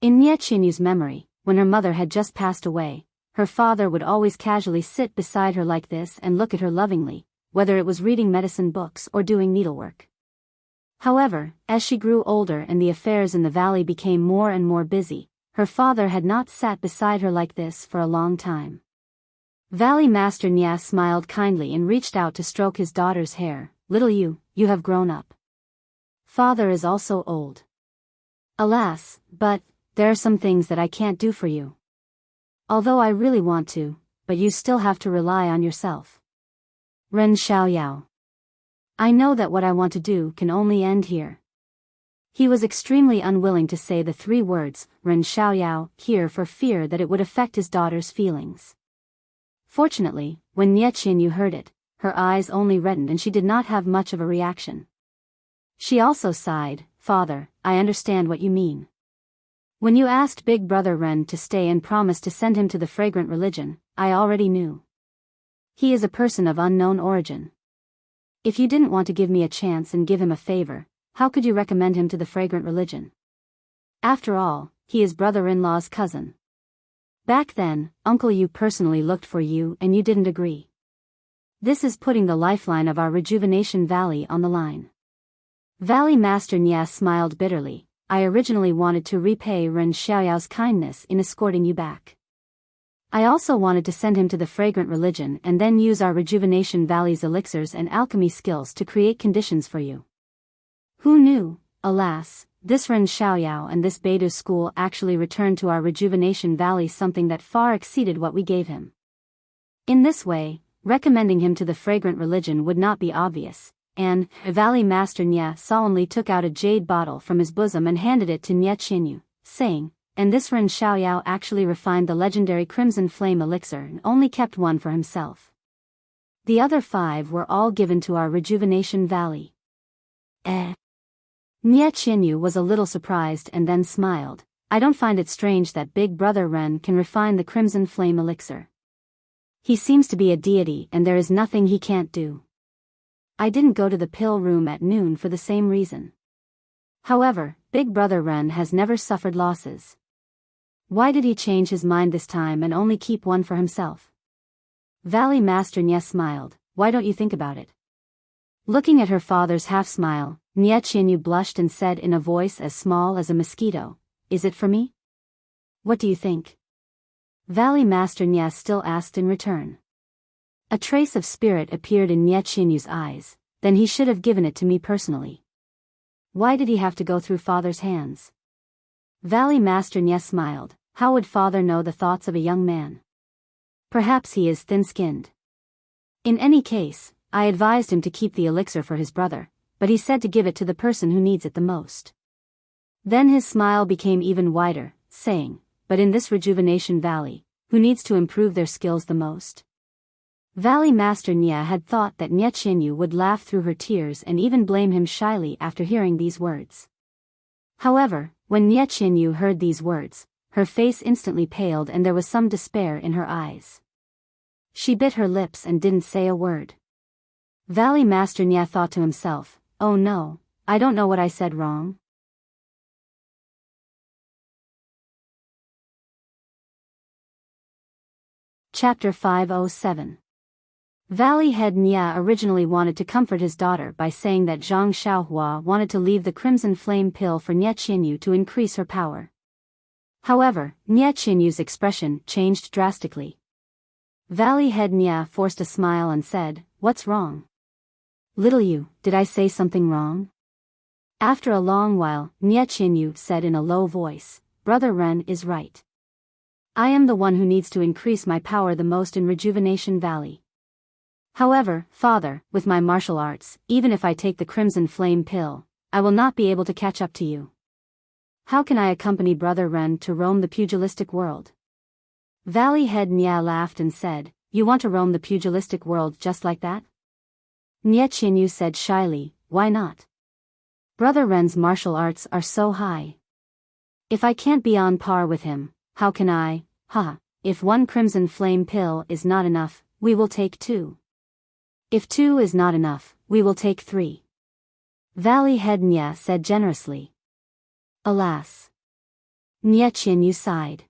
In Nie Chinyu's memory, when her mother had just passed away, her father would always casually sit beside her like this and look at her lovingly, whether it was reading medicine books or doing needlework. However, as she grew older and the affairs in the valley became more and more busy, her father had not sat beside her like this for a long time. Valley Master Nya smiled kindly and reached out to stroke his daughter's hair. "Little you have grown up. Father is also old. Alas, but there are some things that I can't do for you. Although I really want to, but you still have to rely on yourself. Ren Xiaoyao. I know that what I want to do can only end here." He was extremely unwilling to say the 3 words, Ren Xiaoyao, here for fear that it would affect his daughter's feelings. Fortunately, when Nie Chinyu heard it, her eyes only reddened and she did not have much of a reaction. She also sighed, "Father, I understand what you mean. When you asked Big Brother Ren to stay and promised to send him to the fragrant religion, I already knew. He is a person of unknown origin. If you didn't want to give me a chance and give him a favor, how could you recommend him to the fragrant religion? After all, he is brother-in-law's cousin. Back then, Uncle Yu personally looked for you and you didn't agree. This is putting the lifeline of our Rejuvenation Valley on the line." Valley Master Nya smiled bitterly. "I originally wanted to repay Ren Xiaoyao's kindness in escorting you back. I also wanted to send him to the fragrant religion and then use our Rejuvenation Valley's elixirs and alchemy skills to create conditions for you. Who knew, alas, this Ren Xiaoyao and this Beidou school actually returned to our Rejuvenation Valley something that far exceeded what we gave him. In this way, recommending him to the fragrant religion would not be obvious." And Valley Master Nya solemnly took out a jade bottle from his bosom and handed it to Nie Chinyu, saying, "And this Ren Xiaoyao actually refined the legendary Crimson Flame elixir and only kept 1 for himself. The other 5 were all given to our Rejuvenation Valley." Nie Chinyu was a little surprised and then smiled. "I don't find it strange that Big Brother Ren can refine the Crimson Flame elixir. He seems to be a deity and there is nothing he can't do. I didn't go to the pill room at noon for the same reason. However, Big Brother Ren has never suffered losses. Why did he change his mind this time and only keep one for himself? Valley Master Nye smiled. Why don't you think about it? Looking at her father's half-smile, Nye Qianyu blushed and said in a voice as small as a mosquito, "Is it for me? What do you think?" Valley Master Nye still asked in return. A trace of spirit appeared in Nye Qianyu's eyes. Then he should have given it to me personally. Why did he have to go through father's hands? Valley Master Nye smiled. How would father know the thoughts of a young man? Perhaps he is thin-skinned. In any case, I advised him to keep the elixir for his brother, but he said to give it to the person who needs it the most. Then his smile became even wider, saying, "But in this rejuvenation valley, who needs to improve their skills the most?" Valley Master Nye had thought that Nye Qianyu would laugh through her tears and even blame him shyly after hearing these words. However, when Nye Qianyu heard these words, her face instantly paled and there was some despair in her eyes. She bit her lips and didn't say a word. Valley Master Nye thought to himself, "Oh no, I don't know what I said wrong." Chapter 507. Valley Head Nye originally wanted to comfort his daughter by saying that Zhang Xiaohua wanted to leave the Crimson Flame pill for Nye Qianyu to increase her power. However, Nye Qianyu's expression changed drastically. Valley Head Nye forced a smile and said, "What's wrong? Little you, did I say something wrong?" After a long while, Nye Qianyu said in a low voice, "Brother Ren is right. I am the one who needs to increase my power the most in Rejuvenation Valley. However, father, with my martial arts, even if I take the Crimson Flame pill, I will not be able to catch up to you. How can I accompany Brother Ren to roam the pugilistic world?" Valley Head Nye laughed and said, "You want to roam the pugilistic world just like that?" Nye Qianyu said shyly, "Why not? Brother Ren's martial arts are so high. If I can't be on par with him, how can I? If one Crimson Flame pill is not enough, we will take 2. If 2 is not enough, we will take 3. Valley Head Nye said generously. Alas. Nye Qianyu sighed.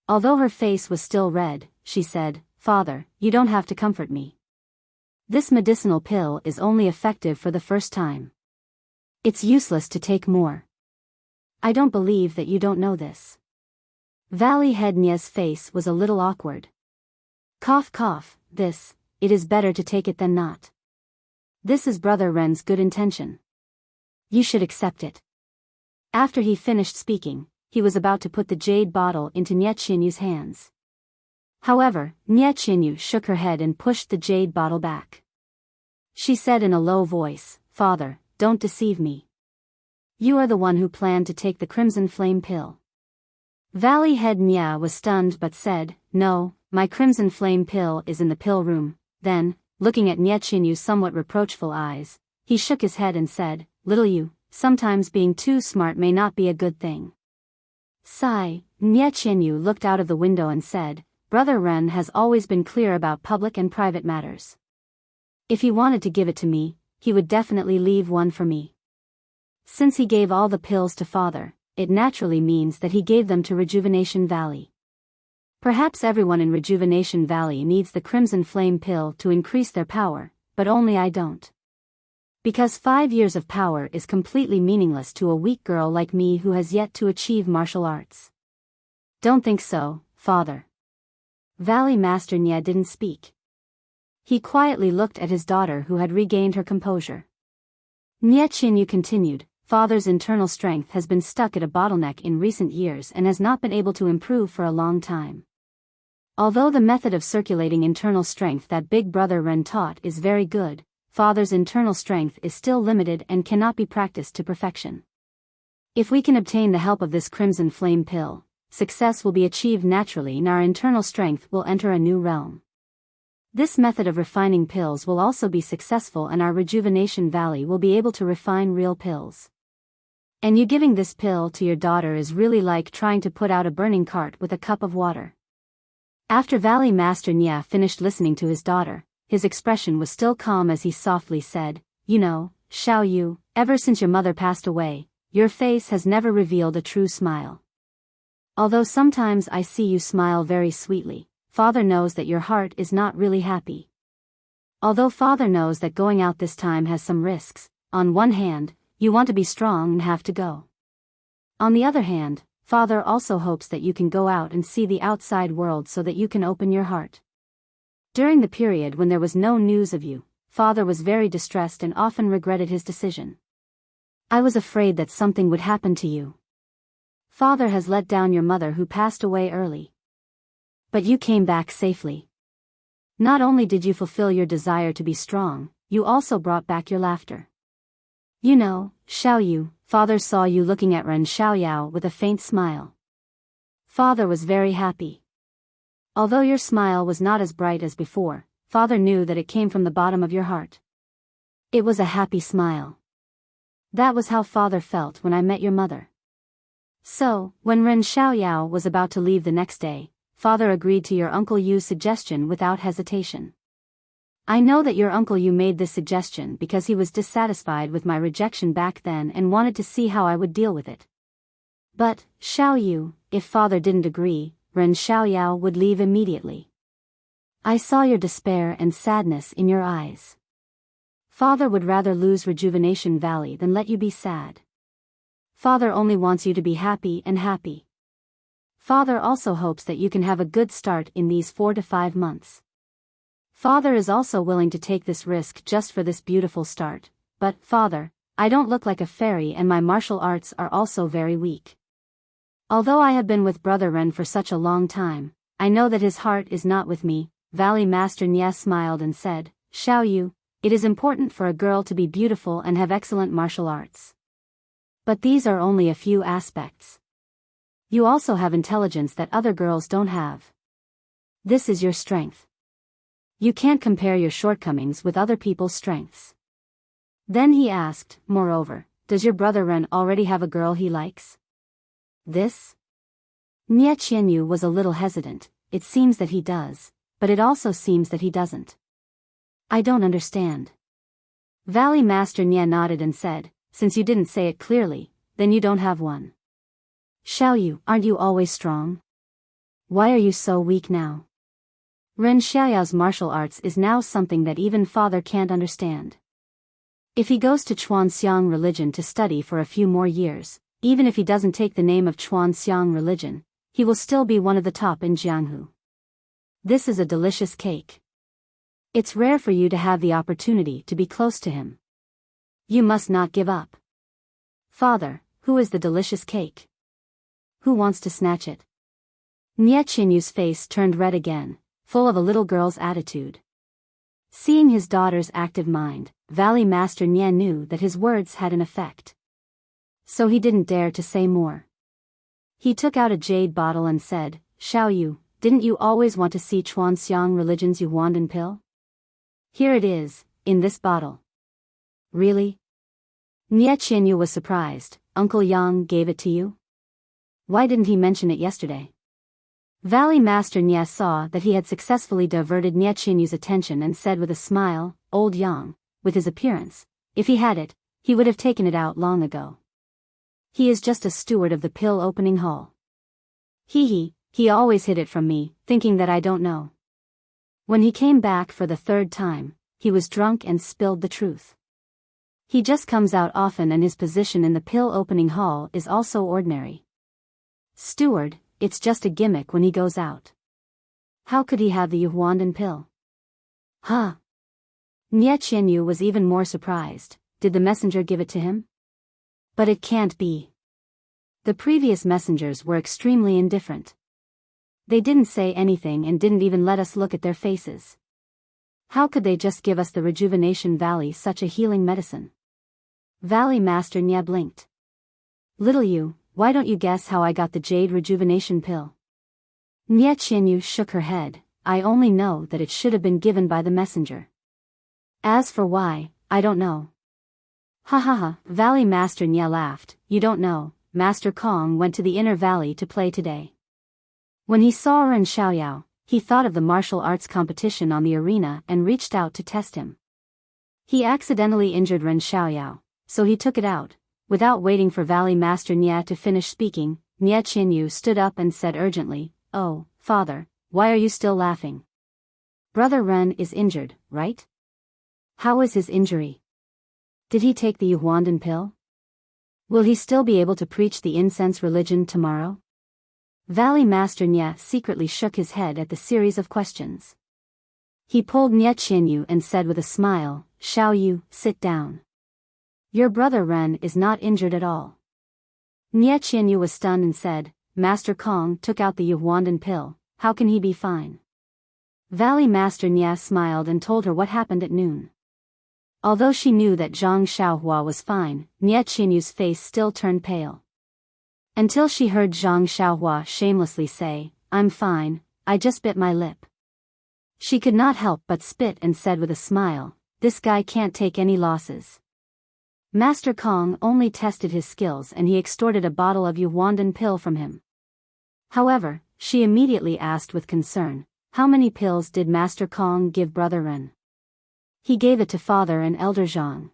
Although her face was still red, she said, "Father, you don't have to comfort me. This medicinal pill is only effective for the first time. It's useless to take more. I don't believe that you don't know this." Valley Head Nye's face was a little awkward. Cough cough, it is better to take it than not. This is Brother Ren's good intention. You should accept it. After he finished speaking, he was about to put the jade bottle into Nye Qianyu's hands. However, Nye Qianyu shook her head and pushed the jade bottle back. She said in a low voice, "Father, don't deceive me. You are the one who planned to take the Crimson Flame pill." Valley Head Nye was stunned but said, "No, my Crimson Flame pill is in the pill room." Then, looking at Nye Qianyu's somewhat reproachful eyes, he shook his head and said, "Little you, sometimes being too smart may not be a good thing." Sigh, Nye Qianyu looked out of the window and said, "Brother Ren has always been clear about public and private matters. If he wanted to give it to me, he would definitely leave one for me. Since he gave all the pills to father, it naturally means that he gave them to Rejuvenation Valley. Perhaps everyone in Rejuvenation Valley needs the Crimson Flame pill to increase their power, but only I don't. Because 5 years of power is completely meaningless to a weak girl like me who has yet to achieve martial arts." "Don't think so, father." Valley Master Nye didn't speak. He quietly looked at his daughter who had regained her composure. Nye Qianyu continued, "Father's internal strength has been stuck at a bottleneck in recent years and has not been able to improve for a long time. Although the method of circulating internal strength that Big Brother Ren taught is very good, father's internal strength is still limited and cannot be practiced to perfection. If we can obtain the help of this Crimson Flame pill, success will be achieved naturally and our internal strength will enter a new realm. This method of refining pills will also be successful and our Rejuvenation Valley will be able to refine real pills. And you giving this pill to your daughter is really like trying to put out a burning cart with a cup of water." After Valley Master Nye finished listening to his daughter, his expression was still calm as he softly said, "You know, Xiao Yu, ever since your mother passed away, your face has never revealed a true smile. Although sometimes I see you smile very sweetly, Father knows that your heart is not really happy. Although Father knows that going out this time has some risks, on one hand, you want to be strong and have to go. On the other hand, Father also hopes that you can go out and see the outside world so that you can open your heart. During the period when there was no news of you, Father was very distressed and often regretted his decision. I was afraid that something would happen to you. Father has let down your mother who passed away early. But you came back safely. Not only did you fulfill your desire to be strong, you also brought back your laughter. You know, Xiaoyu, Father saw you looking at Ren Xiaoyao with a faint smile. Father was very happy. Although your smile was not as bright as before, Father knew that it came from the bottom of your heart. It was a happy smile. That was how Father felt when I met your mother. So, when Ren Xiaoyao was about to leave the next day, Father agreed to your Uncle Yu's suggestion without hesitation. I know that your Uncle Yu made this suggestion because he was dissatisfied with my rejection back then and wanted to see how I would deal with it. But, Xiaoyu, if Father didn't agree, Ren Xiaoyao would leave immediately. I saw your despair and sadness in your eyes. Father would rather lose Rejuvenation Valley than let you be sad. Father only wants you to be happy and happy. Father also hopes that you can have a good start in these 4 to 5 months. Father is also willing to take this risk just for this beautiful start, but, Father, I don't look like a fairy and my martial arts are also very weak. Although I have been with Brother Ren for such a long time, I know that his heart is not with me. Valley Master Nye smiled and said, Xiaoyu, it is important for a girl to be beautiful and have excellent martial arts. But these are only a few aspects. You also have intelligence that other girls don't have. This is your strength. You can't compare your shortcomings with other people's strengths. Then he asked, moreover, does your brother Ren already have a girl he likes? This? Nye Qianyu was a little hesitant. It seems that he does, but it also seems that he doesn't. I don't understand. Valley Master Nye nodded and said, since you didn't say it clearly, then you don't have one. Xiaoyu, aren't you always strong? Why are you so weak now? Ren Xiaoyao's martial arts is now something that even Father can't understand. If he goes to Chuanxiang religion to study for a few more years, even if he doesn't take the name of Chuanxiang religion, he will still be one of the top in Jianghu. This is a delicious cake. It's rare for you to have the opportunity to be close to him. You must not give up. Father, who is the delicious cake? Who wants to snatch it? Nye Qianyu's face turned red again, full of a little girl's attitude. Seeing his daughter's active mind, Valley Master Nye knew that his words had an effect. So he didn't dare to say more. He took out a jade bottle and said, Xiaoyu, didn't you always want to see Chuanxiang religion's Yuhuandan pill? Here it is, in this bottle. Really? Nye Qianyu was surprised. Uncle Yang gave it to you? Why didn't he mention it yesterday? Valley Master Nye saw that he had successfully diverted Nye Qianyu's attention and said with a smile, Old Yang, with his appearance, if he had it, he would have taken it out long ago. He is just a steward of the pill opening hall. He always hid it from me, thinking that I don't know. When he came back for the 3rd time, he was drunk and spilled the truth. He just comes out often and his position in the pill opening hall is also ordinary. Steward, it's just a gimmick when he goes out. How could he have the Yuhuandan pill? Huh? Nye Qianyu was even more surprised. Did the messenger give it to him? But it can't be. The previous messengers were extremely indifferent. They didn't say anything and didn't even let us look at their faces. How could they just give us the Rejuvenation Valley such a healing medicine? Valley Master Nye blinked. Little you, why don't you guess how I got the Jade Rejuvenation pill? Nye Qianyu shook her head. I only know that it should have been given by the messenger. As for why, I don't know. Ha ha ha, Valley Master Nye laughed. You don't know, Master Kong went to the inner valley to play today. When he saw Ren Xiaoyao, he thought of the martial arts competition on the arena and reached out to test him. He accidentally injured Ren Xiaoyao, so he took it out. Without waiting for Valley Master Nye to finish speaking, Nie Qianyu stood up and said urgently, "Oh, father, why are you still laughing? Brother Ren is injured, right? How is his injury? Did he take the Yuhuandan pill? Will he still be able to preach the incense religion tomorrow?" Valley Master Nie secretly shook his head at the series of questions. He pulled Nie Qianyu and said with a smile, "Xiao Yu, sit down. Your brother Ren is not injured at all." Nie Qianyu was stunned and said, "Master Kong took out the Yuhuandan pill, how can he be fine?" Valley Master Nie smiled and told her what happened at noon. Although she knew that Zhang Xiaohua was fine, Nie Qianyu's face still turned pale. Until she heard Zhang Xiaohua shamelessly say, "I'm fine, I just bit my lip." She could not help but spit and said with a smile, "This guy can't take any losses." Master Kong only tested his skills and he extorted a bottle of Yuhuandan pill from him. However, she immediately asked with concern, "How many pills did Master Kong give Brother Ren?" "He gave it to Father and Elder Zhang."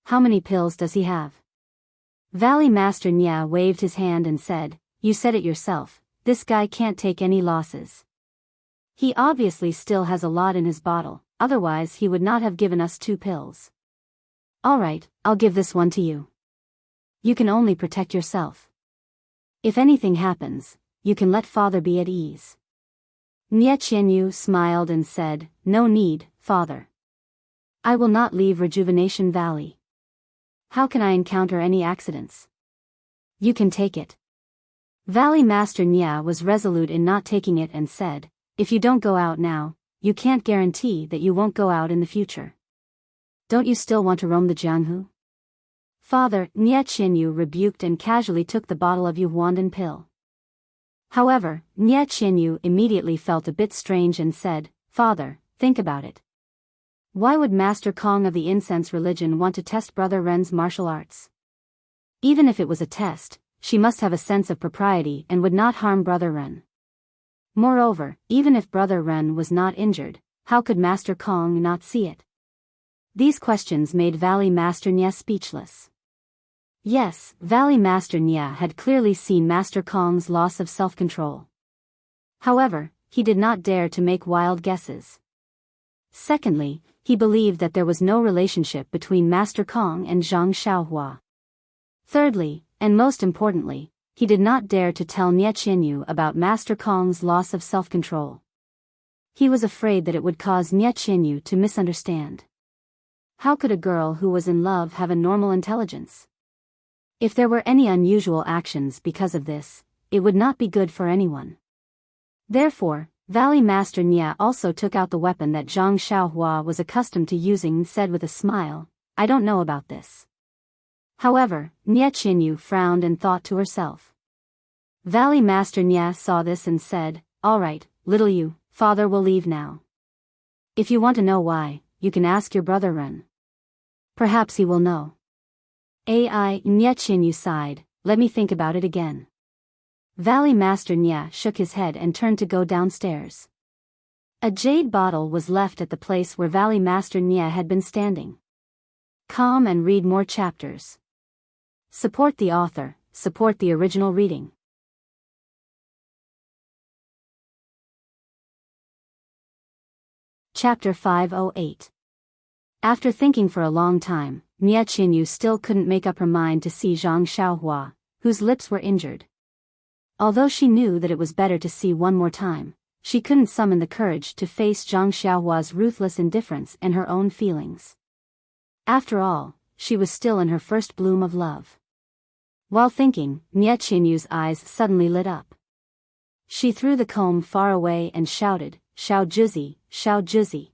"How many pills does he have?" Valley Master Nie waved his hand and said, "You said it yourself, this guy can't take any losses. He obviously still has a lot in his bottle, otherwise he would not have given us 2 pills. Alright, I'll give this one to you. You can only protect yourself. If anything happens, you can let Father be at ease." Nie Qianyu smiled and said, "No need, Father. I will not leave Rejuvenation Valley. How can I encounter any accidents? You can take it." Valley Master Nie was resolute in not taking it and said, "If you don't go out now, you can't guarantee that you won't go out in the future. Don't you still want to roam the Jianghu?" "Father," Nie Qianyu rebuked and casually took the bottle of Yuhuandan pill. However, Nie Qianyu immediately felt a bit strange and said, "Father, think about it. Why would Master Kong of the incense religion want to test Brother Ren's martial arts? Even if it was a test, she must have a sense of propriety and would not harm Brother Ren. Moreover, even if Brother Ren was not injured, how could Master Kong not see it?" These questions made Valley Master Nie speechless. Yes, Valley Master Nie had clearly seen Master Kong's loss of self-control. However, he did not dare to make wild guesses. Secondly, he believed that there was no relationship between Master Kong and Zhang Xiaohua. Thirdly, and most importantly, he did not dare to tell Nie Qianyu about Master Kong's loss of self-control. He was afraid that it would cause Nie Qianyu to misunderstand. How could a girl who was in love have a normal intelligence? If there were any unusual actions because of this, it would not be good for anyone. Therefore, Valley Master Nie also took out the weapon that Zhang Xiaohua was accustomed to using and said with a smile, "I don't know about this." However, Nie Qianyu frowned and thought to herself. Valley Master Nie saw this and said, "Alright, little you, Father will leave now. If you want to know why, you can ask your brother Ren. Perhaps he will know." Nie Qianyu sighed, "Let me think about it again." Valley Master Nie shook his head and turned to go downstairs. A jade bottle was left at the place where Valley Master Nie had been standing. Come and read more chapters. Support the author, support the original reading. Chapter 508. After thinking for a long time, Nie Qianyu still couldn't make up her mind to see Zhang Xiaohua, whose lips were injured. Although she knew that it was better to see one more time, she couldn't summon the courage to face Zhang Xiaohua's ruthless indifference and her own feelings. After all, she was still in her first bloom of love. While thinking, Nie Qianyu's eyes suddenly lit up. She threw the comb far away and shouted, "Xiao Juzi, Xiao Juzi."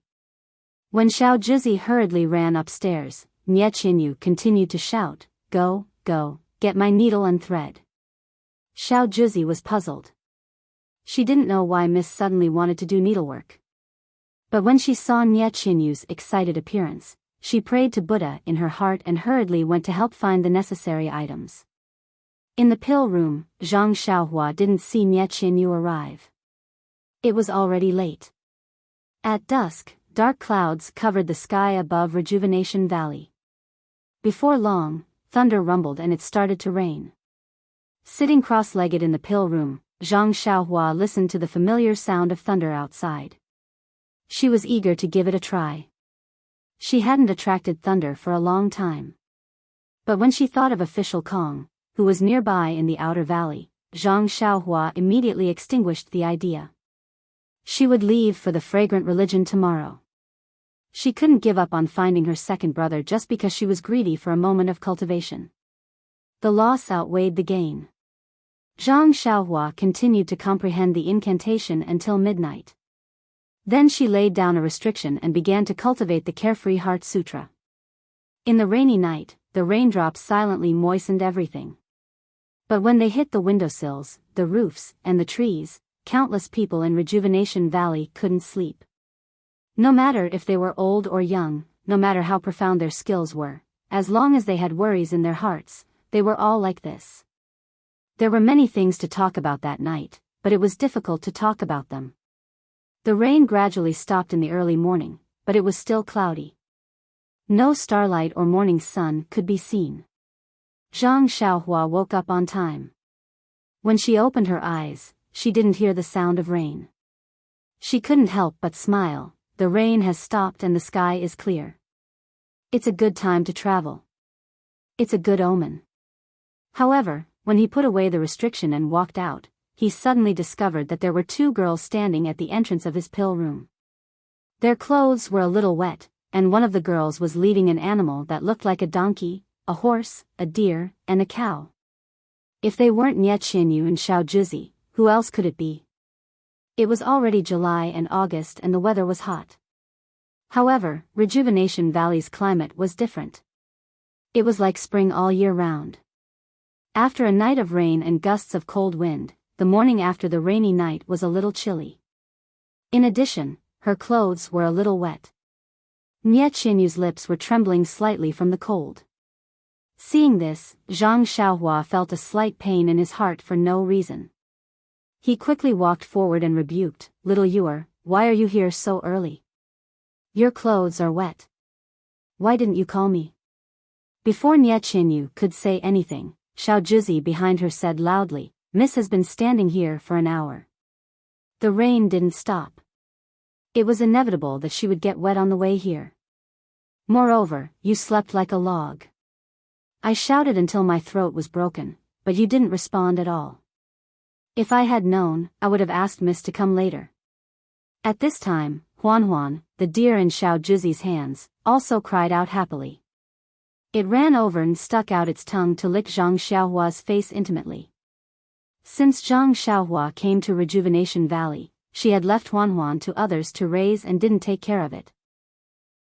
When Xiao Juzi hurriedly ran upstairs, Nie Qianyu continued to shout, "Go, go, get my needle and thread." Xiao Juzi was puzzled. She didn't know why Miss suddenly wanted to do needlework. But when she saw Nie Qianyu's excited appearance, she prayed to Buddha in her heart and hurriedly went to help find the necessary items. In the pill room, Zhang Xiaohua didn't see Nie Qianyu arrive. It was already late. At dusk, dark clouds covered the sky above Rejuvenation Valley. Before long, thunder rumbled and it started to rain. Sitting cross-legged in the pill room, Zhang Xiaohua listened to the familiar sound of thunder outside. She was eager to give it a try. She hadn't attracted thunder for a long time. But when she thought of official Kong, who was nearby in the outer valley, Zhang Xiaohua immediately extinguished the idea. She would leave for the fragrant religion tomorrow. She couldn't give up on finding her second brother just because she was greedy for a moment of cultivation. The loss outweighed the gain. Zhang Xiaohua continued to comprehend the incantation until midnight. Then she laid down a restriction and began to cultivate the Carefree Heart Sutra. In the rainy night, the raindrops silently moistened everything. But when they hit the windowsills, the roofs, and the trees, countless people in Rejuvenation Valley couldn't sleep. No matter if they were old or young, no matter how profound their skills were, as long as they had worries in their hearts, they were all like this. There were many things to talk about that night, but it was difficult to talk about them. The rain gradually stopped in the early morning, but it was still cloudy. No starlight or morning sun could be seen. Zhang Xiaohua woke up on time. When she opened her eyes, she didn't hear the sound of rain. She couldn't help but smile. The rain has stopped and the sky is clear. It's a good time to travel. It's a good omen. However, when he put away the restriction and walked out, he suddenly discovered that there were two girls standing at the entrance of his pill room. Their clothes were a little wet, and one of the girls was leading an animal that looked like a donkey, a horse, a deer, and a cow. If they weren't Nie Qianyu and Xiao Juzi, who else could it be? It was already July and August and the weather was hot. However, Rejuvenation Valley's climate was different. It was like spring all year round. After a night of rain and gusts of cold wind, the morning after the rainy night was a little chilly. In addition, her clothes were a little wet. Nie Qianyu's lips were trembling slightly from the cold. Seeing this, Zhang Xiaohua felt a slight pain in his heart for no reason. He quickly walked forward and rebuked, "Little Yuer, why are you here so early? Your clothes are wet. Why didn't you call me?" Before Nie Qianyu could say anything, Xiao Juzi behind her said loudly, "Miss has been standing here for an hour." The rain didn't stop. It was inevitable that she would get wet on the way here. Moreover, you slept like a log. I shouted until my throat was broken, but you didn't respond at all. If I had known, I would have asked Miss to come later. At this time, Huan, the deer in Xiao Juzi's hands, also cried out happily. It ran over and stuck out its tongue to lick Zhang Xiaohua's face intimately. Since Zhang Xiaohua came to Rejuvenation Valley, she had left Huan to others to raise and didn't take care of it.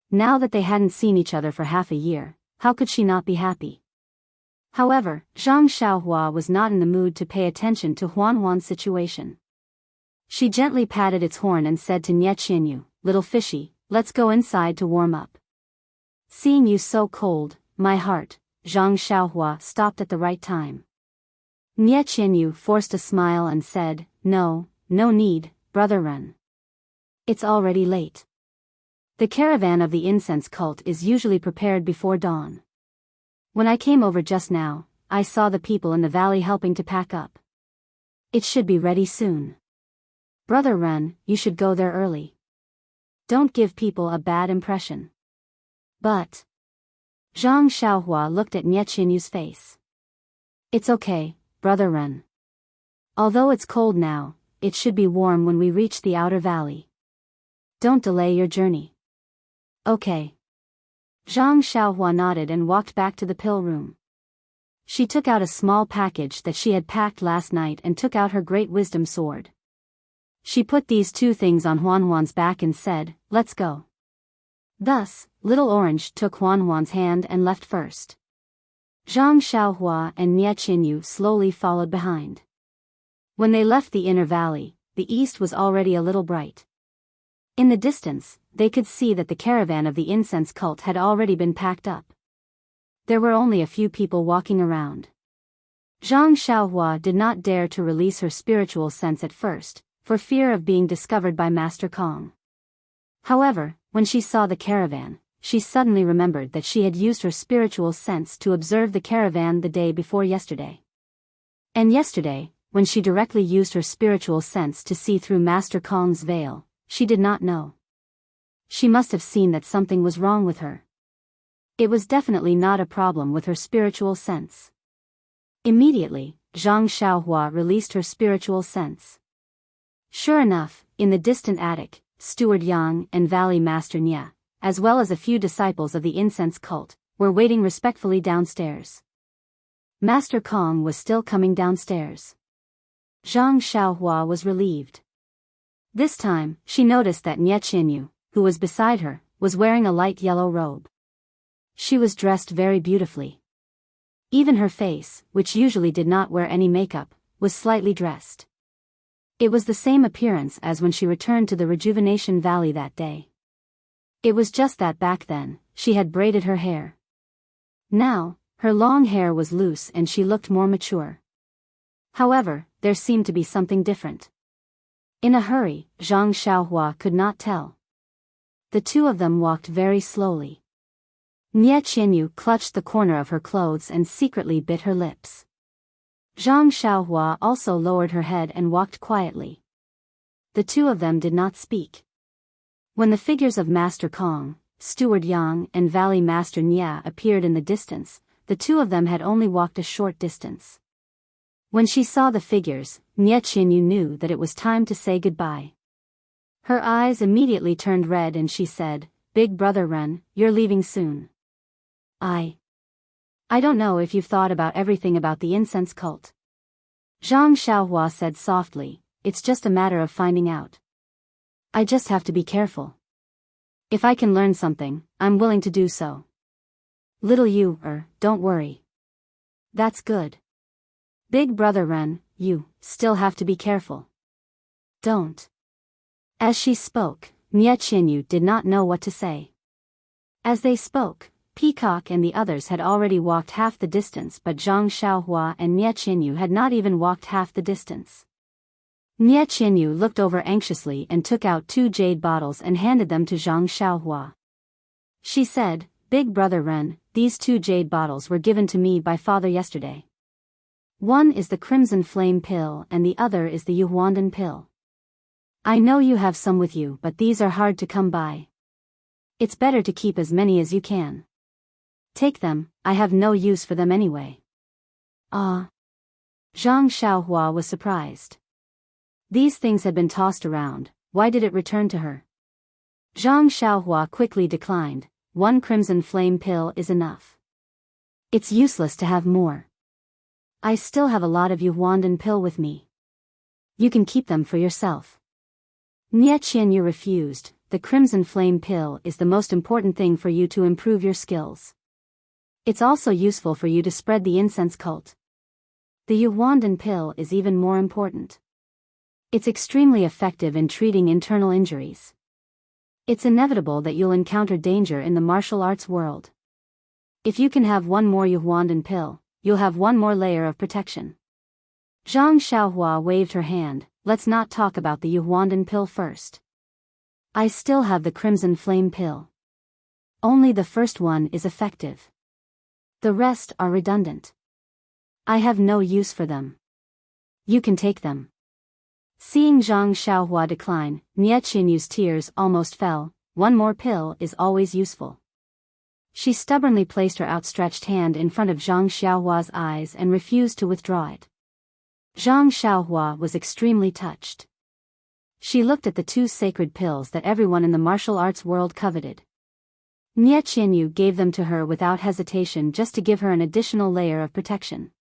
Now that they hadn't seen each other for half a year, how could she not be happy? However, Zhang Xiaohua was not in the mood to pay attention to Huan's situation. She gently patted its horn and said to Nie Qianyu, "Little fishy, let's go inside to warm up." Seeing you so cold, my heart, Zhang Xiaohua stopped at the right time. Nie Qianyu forced a smile and said, No need, brother Ren. It's already late. The caravan of the incense cult is usually prepared before dawn. When I came over just now, I saw the people in the valley helping to pack up. It should be ready soon. Brother Ren, you should go there early. Don't give people a bad impression. But Zhang Xiaohua looked at Nie Qianyu's face. It's okay, brother Ren. Although it's cold now, it should be warm when we reach the outer valley. Don't delay your journey. Okay. Zhang Xiaohua nodded and walked back to the pill room. She took out a small package that she had packed last night and took out her great wisdom sword. She put these two things on Huan's back and said, "Let's go." Thus, Little Orange took Huan's hand and left first. Zhang Xiaohua and Nie Qianyu slowly followed behind. When they left the inner valley, the east was already a little bright. In the distance, they could see that the caravan of the incense cult had already been packed up. There were only a few people walking around. Zhang Xiaohua did not dare to release her spiritual sense at first, for fear of being discovered by Master Kong. However, when she saw the caravan, she suddenly remembered that she had used her spiritual sense to observe the caravan the day before yesterday. And yesterday, when she directly used her spiritual sense to see through Master Kong's veil, she did not know. She must have seen that something was wrong with her. It was definitely not a problem with her spiritual sense. Immediately, Zhang Xiaohua released her spiritual sense. Sure enough, in the distant attic, Steward Yang and Valley Master Nya, as well as a few disciples of the incense cult, were waiting respectfully downstairs. Master Kong was still coming downstairs. Zhang Xiaohua was relieved. This time, she noticed that Nye Qianyu, who was beside her, was wearing a light yellow robe. She was dressed very beautifully. Even her face, which usually did not wear any makeup, was slightly dressed. It was the same appearance as when she returned to the Rejuvenation Valley that day. It was just that back then, she had braided her hair. Now, her long hair was loose and she looked more mature. However, there seemed to be something different. In a hurry, Zhang Xiaohua could not tell. The two of them walked very slowly. Nye Qianyu clutched the corner of her clothes and secretly bit her lips. Zhang Xiaohua also lowered her head and walked quietly. The two of them did not speak. When the figures of Master Kong, Steward Yang and Valley Master Nya appeared in the distance, the two of them had only walked a short distance. When she saw the figures, Nye Qianyu knew that it was time to say goodbye. Her eyes immediately turned red and she said, "Big brother Ren, you're leaving soon." I don't know if you've thought about everything about the incense cult. Zhang Xiaohua said softly, "It's just a matter of finding out. I just have to be careful. If I can learn something, I'm willing to do so. Little you, don't worry. That's good. Big brother Ren, you still have to be careful. Don't." As she spoke, Nye Qianyu did not know what to say. As they spoke, Peacock and the others had already walked half the distance, but Zhang Xiaohua and Nye Qianyu had not even walked half the distance. Nye Qianyu looked over anxiously and took out 2 jade bottles and handed them to Zhang Xiaohua. She said, "Big brother Ren, these 2 jade bottles were given to me by father yesterday. One is the Crimson Flame pill and the other is the Yuhuandan pill. I know you have some with you, but these are hard to come by. It's better to keep as many as you can. Take them, I have no use for them anyway." Ah. Zhang Xiaohua was surprised. These things had been tossed around, why did it return to her? Zhang Xiaohua quickly declined, "1 Crimson Flame pill is enough. It's useless to have more. I still have a lot of Yuhuandan pill with me. You can keep them for yourself." Nye Qianyu refused, "The Crimson Flame pill is the most important thing for you to improve your skills. It's also useful for you to spread the incense cult. The Yuhuandan pill is even more important. It's extremely effective in treating internal injuries. It's inevitable that you'll encounter danger in the martial arts world. If you can have 1 more Yuhuandan pill, you'll have 1 more layer of protection." Zhang Xiaohua waved her hand, "Let's not talk about the Yuhuandan pill first. I still have the Crimson Flame pill. Only the first one is effective. The rest are redundant. I have no use for them. You can take them." Seeing Zhang Xiaohua decline, Nye Qianyu's tears almost fell. 1 more pill is always useful. She stubbornly placed her outstretched hand in front of Zhang Xiaohua's eyes and refused to withdraw it. Zhang Xiaohua was extremely touched. She looked at the 2 sacred pills that everyone in the martial arts world coveted. Nye Qianyu gave them to her without hesitation just to give her an additional layer of protection.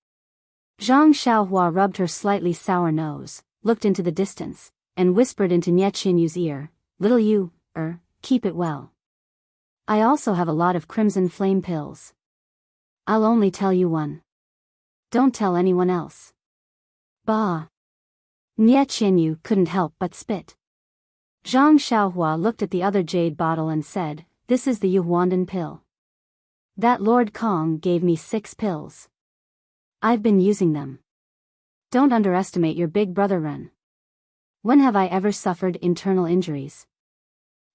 Zhang Xiaohua rubbed her slightly sour nose, looked into the distance, and whispered into Nye Qianyu's ear, "Little you, keep it well. I also have a lot of Crimson Flame pills. I'll only tell you one. Don't tell anyone else." Bah! Nye Qianyu couldn't help but spit. Zhang Xiaohua looked at the other jade bottle and said, "This is the Yuhuandan pill. That Lord Kong gave me 6 pills. I've been using them. Don't underestimate your big brother Ren. When have I ever suffered internal injuries?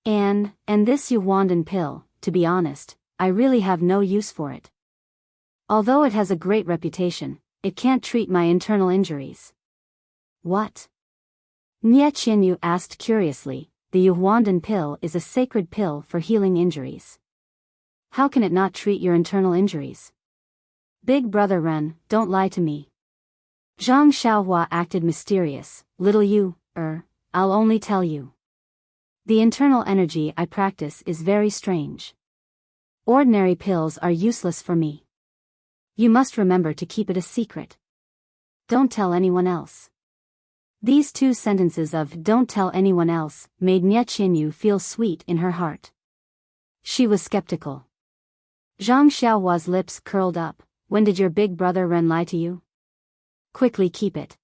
And this Yuhuandan pill, to be honest, I really have no use for it. Although it has a great reputation, it can't treat my internal injuries. What? Nie Qianyu asked curiously. The Yuhuandan pill is a sacred pill for healing injuries. How can it not treat your internal injuries? Big brother Ren, don't lie to me. Zhang Xiaohua acted mysterious. Little you, I'll only tell you. The internal energy I practice is very strange. Ordinary pills are useless for me. You must remember to keep it a secret. Don't tell anyone else. These 2 sentences of "don't tell anyone else" made Nie Qianyu feel sweet in her heart. She was skeptical. Zhang Xiaohua's lips curled up. When did your big brother Ren lie to you? Quickly keep it.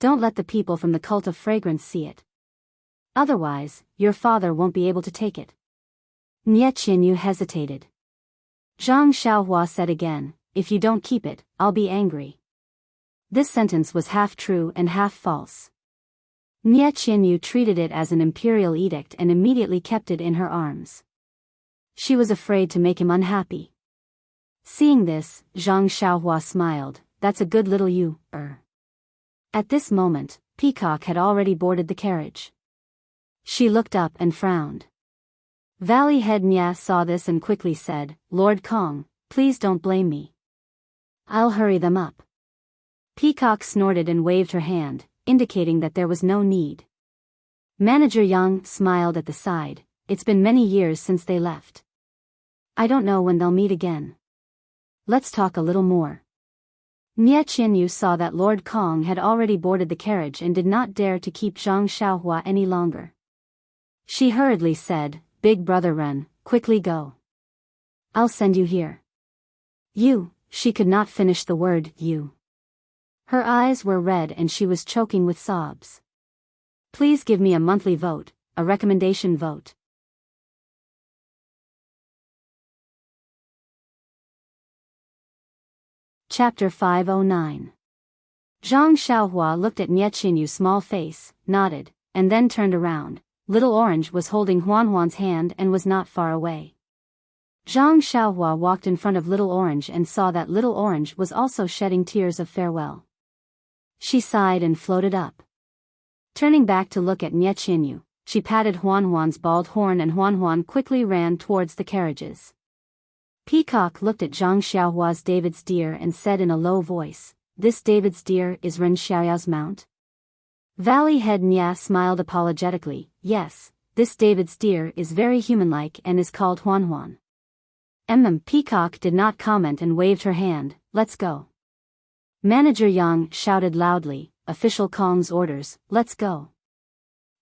Don't let the people from the cult of fragrance see it. Otherwise, your father won't be able to take it. Nie Qianyu hesitated. Zhang Xiaohua said again, if you don't keep it, I'll be angry. This sentence was half true and half false. Nie Qianyu treated it as an imperial edict and immediately kept it in her arms. She was afraid to make him unhappy. Seeing this, Zhang Xiaohua smiled. That's a good little you, At this moment, Peacock had already boarded the carriage. She looked up and frowned. Valley Head Nya saw this and quickly said, Lord Kong, please don't blame me. I'll hurry them up. Peacock snorted and waved her hand, indicating that there was no need. Manager Yang smiled at the side. It's been many years since they left. I don't know when they'll meet again. Let's talk a little more. Nie Qianyu saw that Lord Kong had already boarded the carriage and did not dare to keep Zhang Xiaohua any longer. She hurriedly said, Big brother Ren, quickly go. I'll send you here. You, she could not finish the word, you. Her eyes were red and she was choking with sobs. Please give me a monthly vote, a recommendation vote. Chapter 509. Zhang Xiaohua looked at Nie Qianyu's small face, nodded, and then turned around. Little Orange was holding Huanhuan's hand and was not far away. Zhang Xiaohua walked in front of Little Orange and saw that Little Orange was also shedding tears of farewell. She sighed and floated up. Turning back to look at Nie Qianyu, she patted Huanhuan's bald horn and Huanhuan quickly ran towards the carriages. Peacock looked at Zhang Xiaohua's David's deer and said in a low voice, This David's deer is Ren Xiaoyao's mount? Valley Head Nya smiled apologetically, Yes, this David's deer is very human-like and is called Huanhuan. Peacock did not comment and waved her hand, Let's go. Manager Yang shouted loudly, Official Kong's orders, let's go.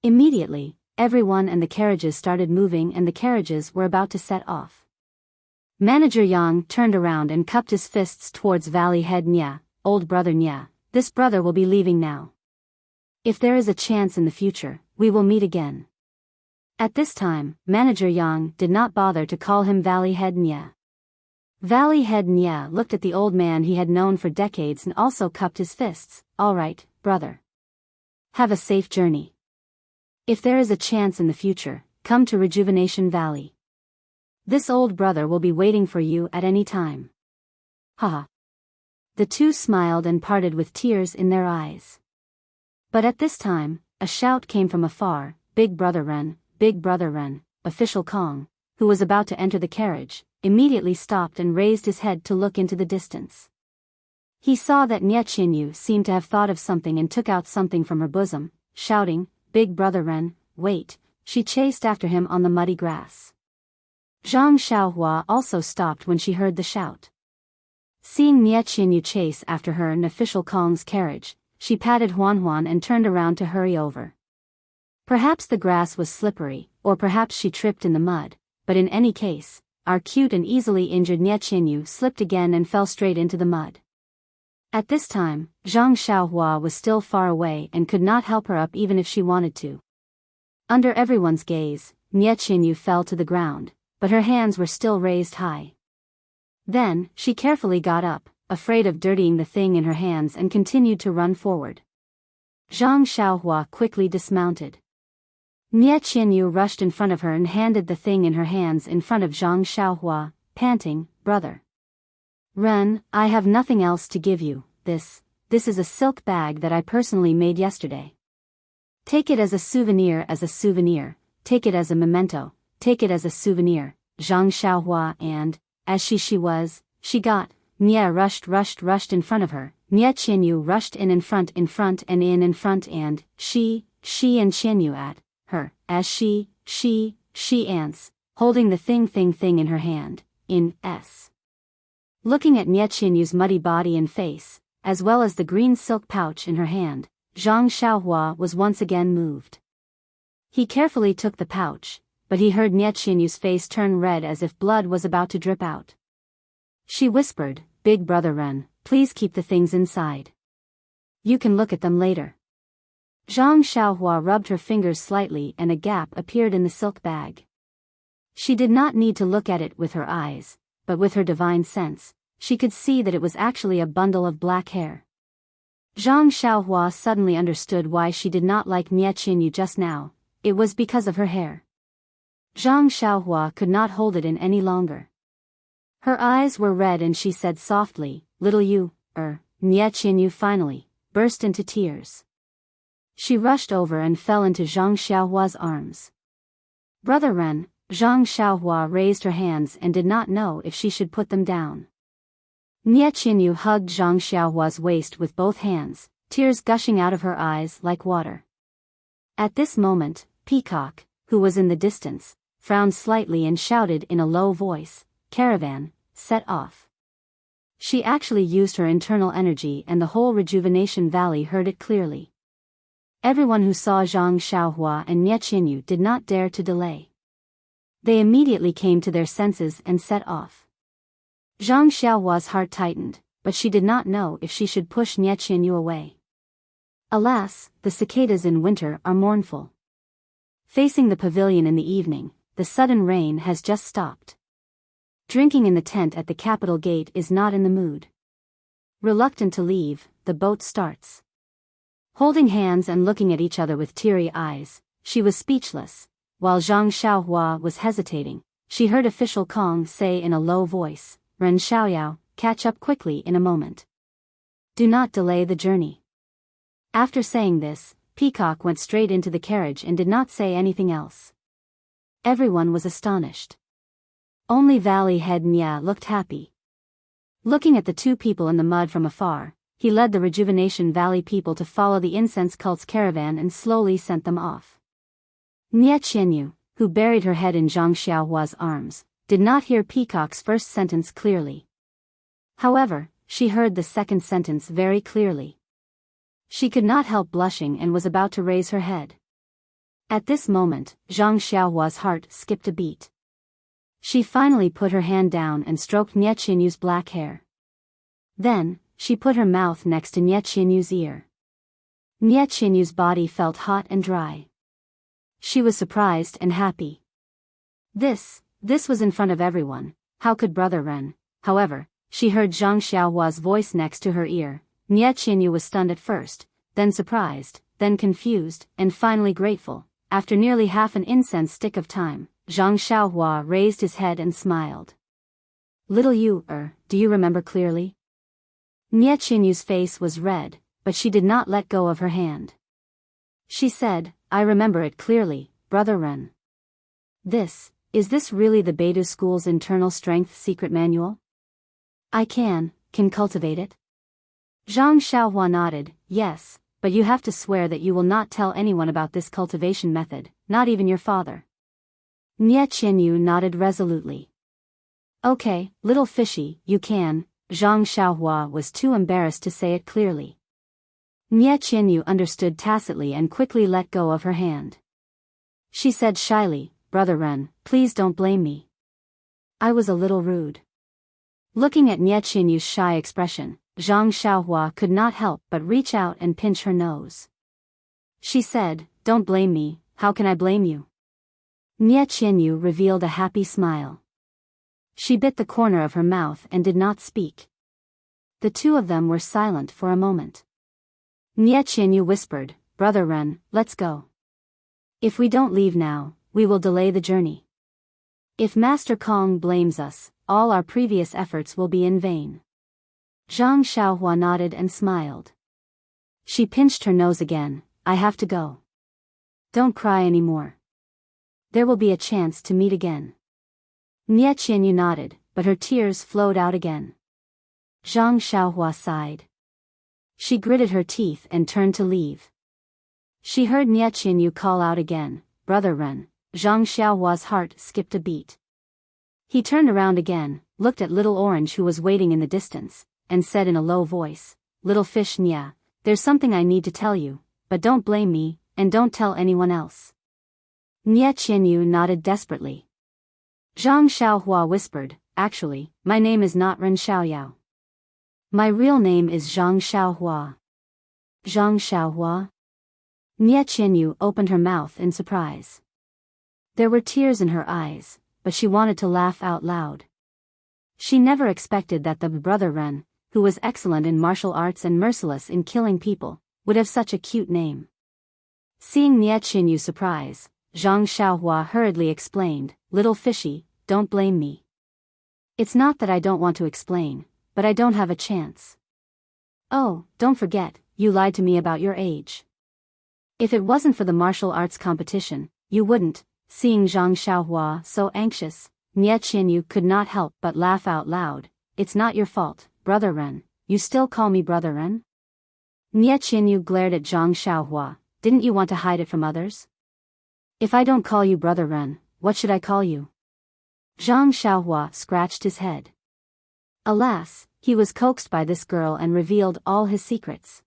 Immediately, everyone and the carriages started moving and the carriages were about to set off. Manager Yang turned around and cupped his fists towards Valley Head Nya, Old brother Nya, this brother will be leaving now. If there is a chance in the future, we will meet again. At this time, Manager Yang did not bother to call him Valley Head Nya. Valley Head Nya looked at the old man he had known for decades and also cupped his fists. All right, brother. Have a safe journey. If there is a chance in the future, come to Rejuvenation Valley. This old brother will be waiting for you at any time. Haha. The two smiled and parted with tears in their eyes. But at this time, a shout came from afar, Big brother Ren, Official Kong, who was about to enter the carriage, immediately stopped and raised his head to look into the distance. He saw that Nie Qianyu seemed to have thought of something and took out something from her bosom, shouting, Big brother Ren, wait. She chased after him on the muddy grass. Zhang Xiaohua also stopped when she heard the shout. Seeing Nie Qianyu chase after her in Official Kong's carriage, she patted Huanhuan and turned around to hurry over. Perhaps the grass was slippery, or perhaps she tripped in the mud, but in any case, our cute and easily injured Nie Qianyu slipped again and fell straight into the mud. At this time, Zhang Xiaohua was still far away and could not help her up even if she wanted to. Under everyone's gaze, Nie Qianyu fell to the ground, but her hands were still raised high. Then, she carefully got up, afraid of dirtying the thing in her hands, and continued to run forward. Zhang Xiaohua quickly dismounted. Nie Qianyu rushed in front of her and handed the thing in her hands in front of Zhang Xiaohua, panting, Brother Ren, I have nothing else to give you, This is a silk bag that I personally made yesterday. Take it as a souvenir, take it as a memento, take it as a souvenir, Zhang Xiaohua and, as she was, she got, Nye rushed in front of her, Nye Qianyu rushed in front and in front and, she and Qianyu at her, as she ants, holding the thing in her hand, looking at Nye Qianyu's muddy body and face, as well as the green silk pouch in her hand, Zhang Xiaohua was once again moved. He carefully took the pouch, but he heard Nye Qianyu's face turn red as if blood was about to drip out. She whispered, "Big brother Ren, please keep the things inside. You can look at them later." Zhang Xiaohua rubbed her fingers slightly and a gap appeared in the silk bag. She did not need to look at it with her eyes, but with her divine sense, she could see that it was actually a bundle of black hair. Zhang Xiaohua suddenly understood why she did not like Nye Qianyu just now. It was because of her hair. Zhang Xiaohua could not hold it in any longer. Her eyes were red and she said softly, "Little you, Nye Qianyu finally burst into tears. She rushed over and fell into Zhang Xiaohua's arms. "Brother Ren," Zhang Xiaohua raised her hands and did not know if she should put them down. Nye Qianyu hugged Zhang Xiaohua's waist with both hands, tears gushing out of her eyes like water. At this moment, Peacock, who was in the distance, frowned slightly and shouted in a low voice, "Caravan, set off." She actually used her internal energy and the whole Rejuvenation Valley heard it clearly. Everyone who saw Zhang Xiaohua and Nye Qianyu did not dare to delay. They immediately came to their senses and set off. Zhang Xiaohua's heart tightened, but she did not know if she should push Nye Qianyu away. Alas, the cicadas in winter are mournful. Facing the pavilion in the evening, the sudden rain has just stopped. Drinking in the tent at the capital gate is not in the mood. Reluctant to leave, the boat starts. Holding hands and looking at each other with teary eyes, she was speechless. While Zhang Xiaohua was hesitating, she heard official Kong say in a low voice, "Ren Xiaoyao, catch up quickly in a moment. Do not delay the journey." After saying this, Peacock went straight into the carriage and did not say anything else. Everyone was astonished. Only Valley Head Nya looked happy. Looking at the two people in the mud from afar, he led the Rejuvenation Valley people to follow the incense cult's caravan and slowly sent them off. Nye Qianyu, who buried her head in Zhang Xiaohua's arms, did not hear Peacock's first sentence clearly. However, she heard the second sentence very clearly. She could not help blushing and was about to raise her head. At this moment, Zhang Xiaohua's heart skipped a beat. She finally put her hand down and stroked Nye Qianyu's black hair. Then, she put her mouth next to Nye Qianyu's ear. Nye Qianyu's body felt hot and dry. She was surprised and happy. This was in front of everyone. How could Brother Ren? However, she heard Zhang Xiaohua's voice next to her ear. Nye Qianyu was stunned at first, then surprised, then confused, and finally grateful. After nearly half an incense stick of time, Zhang Xiaohua raised his head and smiled. "Little you, do you remember clearly?" Nye Qianyu's face was red, but she did not let go of her hand. She said, "I remember it clearly, Brother Ren." Is this really the Beidou School's internal strength secret manual? I can cultivate it? Zhang Xiaohua nodded, "Yes, but you have to swear that you will not tell anyone about this cultivation method, not even your father." Nye Qianyu nodded resolutely. "Okay, little fishy, you can." Zhang Xiaohua was too embarrassed to say it clearly. Nye Qianyu understood tacitly and quickly let go of her hand. She said shyly, "Brother Ren, please don't blame me. I was a little rude." Looking at Nye Qianyu's shy expression, Zhang Xiaohua could not help but reach out and pinch her nose. She said, "Don't blame me, how can I blame you?" Nye Qianyu revealed a happy smile. She bit the corner of her mouth and did not speak. The two of them were silent for a moment. Nye Qianyu whispered, "Brother Ren, let's go. If we don't leave now, we will delay the journey. If Master Kong blames us, all our previous efforts will be in vain." Zhang Xiaohua nodded and smiled. She pinched her nose again. I have to go. Don't cry anymore. There will be a chance to meet again. Nie Qianyu nodded, but her tears flowed out again. Zhang Xiaohua sighed. She gritted her teeth and turned to leave. She heard Nie Qianyu call out again, Brother Ren. Zhang Xiaohua's heart skipped a beat. He turned around again, looked at Little Orange who was waiting in the distance, and said in a low voice, Little fish Nya, there's something I need to tell you, but don't blame me, and don't tell anyone else. Nie Qianyu nodded desperately. Zhang Xiaohua whispered, Actually, my name is not Ren Xiaoyao. My real name is Zhang Xiaohua. Zhang Xiaohua? Nie Qianyu opened her mouth in surprise. There were tears in her eyes, but she wanted to laugh out loud. She never expected that the brother Ren, who was excellent in martial arts and merciless in killing people, would have such a cute name. Seeing Nie Qianyu's surprise, Zhang Xiaohua hurriedly explained, Little fishy, don't blame me. It's not that I don't want to explain, but I don't have a chance. Oh, don't forget, you lied to me about your age. If it wasn't for the martial arts competition, you wouldn't. Seeing Zhang Xiaohua so anxious, Nie Qianyu could not help but laugh out loud. It's not your fault, Brother Ren. You still call me Brother Ren? Nie Qianyu glared at Zhang Xiaohua. Didn't you want to hide it from others? If I don't call you Brother Ren, what should I call you? Zhang Xiaohua scratched his head. Alas, he was coaxed by this girl and revealed all his secrets.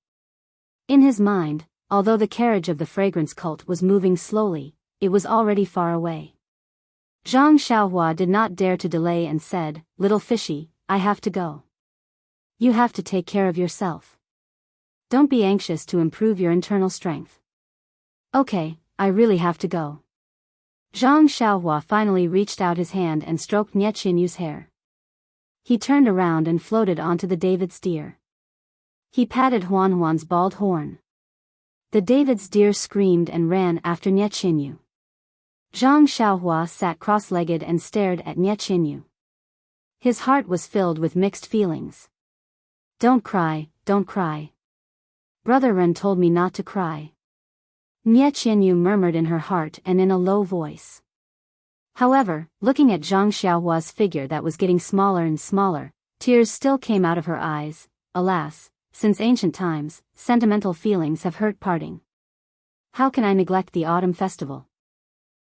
In his mind, although the carriage of the fragrance cult was moving slowly, it was already far away. Zhang Xiaohua did not dare to delay and said, Little fishy, I have to go. You have to take care of yourself. Don't be anxious to improve your internal strength. Okay, I really have to go. Zhang Xiaohua finally reached out his hand and stroked Nie Qianyu's hair. He turned around and floated onto the David's deer. He patted Huan's bald horn. The David's deer screamed and ran after Nie Qianyu. Zhang Xiaohua sat cross-legged and stared at Nie Qianyu. His heart was filled with mixed feelings. Don't cry, don't cry. Brother Ren told me not to cry. Nie Qianyu murmured in her heart and in a low voice. However, looking at Zhang Xiaohua's figure that was getting smaller and smaller, tears still came out of her eyes. Alas, since ancient times, sentimental feelings have hurt parting. How can I neglect the autumn festival?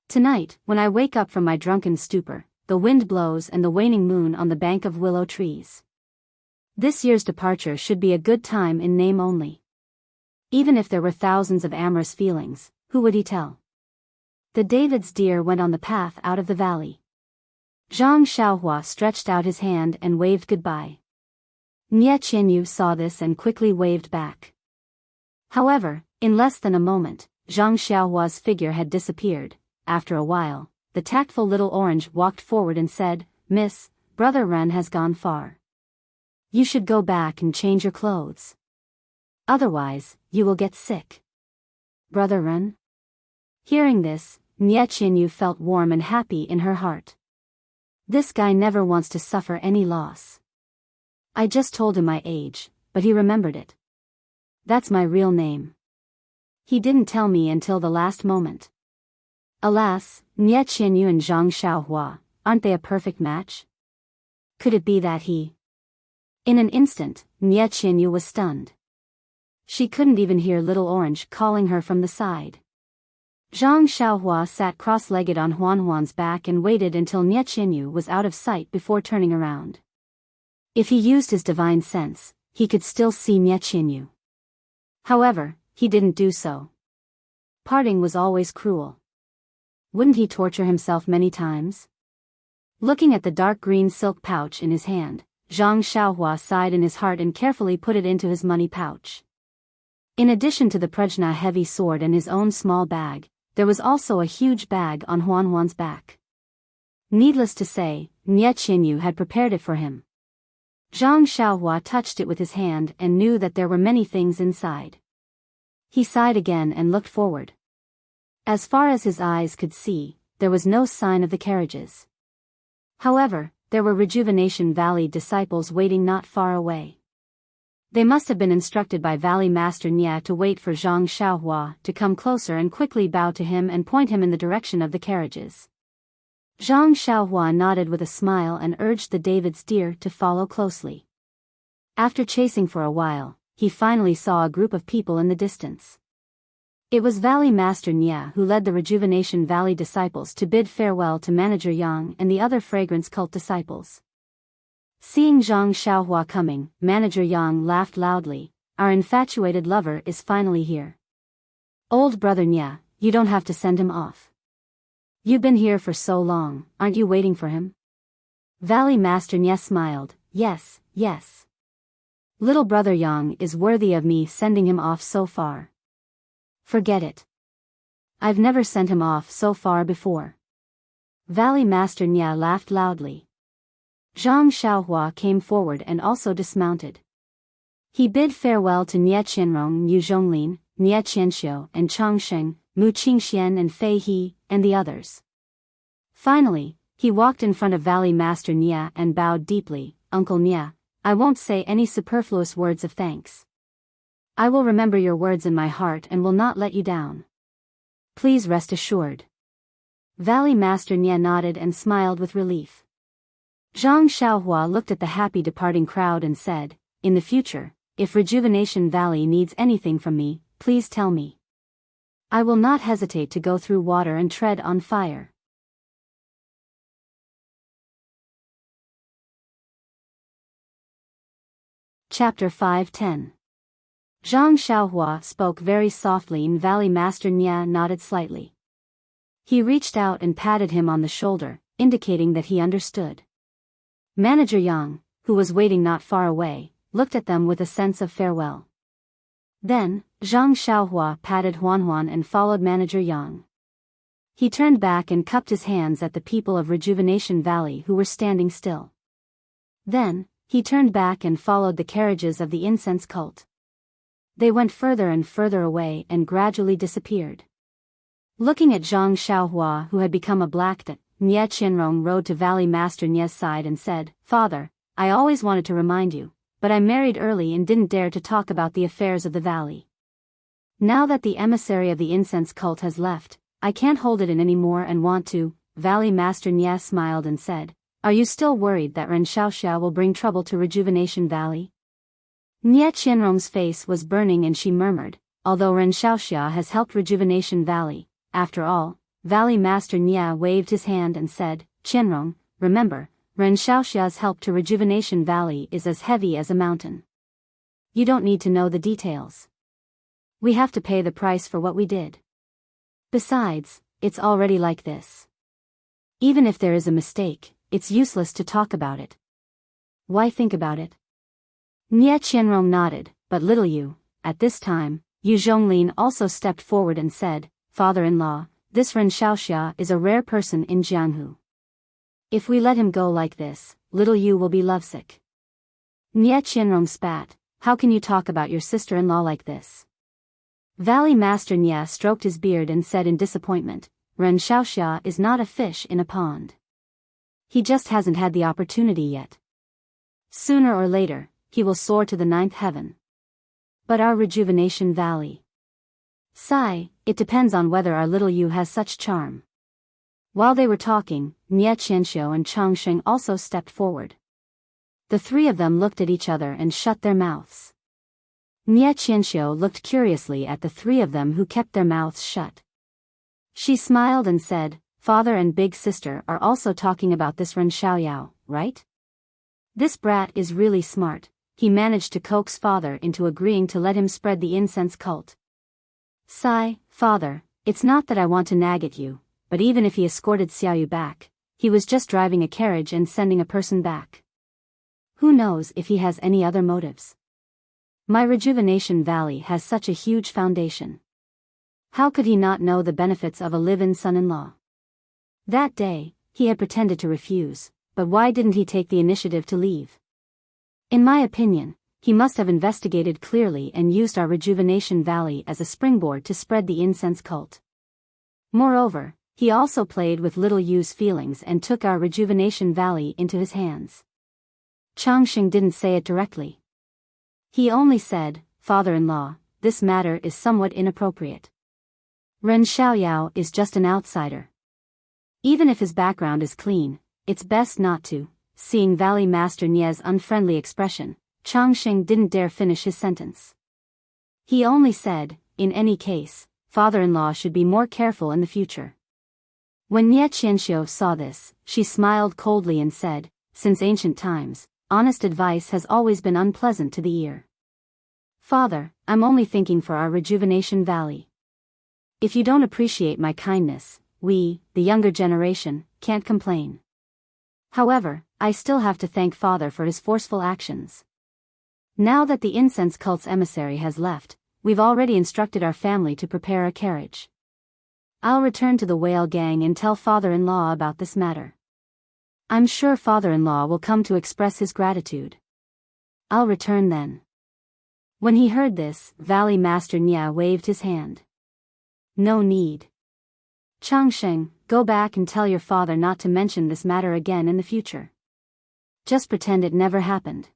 Tonight, when I wake up from my drunken stupor, the wind blows and the waning moon on the bank of willow trees. This year's departure should be a good time in name only. Even if there were thousands of amorous feelings, who would he tell? The David's deer went on the path out of the valley. Zhang Xiaohua stretched out his hand and waved goodbye. Nie Qianyu saw this and quickly waved back. However, in less than a moment, Zhang Xiaohua's figure had disappeared. After a while, the tactful Little Orange walked forward and said, Miss, Brother Ren has gone far. You should go back and change your clothes. Otherwise, you will get sick. Brother Ren? Hearing this, Nie Qianyu felt warm and happy in her heart. This guy never wants to suffer any loss. I just told him my age, but he remembered it. That's my real name. He didn't tell me until the last moment. Alas, Nie Qianyu and Zhang Xiaohua, aren't they a perfect match? Could it be that he... In an instant, Nie Qianyu was stunned. She couldn't even hear Little Orange calling her from the side. Zhang Xiaohua sat cross-legged on Huan's back and waited until Nie Qianyu was out of sight before turning around. If he used his divine sense, he could still see Nie Qianyu. However, he didn't do so. Parting was always cruel. Wouldn't he torture himself many times? Looking at the dark green silk pouch in his hand, Zhang Xiaohua sighed in his heart and carefully put it into his money pouch. In addition to the Prajna heavy sword and his own small bag, there was also a huge bag on Huan's back. Needless to say, Nie Qianyu had prepared it for him. Zhang Xiaohua touched it with his hand and knew that there were many things inside. He sighed again and looked forward. As far as his eyes could see, there was no sign of the carriages. However, there were Rejuvenation Valley disciples waiting not far away. They must have been instructed by Valley Master Nia to wait for Zhang Xiaohua to come closer and quickly bow to him and point him in the direction of the carriages. Zhang Xiaohua nodded with a smile and urged the David's deer to follow closely. After chasing for a while, he finally saw a group of people in the distance. It was Valley Master Nia who led the Rejuvenation Valley disciples to bid farewell to Manager Yang and the other fragrance cult disciples. Seeing Zhang Xiaohua coming, Manager Yang laughed loudly. Our infatuated lover is finally here. Old brother Nia, you don't have to send him off. You've been here for so long, aren't you waiting for him? Valley Master Nia smiled. Yes, yes. Little brother Yang is worthy of me sending him off so far. Forget it. I've never sent him off so far before. Valley Master Nia laughed loudly. Zhang Xiaohua came forward and also dismounted. He bid farewell to Nie Qianrong, Mu Zhonglin, Nie Qianxiu and Changsheng, Mu Qingxian and Fei He, and the others. Finally, he walked in front of Valley Master Nia and bowed deeply. Uncle Nia, I won't say any superfluous words of thanks. I will remember your words in my heart and will not let you down. Please rest assured. Valley Master Nia nodded and smiled with relief. Zhang Xiaohua looked at the happy departing crowd and said, in the future, if Rejuvenation Valley needs anything from me, please tell me. I will not hesitate to go through water and tread on fire. Chapter 5:10. Zhang Xiaohua spoke very softly and Valley Master Nia nodded slightly. He reached out and patted him on the shoulder, indicating that he understood. Manager Yang, who was waiting not far away, looked at them with a sense of farewell. Then, Zhang Xiaohua patted Huanhuan and followed Manager Yang. He turned back and cupped his hands at the people of Rejuvenation Valley who were standing still. Then, he turned back and followed the carriages of the incense cult. They went further and further away and gradually disappeared. Looking at Zhang Xiaohua who had become a black cat, Nie Qianrong rode to Valley Master Nia's side and said, Father, I always wanted to remind you, but I married early and didn't dare to talk about the affairs of the valley. Now that the emissary of the incense cult has left, I can't hold it in anymore and want to. Valley Master Nia smiled and said, Are you still worried that Ren Xiaoxia will bring trouble to Rejuvenation Valley? Nie Qianrong's face was burning and she murmured, although Ren Xiaoxia has helped Rejuvenation Valley, after all. Valley Master Nia waved his hand and said, Qianrong, remember, Ren Xiaoxia's help to Rejuvenation Valley is as heavy as a mountain. You don't need to know the details. We have to pay the price for what we did. Besides, it's already like this. Even if there is a mistake, it's useless to talk about it. Why think about it? Nie Qianrong nodded, but little Yu, at this time, Yu Zhonglin also stepped forward and said, Father-in-law, this Ren Xiaoxia is a rare person in Jianghu. If we let him go like this, little Yu will be lovesick. Nie Qianrong spat, How can you talk about your sister-in-law like this? Valley Master Nia stroked his beard and said in disappointment, Ren Xiaoxia is not a fish in a pond. He just hasn't had the opportunity yet. Sooner or later, he will soar to the 9th heaven. But our Rejuvenation Valley. Sigh, it depends on whether our little Yu has such charm. While they were talking, Nie Qianxiu and Changsheng also stepped forward. The three of them looked at each other and shut their mouths. Nie Qianxiu looked curiously at the three of them who kept their mouths shut. She smiled and said, Father and big sister are also talking about this Ren Xiaoyao, right? This brat is really smart. He managed to coax father into agreeing to let him spread the incense cult. Sigh, father, it's not that I want to nag at you, but even if he escorted Xiaoyu back, he was just driving a carriage and sending a person back. Who knows if he has any other motives? My Rejuvenation Valley has such a huge foundation. How could he not know the benefits of a live-in son-in-law? That day, he had pretended to refuse, but why didn't he take the initiative to leave? In my opinion, he must have investigated clearly and used our Rejuvenation Valley as a springboard to spread the incense cult. Moreover, he also played with little Yu's feelings and took our Rejuvenation Valley into his hands. Changsheng didn't say it directly. He only said, "Father-in-law, this matter is somewhat inappropriate. Ren Xiaoyao is just an outsider. Even if his background is clean, it's best not to." Seeing Valley Master Nie's unfriendly expression, Changsheng didn't dare finish his sentence. He only said, "In any case, father-in-law should be more careful in the future." When Nie Qianxiu saw this, she smiled coldly and said, "Since ancient times, honest advice has always been unpleasant to the ear. Father, I'm only thinking for our Rejuvenation Valley. If you don't appreciate my kindness, we, the younger generation, can't complain. However, I still have to thank Father for his forceful actions. Now that the incense cult's emissary has left, we've already instructed our family to prepare a carriage. I'll return to the whale gang and tell father-in-law about this matter. I'm sure father-in-law will come to express his gratitude. I'll return then." When he heard this, Valley Master Nie waved his hand. "No need. Changsheng, go back and tell your father not to mention this matter again in the future. Just pretend it never happened.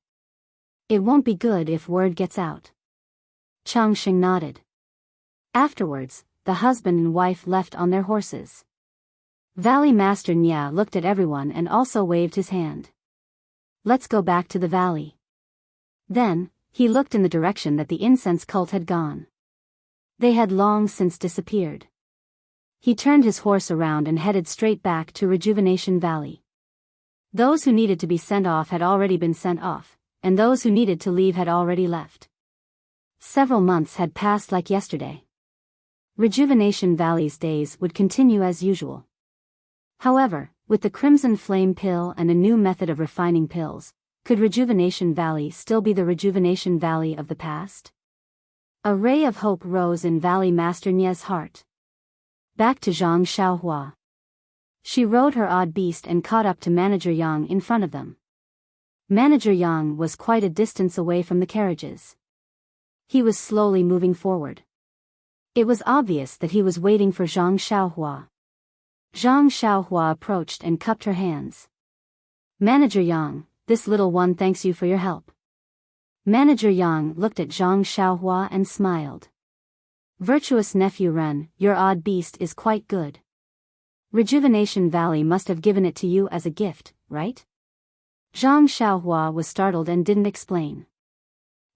It won't be good if word gets out." Changsheng nodded. Afterwards, the husband and wife left on their horses. Valley Master Nie looked at everyone and also waved his hand. "Let's go back to the valley." Then, he looked in the direction that the incense cult had gone. They had long since disappeared. He turned his horse around and headed straight back to Rejuvenation Valley. Those who needed to be sent off had already been sent off, and those who needed to leave had already left. Several months had passed like yesterday. Rejuvenation Valley's days would continue as usual. However, with the Crimson Flame pill and a new method of refining pills, could Rejuvenation Valley still be the Rejuvenation Valley of the past? A ray of hope rose in Valley Master Nie's heart. Back to Zhang Xiaohua. She rode her odd beast and caught up to Manager Yang in front of them. Manager Yang was quite a distance away from the carriages. He was slowly moving forward. It was obvious that he was waiting for Zhang Xiaohua. Zhang Xiaohua approached and cupped her hands. "Manager Yang, this little one thanks you for your help." Manager Yang looked at Zhang Xiaohua and smiled. "Virtuous nephew Ren, your odd beast is quite good. Rejuvenation Valley must have given it to you as a gift, right?" Zhang Xiaohua was startled and didn't explain.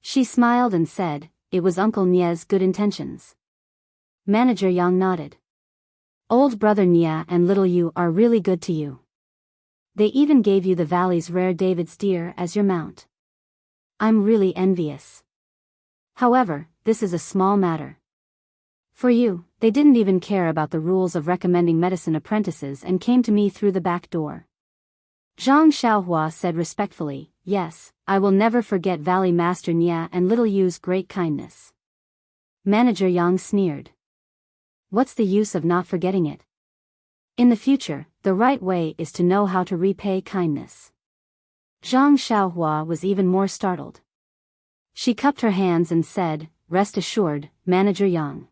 She smiled and said, "It was Uncle Nie's good intentions." Manager Yang nodded. "Old brother Nie and little you are really good to you. They even gave you the valley's rare David's deer as your mount. I'm really envious. However, this is a small matter. For you, they didn't even care about the rules of recommending medicine apprentices and came to me through the back door." Zhang Xiaohua said respectfully, "Yes, I will never forget Valley Master Nie and little you's great kindness." Manager Yang sneered. "What's the use of not forgetting it? In the future, the right way is to know how to repay kindness." Zhang Xiaohua was even more startled. She cupped her hands and said, "Rest assured, Manager Yang.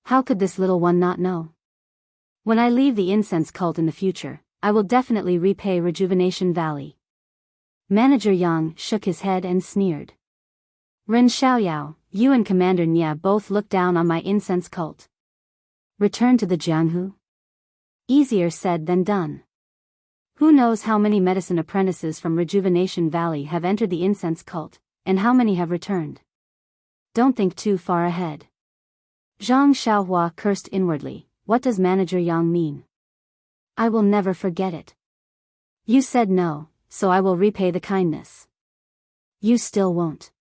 How could this little one not know? When I leave the incense cult in the future, I will definitely repay Rejuvenation Valley." Manager Yang shook his head and sneered. "Ren Xiaoyao, you and Commander Nie both look down on my incense cult. Return to the Jianghu? Easier said than done. Who knows how many medicine apprentices from Rejuvenation Valley have entered the incense cult, and how many have returned? Don't think too far ahead." Zhang Xiaohua cursed inwardly. What does Manager Yang mean? "I will never forget it. You said no, so I will repay the kindness." "You still won't.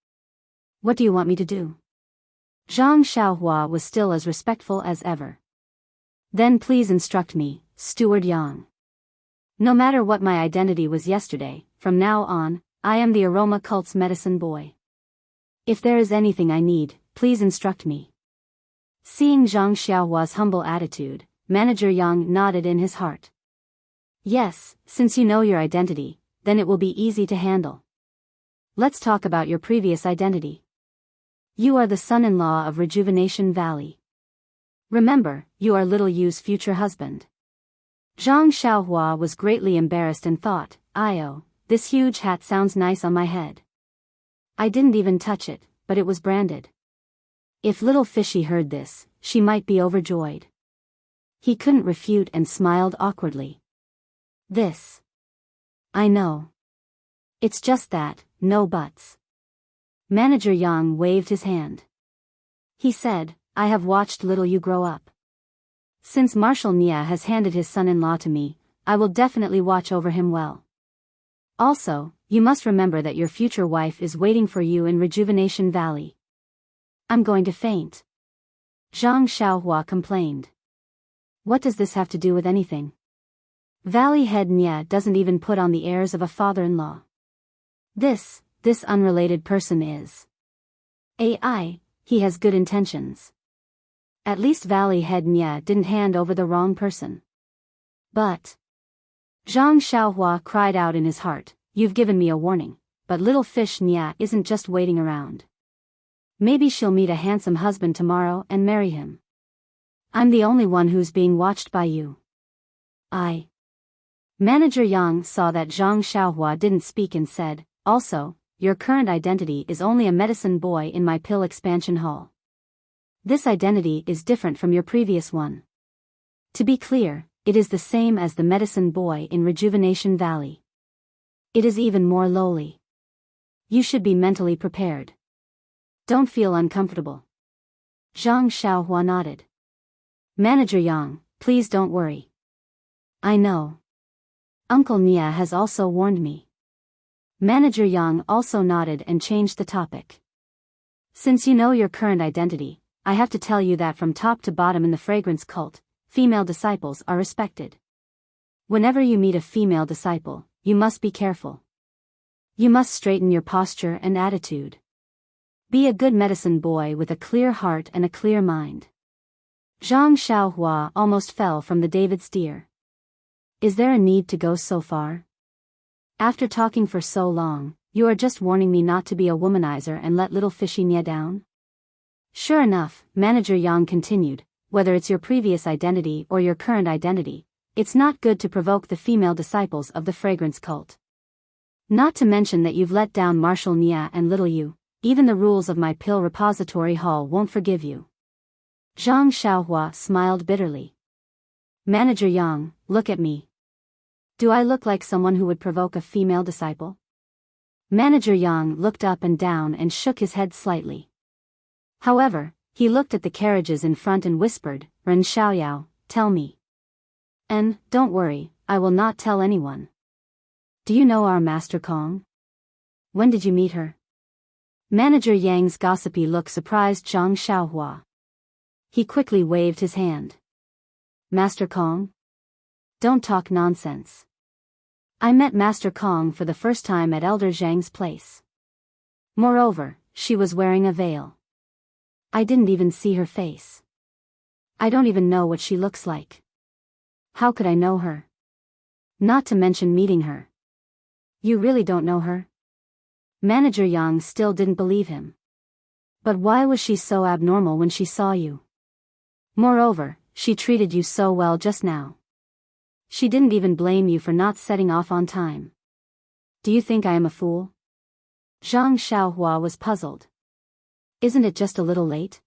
What do you want me to do?" Zhang Xiaohua was still as respectful as ever. "Then please instruct me, Steward Yang. No matter what my identity was yesterday, from now on, I am the Aroma Cult's medicine boy. If there is anything I need, please instruct me." Seeing Zhang Xiaohua's humble attitude, Manager Yang nodded in his heart. "Yes, since you know your identity, then it will be easy to handle. Let's talk about your previous identity. You are the son-in-law of Rejuvenation Valley. Remember, you are little Yu's future husband." Zhang Xiaohua was greatly embarrassed and thought, "Io, this huge hat sounds nice on my head. I didn't even touch it, but it was branded. If little fishy heard this, she might be overjoyed. He couldn't refute and smiled awkwardly. This. I know. It's just that, no buts. Manager Yang waved his hand. He said, I have watched little you grow up. Since Marshal Nia has handed his son-in-law to me, I will definitely watch over him well. Also, you must remember that your future wife is waiting for you in Rejuvenation Valley. I'm going to faint. Zhang Xiaohua complained. What does this have to do with anything? Valley head Nia doesn't even put on the airs of a father-in-law. This unrelated person is AI, he has good intentions. At least Valley head Nia didn't hand over the wrong person. But Zhang Xiaohua cried out in his heart, you've given me a warning, but little fish Nia isn't just waiting around. Maybe she'll meet a handsome husband tomorrow and marry him. I'm the only one who's being watched by you. Manager Yang saw that Zhang Xiaohua didn't speak and said, also, your current identity is only a medicine boy in my pill expansion hall. This identity is different from your previous one. To be clear, it is the same as the medicine boy in Rejuvenation Valley. It is even more lowly. You should be mentally prepared. Don't feel uncomfortable. Zhang Xiaohua nodded. Manager Yang, please don't worry. I know. Uncle Nia has also warned me. Manager Yang also nodded and changed the topic. Since you know your current identity, I have to tell you that from top to bottom in the fragrance cult, female disciples are respected. Whenever you meet a female disciple, you must be careful. You must straighten your posture and attitude. Be a good medicine boy with a clear heart and a clear mind. Zhang Xiaohua almost fell from the David's deer. Is there a need to go so far? After talking for so long, you are just warning me not to be a womanizer and let little fishy Nia down? Sure enough, Manager Yang continued, whether it's your previous identity or your current identity, it's not good to provoke the female disciples of the fragrance cult. Not to mention that you've let down Marshal Nia and little you, even the rules of my pill repository hall won't forgive you. Zhang Xiaohua smiled bitterly. Manager Yang, look at me. Do I look like someone who would provoke a female disciple? Manager Yang looked up and down and shook his head slightly. However, he looked at the carriages in front and whispered, Ren Xiaoyao, tell me. And, don't worry, I will not tell anyone. Do you know our Master Kong? When did you meet her? Manager Yang's gossipy look surprised Zhang Xiaohua. He quickly waved his hand. Master Kong? Don't talk nonsense. I met Master Kong for the first time at Elder Zhang's place. Moreover, she was wearing a veil. I didn't even see her face. I don't even know what she looks like. How could I know her? Not to mention meeting her. You really don't know her? Manager Yang still didn't believe him. But why was she so abnormal when she saw you? Moreover, she treated you so well just now. She didn't even blame you for not setting off on time. Do you think I am a fool? Zhang Xiaohua was puzzled. Isn't it just a little late?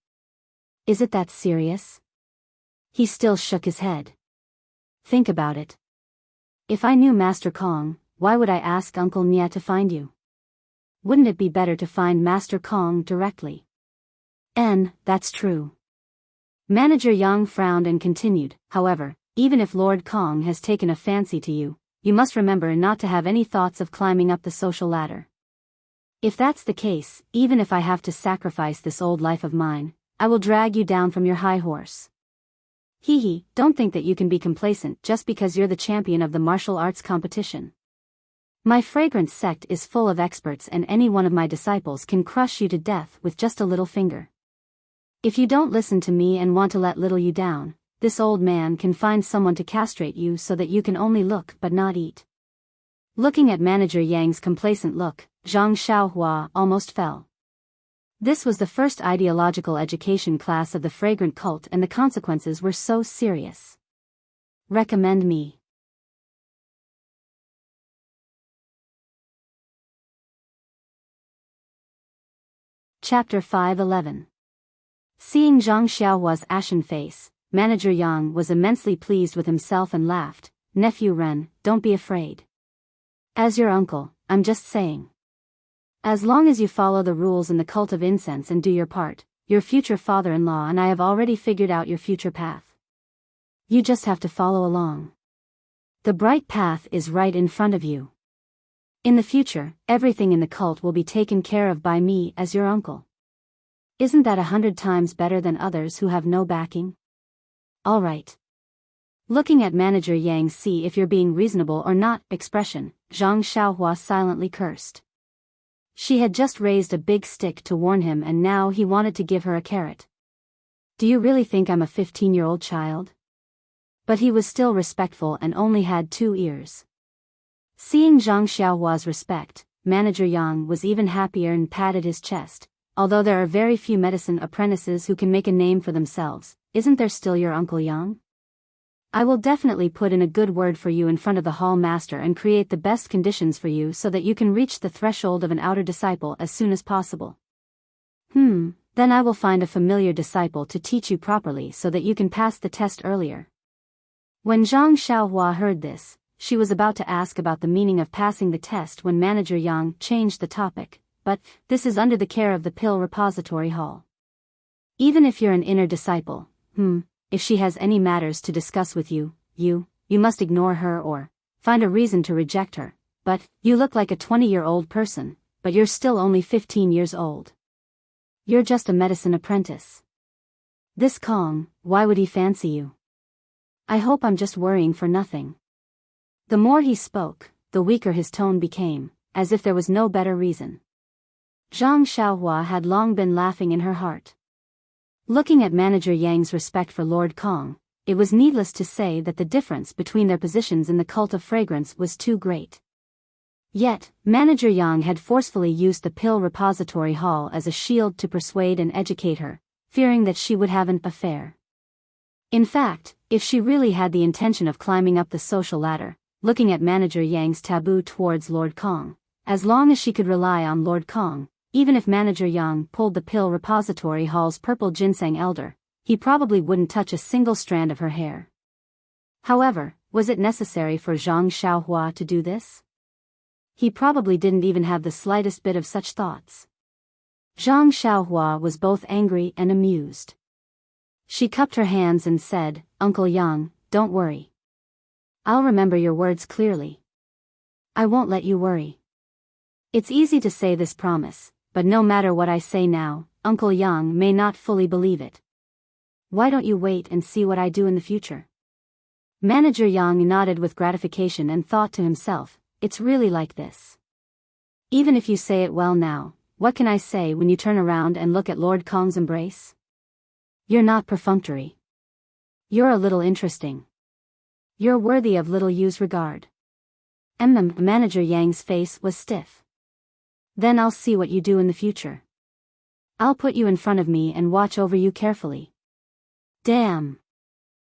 Is it that serious? He still shook his head. Think about it. If I knew Master Kong, why would I ask Uncle Nia to find you? Wouldn't it be better to find Master Kong directly? That's true. Manager Yang frowned and continued, however, even if Lord Kong has taken a fancy to you, you must remember not to have any thoughts of climbing up the social ladder. If that's the case, even if I have to sacrifice this old life of mine, I will drag you down from your high horse. Hee, don't think that you can be complacent just because you're the champion of the martial arts competition. My fragrance sect is full of experts and any one of my disciples can crush you to death with just a little finger. If you don't listen to me and want to let little you down, this old man can find someone to castrate you so that you can only look but not eat. Looking at Manager Yang's complacent look, Zhang Xiaohua almost fell. This was the first ideological education class of the fragrant cult and the consequences were so serious. Recommend me. Chapter 5:11. Seeing Zhang Xiaohua's ashen face, Manager Yang was immensely pleased with himself and laughed. Nephew Ren, don't be afraid. As your uncle, I'm just saying. As long as you follow the rules in the cult of incense and do your part, your future father-in-law and I have already figured out your future path. You just have to follow along. The bright path is right in front of you. In the future, everything in the cult will be taken care of by me as your uncle. Isn't that 100 times better than others who have no backing? All right. Looking at Manager Yang's "see if you're being reasonable or not" expression, Zhang Xiaohua silently cursed. She had just raised a big stick to warn him and now he wanted to give her a carrot. Do you really think I'm a 15-year-old child? But he was still respectful and only had 2 ears. Seeing Zhang Xiaohua's respect, Manager Yang was even happier and patted his chest. Although there are very few medicine apprentices who can make a name for themselves, isn't there still your Uncle Yang? I will definitely put in a good word for you in front of the hall master and create the best conditions for you so that you can reach the threshold of an outer disciple as soon as possible. Then I will find a familiar disciple to teach you properly so that you can pass the test earlier. When Zhang Xiaohua heard this, she was about to ask about the meaning of passing the test when Manager Yang changed the topic, but this is under the care of the Pill Repository Hall. Even if you're an inner disciple, if she has any matters to discuss with you, you must ignore her or find a reason to reject her. But you look like a 20-year-old person, but you're still only 15 years old. You're just a medicine apprentice. This Kong, why would he fancy you? I hope I'm just worrying for nothing. The more he spoke, the weaker his tone became, as if there was no better reason. Zhang Xiaohua had long been laughing in her heart. Looking at Manager Yang's respect for Lord Kong, it was needless to say that the difference between their positions in the cult of fragrance was too great. Yet, Manager Yang had forcefully used the Pill Repository Hall as a shield to persuade and educate her, fearing that she would have an affair. In fact, if she really had the intention of climbing up the social ladder, looking at Manager Yang's taboo towards Lord Kong, as long as she could rely on Lord Kong, even if Manager Yang pulled the Pill Repository Hall's purple ginseng elder, he probably wouldn't touch a single strand of her hair. However, was it necessary for Zhang Xiaohua to do this? He probably didn't even have the slightest bit of such thoughts. Zhang Xiaohua was both angry and amused. She cupped her hands and said, Uncle Yang, don't worry. I'll remember your words clearly. I won't let you worry. It's easy to say this promise, but no matter what I say now, Uncle Yang may not fully believe it. Why don't you wait and see what I do in the future? Manager Yang nodded with gratification and thought to himself, it's really like this. Even if you say it well now, what can I say when you turn around and look at Lord Kong's embrace? You're not perfunctory. You're a little interesting. You're worthy of little Yu's regard. Manager Yang's face was stiff. Then I'll see what you do in the future. I'll put you in front of me and watch over you carefully. Damn.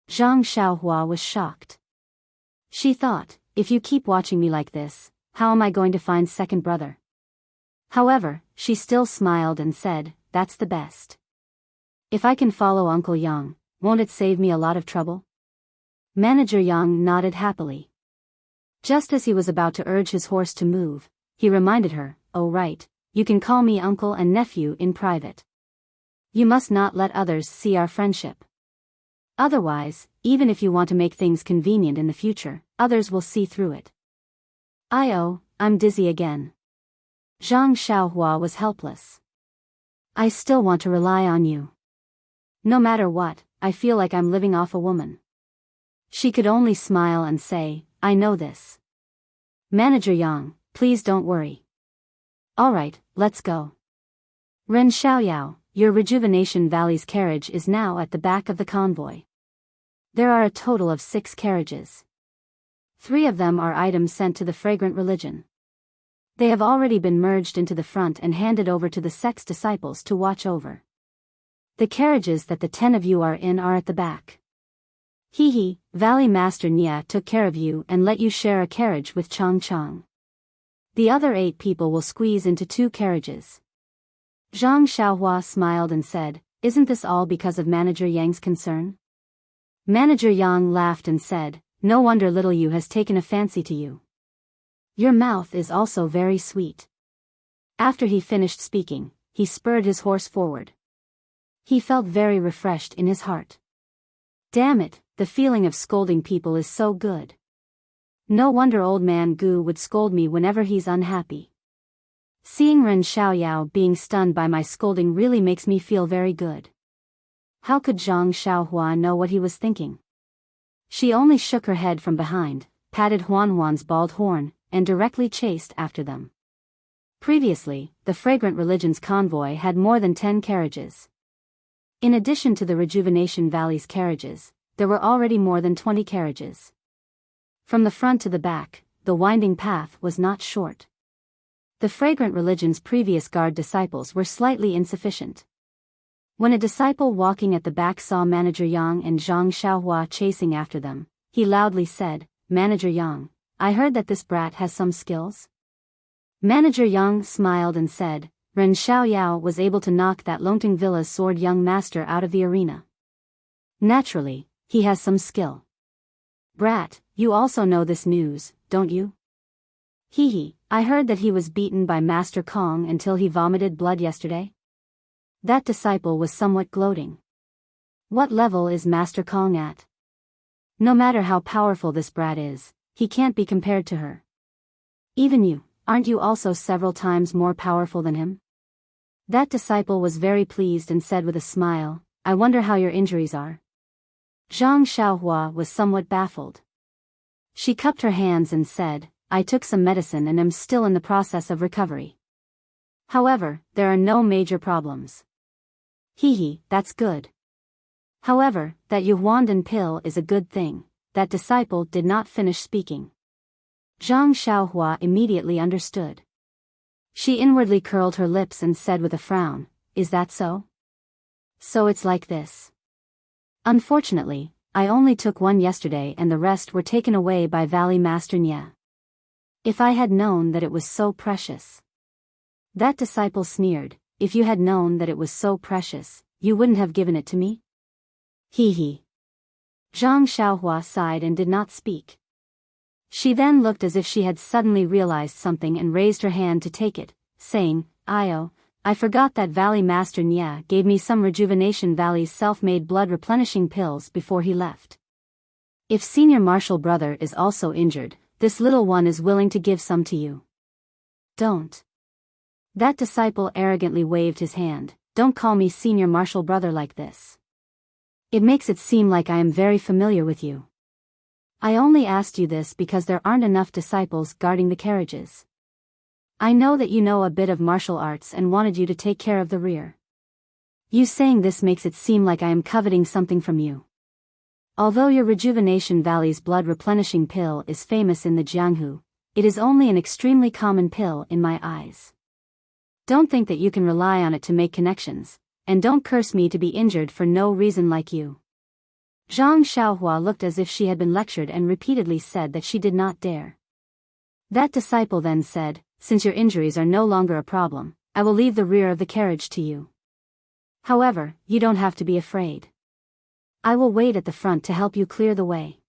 Zhang Xiaohua was shocked. She thought, if you keep watching me like this, how am I going to find second brother? However, she still smiled and said, that's the best. If I can follow Uncle Yang, won't it save me a lot of trouble? Manager Yang nodded happily. Just as he was about to urge his horse to move, he reminded her, oh right, you can call me uncle and nephew in private. You must not let others see our friendship. Otherwise, even if you want to make things convenient in the future, others will see through it. I'm dizzy again. Zhang Xiaohua was helpless. I still want to rely on you. No matter what, I feel like I'm living off a woman. She could only smile and say, I know this. Manager Yang, please don't worry. Alright, let's go. Ren Xiaoyao, your Rejuvenation Valley's carriage is now at the back of the convoy. There are a total of 6 carriages. 3 of them are items sent to the Fragrant Religion. They have already been merged into the front and handed over to the sex disciples to watch over. The carriages that the 10 of you are in are at the back. Valley Master Nia took care of you and let you share a carriage with Chang Chang. The other 8 people will squeeze into 2 carriages. Zhang Xiaohua smiled and said, "Isn't this all because of Manager Yang's concern?" Manager Yang laughed and said, "No wonder little Yu has taken a fancy to you. Your mouth is also very sweet." After he finished speaking, he spurred his horse forward. He felt very refreshed in his heart. Damn it, the feeling of scolding people is so good. No wonder old man Gu would scold me whenever he's unhappy. Seeing Ren Xiaoyao being stunned by my scolding really makes me feel very good. How could Zhang Xiaohua know what he was thinking? She only shook her head from behind, patted Huan's bald horn, and directly chased after them. Previously, the Fragrant Religions convoy had more than 10 carriages. In addition to the Rejuvenation Valley's carriages, there were already more than 20 carriages. From the front to the back, the winding path was not short. The Fragrant Religion's previous guard disciples were slightly insufficient. When a disciple walking at the back saw Manager Yang and Zhang Xiaohua chasing after them, he loudly said, "Manager Yang, I heard that this brat has some skills?" Manager Yang smiled and said, "Ren Xiaoyao was able to knock that Longting Villa's sword young master out of the arena. Naturally, he has some skill." "Brat, you also know this news, don't you?" "Hee, I heard that he was beaten by Master Kong until he vomited blood yesterday." That disciple was somewhat gloating. What level is Master Kong at? No matter how powerful this brat is, he can't be compared to her. Even you, aren't you also several times more powerful than him? That disciple was very pleased and said with a smile, "I wonder how your injuries are." Zhang Xiaohua was somewhat baffled. She cupped her hands and said, "I took some medicine and am still in the process of recovery. However, there are no major problems." "Hee, that's good. However, that Yuhuandan pill is a good thing." That disciple did not finish speaking. Zhang Xiaohua immediately understood. She inwardly curled her lips and said with a frown, "Is that so? So it's like this. Unfortunately, I only took one yesterday and the rest were taken away by Valley Master Nye. If I had known that it was so precious." That disciple sneered, "If you had known that it was so precious, you wouldn't have given it to me?" Hee. Zhang Xiaohua sighed and did not speak. She then looked as if she had suddenly realized something and raised her hand to take it, saying, I forgot that Valley Master Nye gave me some Rejuvenation Valley's self-made blood replenishing pills before he left. If Senior Marshal Brother is also injured, this little one is willing to give some to you." "Don't." That disciple arrogantly waved his hand, "Don't call me Senior Marshal Brother like this. It makes it seem like I am very familiar with you. I only asked you this because there aren't enough disciples guarding the carriages. I know that you know a bit of martial arts and wanted you to take care of the rear. You saying this makes it seem like I am coveting something from you. Although your Rejuvenation Valley's blood replenishing pill is famous in the Jianghu, it is only an extremely common pill in my eyes. Don't think that you can rely on it to make connections, and don't curse me to be injured for no reason like you." Zhang Xiaohua looked as if she had been lectured and repeatedly said that she did not dare. That disciple then said, "Since your injuries are no longer a problem, I will leave the rear of the carriage to you. However, you don't have to be afraid. I will wait at the front to help you clear the way.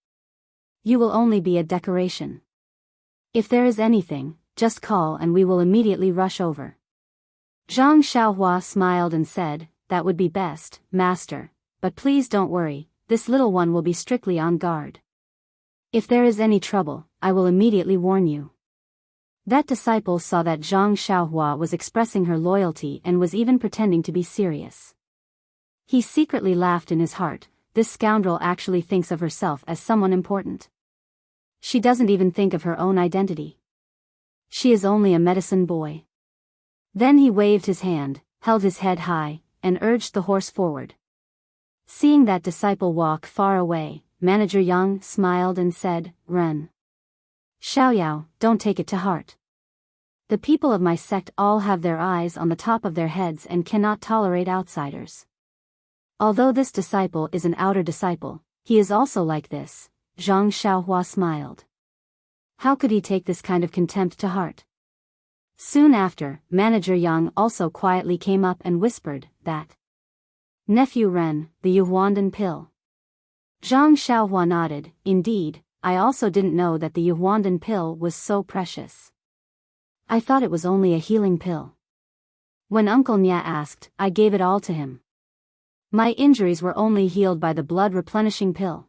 You will only be a decoration. If there is anything, just call and we will immediately rush over." Zhang Xiaohua smiled and said, "That would be best, Master, but please don't worry, this little one will be strictly on guard. If there is any trouble, I will immediately warn you." That disciple saw that Zhang Xiaohua was expressing her loyalty and was even pretending to be serious. He secretly laughed in his heart, this scoundrel actually thinks of herself as someone important. She doesn't even think of her own identity. She is only a medicine boy. Then he waved his hand, held his head high, and urged the horse forward. Seeing that disciple walk far away, Manager Yang smiled and said, "Ren Xiaoyao, don't take it to heart. The people of my sect all have their eyes on the top of their heads and cannot tolerate outsiders. Although this disciple is an outer disciple, he is also like this." Zhang Xiaohua smiled. How could he take this kind of contempt to heart? Soon after, Manager Yang also quietly came up and whispered that nephew Ren, the Yuhuandan pill. Zhang Xiaohua nodded. Indeed, I also didn't know that the Yuhuandan pill was so precious. I thought it was only a healing pill. When Uncle Nya asked, I gave it all to him. My injuries were only healed by the blood-replenishing pill.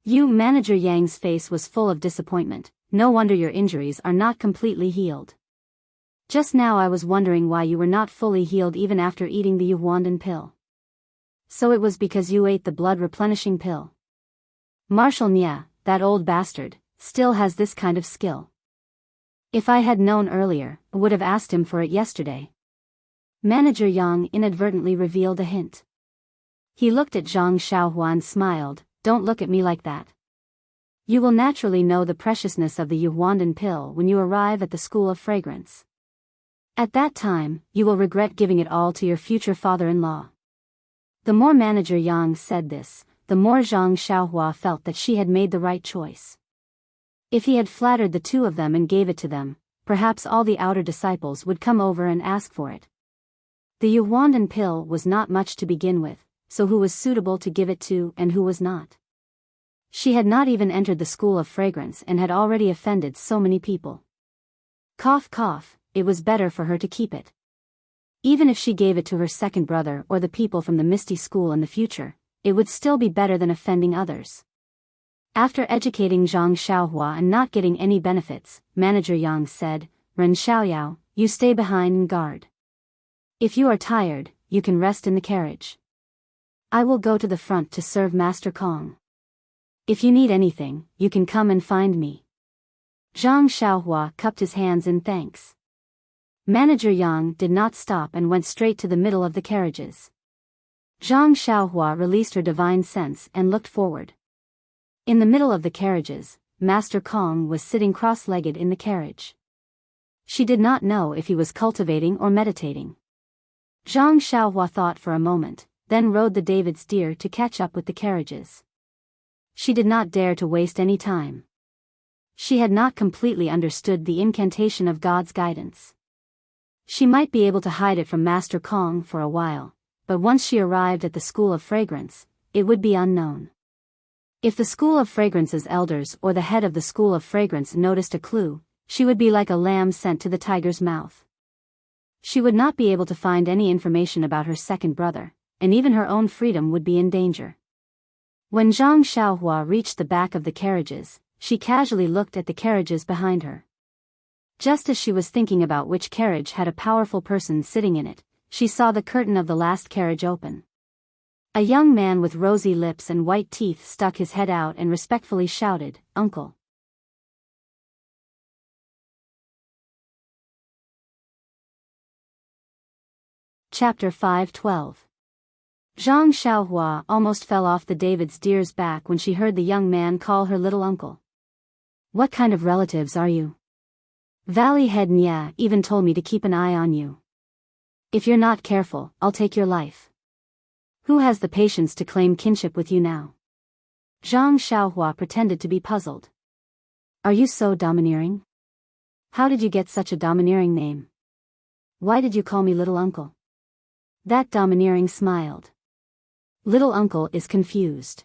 Manager Yang's face was full of disappointment. No wonder your injuries are not completely healed. Just now I was wondering why you were not fully healed even after eating the Yuhuandan pill. So it was because you ate the blood-replenishing pill. Marshal Nya, that old bastard, still has this kind of skill. If I had known earlier, I would have asked him for it yesterday. Manager Yang inadvertently revealed a hint. He looked at Zhang Xiaohua and smiled. Don't look at me like that. You will naturally know the preciousness of the Yuhuandan pill when you arrive at the School of Fragrance. At that time, you will regret giving it all to your future father-in-law. The more Manager Yang said this, the more Zhang Xiaohua felt that she had made the right choice. If he had flattered the two of them and gave it to them, perhaps all the outer disciples would come over and ask for it. The Yuhuandan pill was not much to begin with, so who was suitable to give it to and who was not? She had not even entered the School of Fragrance and had already offended so many people. Cough cough, it was better for her to keep it. Even if she gave it to her second brother or the people from the Misty School in the future, it would still be better than offending others. After educating Zhang Xiaohua and not getting any benefits, Manager Yang said, Ren Xiaoyao, you stay behind and guard. If you are tired, you can rest in the carriage. I will go to the front to serve Master Kong. If you need anything, you can come and find me. Zhang Xiaohua cupped his hands in thanks. Manager Yang did not stop and went straight to the middle of the carriages. Zhang Xiaohua released her divine sense and looked forward. In the middle of the carriages, Master Kong was sitting cross-legged in the carriage. She did not know if he was cultivating or meditating. Zhang Xiaohua thought for a moment, then rode the David's deer to catch up with the carriages. She did not dare to waste any time. She had not completely understood the incantation of God's guidance. She might be able to hide it from Master Kong for a while, but once she arrived at the School of Fragrance, it would be unknown. If the School of Fragrance's elders or the head of the School of Fragrance noticed a clue, she would be like a lamb sent to the tiger's mouth. She would not be able to find any information about her second brother, and even her own freedom would be in danger. When Zhang Xiaohua reached the back of the carriages, she casually looked at the carriages behind her. Just as she was thinking about which carriage had a powerful person sitting in it, she saw the curtain of the last carriage open. A young man with rosy lips and white teeth stuck his head out and respectfully shouted, "Uncle." Chapter 5:12. Zhang Xiaohua almost fell off the David's deer's back when she heard the young man call her little uncle. What kind of relatives are you? Valley Head Nya even told me to keep an eye on you. If you're not careful, I'll take your life. Who has the patience to claim kinship with you now? Zhang Xiaohua pretended to be puzzled. Are you so domineering? How did you get such a domineering name? Why did you call me little uncle? That domineering smiled. Little uncle is confused.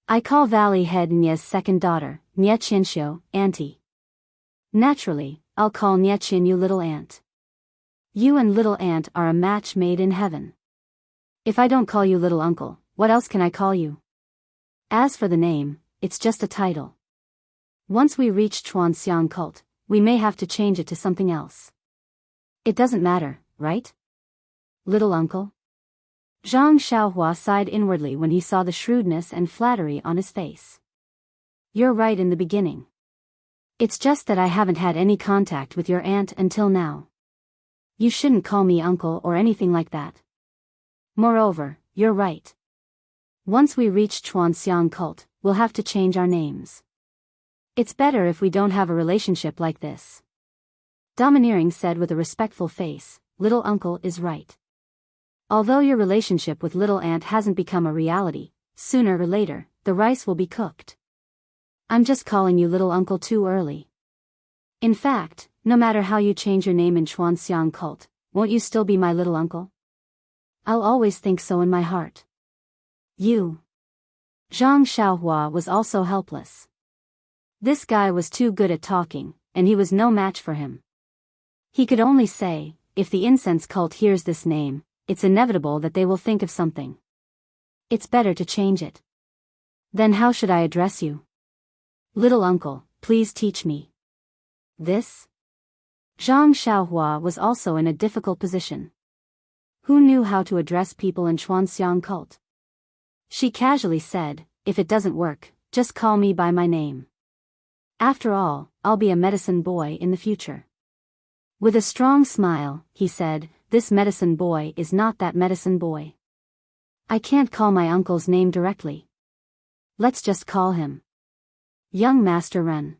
I call Valley Head Nya's second daughter, Nya Qianxiu, auntie. Naturally, I'll call Nya Qin you little aunt. You and little aunt are a match made in heaven. If I don't call you little uncle, what else can I call you? As for the name, it's just a title. Once we reach Chuanxiang cult, we may have to change it to something else. It doesn't matter, right? Little uncle? Zhang Xiaohua sighed inwardly when he saw the shrewdness and flattery on his face. You're right in the beginning. It's just that I haven't had any contact with your aunt until now. You shouldn't call me uncle or anything like that. Moreover, you're right. Once we reach Chuanxiang cult, we'll have to change our names. It's better if we don't have a relationship like this. Domineering said with a respectful face, little uncle is right. Although your relationship with little aunt hasn't become a reality, sooner or later, the rice will be cooked. I'm just calling you little uncle too early. In fact, No matter how you change your name in Chuanxiang cult, won't you still be my little uncle? I'll always think so in my heart. You. Zhang Xiaohua was also helpless. This guy was too good at talking, and he was no match for him. He could only say, if the incense cult hears this name, it's inevitable that they will think of something. It's better to change it. Then how should I address you? Little uncle, please teach me. This? Zhang Xiaohua was also in a difficult position. Who knew how to address people in Chuanxiang cult? She casually said, if it doesn't work, just call me by my name. After all, I'll be a medicine boy in the future. With a strong smile, he said, this medicine boy is not that medicine boy. I can't call my uncle's name directly. Let's just call him Young Master Ren.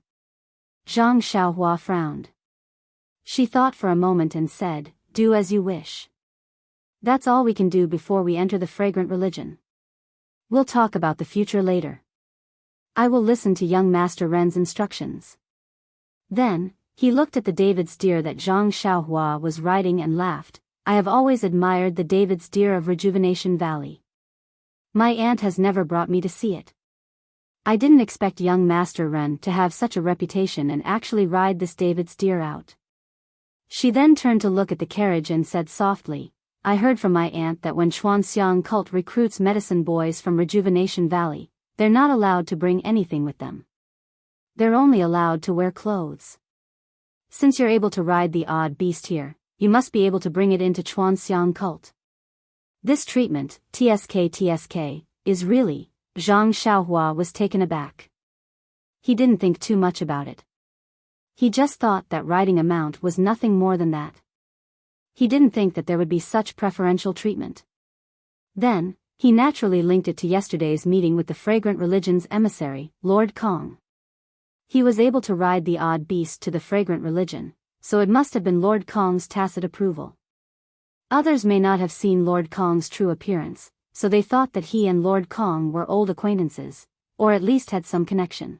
Zhang Xiaohua frowned. She thought for a moment and said, do as you wish. That's all we can do before we enter the fragrant religion. We'll talk about the future later. I will listen to young Master Ren's instructions. Then, he looked at the David's deer that Zhang Xiaohua was riding and laughed. I have always admired the David's deer of Rejuvenation Valley. My aunt has never brought me to see it. I didn't expect young Master Ren to have such a reputation and actually ride this David's deer out. She then turned to look at the carriage and said softly, I heard from my aunt that when Chuanxiang cult recruits medicine boys from Rejuvenation Valley, they're not allowed to bring anything with them. They're only allowed to wear clothes. Since you're able to ride the odd beast here, you must be able to bring it into Chuanxiang cult. This treatment, TSK, is really, Zhang Xiaohua was taken aback. He didn't think too much about it. He just thought that riding a mount was nothing more than that. He didn't think that there would be such preferential treatment. Then, he naturally linked it to yesterday's meeting with the Fragrant Religion's emissary, Lord Kong. He was able to ride the odd beast to the Fragrant Religion, so it must have been Lord Kong's tacit approval. Others may not have seen Lord Kong's true appearance, so they thought that he and Lord Kong were old acquaintances, or at least had some connection.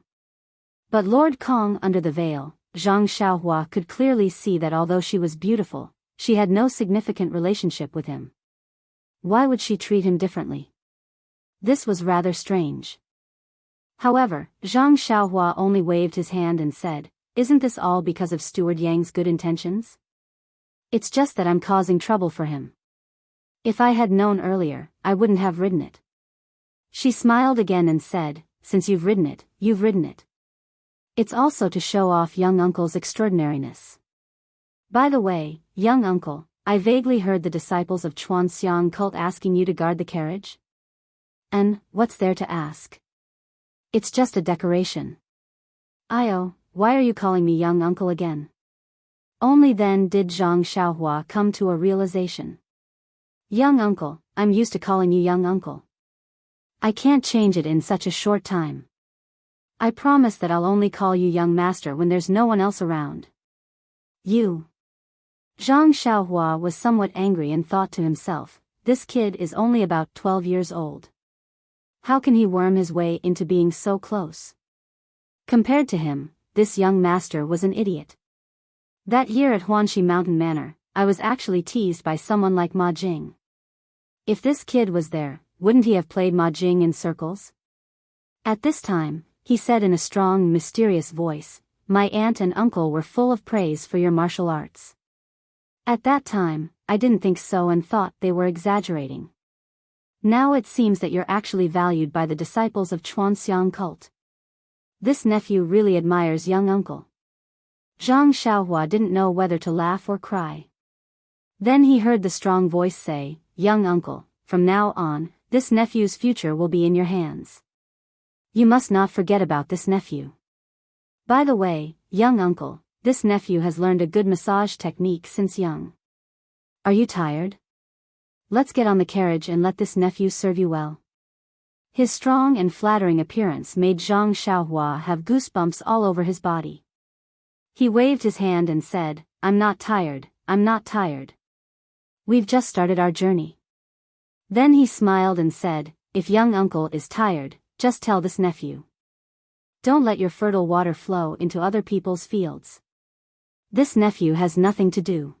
But Lord Kong under the veil, Zhang Xiaohua could clearly see that although she was beautiful, she had no significant relationship with him. Why would she treat him differently? This was rather strange. However, Zhang Xiaohua only waved his hand and said, isn't this all because of Steward Yang's good intentions? It's just that I'm causing trouble for him. If I had known earlier, I wouldn't have ridden it. She smiled again and said, since you've ridden it, you've ridden it. It's also to show off young uncle's extraordinariness. By the way, young uncle, I vaguely heard the disciples of Chuanxiang cult asking you to guard the carriage? And, what's there to ask? It's just a decoration. Io, why are you calling me young uncle again? Only then did Zhang Xiaohua come to a realization. Young uncle, I'm used to calling you young uncle. I can't change it in such a short time. I promise that I'll only call you young master when there's no one else around. You. Zhang Xiaohua was somewhat angry and thought to himself, this kid is only about 12 years old. How can he worm his way into being so close? Compared to him, this young master was an idiot. That year at Huanxi Mountain Manor, I was actually teased by someone like Ma Jing. If this kid was there, wouldn't he have played Ma Jing in circles? At this time, he said in a strong, mysterious voice, my aunt and uncle were full of praise for your martial arts. At that time, I didn't think so and thought they were exaggerating. Now it seems that you're actually valued by the disciples of Chuanxiang cult. This nephew really admires young uncle. Zhang Xiaohua didn't know whether to laugh or cry. Then he heard the strong voice say, young uncle, from now on, this nephew's future will be in your hands. You must not forget about this nephew. By the way, young uncle, this nephew has learned a good massage technique since young. Are you tired? Let's get on the carriage and let this nephew serve you well. His strong and flattering appearance made Zhang Xiaohua have goosebumps all over his body. He waved his hand and said, I'm not tired, I'm not tired. We've just started our journey. Then he smiled and said, if young uncle is tired, just tell this nephew. Don't let your fertile water flow into other people's fields. This nephew has nothing to do.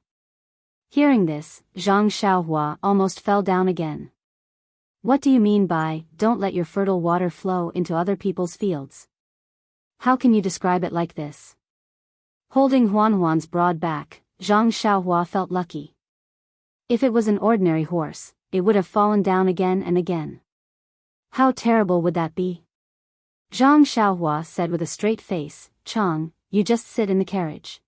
Hearing this, Zhang Xiaohua almost fell down again. What do you mean by, don't let your fertile water flow into other people's fields? How can you describe it like this? Holding Huan's broad back, Zhang Xiaohua felt lucky. If it was an ordinary horse, it would have fallen down again and again. How terrible would that be? Zhang Xiaohua said with a straight face, Chang, you just sit in the carriage.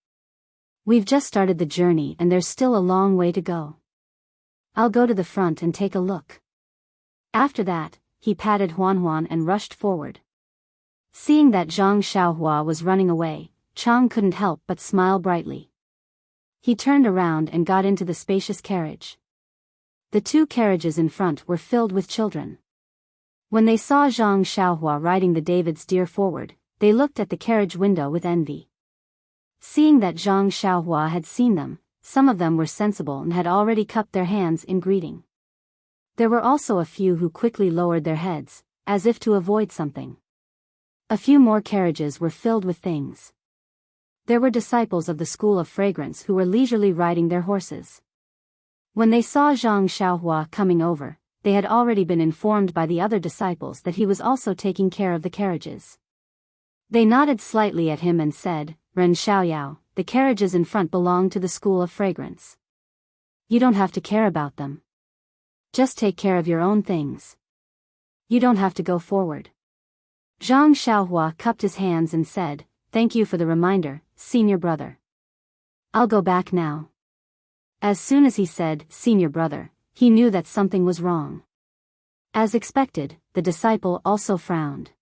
We've just started the journey and there's still a long way to go. I'll go to the front and take a look. After that, he patted Huan and rushed forward. Seeing that Zhang Xiaohua was running away, Chang couldn't help but smile brightly. He turned around and got into the spacious carriage. The two carriages in front were filled with children. When they saw Zhang Xiaohua riding the David's deer forward, they looked at the carriage window with envy. Seeing that Zhang Xiaohua had seen them, some of them were sensible and had already cupped their hands in greeting. There were also a few who quickly lowered their heads, as if to avoid something. A few more carriages were filled with things. There were disciples of the School of Fragrance who were leisurely riding their horses. When they saw Zhang Xiaohua coming over, they had already been informed by the other disciples that he was also taking care of the carriages. They nodded slightly at him and said, Ren Xiaoyao, the carriages in front belong to the School of Fragrance. You don't have to care about them. Just take care of your own things. You don't have to go forward. Zhang Xiaohua cupped his hands and said, Thank you for the reminder, senior brother. I'll go back now. As soon as he said, senior brother, he knew that something was wrong. As expected, the disciple also frowned.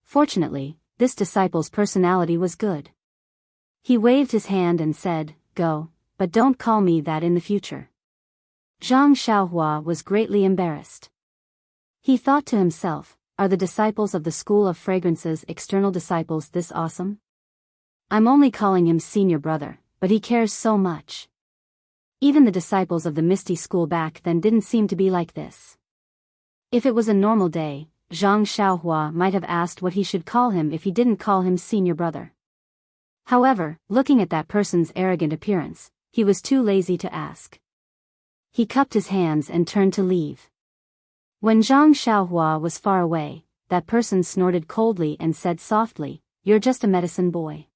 Fortunately, this disciple's personality was good. He waved his hand and said, Go, but don't call me that in the future. Zhang Xiaohua was greatly embarrassed. He thought to himself, are the disciples of the School of Fragrance's external disciples this awesome? I'm only calling him senior brother, but he cares so much. Even the disciples of the Misty School back then didn't seem to be like this. If it was a normal day, Zhang Xiaohua might have asked what he should call him if he didn't call him senior brother. However, looking at that person's arrogant appearance, he was too lazy to ask. He cupped his hands and turned to leave. When Zhang Xiaohua was far away, that person snorted coldly and said softly, You're just a medicine boy.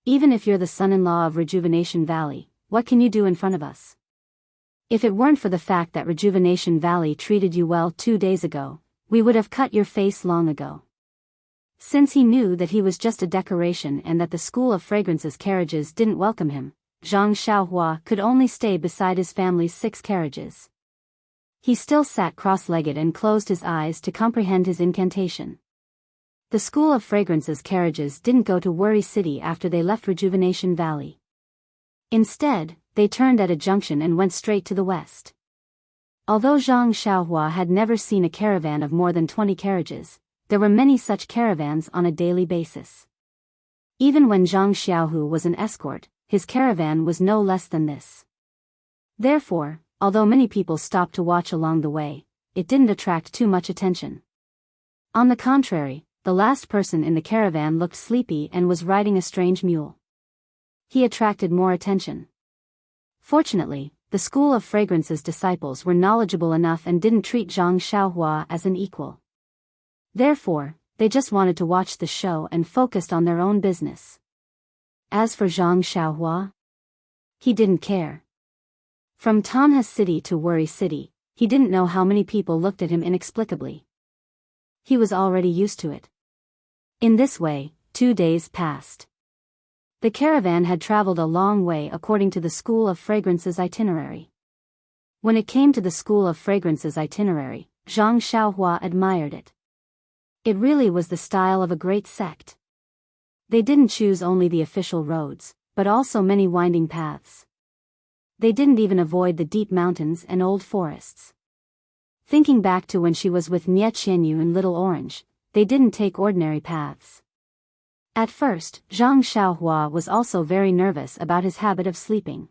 Even if you're the son-in-law of Rejuvenation Valley, what can you do in front of us? If it weren't for the fact that Rejuvenation Valley treated you well 2 days ago, we would have cut your face long ago. Since he knew that he was just a decoration and that the School of Fragrance's carriages didn't welcome him, Zhang Xiaohua could only stay beside his family's 6 carriages. He still sat cross-legged and closed his eyes to comprehend his incantation. The School of Fragrance's carriages didn't go to Worry City after they left Rejuvenation Valley. Instead, they turned at a junction and went straight to the west. Although Zhang Xiaohua had never seen a caravan of more than 20 carriages, there were many such caravans on a daily basis. Even when Zhang Xiaohu was an escort, his caravan was no less than this. Therefore, although many people stopped to watch along the way, it didn't attract too much attention. On the contrary, the last person in the caravan looked sleepy and was riding a strange mule. He attracted more attention. Fortunately, the School of Fragrance's disciples were knowledgeable enough and didn't treat Zhang Xiaohua as an equal. Therefore, they just wanted to watch the show and focused on their own business. As for Zhang Xiaohua, he didn't care. From Tanha City to Worry City, he didn't know how many people looked at him inexplicably. He was already used to it. In this way, 2 days passed. The caravan had traveled a long way according to the School of Fragrance's itinerary. When it came to the School of Fragrance's itinerary, Zhang Xiaohua admired it. It really was the style of a great sect. They didn't choose only the official roads, but also many winding paths. They didn't even avoid the deep mountains and old forests. Thinking back to when she was with Nie Qianyu and Little Orange, they didn't take ordinary paths. At first, Zhang Xiaohua was also very nervous about his habit of sleeping.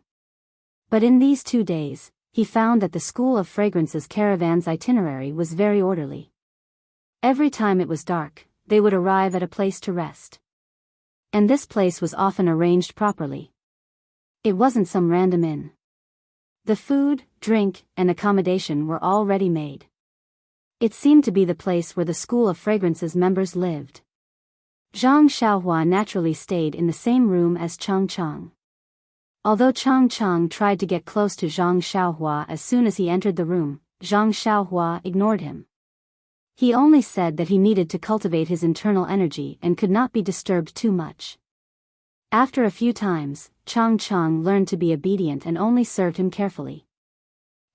But in these 2 days, he found that the School of Fragrance's caravan's itinerary was very orderly. Every time it was dark, they would arrive at a place to rest. And this place was often arranged properly. It wasn't some random inn. The food, drink, and accommodation were all ready-made. It seemed to be the place where the School of Fragrances members lived. Zhang Xiaohua naturally stayed in the same room as Chang Chang. Although Chang Chang tried to get close to Zhang Xiaohua as soon as he entered the room, Zhang Xiaohua ignored him. He only said that he needed to cultivate his internal energy and could not be disturbed too much. After a few times, Chang Chang learned to be obedient and only served him carefully.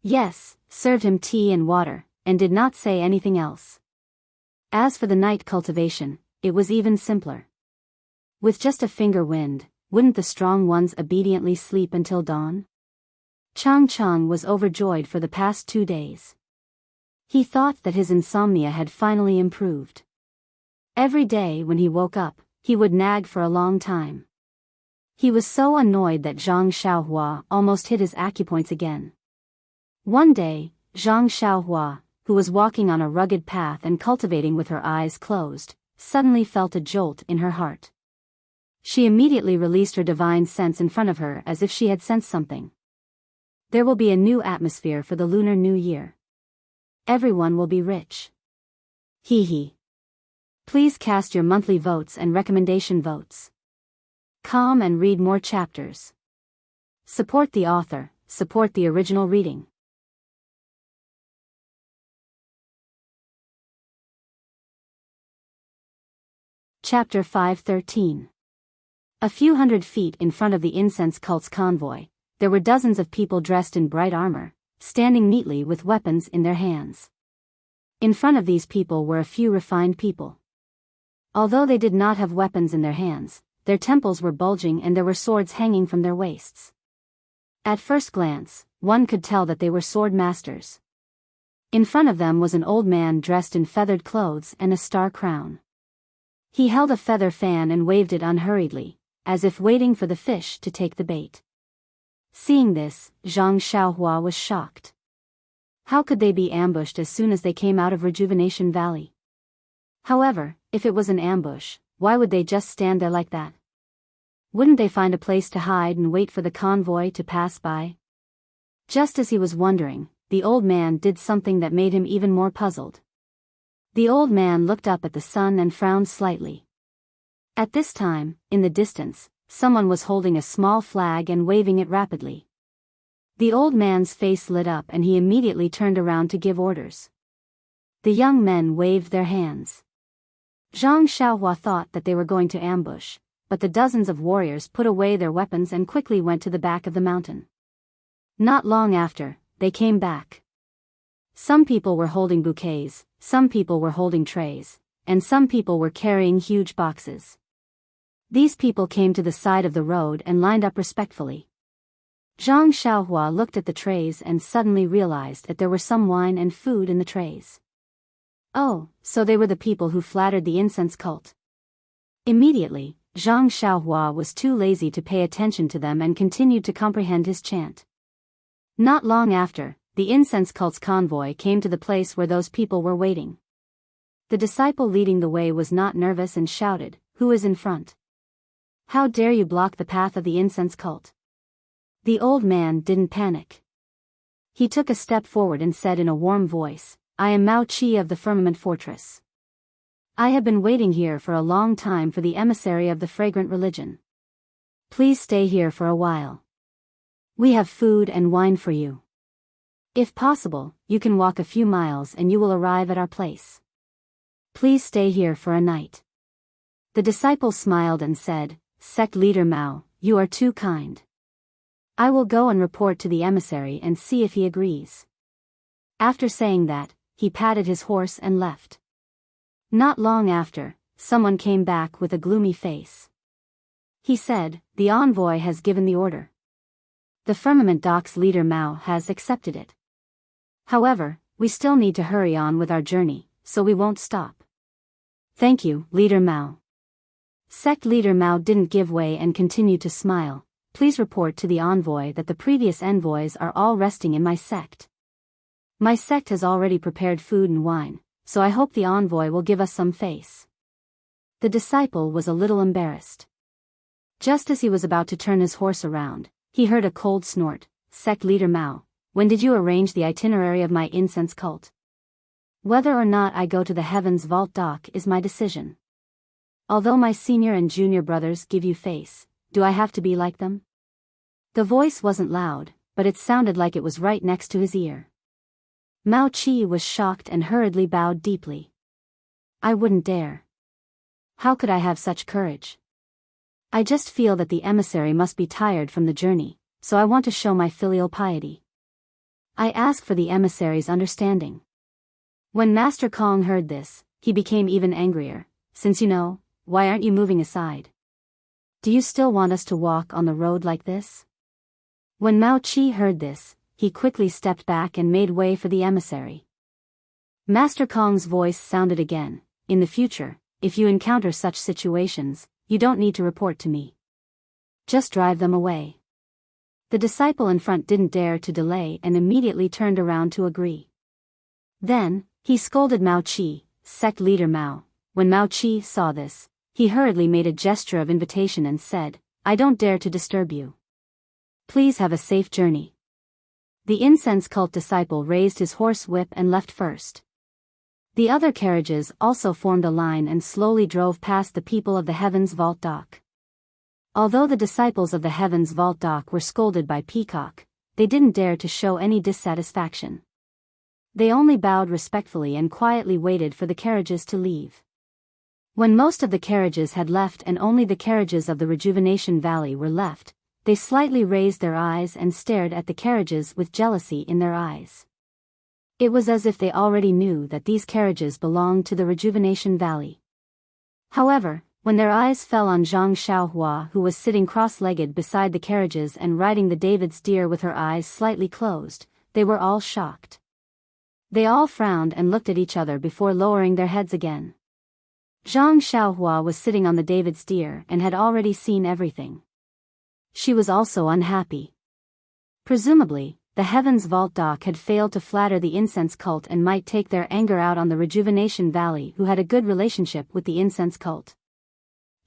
Yes, served him tea and water, and did not say anything else. As for the night cultivation, it was even simpler. With just a finger wind, wouldn't the strong ones obediently sleep until dawn? Chang Chang was overjoyed for the past 2 days. He thought that his insomnia had finally improved. Every day when he woke up, he would nag for a long time. He was so annoyed that Zhang Xiaohua almost hit his acupoints again. One day, Zhang Xiaohua, who was walking on a rugged path and cultivating with her eyes closed, suddenly felt a jolt in her heart. She immediately released her divine sense in front of her as if she had sensed something. There will be a new atmosphere for the Lunar New Year. Everyone will be rich. Hee hee. Please cast your monthly votes and recommendation votes. Come and read more chapters. Support the author, support the original reading. Chapter 513. A few hundred feet in front of the incense cult's convoy, there were dozens of people dressed in bright armor, standing neatly with weapons in their hands. In front of these people were a few refined people. Although they did not have weapons in their hands, their temples were bulging and there were swords hanging from their waists. At first glance, one could tell that they were sword masters. In front of them was an old man dressed in feathered clothes and a star crown. He held a feather fan and waved it unhurriedly, as if waiting for the fish to take the bait. Seeing this, Zhang Xiaohua was shocked. How could they be ambushed as soon as they came out of Rejuvenation Valley? However, if it was an ambush, why would they just stand there like that? Wouldn't they find a place to hide and wait for the convoy to pass by? Just as he was wondering, the old man did something that made him even more puzzled. The old man looked up at the sun and frowned slightly. At this time, in the distance, someone was holding a small flag and waving it rapidly. The old man's face lit up and he immediately turned around to give orders. The young men waved their hands. Zhang Xiaohua thought that they were going to ambush, but the dozens of warriors put away their weapons and quickly went to the back of the mountain. Not long after, they came back. Some people were holding bouquets, some people were holding trays, and some people were carrying huge boxes. These people came to the side of the road and lined up respectfully. Zhang Xiaohua looked at the trays and suddenly realized that there were some wine and food in the trays. Oh, so they were the people who flattered the incense cult. Immediately, Zhang Xiaohua was too lazy to pay attention to them and continued to comprehend his chant. Not long after, the incense cult's convoy came to the place where those people were waiting. The disciple leading the way was not nervous and shouted, "Who is in front? How dare you block the path of the incense cult?" The old man didn't panic. He took a step forward and said in a warm voice, "I am Mao Qi of the Firmament Fortress. I have been waiting here for a long time for the emissary of the fragrant religion. Please stay here for a while. We have food and wine for you. If possible, you can walk a few miles and you will arrive at our place. Please stay here for a night." The disciple smiled and said, "Sect leader Mao, you are too kind. I will go and report to the emissary and see if he agrees." After saying that, he patted his horse and left. Not long after, someone came back with a gloomy face. He said, "The envoy has given the order. The Firmament Docks leader Mao has accepted it. However, we still need to hurry on with our journey, so we won't stop." "Thank you, Leader Mao." Sect leader Mao didn't give way and continued to smile. "Please report to the envoy that the previous envoys are all resting in my sect. My sect has already prepared food and wine, so I hope the envoy will give us some face." The disciple was a little embarrassed. Just as he was about to turn his horse around, he heard a cold snort. Sect Leader Mao, when did you arrange the itinerary of my incense cult? Whether or not I go to the Heaven's Vault Dock is my decision. Although my senior and junior brothers give you face, do I have to be like them? The voice wasn't loud, but it sounded like it was right next to his ear. Mao Qi was shocked and hurriedly bowed deeply. I wouldn't dare. How could I have such courage? I just feel that the emissary must be tired from the journey, so I want to show my filial piety. I ask for the emissary's understanding. When Master Kong heard this, he became even angrier. Since you know, why aren't you moving aside? Do you still want us to walk on the road like this? When Mao Qi heard this, he quickly stepped back and made way for the emissary. Master Kong's voice sounded again. In the future, if you encounter such situations, you don't need to report to me. Just drive them away. The disciple in front didn't dare to delay and immediately turned around to agree. Then, he scolded Mao Qi, Sect Leader Mao. When Mao Qi saw this, he hurriedly made a gesture of invitation and said, I don't dare to disturb you. Please have a safe journey. The incense cult disciple raised his horse whip and left first. The other carriages also formed a line and slowly drove past the people of the Heaven's Vault Dock. Although the disciples of the Heaven's Vault Dock were scolded by Peacock, they didn't dare to show any dissatisfaction. They only bowed respectfully and quietly waited for the carriages to leave. When most of the carriages had left and only the carriages of the Rejuvenation Valley were left, they slightly raised their eyes and stared at the carriages with jealousy in their eyes. It was as if they already knew that these carriages belonged to the Rejuvenation Valley. However, when their eyes fell on Zhang Xiaohua, who was sitting cross-legged beside the carriages and riding the David's deer with her eyes slightly closed, they were all shocked. They all frowned and looked at each other before lowering their heads again. Zhang Xiaohua was sitting on the David's deer and had already seen everything. She was also unhappy. Presumably, the Heaven's Vault Dock had failed to flatter the incense cult and might take their anger out on the Rejuvenation Valley, who had a good relationship with the incense cult.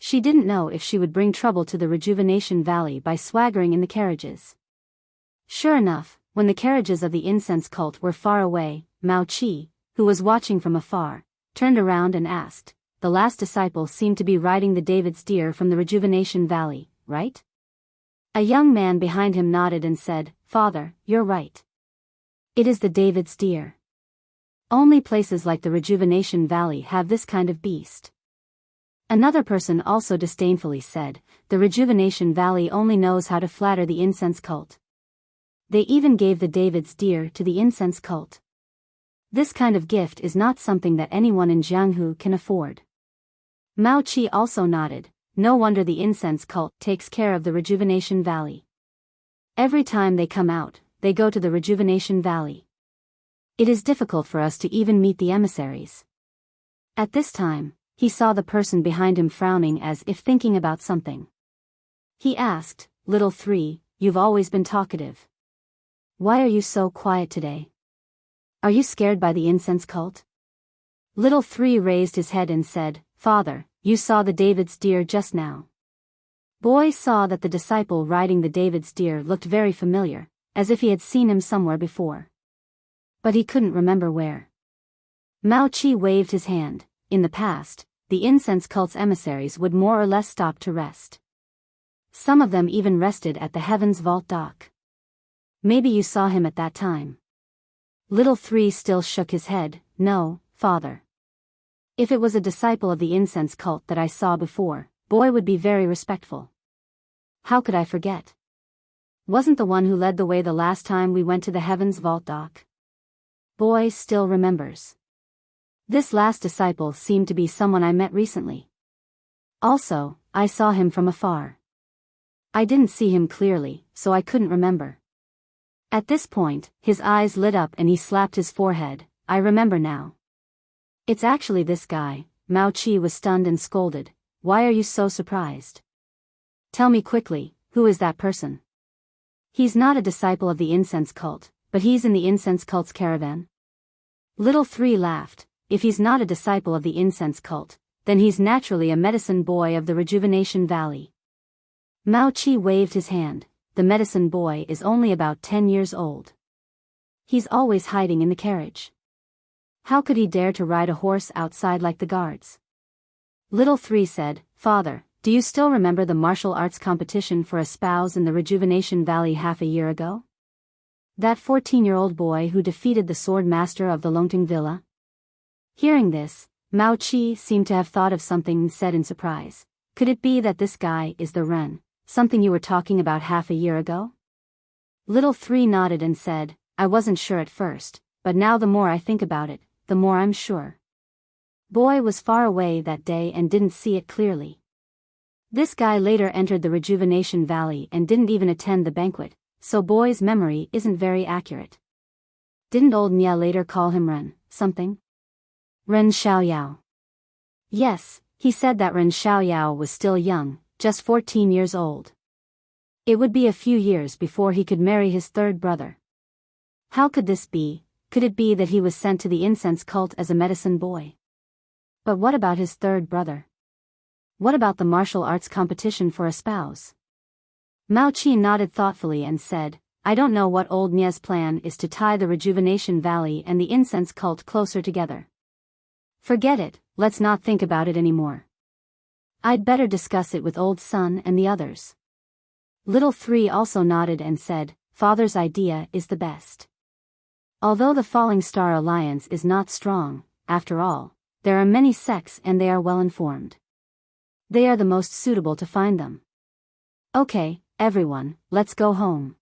She didn't know if she would bring trouble to the Rejuvenation Valley by swaggering in the carriages. Sure enough, when the carriages of the incense cult were far away, Mao Qi, who was watching from afar, turned around and asked, the last disciple seemed to be riding the David's deer from the Rejuvenation Valley, right? A young man behind him nodded and said, Father, you're right. It is the David's deer. Only places like the Rejuvenation Valley have this kind of beast. Another person also disdainfully said, the Rejuvenation Valley only knows how to flatter the incense cult. They even gave the David's deer to the incense cult. This kind of gift is not something that anyone in Jianghu can afford. Mao Qi also nodded. No wonder the incense cult takes care of the Rejuvenation Valley. Every time they come out, they go to the Rejuvenation Valley. It is difficult for us to even meet the emissaries. At this time, he saw the person behind him frowning as if thinking about something. He asked, Little Three, you've always been talkative. Why are you so quiet today? Are you scared by the incense cult? Little Three raised his head and said, Father, you saw the David's deer just now. Boy saw that the disciple riding the David's deer looked very familiar, as if he had seen him somewhere before. But he couldn't remember where. Mao Qi waved his hand. In the past, the incense cult's emissaries would more or less stop to rest. Some of them even rested at the Heaven's Vault Dock. Maybe you saw him at that time. Little Three still shook his head. No, Father. If it was a disciple of the incense cult that I saw before, Boy would be very respectful. How could I forget? Wasn't the one who led the way the last time we went to the Heaven's Vault Dock? Boy still remembers. This last disciple seemed to be someone I met recently. Also, I saw him from afar. I didn't see him clearly, so I couldn't remember. At this point, his eyes lit up and he slapped his forehead. I remember now. It's actually this guy. Mao Qi was stunned and scolded. Why are you so surprised? Tell me quickly, who is that person? He's not a disciple of the incense cult, but he's in the incense cult's caravan. Little Three laughed. If he's not a disciple of the incense cult, then he's naturally a medicine boy of the Rejuvenation Valley. Mao Chi waved his hand. The medicine boy is only about 10 years old. He's always hiding in the carriage. How could he dare to ride a horse outside like the guards? Little Three said, Father, do you still remember the martial arts competition for a spouse in the Rejuvenation Valley half a year ago? That 14-year-old boy who defeated the sword master of the Longting Villa? Hearing this, Mao Chi seemed to have thought of something and said in surprise, Could it be that this guy is the Ren, something you were talking about half a year ago? Little Three nodded and said, I wasn't sure at first, but now the more I think about it, the more I'm sure. Boy was far away that day and didn't see it clearly. This guy later entered the Rejuvenation Valley and didn't even attend the banquet, so Boy's memory isn't very accurate. Didn't old Nya later call him Ren, something? Ren Xiaoyao. Yes, he said that Ren Xiaoyao was still young, just 14 years old. It would be a few years before he could marry his third brother. How could this be? Could it be that he was sent to the incense cult as a medicine boy? But what about his third brother? What about the martial arts competition for a spouse? Mao Chi nodded thoughtfully and said, I don't know what old Nye's plan is to tie the Rejuvenation Valley and the incense cult closer together. Forget it, let's not think about it anymore. I'd better discuss it with old Sun and the others. Little Three also nodded and said, Father's idea is the best. Although the Falling Star Alliance is not strong, after all, there are many sects and they are well informed. They are the most suitable to find them. Okay, everyone, let's go home.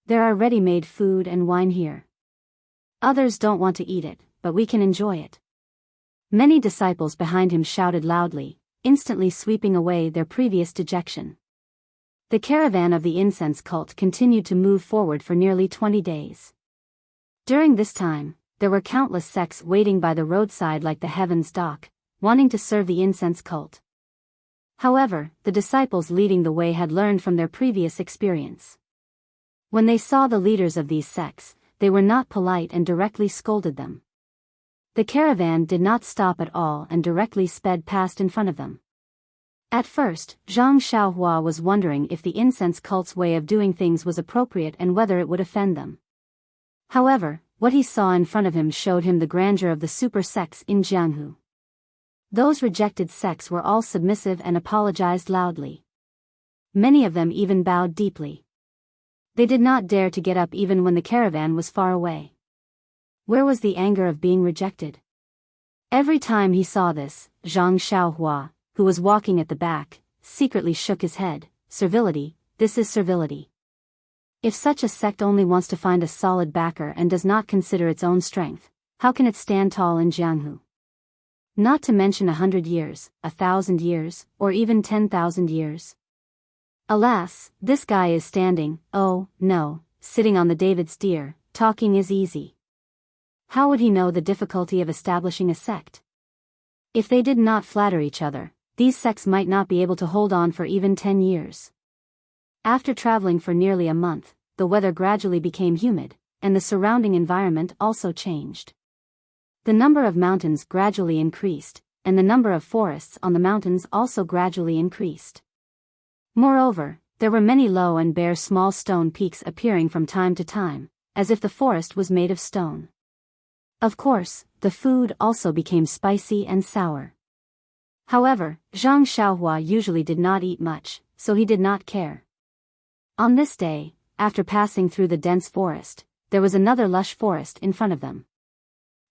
There are ready-made food and wine here. Others don't want to eat it, but we can enjoy it. Many disciples behind him shouted loudly, instantly sweeping away their previous dejection. The caravan of the incense cult continued to move forward for nearly 20 days. During this time, there were countless sects waiting by the roadside like the Heaven's Dock, wanting to serve the incense cult. However, the disciples leading the way had learned from their previous experience. When they saw the leaders of these sects, they were not polite and directly scolded them. The caravan did not stop at all and directly sped past in front of them. At first, Zhang Xiaohua was wondering if the incense cult's way of doing things was appropriate and whether it would offend them. However, what he saw in front of him showed him the grandeur of the super sects in Jianghu. Those rejected sects were all submissive and apologized loudly. Many of them even bowed deeply. They did not dare to get up even when the caravan was far away. Where was the anger of being rejected? Every time he saw this, Zhang Xiaohua, who was walking at the back, secretly shook his head. Servility, this is servility. If such a sect only wants to find a solid backer and does not consider its own strength, how can it stand tall in Jianghu? Not to mention 100 years, 1,000 years, or even 10,000 years. Alas, this guy is standing, oh, no, sitting on the David's deer, talking is easy. How would he know the difficulty of establishing a sect? If they did not flatter each other, these sects might not be able to hold on for even 10 years. After traveling for nearly a month, the weather gradually became humid, and the surrounding environment also changed. The number of mountains gradually increased, and the number of forests on the mountains also gradually increased. Moreover, there were many low and bare small stone peaks appearing from time to time, as if the forest was made of stone. Of course, the food also became spicy and sour. However, Zhang Xiaohua usually did not eat much, so he did not care. On this day, after passing through the dense forest, there was another lush forest in front of them.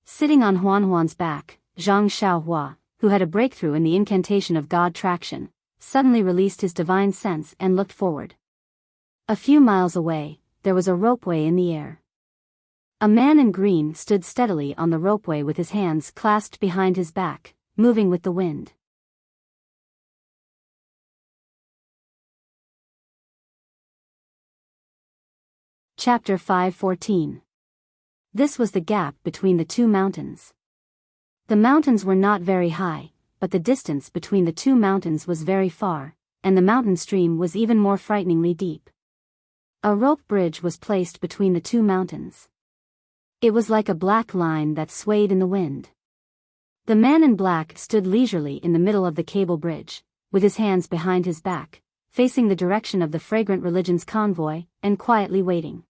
Sitting on Huan's back, Zhang Xiaohua, who had a breakthrough in the incantation of God traction, suddenly released his divine sense and looked forward. A few miles away, there was a ropeway in the air. A man in green stood steadily on the ropeway with his hands clasped behind his back, moving with the wind. Chapter 5:14. This was the gap between the two mountains. The mountains were not very high, but the distance between the two mountains was very far, and the mountain stream was even more frighteningly deep. A rope bridge was placed between the two mountains. It was like a black line that swayed in the wind. The man in black stood leisurely in the middle of the cable bridge, with his hands behind his back, facing the direction of the fragrant religion's convoy, and quietly waiting.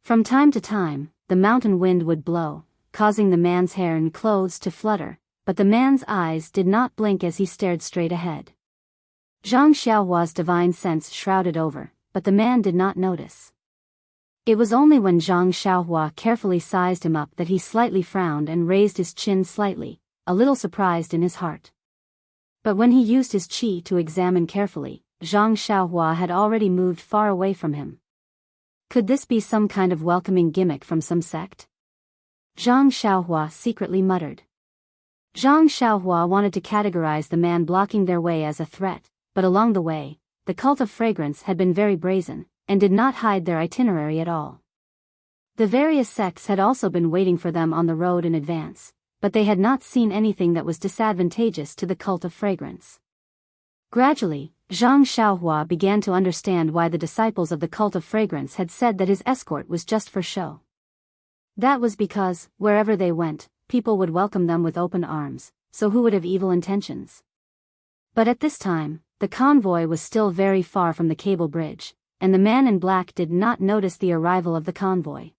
From time to time, the mountain wind would blow, causing the man's hair and clothes to flutter, but the man's eyes did not blink as he stared straight ahead. Zhang Xiaohua's divine sense shrouded over, but the man did not notice. It was only when Zhang Xiaohua carefully sized him up that he slightly frowned and raised his chin slightly, a little surprised in his heart. But when he used his qi to examine carefully, Zhang Xiaohua had already moved far away from him. Could this be some kind of welcoming gimmick from some sect? Zhang Xiaohua secretly muttered. Zhang Xiaohua wanted to categorize the man blocking their way as a threat, but along the way, the cult of fragrance had been very brazen, and did not hide their itinerary at all. The various sects had also been waiting for them on the road in advance, but they had not seen anything that was disadvantageous to the cult of fragrance. Gradually, Zhang Xiaohua began to understand why the disciples of the cult of fragrance had said that his escort was just for show. That was because, wherever they went, people would welcome them with open arms, so who would have evil intentions? But at this time, the convoy was still very far from the cable bridge, and the man in black did not notice the arrival of the convoy.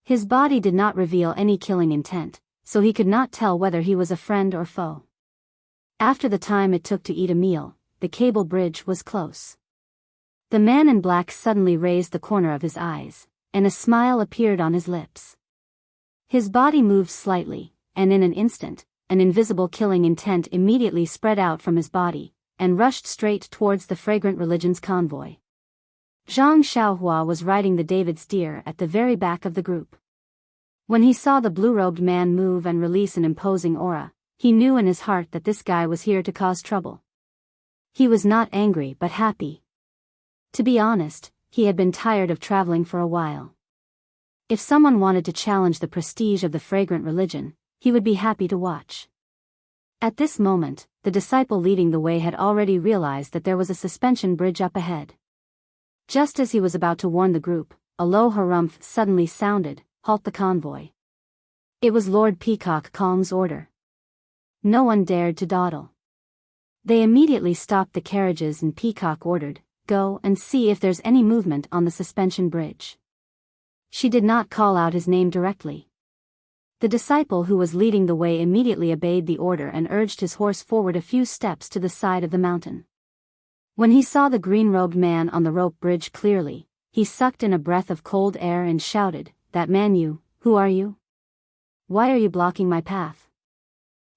His body did not reveal any killing intent, so he could not tell whether he was a friend or foe. After the time it took to eat a meal, the cable bridge was close. The man in black suddenly raised the corner of his eyes, and a smile appeared on his lips. His body moved slightly, and in an instant, an invisible killing intent immediately spread out from his body, and rushed straight towards the fragrant religion's convoy. Zhang Xiaohua was riding the David's deer at the very back of the group. When he saw the blue-robed man move and release an imposing aura, he knew in his heart that this guy was here to cause trouble. He was not angry but happy. To be honest, he had been tired of traveling for a while. If someone wanted to challenge the prestige of the fragrant religion, he would be happy to watch. At this moment, the disciple leading the way had already realized that there was a suspension bridge up ahead. Just as he was about to warn the group, a low harumph suddenly sounded, "Halt the convoy." It was Lord Peacock Kong's order. No one dared to dawdle. They immediately stopped the carriages and Peacock ordered, "Go and see if there's any movement on the suspension bridge." She did not call out his name directly. The disciple who was leading the way immediately obeyed the order and urged his horse forward a few steps to the side of the mountain. When he saw the green-robed man on the rope bridge clearly, he sucked in a breath of cold air and shouted, "That man who are you? Why are you blocking my path?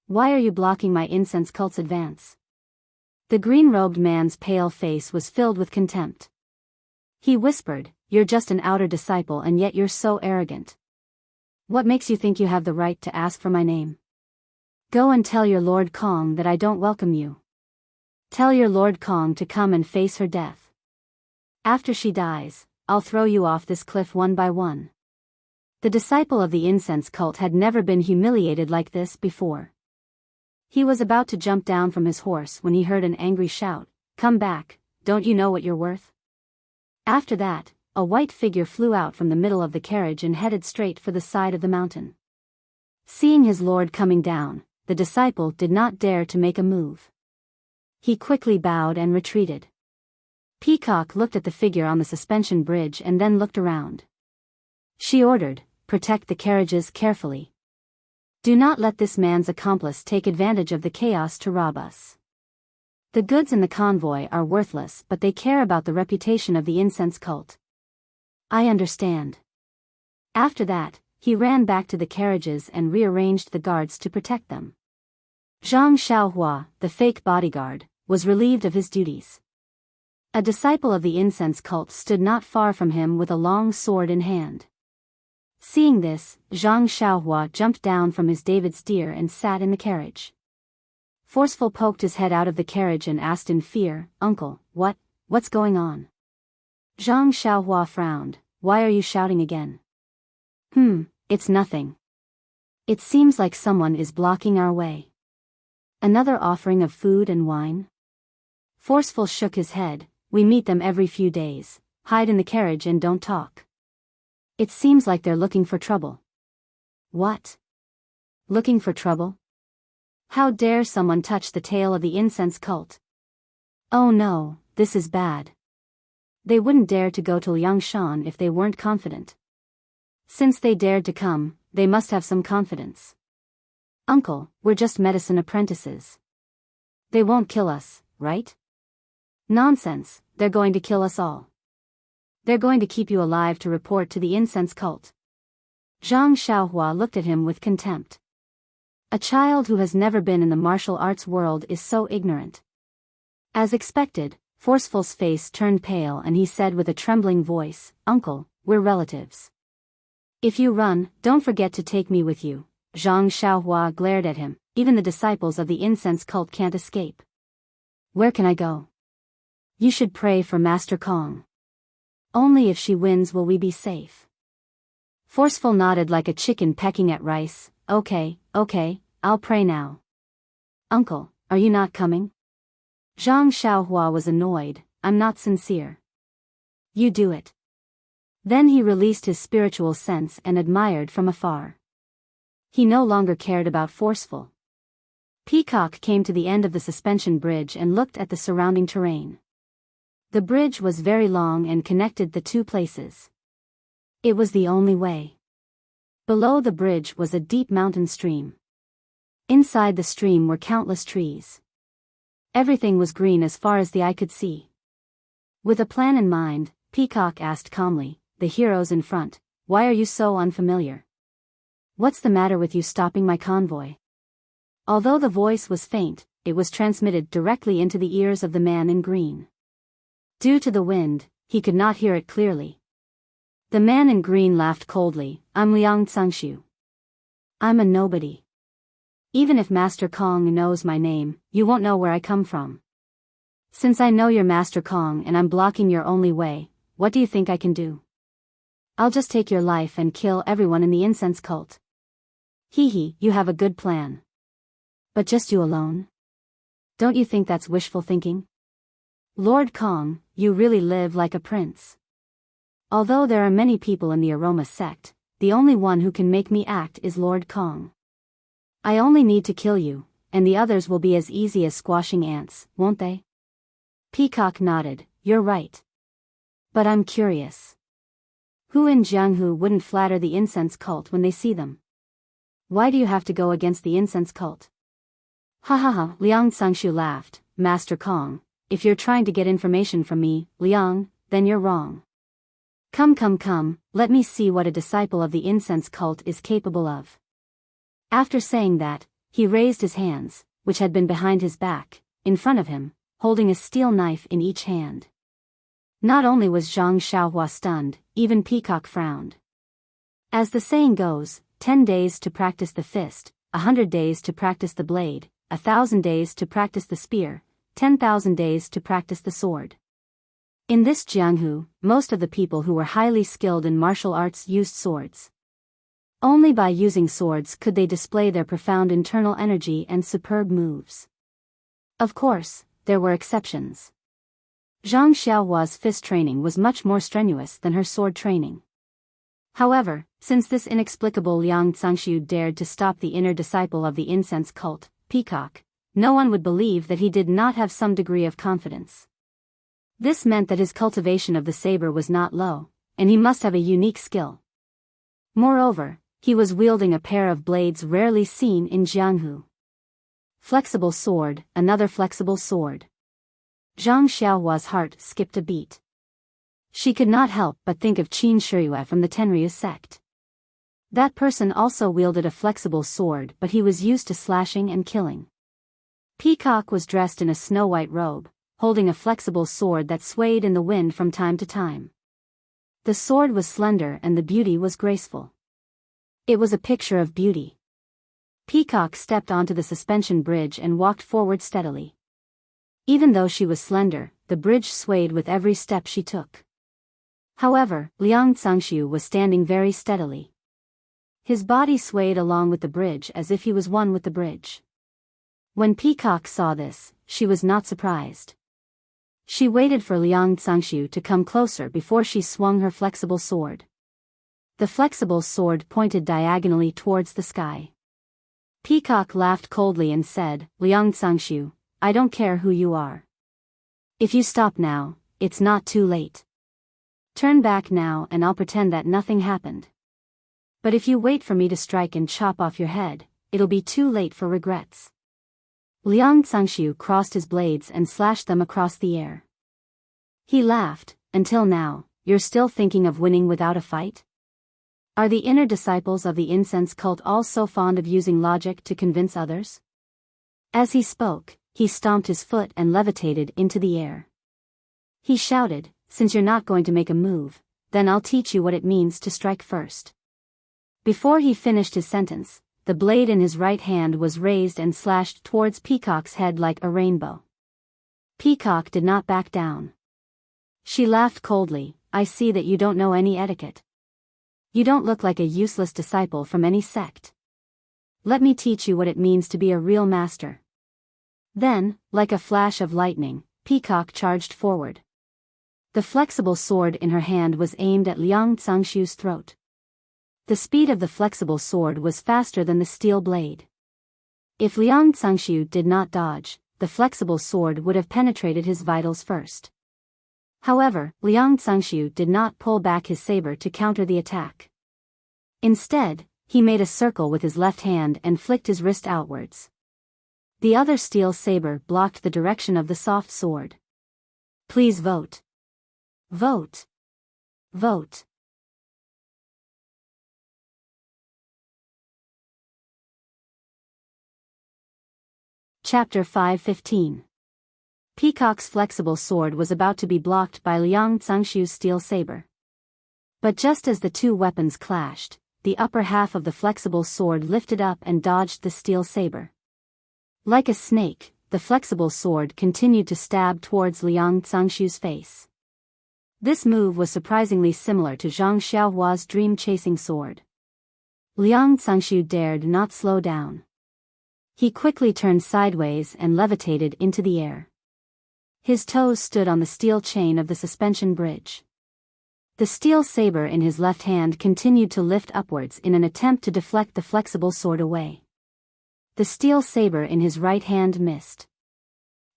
Why are you blocking my incense cult's advance?" The green-robed man's pale face was filled with contempt. He whispered, "You're just an outer disciple and yet you're so arrogant. What makes you think you have the right to ask for my name? Go and tell your Lord Kong that I don't welcome you. Tell your Lord Kong to come and face her death. After she dies, I'll throw you off this cliff one by one." The disciple of the incense cult had never been humiliated like this before. He was about to jump down from his horse when he heard an angry shout, "Come back, don't you know what you're worth?" After that, a white figure flew out from the middle of the carriage and headed straight for the side of the mountain. Seeing his lord coming down, the disciple did not dare to make a move. He quickly bowed and retreated. Peacock looked at the figure on the suspension bridge and then looked around. She ordered, "Protect the carriages carefully. Do not let this man's accomplice take advantage of the chaos to rob us. The goods in the convoy are worthless but they care about the reputation of the incense cult." "I understand." After that, he ran back to the carriages and rearranged the guards to protect them. Zhang Xiaohua, the fake bodyguard, was relieved of his duties. A disciple of the incense cult stood not far from him with a long sword in hand. Seeing this, Zhang Xiaohua jumped down from his David's deer and sat in the carriage. Forceful poked his head out of the carriage and asked in fear, "Uncle, what's going on?" Zhang Xiaohua frowned, "Why are you shouting again?" It's nothing. It seems like someone is blocking our way." "Another offering of food and wine?" Forceful shook his head, "We meet them every few days, hide in the carriage and don't talk. It seems like they're looking for trouble." "What? Looking for trouble? How dare someone touch the tail of the incense cult?" "Oh no, this is bad. They wouldn't dare to go to Liangshan if they weren't confident. Since they dared to come, they must have some confidence. Uncle, we're just medicine apprentices. They won't kill us, right? Nonsense, they're going to kill us all. They're going to keep you alive to report to the incense cult. Zhang Xiaohua looked at him with contempt. A child who has never been in the martial arts world is so ignorant. As expected, Forceful's face turned pale and he said with a trembling voice, Uncle, we're relatives. If you run, don't forget to take me with you. Zhang Xiaohua glared at him. Even the disciples of the incense cult can't escape. Where can I go? You should pray for Master Kong. Only if she wins will we be safe. Forceful nodded like a chicken pecking at rice. Okay, I'll pray now. Uncle, are you not coming? Zhang Xiaohua was annoyed. I'm not sincere. You do it. Then he released his spiritual sense and admired from afar. He no longer cared about Forceful. Peacock came to the end of the suspension bridge and looked at the surrounding terrain. The bridge was very long and connected the two places. It was the only way. Below the bridge was a deep mountain stream. Inside the stream were countless trees. Everything was green as far as the eye could see. With a plan in mind, Peacock asked calmly, the heroes in front, why are you so unfamiliar? What's the matter with you stopping my convoy? Although the voice was faint, it was transmitted directly into the ears of the man in green. Due to the wind, he could not hear it clearly. The man in green laughed coldly, I'm Liang Tsangshu. I'm a nobody. Even if Master Kong knows my name, you won't know where I come from. Since I know you're Master Kong and I'm blocking your only way, what do you think I can do? I'll just take your life and kill everyone in the incense cult. Hee, you have a good plan. But just you alone? Don't you think that's wishful thinking? Lord Kong, you really live like a prince. Although there are many people in the Aroma sect, the only one who can make me act is Lord Kong. I only need to kill you, and the others will be as easy as squashing ants, won't they? Peacock nodded, you're right. But I'm curious. Who in Jianghu wouldn't flatter the incense cult when they see them? Why do you have to go against the incense cult? Ha, Liang Tsangshu laughed, Master Kong, if you're trying to get information from me, Liang, then you're wrong. Come, let me see what a disciple of the incense cult is capable of. After saying that, he raised his hands, which had been behind his back, in front of him, holding a steel knife in each hand. Not only was Zhang Xiaohua stunned, even Peacock frowned. As the saying goes, 10 days to practice the fist, 100 days to practice the blade, 1,000 days to practice the spear, 10,000 days to practice the sword. In this Jianghu, most of the people who were highly skilled in martial arts used swords. Only by using swords could they display their profound internal energy and superb moves. Of course, there were exceptions. Zhang Xiaohua's fist training was much more strenuous than her sword training. However, since this inexplicable Liang Tsangshu dared to stop the inner disciple of the incense cult, Peacock, no one would believe that he did not have some degree of confidence. This meant that his cultivation of the saber was not low, and he must have a unique skill. Moreover, he was wielding a pair of blades rarely seen in Jianghu. Flexible sword, another flexible sword. Zhang Xiaohua's heart skipped a beat. She could not help but think of Qin Shiyue from the Tenryu sect. That person also wielded a flexible sword, but he was used to slashing and killing. Peacock was dressed in a snow-white robe, holding a flexible sword that swayed in the wind from time to time. The sword was slender and the beauty was graceful. It was a picture of beauty. Peacock stepped onto the suspension bridge and walked forward steadily. Even though she was slender, the bridge swayed with every step she took. However, Liang Tsangshu was standing very steadily. His body swayed along with the bridge as if he was one with the bridge. When Peacock saw this, she was not surprised. She waited for Liang Tsangshu to come closer before she swung her flexible sword. The flexible sword pointed diagonally towards the sky. Peacock laughed coldly and said, Liang Tsangshu, I don't care who you are. If you stop now, it's not too late. Turn back now and I'll pretend that nothing happened. But if you wait for me to strike and chop off your head, it'll be too late for regrets. Liang Zhangshu crossed his blades and slashed them across the air. He laughed. Until now, you're still thinking of winning without a fight? Are the inner disciples of the incense cult all so fond of using logic to convince others? As he spoke, he stomped his foot and levitated into the air. He shouted, "Since you're not going to make a move, then I'll teach you what it means to strike first." Before he finished his sentence, the blade in his right hand was raised and slashed towards Peacock's head like a rainbow. Peacock did not back down. She laughed coldly, "I see that you don't know any etiquette. You don't look like a useless disciple from any sect. Let me teach you what it means to be a real master." Then, like a flash of lightning, Peacock charged forward. The flexible sword in her hand was aimed at Liang Zhangshu's throat. The speed of the flexible sword was faster than the steel blade. If Liang Zhangshu did not dodge, the flexible sword would have penetrated his vitals first. However, Liang Zhangshu did not pull back his saber to counter the attack. Instead, he made a circle with his left hand and flicked his wrist outwards. The other steel saber blocked the direction of the soft sword. Please vote. Vote. Vote. Chapter 5:15. Peacock's flexible sword was about to be blocked by Liang Zhangshu's steel saber. But just as the two weapons clashed, the upper half of the flexible sword lifted up and dodged the steel saber. Like a snake, the flexible sword continued to stab towards Liang Zhangshu's face. This move was surprisingly similar to Zhang Xiaohua's dream-chasing sword. Liang Zhangshu dared not slow down. He quickly turned sideways and levitated into the air. His toes stood on the steel chain of the suspension bridge. The steel saber in his left hand continued to lift upwards in an attempt to deflect the flexible sword away. The steel saber in his right hand missed.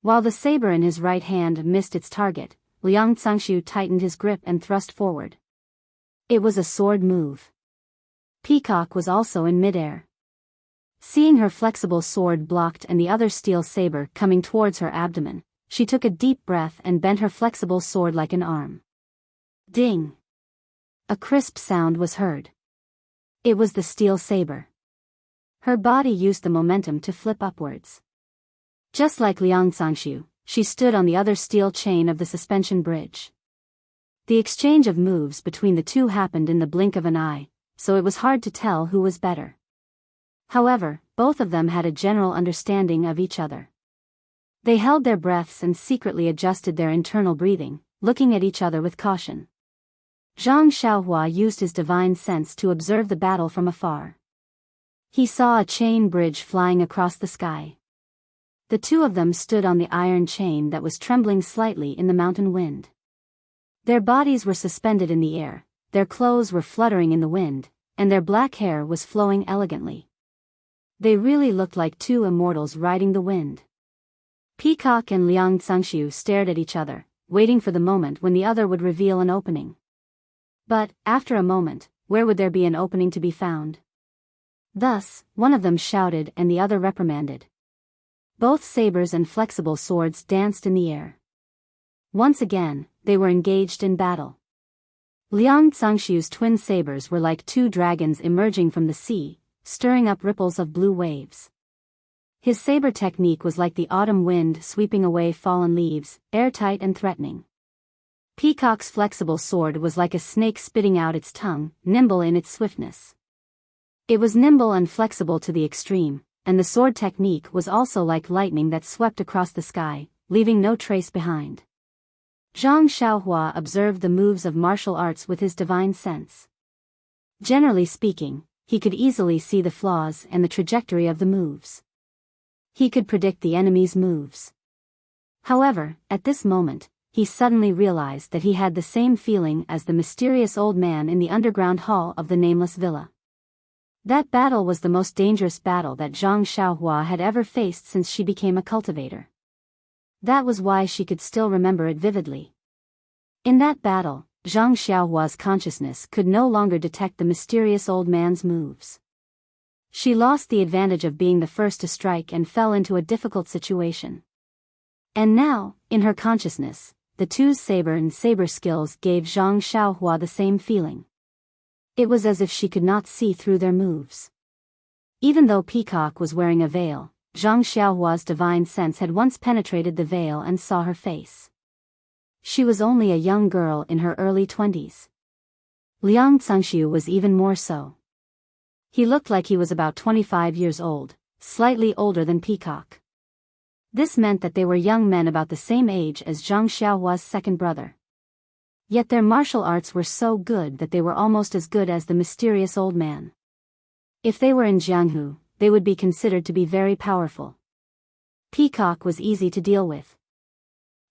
While the saber in his right hand missed its target, Liang Zhangshu tightened his grip and thrust forward. It was a sword move. Peacock was also in midair. Seeing her flexible sword blocked and the other steel saber coming towards her abdomen, she took a deep breath and bent her flexible sword like an arm. Ding! A crisp sound was heard. It was the steel saber. Her body used the momentum to flip upwards. Just like Liang Zhangshu, she stood on the other steel chain of the suspension bridge. The exchange of moves between the two happened in the blink of an eye, so it was hard to tell who was better. However, both of them had a general understanding of each other. They held their breaths and secretly adjusted their internal breathing, looking at each other with caution. Zhang Xiaohua used his divine sense to observe the battle from afar. He saw a chain bridge flying across the sky. The two of them stood on the iron chain that was trembling slightly in the mountain wind. Their bodies were suspended in the air, their clothes were fluttering in the wind, and their black hair was flowing elegantly. They really looked like two immortals riding the wind. Peacock and Liang Zhangshu stared at each other, waiting for the moment when the other would reveal an opening. But, after a moment, where would there be an opening to be found? Thus, one of them shouted and the other reprimanded. Both sabers and flexible swords danced in the air. Once again, they were engaged in battle. Liang Zhangshu's twin sabers were like two dragons emerging from the sea, stirring up ripples of blue waves. His saber technique was like the autumn wind sweeping away fallen leaves, airtight and threatening. Peacock's flexible sword was like a snake spitting out its tongue, nimble in its swiftness. It was nimble and flexible to the extreme, and the sword technique was also like lightning that swept across the sky, leaving no trace behind. Zhang Xiaohua observed the moves of martial arts with his divine sense. Generally speaking, he could easily see the flaws and the trajectory of the moves. He could predict the enemy's moves. However, at this moment, he suddenly realized that he had the same feeling as the mysterious old man in the underground hall of the nameless villa. That battle was the most dangerous battle that Zhang Xiaohua had ever faced since she became a cultivator. That was why she could still remember it vividly. In that battle, Zhang Xiaohua's consciousness could no longer detect the mysterious old man's moves. She lost the advantage of being the first to strike and fell into a difficult situation. And now, in her consciousness, the two's saber and saber skills gave Zhang Xiaohua the same feeling. It was as if she could not see through their moves. Even though Peacock was wearing a veil, Zhang Xiaohua's divine sense had once penetrated the veil and saw her face. She was only a young girl in her early 20s. Liang Cangxiu was even more so. He looked like he was about 25 years old, slightly older than Peacock. This meant that they were young men about the same age as Zhang Xiaohua's second brother. Yet their martial arts were so good that they were almost as good as the mysterious old man. If they were in Jianghu, they would be considered to be very powerful. Peacock was easy to deal with.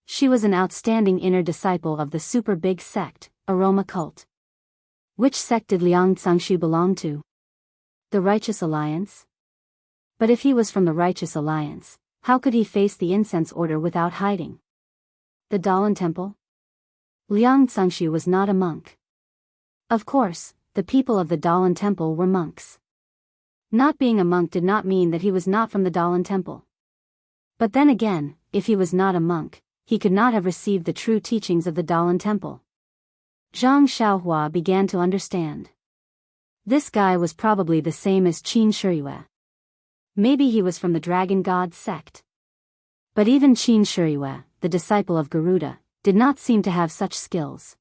She was an outstanding inner disciple of the super big sect, Aroma cult. Which sect did Liang Cangxiu belong to? The Righteous Alliance? But if he was from the Righteous Alliance, how could he face the incense order without hiding? The Dalan Temple? Liang Cangxiu was not a monk. Of course, the people of the Dalan Temple were monks. Not being a monk did not mean that he was not from the Dalan Temple. But then again, if he was not a monk, he could not have received the true teachings of the Dalan Temple. Zhang Xiaohua began to understand. This guy was probably the same as Qin Shiyue. Maybe he was from the Dragon God sect. But even Qin Shiyue, the disciple of Garuda, did not seem to have such skills.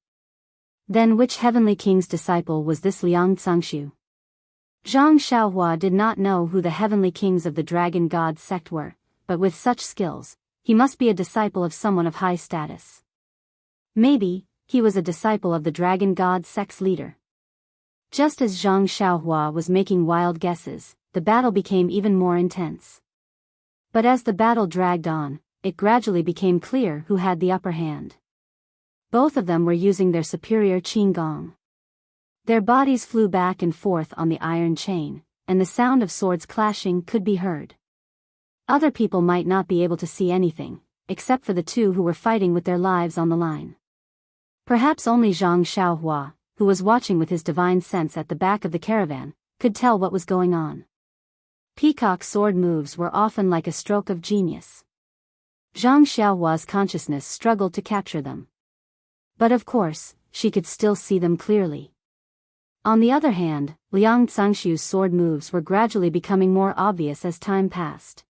Then which heavenly king's disciple was this Liang Cangxiu? Zhang Xiaohua did not know who the heavenly kings of the Dragon God sect were, but with such skills, he must be a disciple of someone of high status. Maybe, he was a disciple of the Dragon God sect's leader. Just as Zhang Xiaohua was making wild guesses, the battle became even more intense. But as the battle dragged on, it gradually became clear who had the upper hand. Both of them were using their superior qin gong. Their bodies flew back and forth on the iron chain, and the sound of swords clashing could be heard. Other people might not be able to see anything, except for the two who were fighting with their lives on the line. Perhaps only Zhang Xiaohua, who was watching with his divine sense at the back of the caravan, could tell what was going on. Peacock's sword moves were often like a stroke of genius. Zhang Xiaohua's consciousness struggled to capture them. But of course, she could still see them clearly. On the other hand, Liang Cangxiu's sword moves were gradually becoming more obvious as time passed.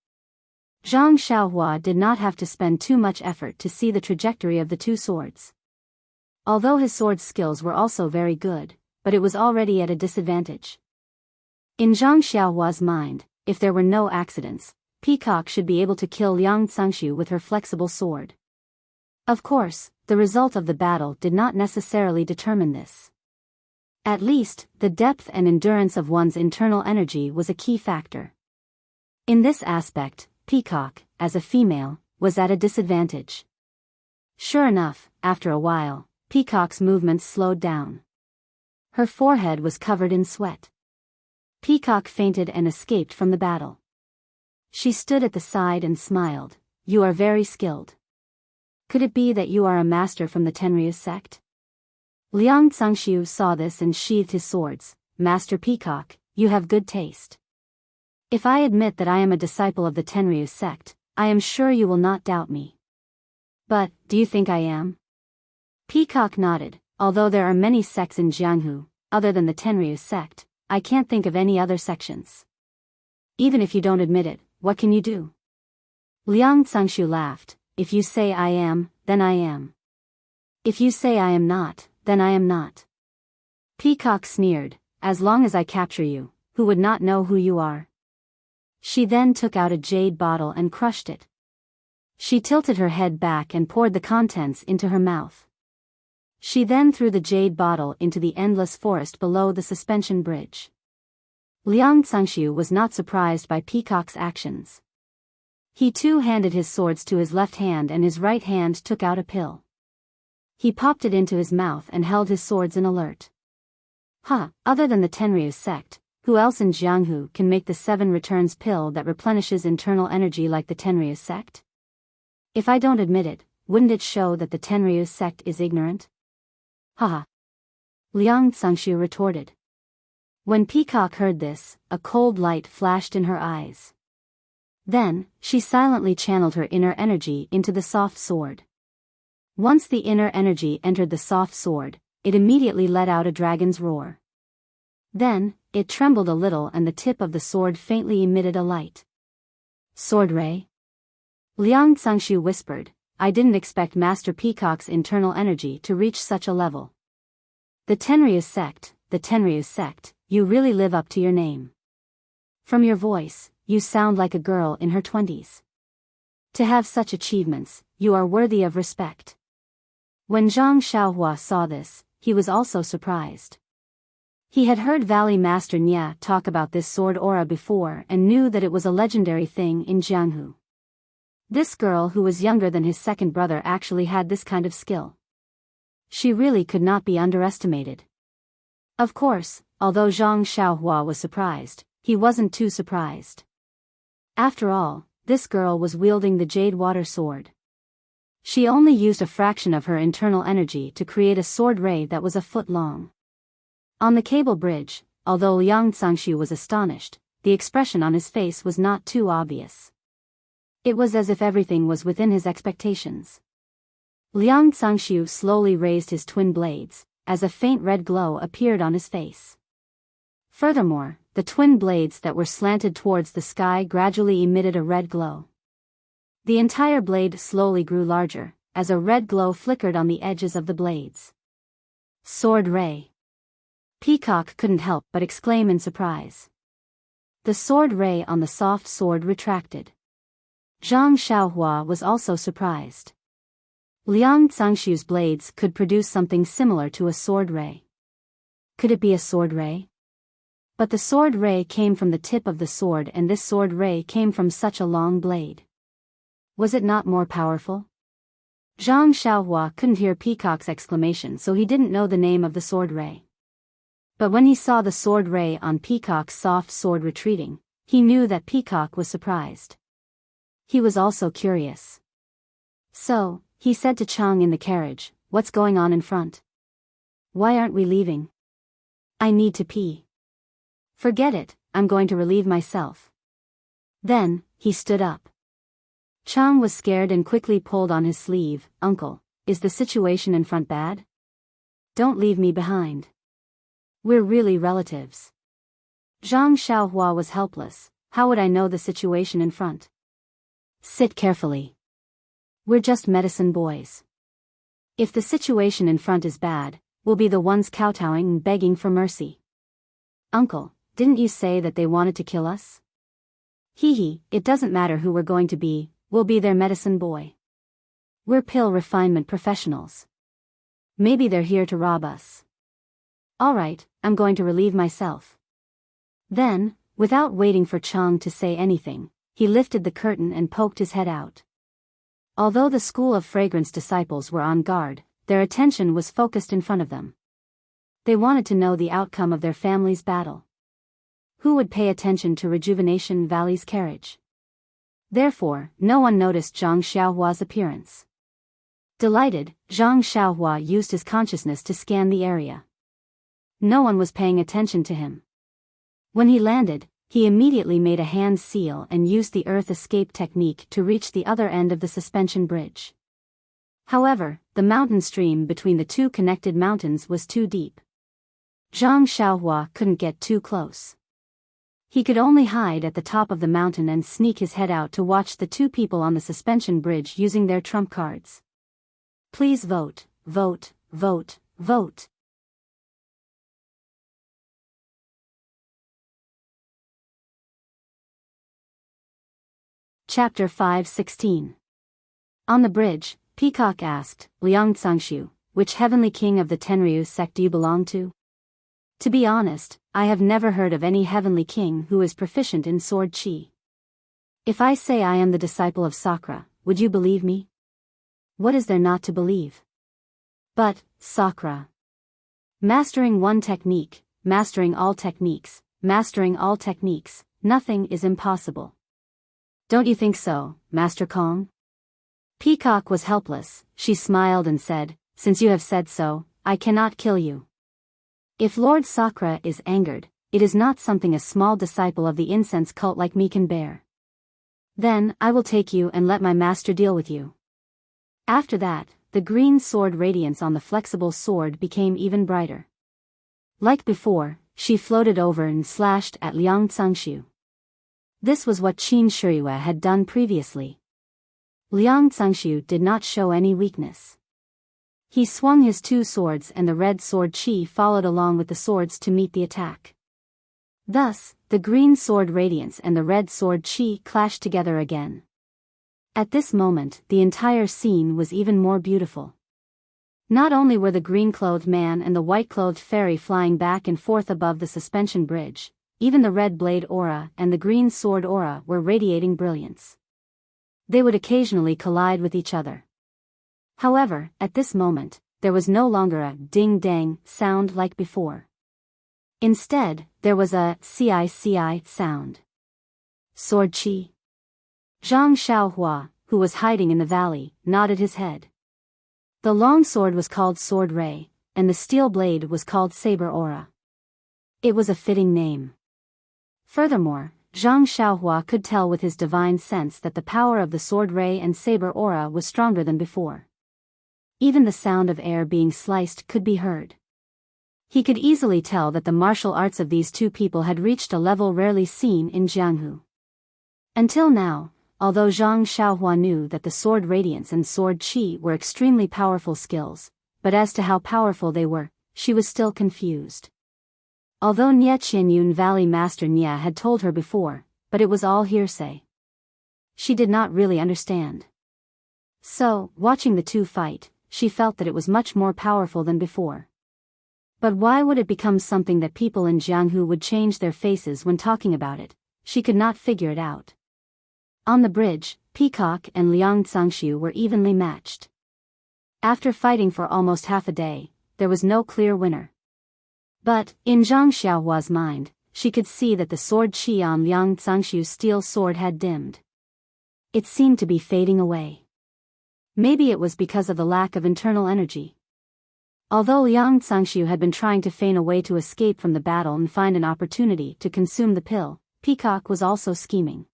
Zhang Xiaohua did not have to spend too much effort to see the trajectory of the two swords. Although his sword skills were also very good, but it was already at a disadvantage. In Zhang Xiaohua's mind, if there were no accidents, Peacock should be able to kill Liang Cangxiu with her flexible sword. Of course, the result of the battle did not necessarily determine this. At least, the depth and endurance of one's internal energy was a key factor. In this aspect, Peacock, as a female, was at a disadvantage. Sure enough, after a while, Peacock's movements slowed down. Her forehead was covered in sweat. Peacock fainted and escaped from the battle. She stood at the side and smiled. "You are very skilled. Could it be that you are a master from the Tenryu sect?" Liang Cangxiu saw this and sheathed his swords. "Master Peacock, you have good taste. If I admit that I am a disciple of the Tenryu sect, I am sure you will not doubt me. But, do you think I am?" Peacock nodded. "Although there are many sects in Jianghu, other than the Tenryu sect, I can't think of any other sections." "Even if you don't admit it, what can you do?" Liang Cangxiu laughed. "If you say I am, then I am. If you say I am not, then I am not." Peacock sneered. "As long as I capture you, who would not know who you are?" She then took out a jade bottle and crushed it. She tilted her head back and poured the contents into her mouth. She then threw the jade bottle into the endless forest below the suspension bridge. Liang Cangxiu was not surprised by Peacock's actions. He too handed his swords to his left hand and his right hand took out a pill. He popped it into his mouth and held his swords in alert. Other than the Tenryu sect, who else in Jianghu can make the 7 returns pill that replenishes internal energy like the Tenryu sect? If I don't admit it, wouldn't it show that the Tenryu sect is ignorant? Haha. Liang Tsangshu retorted. When Peacock heard this, a cold light flashed in her eyes. Then, she silently channeled her inner energy into the soft sword. Once the inner energy entered the soft sword, it immediately let out a dragon's roar. Then, it trembled a little and the tip of the sword faintly emitted a light. Sword ray? Liang Tsangshu whispered, I didn't expect Master Peacock's internal energy to reach such a level. The Tenryu sect, you really live up to your name. From your voice, you sound like a girl in her 20s. To have such achievements, you are worthy of respect. When Zhang Xiaohua saw this, he was also surprised. He had heard Valley Master Nya talk about this sword aura before and knew that it was a legendary thing in Jianghu. This girl who was younger than his second brother actually had this kind of skill. She really could not be underestimated. Of course, although Zhang Xiaohua was surprised, he wasn't too surprised. After all, this girl was wielding the Jade Water Sword. She only used a fraction of her internal energy to create a sword ray that was a foot long. On the cable bridge, although Liang Tsangshu was astonished, the expression on his face was not too obvious. It was as if everything was within his expectations. Liang Tsangshu slowly raised his twin blades, as a faint red glow appeared on his face. Furthermore, the twin blades that were slanted towards the sky gradually emitted a red glow. The entire blade slowly grew larger, as a red glow flickered on the edges of the blades. Sword ray. Peacock couldn't help but exclaim in surprise. The sword ray on the soft sword retracted. Zhang Xiaohua was also surprised. Liang Tsangshu's blades could produce something similar to a sword ray. Could it be a sword ray? But the sword ray came from the tip of the sword and this sword ray came from such a long blade. Was it not more powerful? Zhang Xiaohua couldn't hear Peacock's exclamation, so he didn't know the name of the sword ray. But when he saw the sword ray on Peacock's soft sword retreating, he knew that Peacock was surprised. He was also curious. So, he said to Chang in the carriage, what's going on in front? Why aren't we leaving? I need to pee. Forget it, I'm going to relieve myself. Then, he stood up. Chang was scared and quickly pulled on his sleeve. Uncle, is the situation in front bad? Don't leave me behind. We're really relatives. Zhang Xiaohua was helpless. How would I know the situation in front? Sit carefully. We're just medicine boys. If the situation in front is bad, we'll be the ones kowtowing and begging for mercy. Uncle, didn't you say that they wanted to kill us? It doesn't matter who we're going to be, we'll be their medicine boy. We're pill refinement professionals. Maybe they're here to rob us. Alright, I'm going to relieve myself. Then, without waiting for Chang to say anything, he lifted the curtain and poked his head out. Although the School of Fragrance disciples were on guard, their attention was focused in front of them. They wanted to know the outcome of their family's battle. Who would pay attention to Rejuvenation Valley's carriage? Therefore, no one noticed Zhang Xiaohua's appearance. Delighted, Zhang Xiaohua used his consciousness to scan the area. No one was paying attention to him. When he landed, he immediately made a hand seal and used the earth escape technique to reach the other end of the suspension bridge. However, the mountain stream between the two connected mountains was too deep. Zhang Xiaohua couldn't get too close. He could only hide at the top of the mountain and sneak his head out to watch the two people on the suspension bridge using their trump cards. Please vote, vote, vote, vote. Chapter 5:16. On the bridge, Peacock asked, Liang Tsangshu, which heavenly king of the Tenryu sect do you belong to? To be honest, I have never heard of any heavenly king who is proficient in sword chi. If I say I am the disciple of Sakura, would you believe me? What is there not to believe? But, Sakura. Mastering one technique, mastering all techniques, nothing is impossible. Don't you think so, Master Kong? Peacock was helpless. She smiled and said, "Since you have said so, I cannot kill you. If Lord Sakra is angered, it is not something a small disciple of the incense cult like me can bear. Then, I will take you and let my master deal with you." After that, the green sword radiance on the flexible sword became even brighter. Like before, she floated over and slashed at Liang Cangshu. This was what Qin Shiyue had done previously. Liang Cangshu did not show any weakness. He swung his two swords and the red sword Qi followed along with the swords to meet the attack. Thus, the green sword radiance and the red sword Qi clashed together again. At this moment, the entire scene was even more beautiful. Not only were the green-clothed man and the white-clothed fairy flying back and forth above the suspension bridge, even the red blade aura and the green sword aura were radiating brilliance. They would occasionally collide with each other. However, at this moment, there was no longer a ding-dang sound like before. Instead, there was a ci sound. Sword Qi. Zhang Xiaohua, who was hiding in the valley, nodded his head. The long sword was called Sword Ray, and the steel blade was called Saber Aura. It was a fitting name. Furthermore, Zhang Xiaohua could tell with his divine sense that the power of the Sword Ray and Saber Aura was stronger than before. Even the sound of air being sliced could be heard. He could easily tell that the martial arts of these two people had reached a level rarely seen in Jianghu. Until now, although Zhang Xiaohua knew that the sword radiance and sword qi were extremely powerful skills, but as to how powerful they were, she was still confused. Although Nye Qianyun Valley Master Nye had told her before, but it was all hearsay. She did not really understand. So, watching the two fight, she felt that it was much more powerful than before. But why would it become something that people in Jianghu would change their faces when talking about it? She could not figure it out. On the bridge, Peacock and Liang Cangshu were evenly matched. After fighting for almost half a day, there was no clear winner. But, in Zhang Xiaohua's mind, she could see that the sword qi on Liang Cangshu's steel sword had dimmed. It seemed to be fading away. Maybe it was because of the lack of internal energy. Although Liang Cangshu had been trying to feign a way to escape from the battle and find an opportunity to consume the pill, Peacock was also scheming.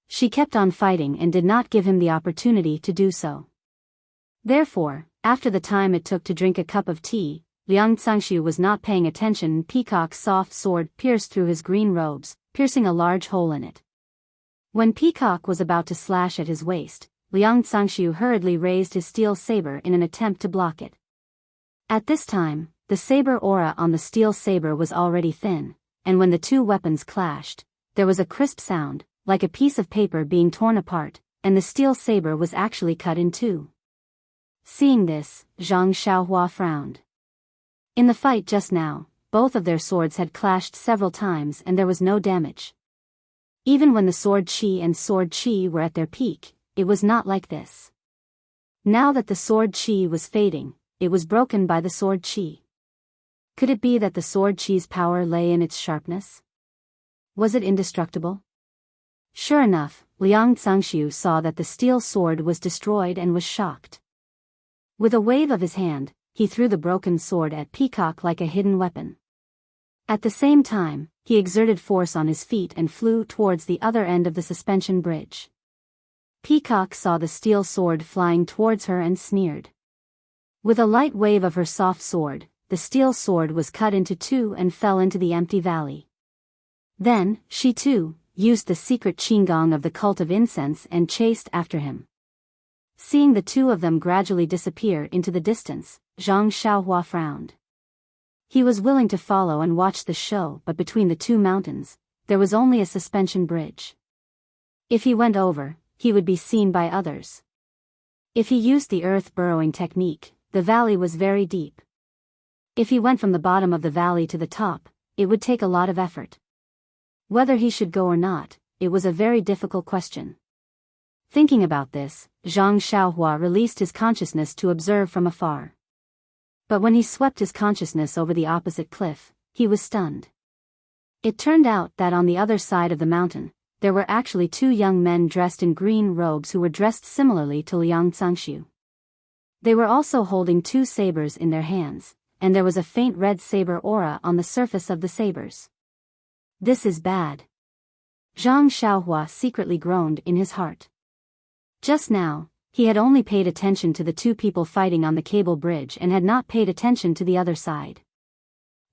She kept on fighting and did not give him the opportunity to do so. Therefore, after the time it took to drink a cup of tea, Liang Cangshu was not paying attention and Peacock's soft sword pierced through his green robes, piercing a large hole in it. When Peacock was about to slash at his waist, Liang Cangshu hurriedly raised his steel saber in an attempt to block it. At this time, the saber aura on the steel saber was already thin, and when the two weapons clashed, there was a crisp sound, like a piece of paper being torn apart, and the steel saber was actually cut in two. Seeing this, Zhang Xiaohua frowned. In the fight just now, both of their swords had clashed several times and there was no damage. Even when the sword qi and sword qi were at their peak, it was not like this. Now that the sword qi was fading, it was broken by the sword qi. Could it be that the sword qi's power lay in its sharpness? Was it indestructible? Sure enough, Liang Cangshu saw that the steel sword was destroyed and was shocked. With a wave of his hand, he threw the broken sword at Peacock like a hidden weapon. At the same time, he exerted force on his feet and flew towards the other end of the suspension bridge. Peacock saw the steel sword flying towards her and sneered. With a light wave of her soft sword, the steel sword was cut into two and fell into the empty valley. Then, she too, used the secret qinggong of the cult of incense and chased after him. Seeing the two of them gradually disappear into the distance, Zhang Xiaohua frowned. He was willing to follow and watch the show, but between the two mountains, there was only a suspension bridge. If he went over, he would be seen by others. If he used the earth burrowing technique, the valley was very deep. If he went from the bottom of the valley to the top, it would take a lot of effort. Whether he should go or not, it was a very difficult question. Thinking about this, Zhang Xiaohua released his consciousness to observe from afar. But when he swept his consciousness over the opposite cliff, he was stunned. It turned out that on the other side of the mountain, there were actually two young men dressed in green robes who were dressed similarly to Liang Zangxiu. They were also holding two sabers in their hands, and there was a faint red saber aura on the surface of the sabers. This is bad. Zhang Xiaohua secretly groaned in his heart. Just now, he had only paid attention to the two people fighting on the cable bridge and had not paid attention to the other side.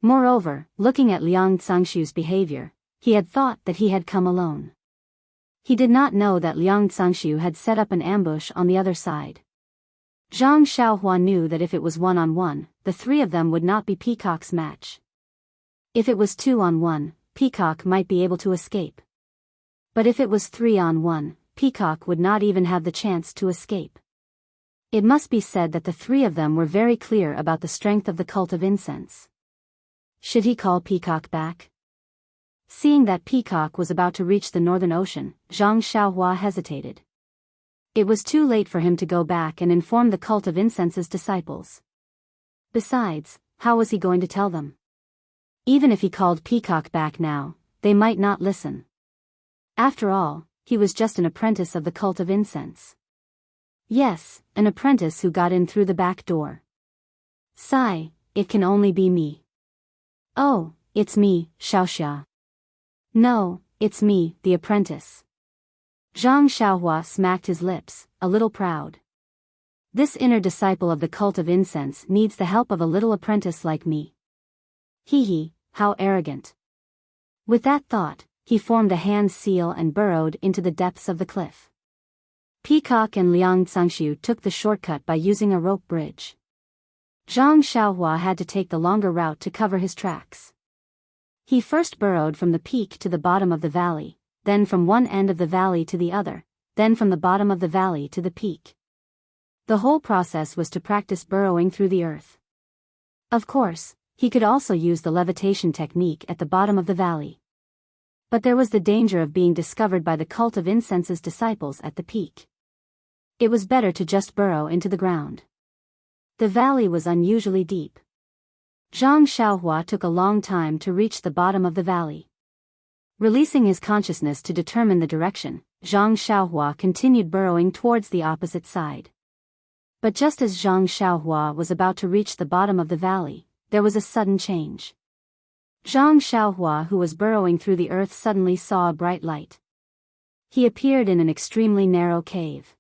Moreover, looking at Liang Zangxiu's behavior, he had thought that he had come alone. He did not know that Liang Zangxiu had set up an ambush on the other side. Zhang Xiaohua knew that if it was one-on-one, the three of them would not be Peacock's match. If it was 2-on-1, Peacock might be able to escape. But if it was 3-on-1, Peacock would not even have the chance to escape. It must be said that the three of them were very clear about the strength of the cult of incense. Should he call Peacock back? Seeing that Peacock was about to reach the Northern Ocean, Zhang Xiaohua hesitated. It was too late for him to go back and inform the cult of incense's disciples. Besides, how was he going to tell them? Even if he called Peacock back now, they might not listen. After all, he was just an apprentice of the cult of incense. Yes, an apprentice who got in through the back door. Sigh, it can only be me. Oh, it's me, Xiaoxia. No, it's me, the apprentice. Zhang Xiaohua smacked his lips, a little proud. This inner disciple of the cult of incense needs the help of a little apprentice like me. Hee, how arrogant. With that thought, he formed a hand seal and burrowed into the depths of the cliff. Peacock and Liang Zangxiu took the shortcut by using a rope bridge. Zhang Xiaohua had to take the longer route to cover his tracks. He first burrowed from the peak to the bottom of the valley, then from one end of the valley to the other, then from the bottom of the valley to the peak. The whole process was to practice burrowing through the earth. Of course, he could also use the levitation technique at the bottom of the valley. But there was the danger of being discovered by the cult of incense's disciples at the peak. It was better to just burrow into the ground. The valley was unusually deep. Zhang Xiaohua took a long time to reach the bottom of the valley. Releasing his consciousness to determine the direction, Zhang Xiaohua continued burrowing towards the opposite side. But just as Zhang Xiaohua was about to reach the bottom of the valley, there was a sudden change. Zhang Xiaohua, who was burrowing through the earth, suddenly saw a bright light. He appeared in an extremely narrow cave.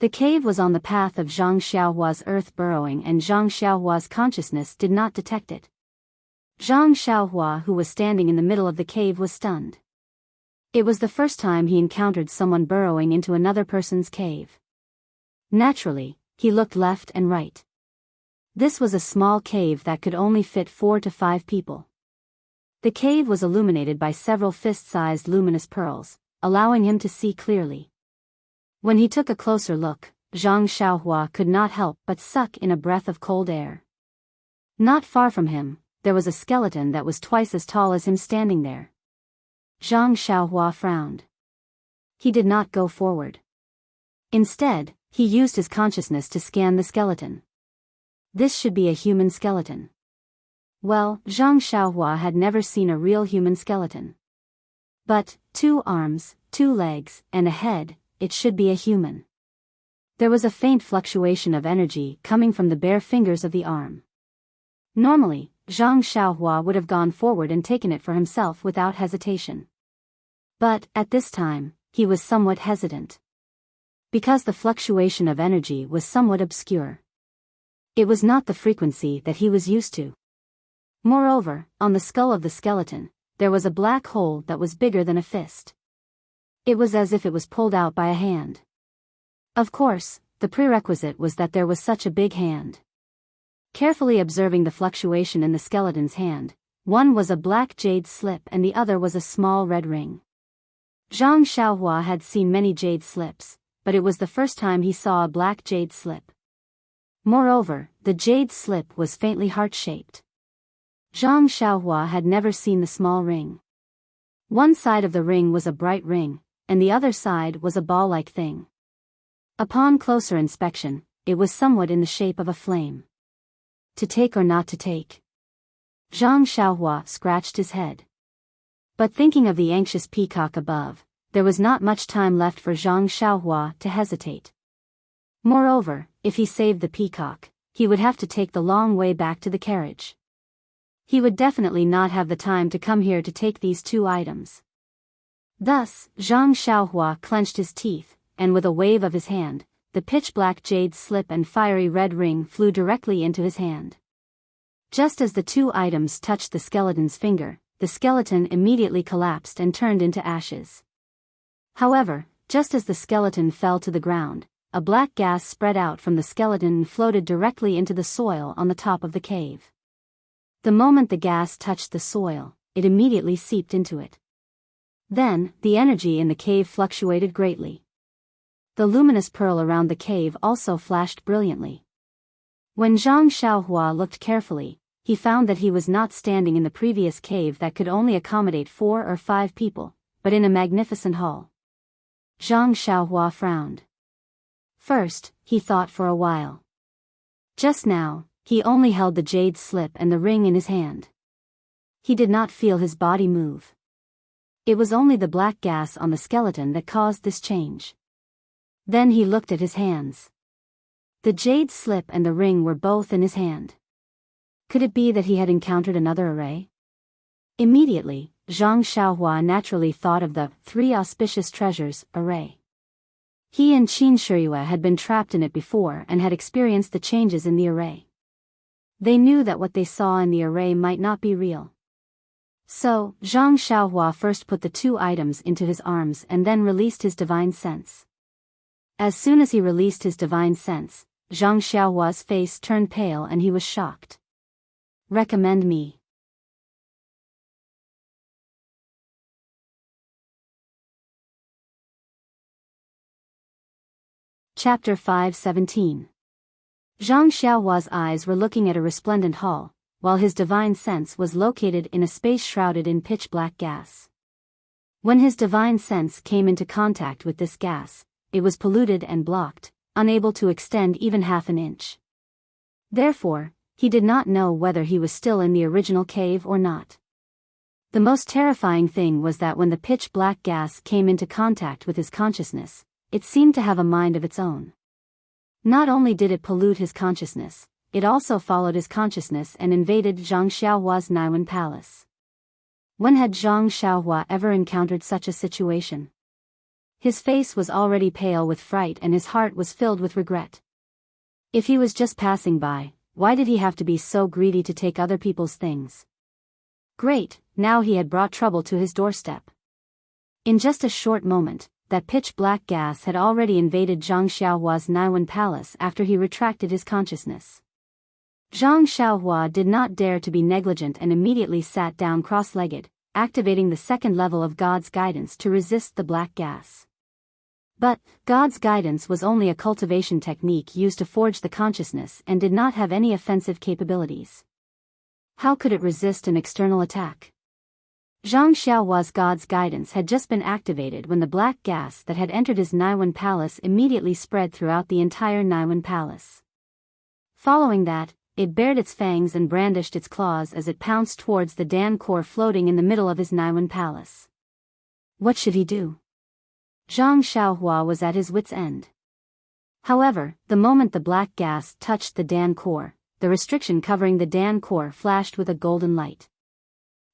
The cave was on the path of Zhang Xiaohua's earth burrowing, and Zhang Xiaohua's consciousness did not detect it. Zhang Xiaohua, who was standing in the middle of the cave, was stunned. It was the first time he encountered someone burrowing into another person's cave. Naturally, he looked left and right. This was a small cave that could only fit 4 to 5 people. The cave was illuminated by several fist-sized luminous pearls, allowing him to see clearly. When he took a closer look, Zhang Xiaohua could not help but suck in a breath of cold air. Not far from him, there was a skeleton that was twice as tall as him standing there. Zhang Xiaohua frowned. He did not go forward. Instead, he used his consciousness to scan the skeleton. This should be a human skeleton. Well, Zhang Xiaohua had never seen a real human skeleton. But, 2 arms, 2 legs, and a head, it should be a human. There was a faint fluctuation of energy coming from the bare fingers of the arm. Normally, Zhang Xiaohua would have gone forward and taken it for himself without hesitation. But, at this time, he was somewhat hesitant. Because the fluctuation of energy was somewhat obscure. It was not the frequency that he was used to. Moreover, on the skull of the skeleton, there was a black hole that was bigger than a fist. It was as if it was pulled out by a hand. Of course, the prerequisite was that there was such a big hand. Carefully observing the fluctuation in the skeleton's hand, one was a black jade slip and the other was a small red ring. Zhang Xiaohua had seen many jade slips, but it was the first time he saw a black jade slip. Moreover, the jade slip was faintly heart-shaped. Zhang Xiaohua had never seen the small ring. One side of the ring was a bright ring, and the other side was a ball-like thing. Upon closer inspection, it was somewhat in the shape of a flame. To take or not to take? Zhang Xiaohua scratched his head. But thinking of the anxious peacock above, there was not much time left for Zhang Xiaohua to hesitate. Moreover, if he saved the peacock, he would have to take the long way back to the carriage. He would definitely not have the time to come here to take these 2 items. Thus, Zhang Xiaohua clenched his teeth, and with a wave of his hand, the pitch-black jade slip and fiery red ring flew directly into his hand. Just as the 2 items touched the skeleton's finger, the skeleton immediately collapsed and turned into ashes. However, just as the skeleton fell to the ground, a black gas spread out from the skeleton and floated directly into the soil on the top of the cave. The moment the gas touched the soil, it immediately seeped into it. Then, the energy in the cave fluctuated greatly. The luminous pearl around the cave also flashed brilliantly. When Zhang Xiaohua looked carefully, he found that he was not standing in the previous cave that could only accommodate 4 or 5 people, but in a magnificent hall. Zhang Xiaohua frowned. First, he thought for a while. Just now, he only held the jade slip and the ring in his hand. He did not feel his body move. It was only the black gas on the skeleton that caused this change. Then he looked at his hands. The jade slip and the ring were both in his hand. Could it be that he had encountered another array? Immediately, Zhang Xiaohua naturally thought of the 3 auspicious treasures array. He and Qin Shiyue had been trapped in it before and had experienced the changes in the array. They knew that what they saw in the array might not be real. So, Zhang Xiaohua first put the 2 items into his arms and then released his divine sense. As soon as he released his divine sense, Zhang Xiaohua's face turned pale and he was shocked. Recommend me. Chapter 5:17. Zhang Xiaohua's eyes were looking at a resplendent hall, while his divine sense was located in a space shrouded in pitch-black gas. When his divine sense came into contact with this gas, it was polluted and blocked, unable to extend even half an inch. Therefore, he did not know whether he was still in the original cave or not. The most terrifying thing was that when the pitch-black gas came into contact with his consciousness, it seemed to have a mind of its own. Not only did it pollute his consciousness, it also followed his consciousness and invaded Zhang Xiaohua's Naiwen palace. When had Zhang Xiaohua ever encountered such a situation? His face was already pale with fright and his heart was filled with regret. If he was just passing by, why did he have to be so greedy to take other people's things? Great, now he had brought trouble to his doorstep. In just a short moment, that pitch-black gas had already invaded Zhang Xiaohua's Naiwen palace after he retracted his consciousness. Zhang Xiaohua did not dare to be negligent and immediately sat down cross-legged, activating the 2nd level of God's guidance to resist the black gas. But, God's guidance was only a cultivation technique used to forge the consciousness and did not have any offensive capabilities. How could it resist an external attack? Zhang Xiaohua's God's guidance had just been activated when the black gas that had entered his Naiwen palace immediately spread throughout the entire Naiwen palace. Following that, it bared its fangs and brandished its claws as it pounced towards the Dan core floating in the middle of his Naiwen palace. What should he do? Zhang Xiaohua was at his wit's end. However, the moment the black gas touched the Dan core, the restriction covering the Dan core flashed with a golden light.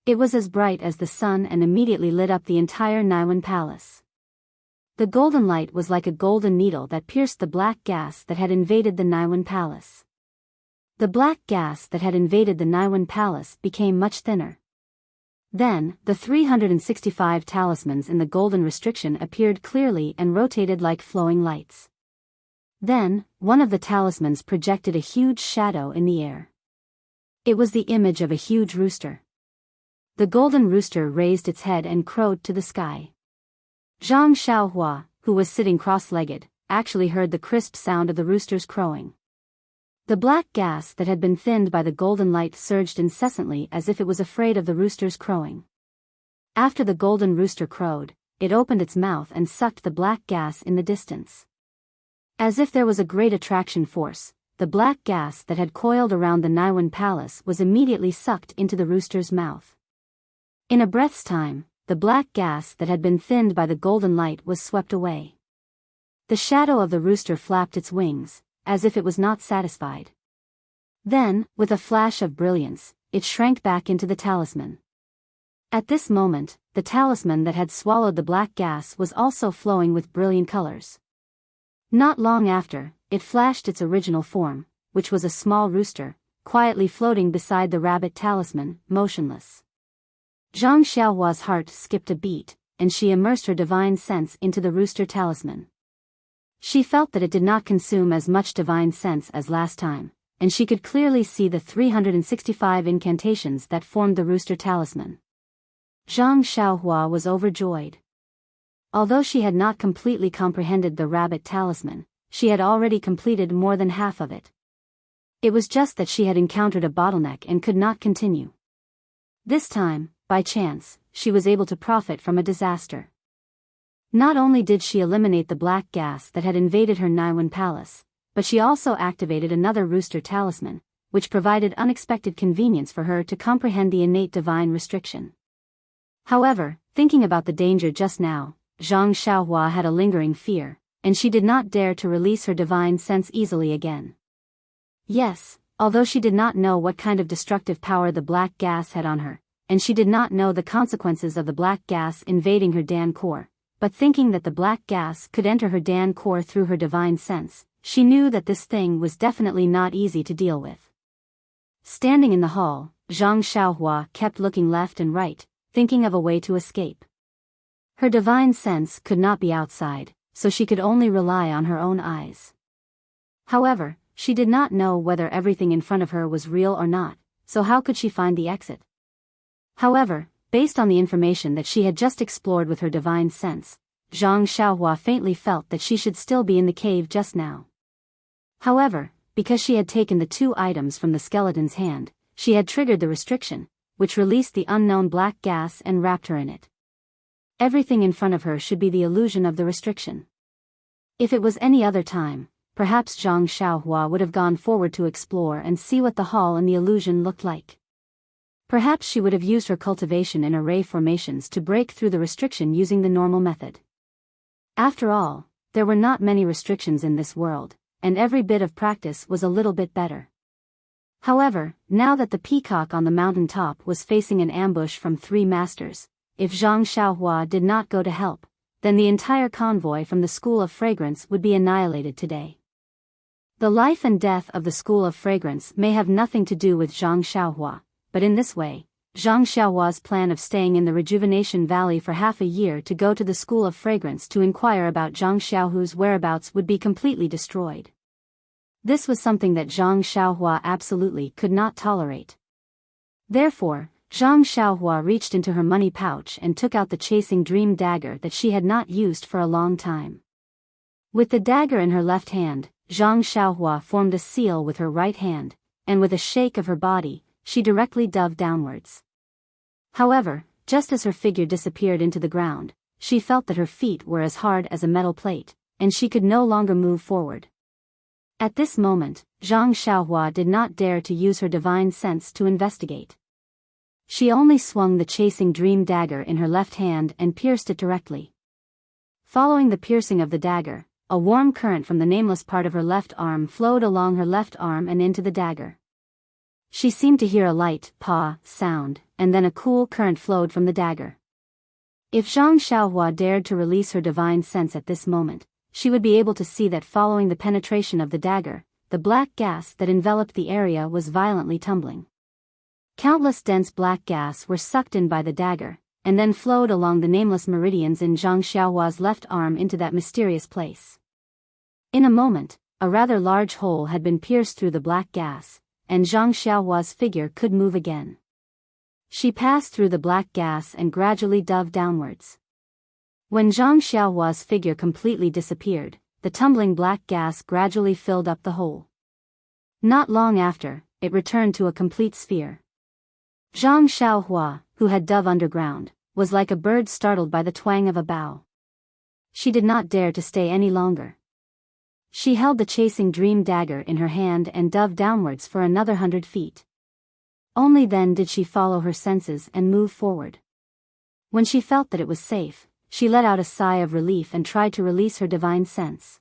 It was as bright as the sun and immediately lit up the entire Naiwen palace. The golden light was like a golden needle that pierced the black gas that had invaded the Naiwen palace. The black gas that had invaded the Naiwen palace became much thinner. Then, the 365 talismans in the golden restriction appeared clearly and rotated like flowing lights. Then, one of the talismans projected a huge shadow in the air. It was the image of a huge rooster. The golden rooster raised its head and crowed to the sky. Zhang Xiaohua, who was sitting cross-legged, actually heard the crisp sound of the rooster's crowing. The black gas that had been thinned by the golden light surged incessantly as if it was afraid of the rooster's crowing. After the golden rooster crowed, it opened its mouth and sucked the black gas in the distance. As if there was a great attraction force, the black gas that had coiled around the Naiwen palace was immediately sucked into the rooster's mouth. In a breath's time, the black gas that had been thinned by the golden light was swept away. The shadow of the rooster flapped its wings, as if it was not satisfied. Then, with a flash of brilliance, it shrank back into the talisman. At this moment, the talisman that had swallowed the black gas was also flowing with brilliant colors. Not long after, it flashed its original form, which was a small rooster, quietly floating beside the rabbit talisman, motionless. Zhang Xiaohua's heart skipped a beat, and she immersed her divine sense into the rooster talisman. She felt that it did not consume as much divine sense as last time, and she could clearly see the 365 incantations that formed the rooster talisman. Zhang Xiaohua was overjoyed. Although she had not completely comprehended the rabbit talisman, she had already completed more than half of it. It was just that she had encountered a bottleneck and could not continue. This time, by chance, she was able to profit from a disaster. Not only did she eliminate the black gas that had invaded her Naiwan palace, but she also activated another rooster talisman, which provided unexpected convenience for her to comprehend the innate divine restriction. However, thinking about the danger just now, Zhang Xiaohua had a lingering fear, and she did not dare to release her divine sense easily again. Yes, although she did not know what kind of destructive power the black gas had on her, and she did not know the consequences of the black gas invading her Dan core, but thinking that the black gas could enter her Dan core through her divine sense, she knew that this thing was definitely not easy to deal with. Standing in the hall, Zhang Xiaohua kept looking left and right, thinking of a way to escape. Her divine sense could not be outside, so she could only rely on her own eyes. However, she did not know whether everything in front of her was real or not, so how could she find the exit? However, based on the information that she had just explored with her divine sense, Zhang Xiaohua faintly felt that she should still be in the cave just now. However, because she had taken the 2 items from the skeleton's hand, she had triggered the restriction, which released the unknown black gas and wrapped her in it. Everything in front of her should be the illusion of the restriction. If it was any other time, perhaps Zhang Xiaohua would have gone forward to explore and see what the hall and the illusion looked like. Perhaps she would have used her cultivation in array formations to break through the restriction using the normal method. After all, there were not many restrictions in this world, and every bit of practice was a little bit better. However, now that the peacock on the mountain top was facing an ambush from 3 masters, if Zhang Xiaohua did not go to help, then the entire convoy from the School of Fragrance would be annihilated today. The life and death of the School of Fragrance may have nothing to do with Zhang Xiaohua, but in this way, Zhang Xiaohua's plan of staying in the Rejuvenation Valley for half a year to go to the School of Fragrance to inquire about Zhang Xiaohu's whereabouts would be completely destroyed. This was something that Zhang Xiaohua absolutely could not tolerate. Therefore, Zhang Xiaohua reached into her money pouch and took out the chasing dream dagger that she had not used for a long time. With the dagger in her left hand, Zhang Xiaohua formed a seal with her right hand, and with a shake of her body, she directly dove downwards. However, just as her figure disappeared into the ground, she felt that her feet were as hard as a metal plate, and she could no longer move forward. At this moment, Zhang Xiaohua did not dare to use her divine sense to investigate. She only swung the chasing dream dagger in her left hand and pierced it directly. Following the piercing of the dagger, a warm current from the nameless part of her left arm flowed along her left arm and into the dagger. She seemed to hear a light "pa" sound, and then a cool current flowed from the dagger. If Zhang Xiaohua dared to release her divine sense at this moment, she would be able to see that following the penetration of the dagger, the black gas that enveloped the area was violently tumbling. Countless dense black gas were sucked in by the dagger, and then flowed along the nameless meridians in Zhang Xiaohua's left arm into that mysterious place. In a moment, a rather large hole had been pierced through the black gas, and Zhang Xiaohua's figure could move again. She passed through the black gas and gradually dove downwards. When Zhang Xiaohua's figure completely disappeared, the tumbling black gas gradually filled up the hole. Not long after, it returned to a complete sphere. Zhang Xiaohua, who had dove underground, was like a bird startled by the twang of a bow. She did not dare to stay any longer. She held the chasing dream dagger in her hand and dove downwards for another 100 feet. Only then did she follow her senses and move forward. When she felt that it was safe, she let out a sigh of relief and tried to release her divine sense.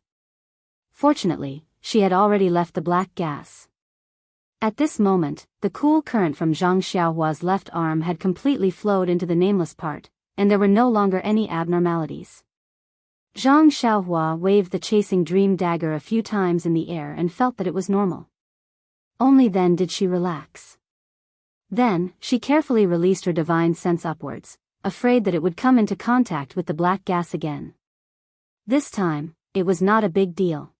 Fortunately, she had already left the black gas. At this moment, the cool current from Zhang Xiaohua's left arm had completely flowed into the nameless part, and there were no longer any abnormalities. Zhang Xiaohua waved the chasing dream dagger a few times in the air and felt that it was normal. Only then did she relax. Then, she carefully released her divine sense upwards, afraid that it would come into contact with the black gas again. This time, it was not a big deal.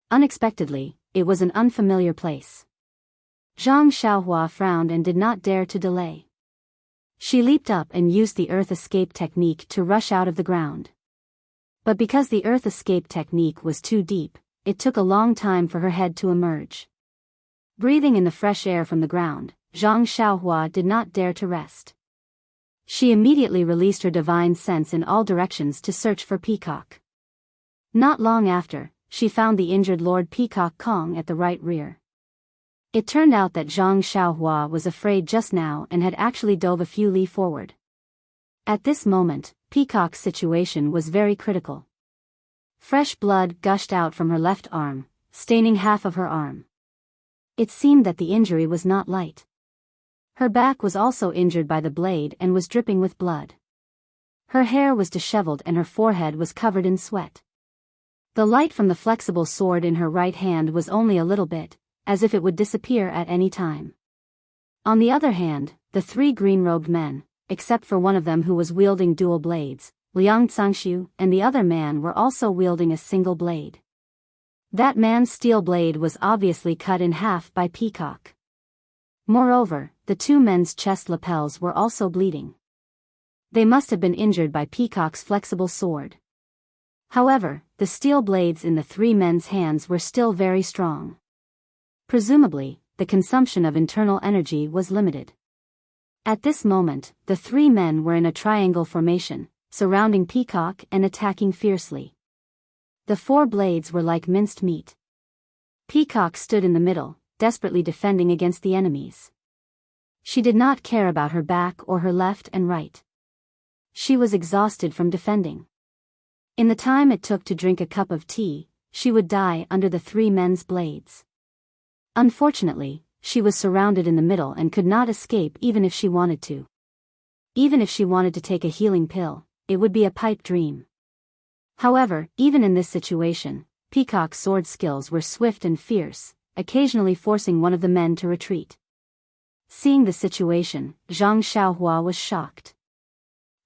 Unexpectedly, it was an unfamiliar place. Zhang Xiaohua frowned and did not dare to delay. She leaped up and used the earth escape technique to rush out of the ground. But because the earth escape technique was too deep, it took a long time for her head to emerge. Breathing in the fresh air from the ground, Zhang Xiaohua did not dare to rest. She immediately released her divine sense in all directions to search for Peacock. Not long after, she found the injured Lord Peacock Kong at the right rear. It turned out that Zhang Xiaohua was afraid just now and had actually dove a few li forward. At this moment, Peacock's situation was very critical. Fresh blood gushed out from her left arm, staining half of her arm. It seemed that the injury was not light. Her back was also injured by the blade and was dripping with blood. Her hair was disheveled and her forehead was covered in sweat. The light from the flexible sword in her right hand was only a little bit, as if it would disappear at any time. On the other hand, the three green-robed men, except for one of them who was wielding dual blades, Liang Zhangshu and the other man were also wielding a single blade. That man's steel blade was obviously cut in half by Peacock. Moreover, the two men's chest lapels were also bleeding. They must have been injured by Peacock's flexible sword. However, the steel blades in the three men's hands were still very strong. Presumably, the consumption of internal energy was limited. At this moment, the three men were in a triangle formation, surrounding Peacock and attacking fiercely. The four blades were like minced meat. Peacock stood in the middle, desperately defending against the enemies. She did not care about her back or her left and right. She was exhausted from defending. In the time it took to drink a cup of tea, she would die under the three men's blades. Unfortunately, she was surrounded in the middle and could not escape even if she wanted to. Even if she wanted to take a healing pill, it would be a pipe dream. However, even in this situation, Peacock's sword skills were swift and fierce, occasionally forcing one of the men to retreat. Seeing the situation, Zhang Xiaohua was shocked.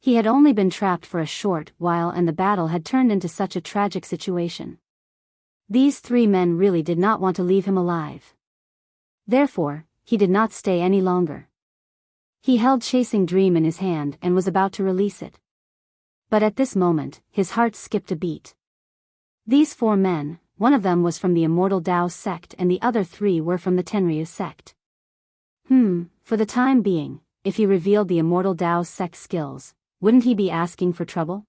He had only been trapped for a short while and the battle had turned into such a tragic situation. These three men really did not want to leave him alive. Therefore, he did not stay any longer. He held Chasing Dream in his hand and was about to release it. But at this moment, his heart skipped a beat. These four men, one of them was from the Immortal Dao sect and the other three were from the Tenryu sect. For the time being, if he revealed the Immortal Dao sect skills, wouldn't he be asking for trouble?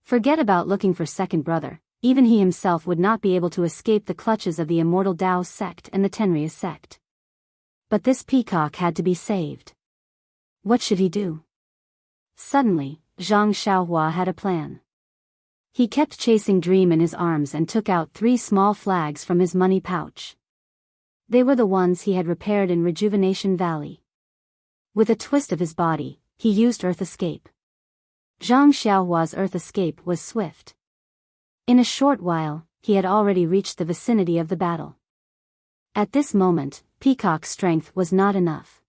Forget about looking for second brother, even he himself would not be able to escape the clutches of the Immortal Dao sect and the Tenryu sect. But this Peacock had to be saved. What should he do? Suddenly, Zhang Xiaohua had a plan. He kept Chasing Dream in his arms and took out 3 small flags from his money pouch. They were the ones he had repaired in Rejuvenation Valley. With a twist of his body, he used Earth Escape. Zhang Xiaohua's Earth Escape was swift. In a short while, he had already reached the vicinity of the battle. At this moment, Peacock's strength was not enough.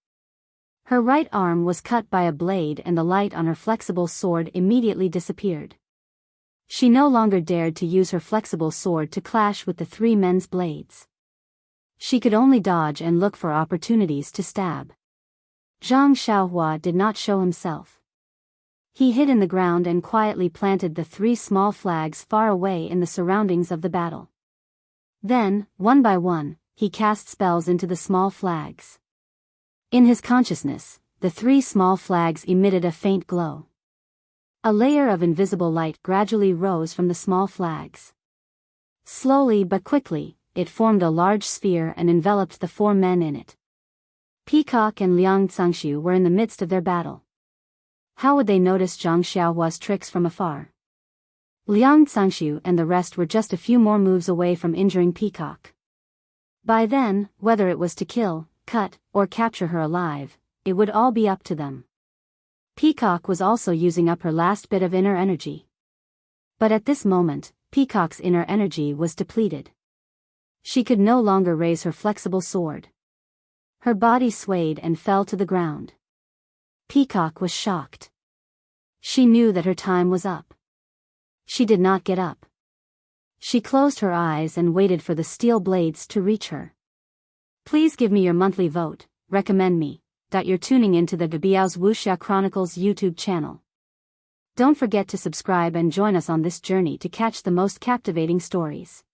Her right arm was cut by a blade and the light on her flexible sword immediately disappeared. She no longer dared to use her flexible sword to clash with the three men's blades. She could only dodge and look for opportunities to stab. Zhang Xiaohua did not show himself. He hid in the ground and quietly planted the 3 small flags far away in the surroundings of the battle. Then, one by one, he cast spells into the small flags. In his consciousness, the 3 small flags emitted a faint glow. A layer of invisible light gradually rose from the small flags. Slowly but quickly, it formed a large sphere and enveloped the 4 men in it. Peacock and Liang Zhangshu were in the midst of their battle. How would they notice Zhang Xiaohua's tricks from afar? Liang Cangshu and the rest were just a few more moves away from injuring Peacock. By then, whether it was to kill, cut, or capture her alive, it would all be up to them. Peacock was also using up her last bit of inner energy. But at this moment, Peacock's inner energy was depleted. She could no longer raise her flexible sword. Her body swayed and fell to the ground. Peacock was shocked. She knew that her time was up. She did not get up. She closed her eyes and waited for the steel blades to reach her. Please give me your monthly vote, recommend me, that you're tuning into the Biyao's Wuxia Chronicles YouTube channel. Don't forget to subscribe and join us on this journey to catch the most captivating stories.